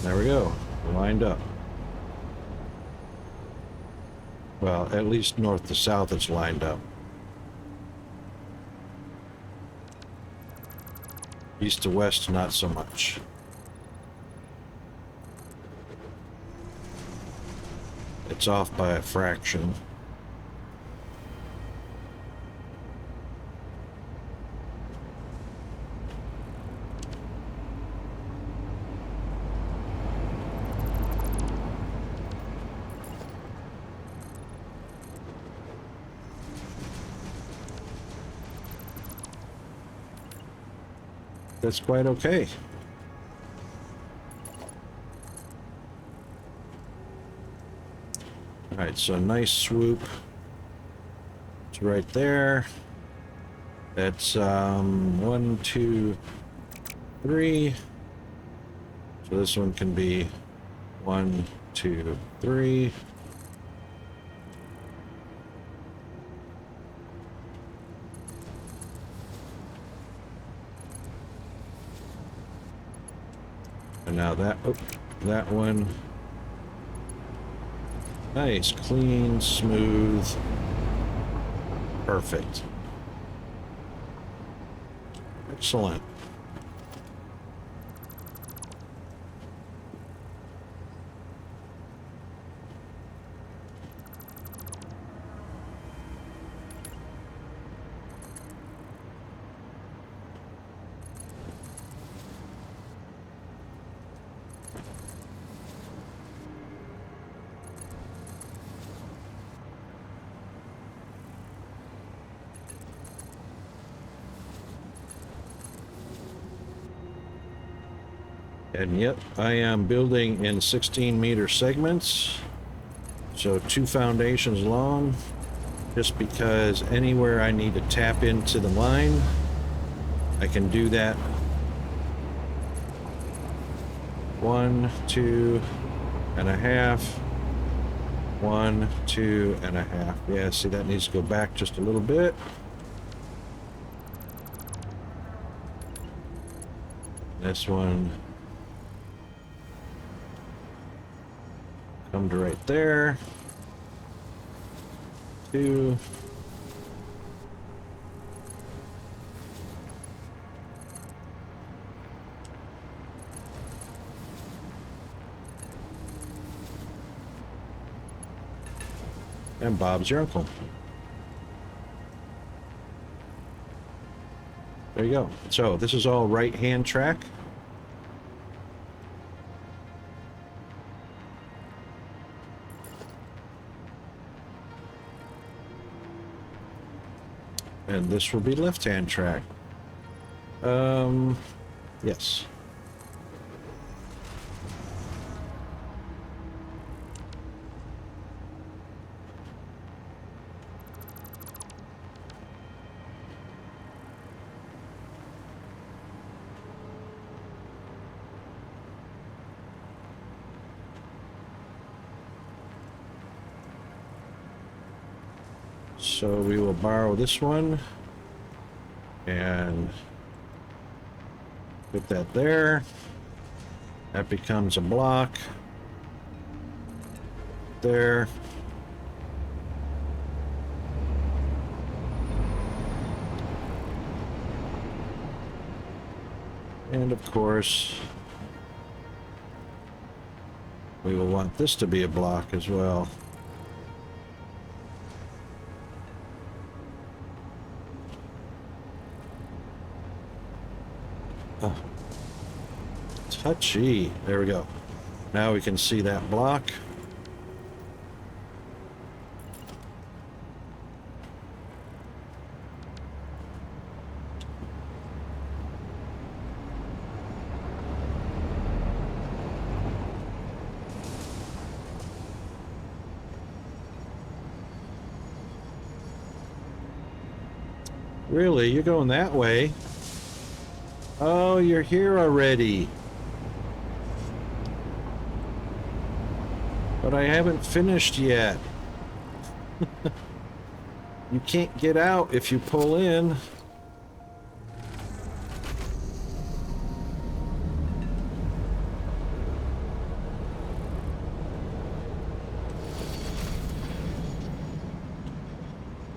There we go, lined up. Well, at least north to south it's lined up. East to west, not so much. It's off by a fraction. That's quite okay. All right, so nice swoop. It's right there. That's 1, 2, 3. So this one can be 1, 2, 3. And now that, oh, that one. Nice, clean, smooth, perfect. Excellent. And yep, I am building in 16-meter segments, so 2 foundations long, just because anywhere I need to tap into the line, I can do that. 1, 2 and a half. 1, 2 and a half. Yeah, see, that needs to go back just a little bit. This one come to right there. 2. And Bob's your uncle. There you go. So this is all right-hand track. And this will be left-hand track. Yes. So we will borrow this one and put that there. That becomes a block there. And of course, we will want this to be a block as well. Touchy. There we go. Now we can see that block. Really? You're going that way? Oh, you're here already. But I haven't finished yet. You can't get out if you pull in.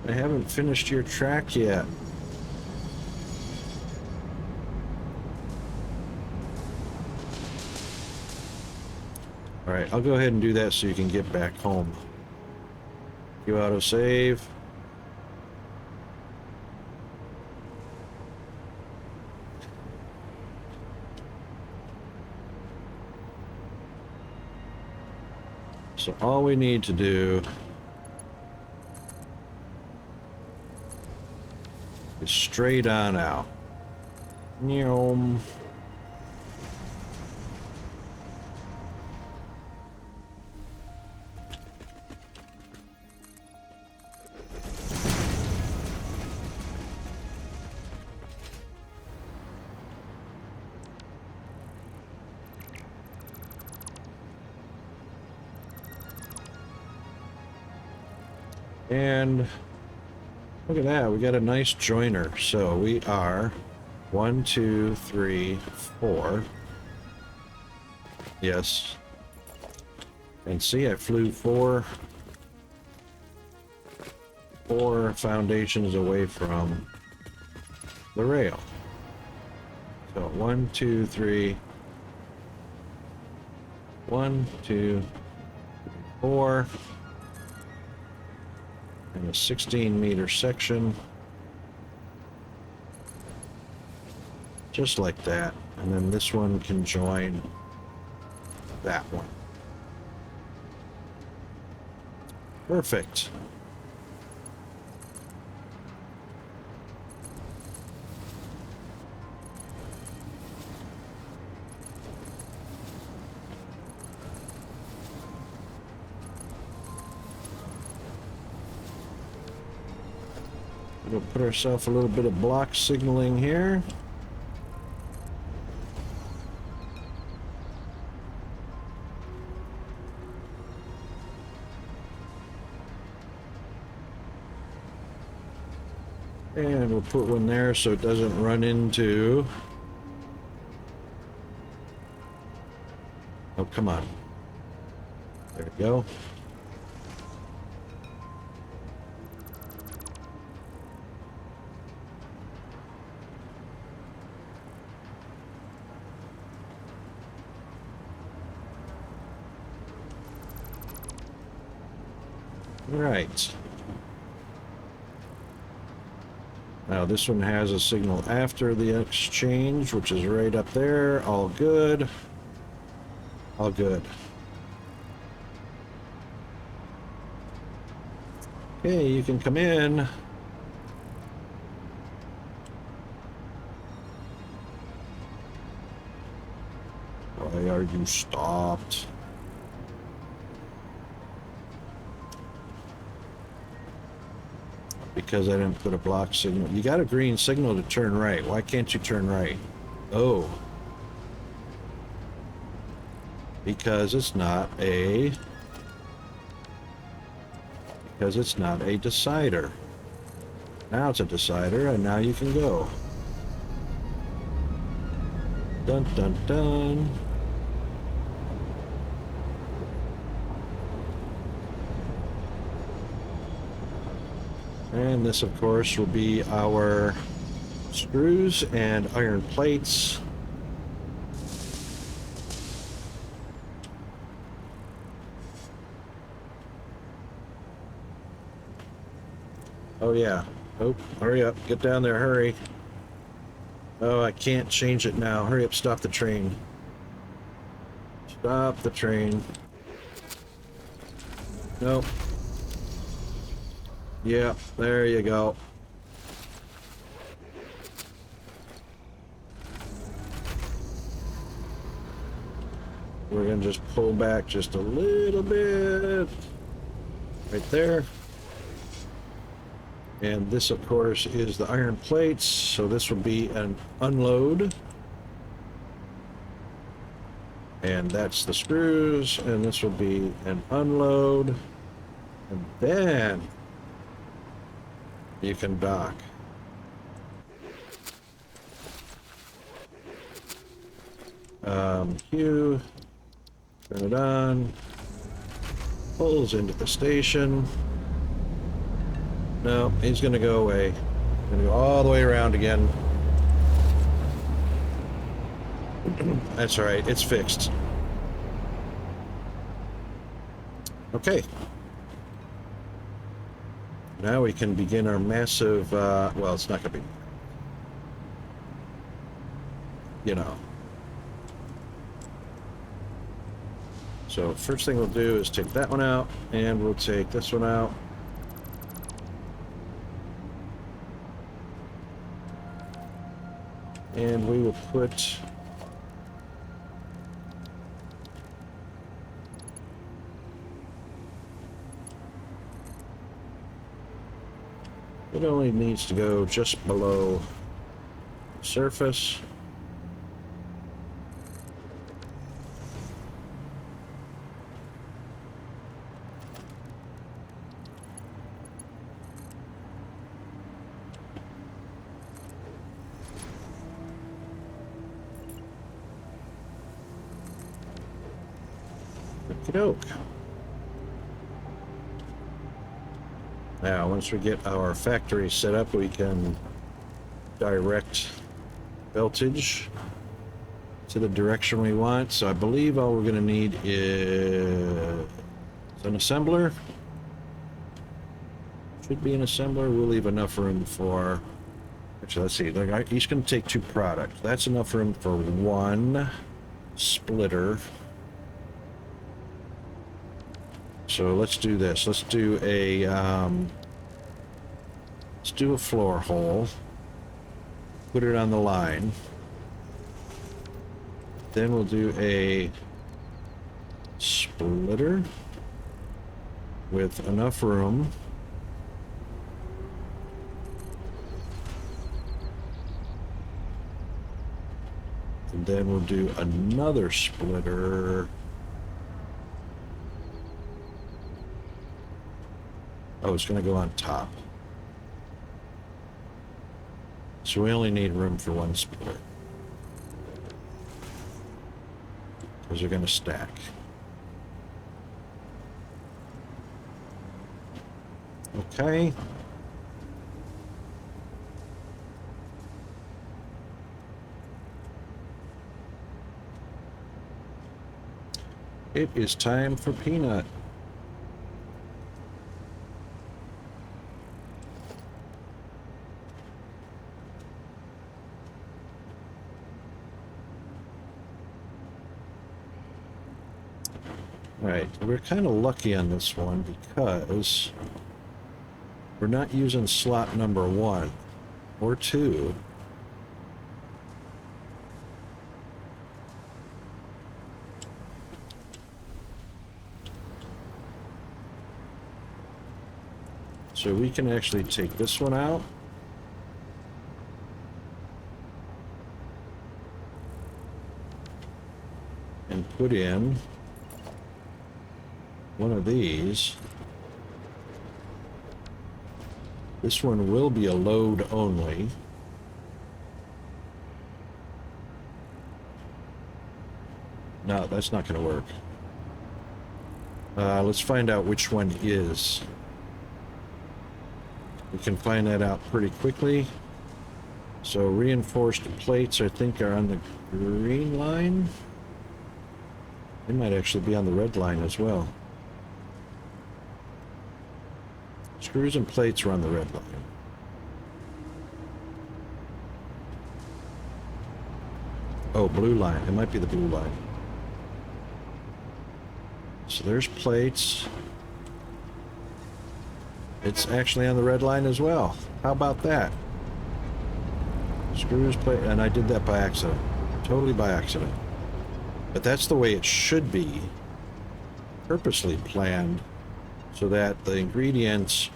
I haven't finished your track yet. Alright, I'll go ahead and do that so you can get back home. You autosave. So all we need to do is straight on out. Nyom. And look at that, we got a nice joiner. So we are 1, 2, 3, 4. Yes. And see, I flew four foundations away from the rail. So 1, 2, 3. 1, 2, 4. And a 16-meter section. Just like that. And then this one can join that one. Perfect. We'll put ourselves a little bit of block signaling here. And we'll put one there so it doesn't run into... Oh, come on. There we go. Right. Now this one has a signal after the exchange, which is right up there. All good. All good. Okay, you can come in. Why are you stopped? Because I didn't put a block signal. You got a green signal to turn right. Why can't you turn right? Oh. Because it's not a... Because it's not a decider. Now it's a decider, and now you can go. Dun dun dun. And this, of course, will be our screws and iron plates. Oh, yeah. Oh, hurry up. Get down there, hurry. Oh, I can't change it now. Hurry up, stop the train. Stop the train. Nope. Yeah, there you go. We're gonna just pull back just a little bit. Right there. And this, of course, is the iron plates, so this will be an unload. And that's the screws, and this will be an unload. And then you can dock. Q, turn it on, pulls into the station. No, he's gonna go away. Gonna go all the way around again. That's all right, it's fixed. Okay. Now we can begin our massive, well, it's not gonna be, you know. So first thing we'll do is take that one out, and we'll take this one out. And we will put it only needs to go just below the surface. Okey-doke. Now, once we get our factory set up, we can direct beltage to the direction we want. So I believe all we're going to need is an assembler. Should be an assembler. We'll leave enough room for... Actually, let's see. They're each going to take 2 products. That's enough room for 1 splitter. So let's do this. Let's do a floor hole. Put it on the line. Then we'll do a splitter with enough room. And then we'll do another splitter. Oh, it's going to go on top. So we only need room for 1 splitter. Because they're going to stack. Okay. It is time for Peanut. Alright, we're kind of lucky on this one because we're not using slot number 1 or 2. So we can actually take this one out. And put in one of these. This one will be a load only. No, that's not going to work. Let's find out which one is. We can find that out pretty quickly. So reinforced plates, I think, are on the green line. They might actually be on the red line as well. Screws and plates are on the red line. Oh, blue line. It might be the blue line. So there's plates. It's actually on the red line as well. How about that? Screws, plate, and I did that by accident. Totally by accident. But that's the way it should be. Purposely planned so that the ingredients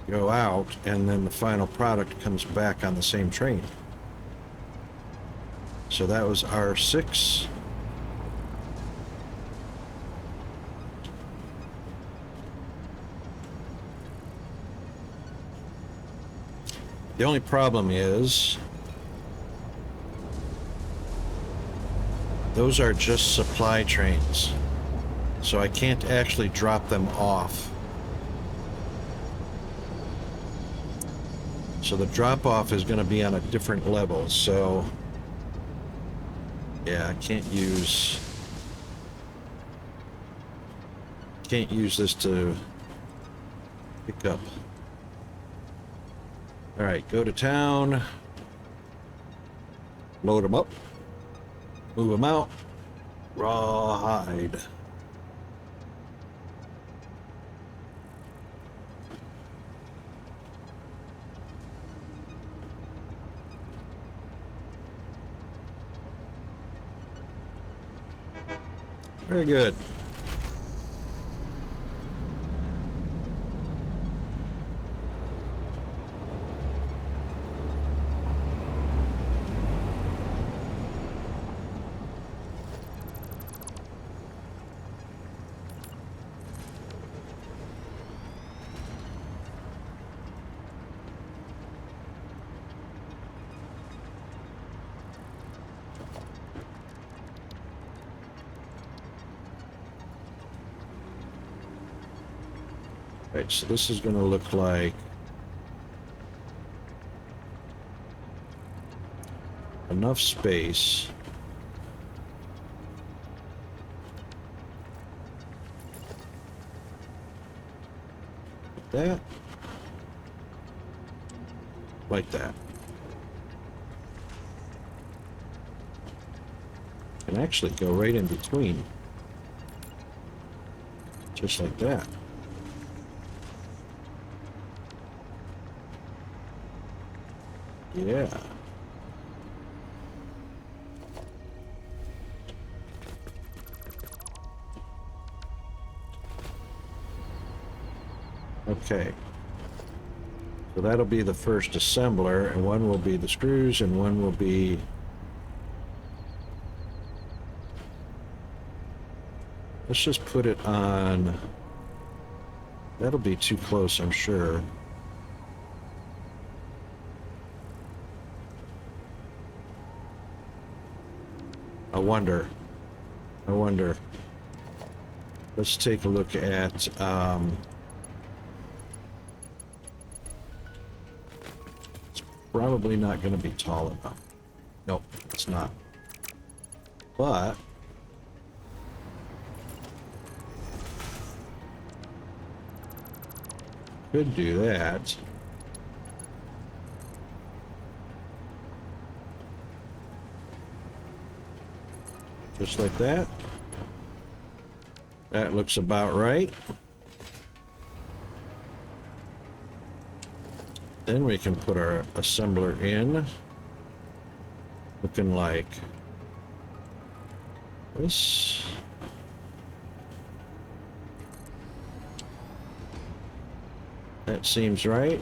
go out and then the final product comes back on the same train. So that was R6. The only problem is those are just supply trains, so I can't actually drop them off. So the drop-off is going to be on a different level, so yeah, I can't use this to pick up. All right, go to town, load them up, move them out, rawhide. Very good. Right, so this is going to look like enough space like that, like that. Can actually go right in between, just like that. Yeah. Okay. So that'll be the first assembler, and one will be the screws, and one will be... Let's just put it on... That'll be too close, I'm sure. I wonder. Let's take a look at, it's probably not going to be tall enough. Nope, it's not. But could do that. Just like that. That looks about right. Then we can put our assembler in. Looking like this. That seems right.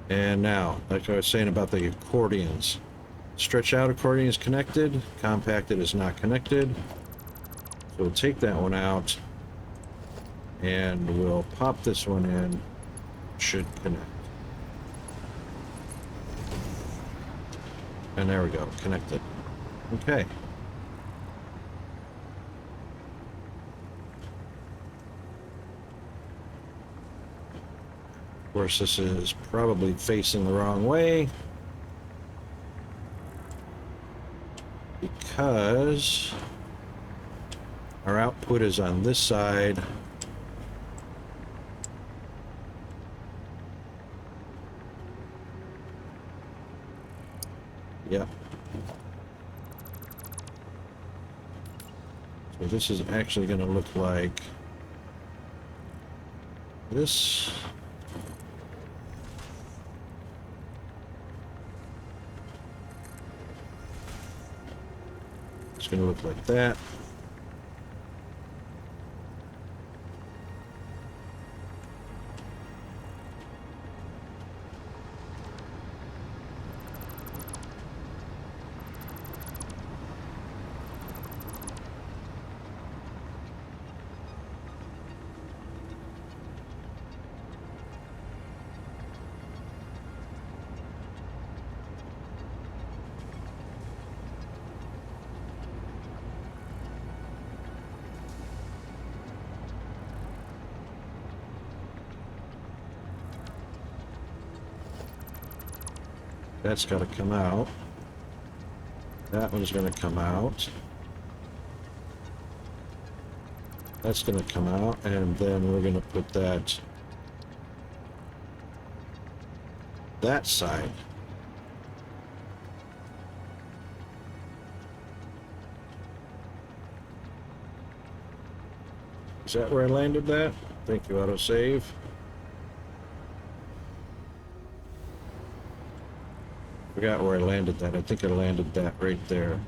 And now, like I was saying about the accordions. Stretch out accordion is connected, compacted is not connected. So we'll take that one out and we'll pop this one in. Should connect. And there we go, connected. Okay. Of course, this is probably facing the wrong way, because our output is on this side. Yep. So this is actually going to look like this. It's going to look like that. That's got to come out. That one's going to come out. That's going to come out, and then we're going to put that side. Is that where I landed that? Thank you, autosave. Forgot where I landed that. I think I landed that right there.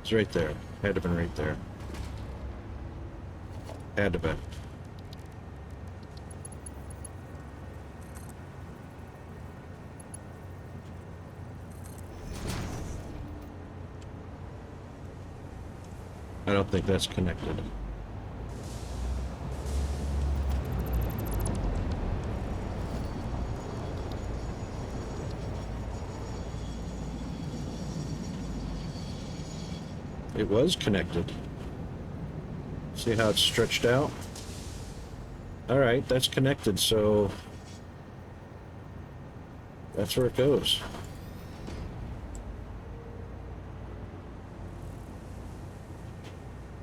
It's right there. Had to have been right there. Had to be. I don't think that's connected. It was connected. See how it's stretched out? Alright, that's connected, so that's where it goes.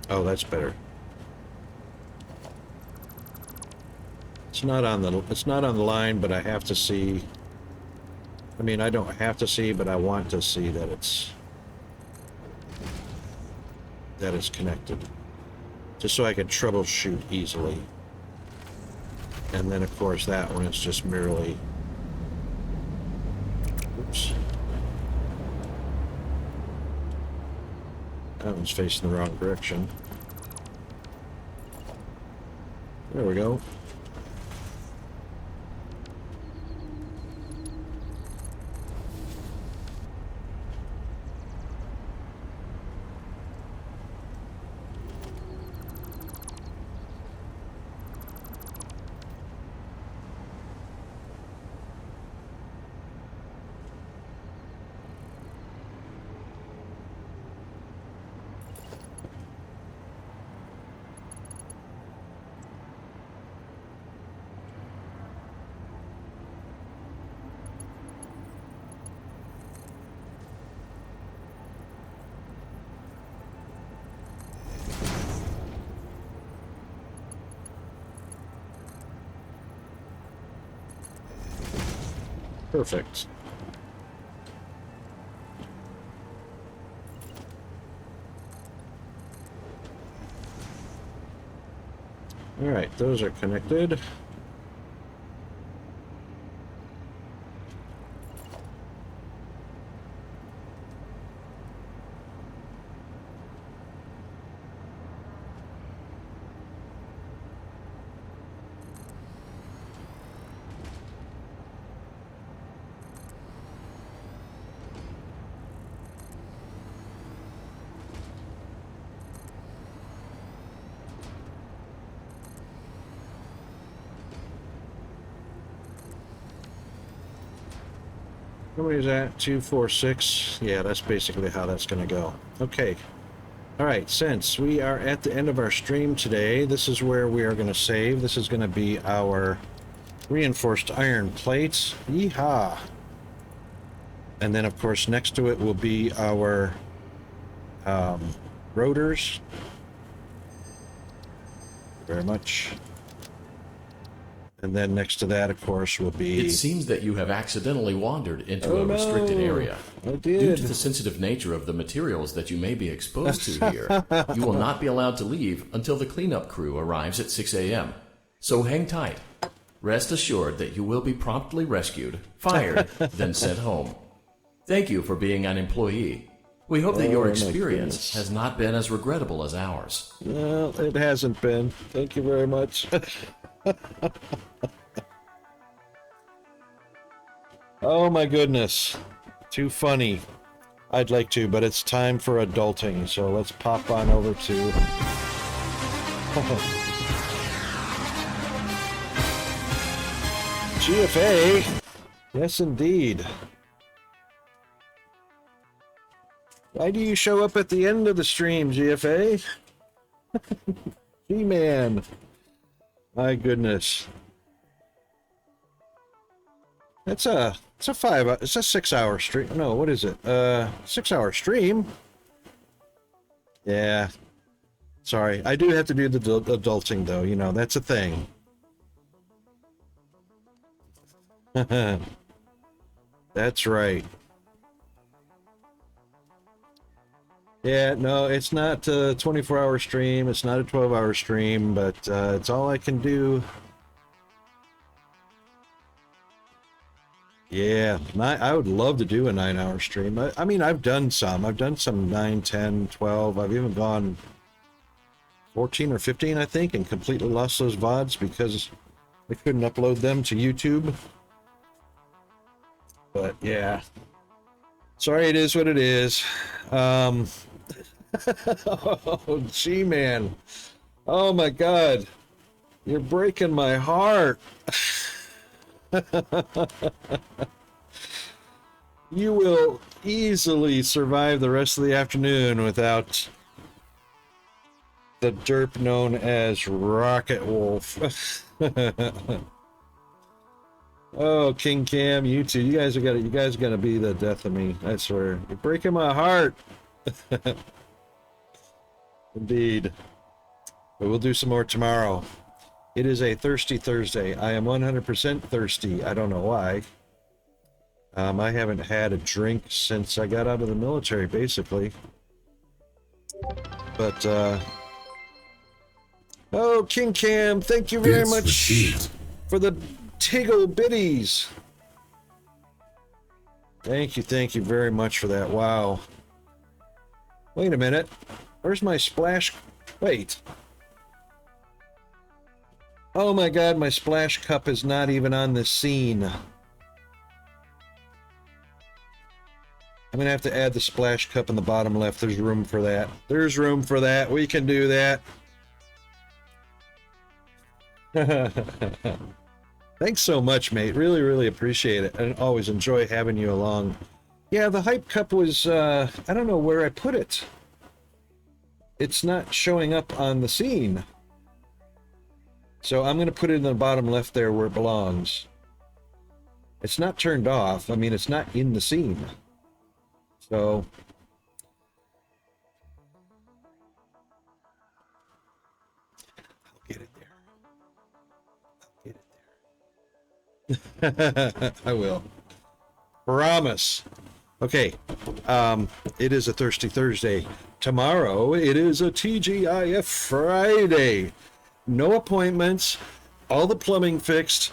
Oh, that's better. It's not on the line, but I have to see. I mean, I don't have to see, but I want to see that it's connected. Just so I can troubleshoot easily. And then of course that one is just merely, oops. That one's facing the wrong direction. There we go. Perfect. All right, those are connected. How many is that? 246. Yeah, that's basically how that's going to go. Okay. All right, since we are at the end of our stream today, this is where we are going to save. This is going to be our reinforced iron plates. Yeehaw! And then, of course, next to it will be our rotors. Very much. And then next to that, of course, will be... It seems that you have accidentally wandered into Oh, a restricted no. area. I Due did. to the sensitive nature of the materials that you may be exposed to here, you will not be allowed to leave until the cleanup crew arrives at 6 a.m. So hang tight. Rest assured that you will be promptly rescued, fired, then sent home. Thank you for being an employee. We hope that Oh, your my experience goodness. has not been as regrettable as ours. Well, it hasn't been. Thank you very much. Oh my goodness. Too funny. I'd like to, but it's time for adulting, so let's pop on over to... GFA? Yes, indeed. Why do you show up at the end of the stream, GFA? G-Man. My goodness. It's a 6-hour stream. No, what is it? 6-hour stream. Yeah. Sorry, I do have to do the adulting though. You know, that's a thing. That's right. Yeah, no, it's not a 24-hour stream. It's not a 12-hour stream, but it's all I can do. Yeah, I would love to do a 9-hour stream. I mean, I've done some. I've done some 9, 10, 12. I've even gone 14 or 15, I think, and completely lost those VODs because I couldn't upload them to YouTube. But, yeah. Sorry, it is what it is. Oh, G-Man. Oh, my God. You're breaking my heart. You will easily survive the rest of the afternoon without the derp known as Rocket Wolf. Oh, King Cam, you two, you guys are gonna be the death of me. I swear, you're breaking my heart. Indeed, but we'll do some more tomorrow. It is a thirsty Thursday. I am 100% thirsty. I don't know why. I haven't had a drink since I got out of the military, basically. But, oh, King Cam, thank you very much for the Tiggle Bitties. Thank you very much for that. Wow. Wait a minute. Where's my splash? Wait. Oh my God, my splash cup is not even on the scene. I'm gonna have to add the splash cup in the bottom left. There's room for that. There's room for that. We can do that. Thanks so much, mate. Really, really appreciate it. I always enjoy having you along. Yeah, the hype cup was, I don't know where I put it. It's not showing up on the scene. So I'm going to put it in the bottom left there where it belongs. It's not turned off. I mean, it's not in the scene. So... I'll get it there. I will. Promise. Okay. It is a Thirsty Thursday. Tomorrow, it is a TGIF Friday. No appointments. All the plumbing fixed.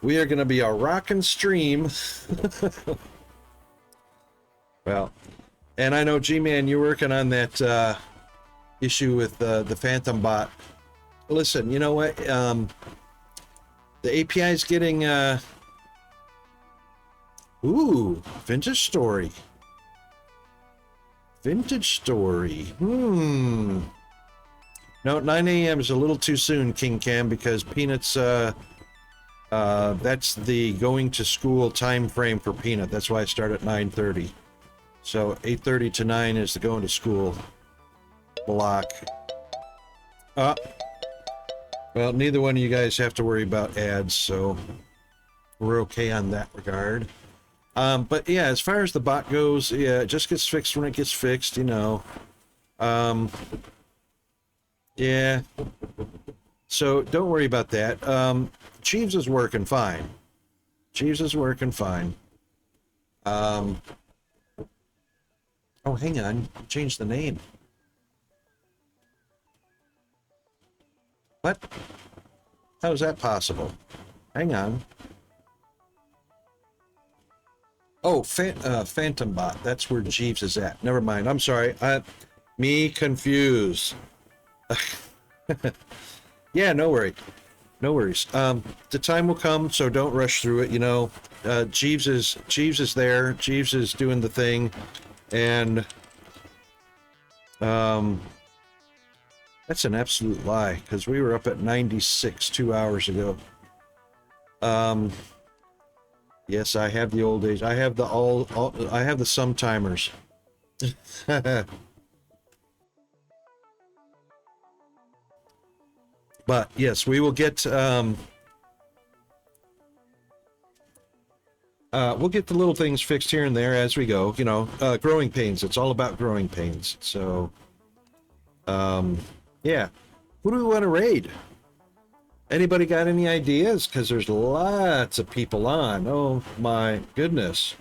We are going to be a rockin' stream. Well, and I know, G-Man, you're working on that issue with the Phantom bot. Listen, you know what? The API is getting... Ooh, Vintage Story. Vintage Story. No, 9 a.m. is a little too soon, King Cam, because Peanut's, that's the going to school time frame for Peanut. That's why I start at 9:30. So 8:30 to 9 is the going to school block. Well, neither one of you guys have to worry about ads, so we're okay on that regard. But yeah, as far as the bot goes, yeah, it just gets fixed when it gets fixed, you know. Yeah. So don't worry about that. Jeeves is working fine. Jeeves is working fine. Oh, hang on. Change the name. What? How is that possible? Hang on. Oh, Phantom Bot. That's where Jeeves is at. Never mind. I'm sorry. Me confused. Yeah, no worry. No worries. The time will come, so don't rush through it. You know, Jeeves is there. Jeeves is doing the thing, and that's an absolute lie because we were up at 96 2 hours ago. Yes, I have the old age. I have the I have the sum timers. But yes, we will get we'll get the little things fixed here and there as we go. You know, growing pains. It's all about growing pains. So, yeah. Who do we want to raid? Anybody got any ideas? Because there's lots of people on. Oh my goodness.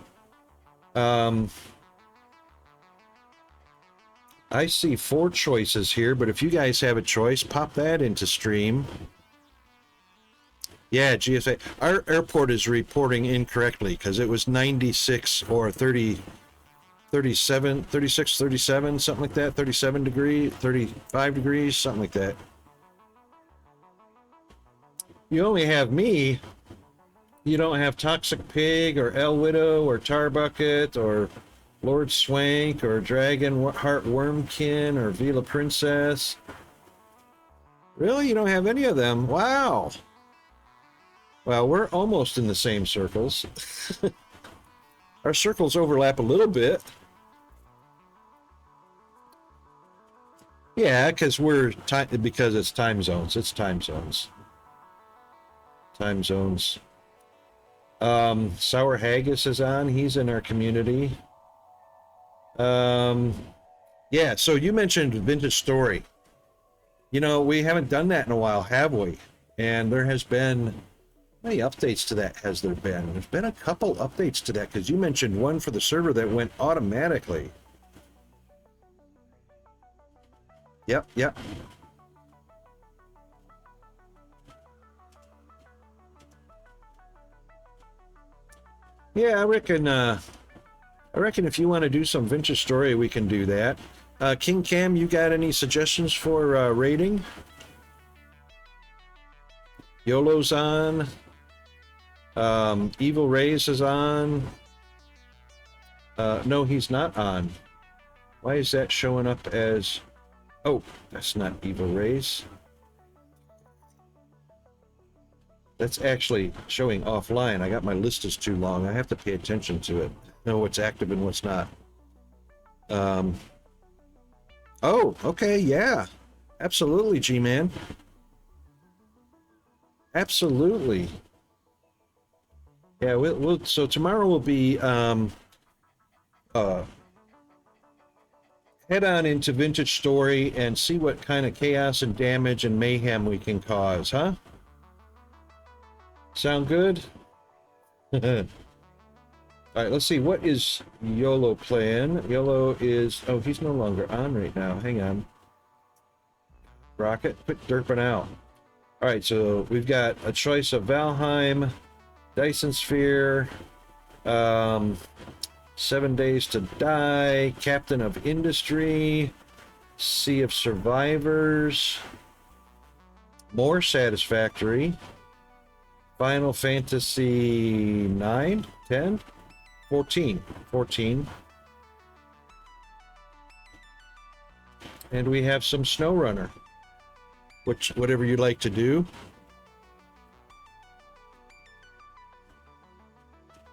I see 4 choices here, but if you guys have a choice, pop that into stream. Yeah, GSA. Our airport is reporting incorrectly because it was 96 or 30, 37, 36, 37, something like that. 37 degrees, 35 degrees, something like that. You only have me. You don't have Toxic Pig or El Widow or Tarbucket or Lord Swank or Dragon Heart Wormkin or Vila Princess. Really? You don't have any of them? Wow. Well, we're almost in the same circles. Our circles overlap a little bit. Yeah, because because it's time zones. It's time zones. Time zones. Sour Haggis is on. He's in our community. Yeah, so you mentioned Vintage Story. You know, we haven't done that in a while, have we? And there has been, how many updates to that has there been? There's been a couple updates to that, because you mentioned one for the server that went automatically. Yep. Yeah, I reckon if you want to do some Vintage Story, we can do that. King Cam, you got any suggestions for rating? YOLO's on. Evil Rays is on. No, he's not on. Why is that showing up as... Oh, that's not Evil Rays. That's actually showing offline. I got my list is too long. I have to pay attention to it. Know what's active and what's not. Oh, okay, yeah. Absolutely, G-Man. Absolutely. Yeah, so tomorrow will be head on into Vintage Story and see what kind of chaos and damage and mayhem we can cause, huh? Sound good? All right, let's see. What is YOLO playing? YOLO is... Oh, he's no longer on right now. Hang on. Rocket, quit derping out. All right, so we've got a choice of Valheim, Dyson Sphere, 7 Days to Die, Captain of Industry, Sea of Survivors, More Satisfactory, Final Fantasy 9, 10, 14. And we have some SnowRunner, whatever you'd like to do.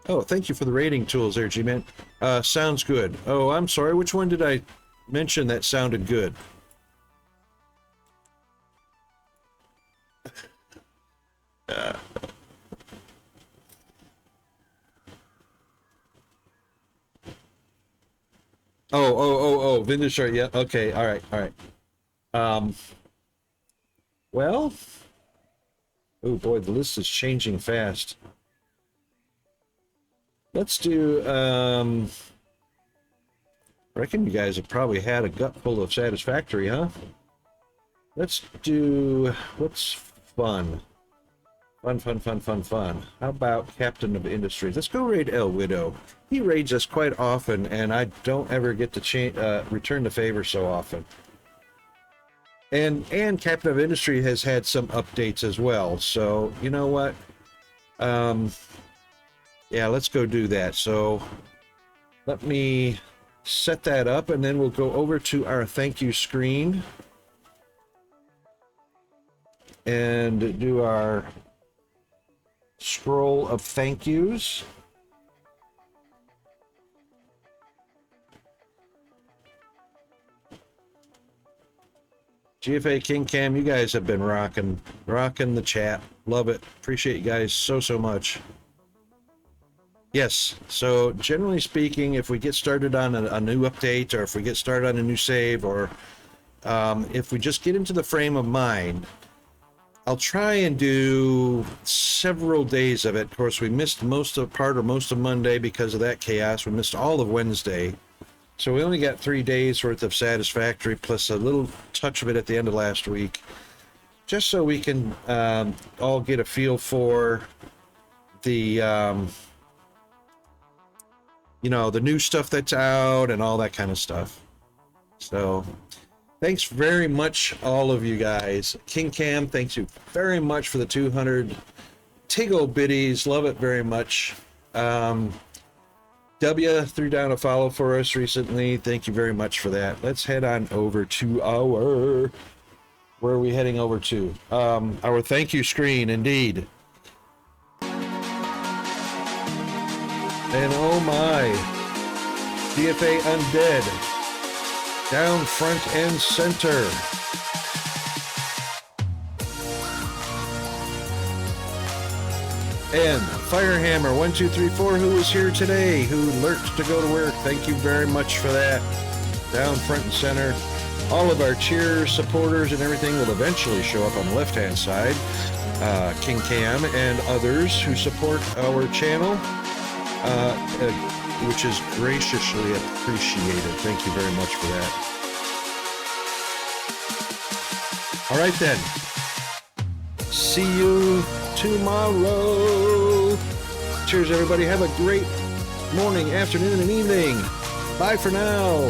Oh, thank you for the rating tools there, G-Man. Sounds good. Oh, I'm sorry. Which one did I mention that sounded good? Oh, Vintage Shirt. Yeah. Okay. All right. Well, Oh boy, the list is changing fast. Let's do, I reckon you guys have probably had a gut full of Satisfactory, huh? Let's do, what's fun? Fun. How about Captain of Industries? Let's go raid El Widow. He raids us quite often, and I don't ever get to return the favor so often. And Captain of Industry has had some updates as well. So, you know what? Yeah, let's go do that. So, let me set that up, and then we'll go over to our thank you screen and do our scroll of thank yous. GFA King Cam, you guys have been rocking the chat. Love it. Appreciate you guys so much. Yes, so generally speaking, if we get started on a new update, or if we get started on a new save, or if we just get into the frame of mind, I'll try and do several days of it. Of course, we missed most of Monday because of that chaos. We missed all of Wednesday. So we only got 3 days worth of Satisfactory, plus a little touch of it at the end of last week, just so we can all get a feel for the, you know, the new stuff that's out and all that kind of stuff. So thanks very much, all of you guys. King Cam, thanks you very much for the 200 Tiggle biddies. Love it very much. W threw down a follow for us recently. Thank you very much for that. Let's head on over to our... Where are we heading over to? Our thank you screen, indeed. And oh my, DFA Undead, down front and center. And Firehammer1234, who was here today, who lurked to go to work. Thank you very much for that. Down front and center. All of our cheers, supporters, and everything will eventually show up on the left-hand side. King Cam and others who support our channel, which is graciously appreciated. Thank you very much for that. All right then. See you tomorrow. Cheers, everybody. Have a great morning, afternoon, and evening. Bye for now.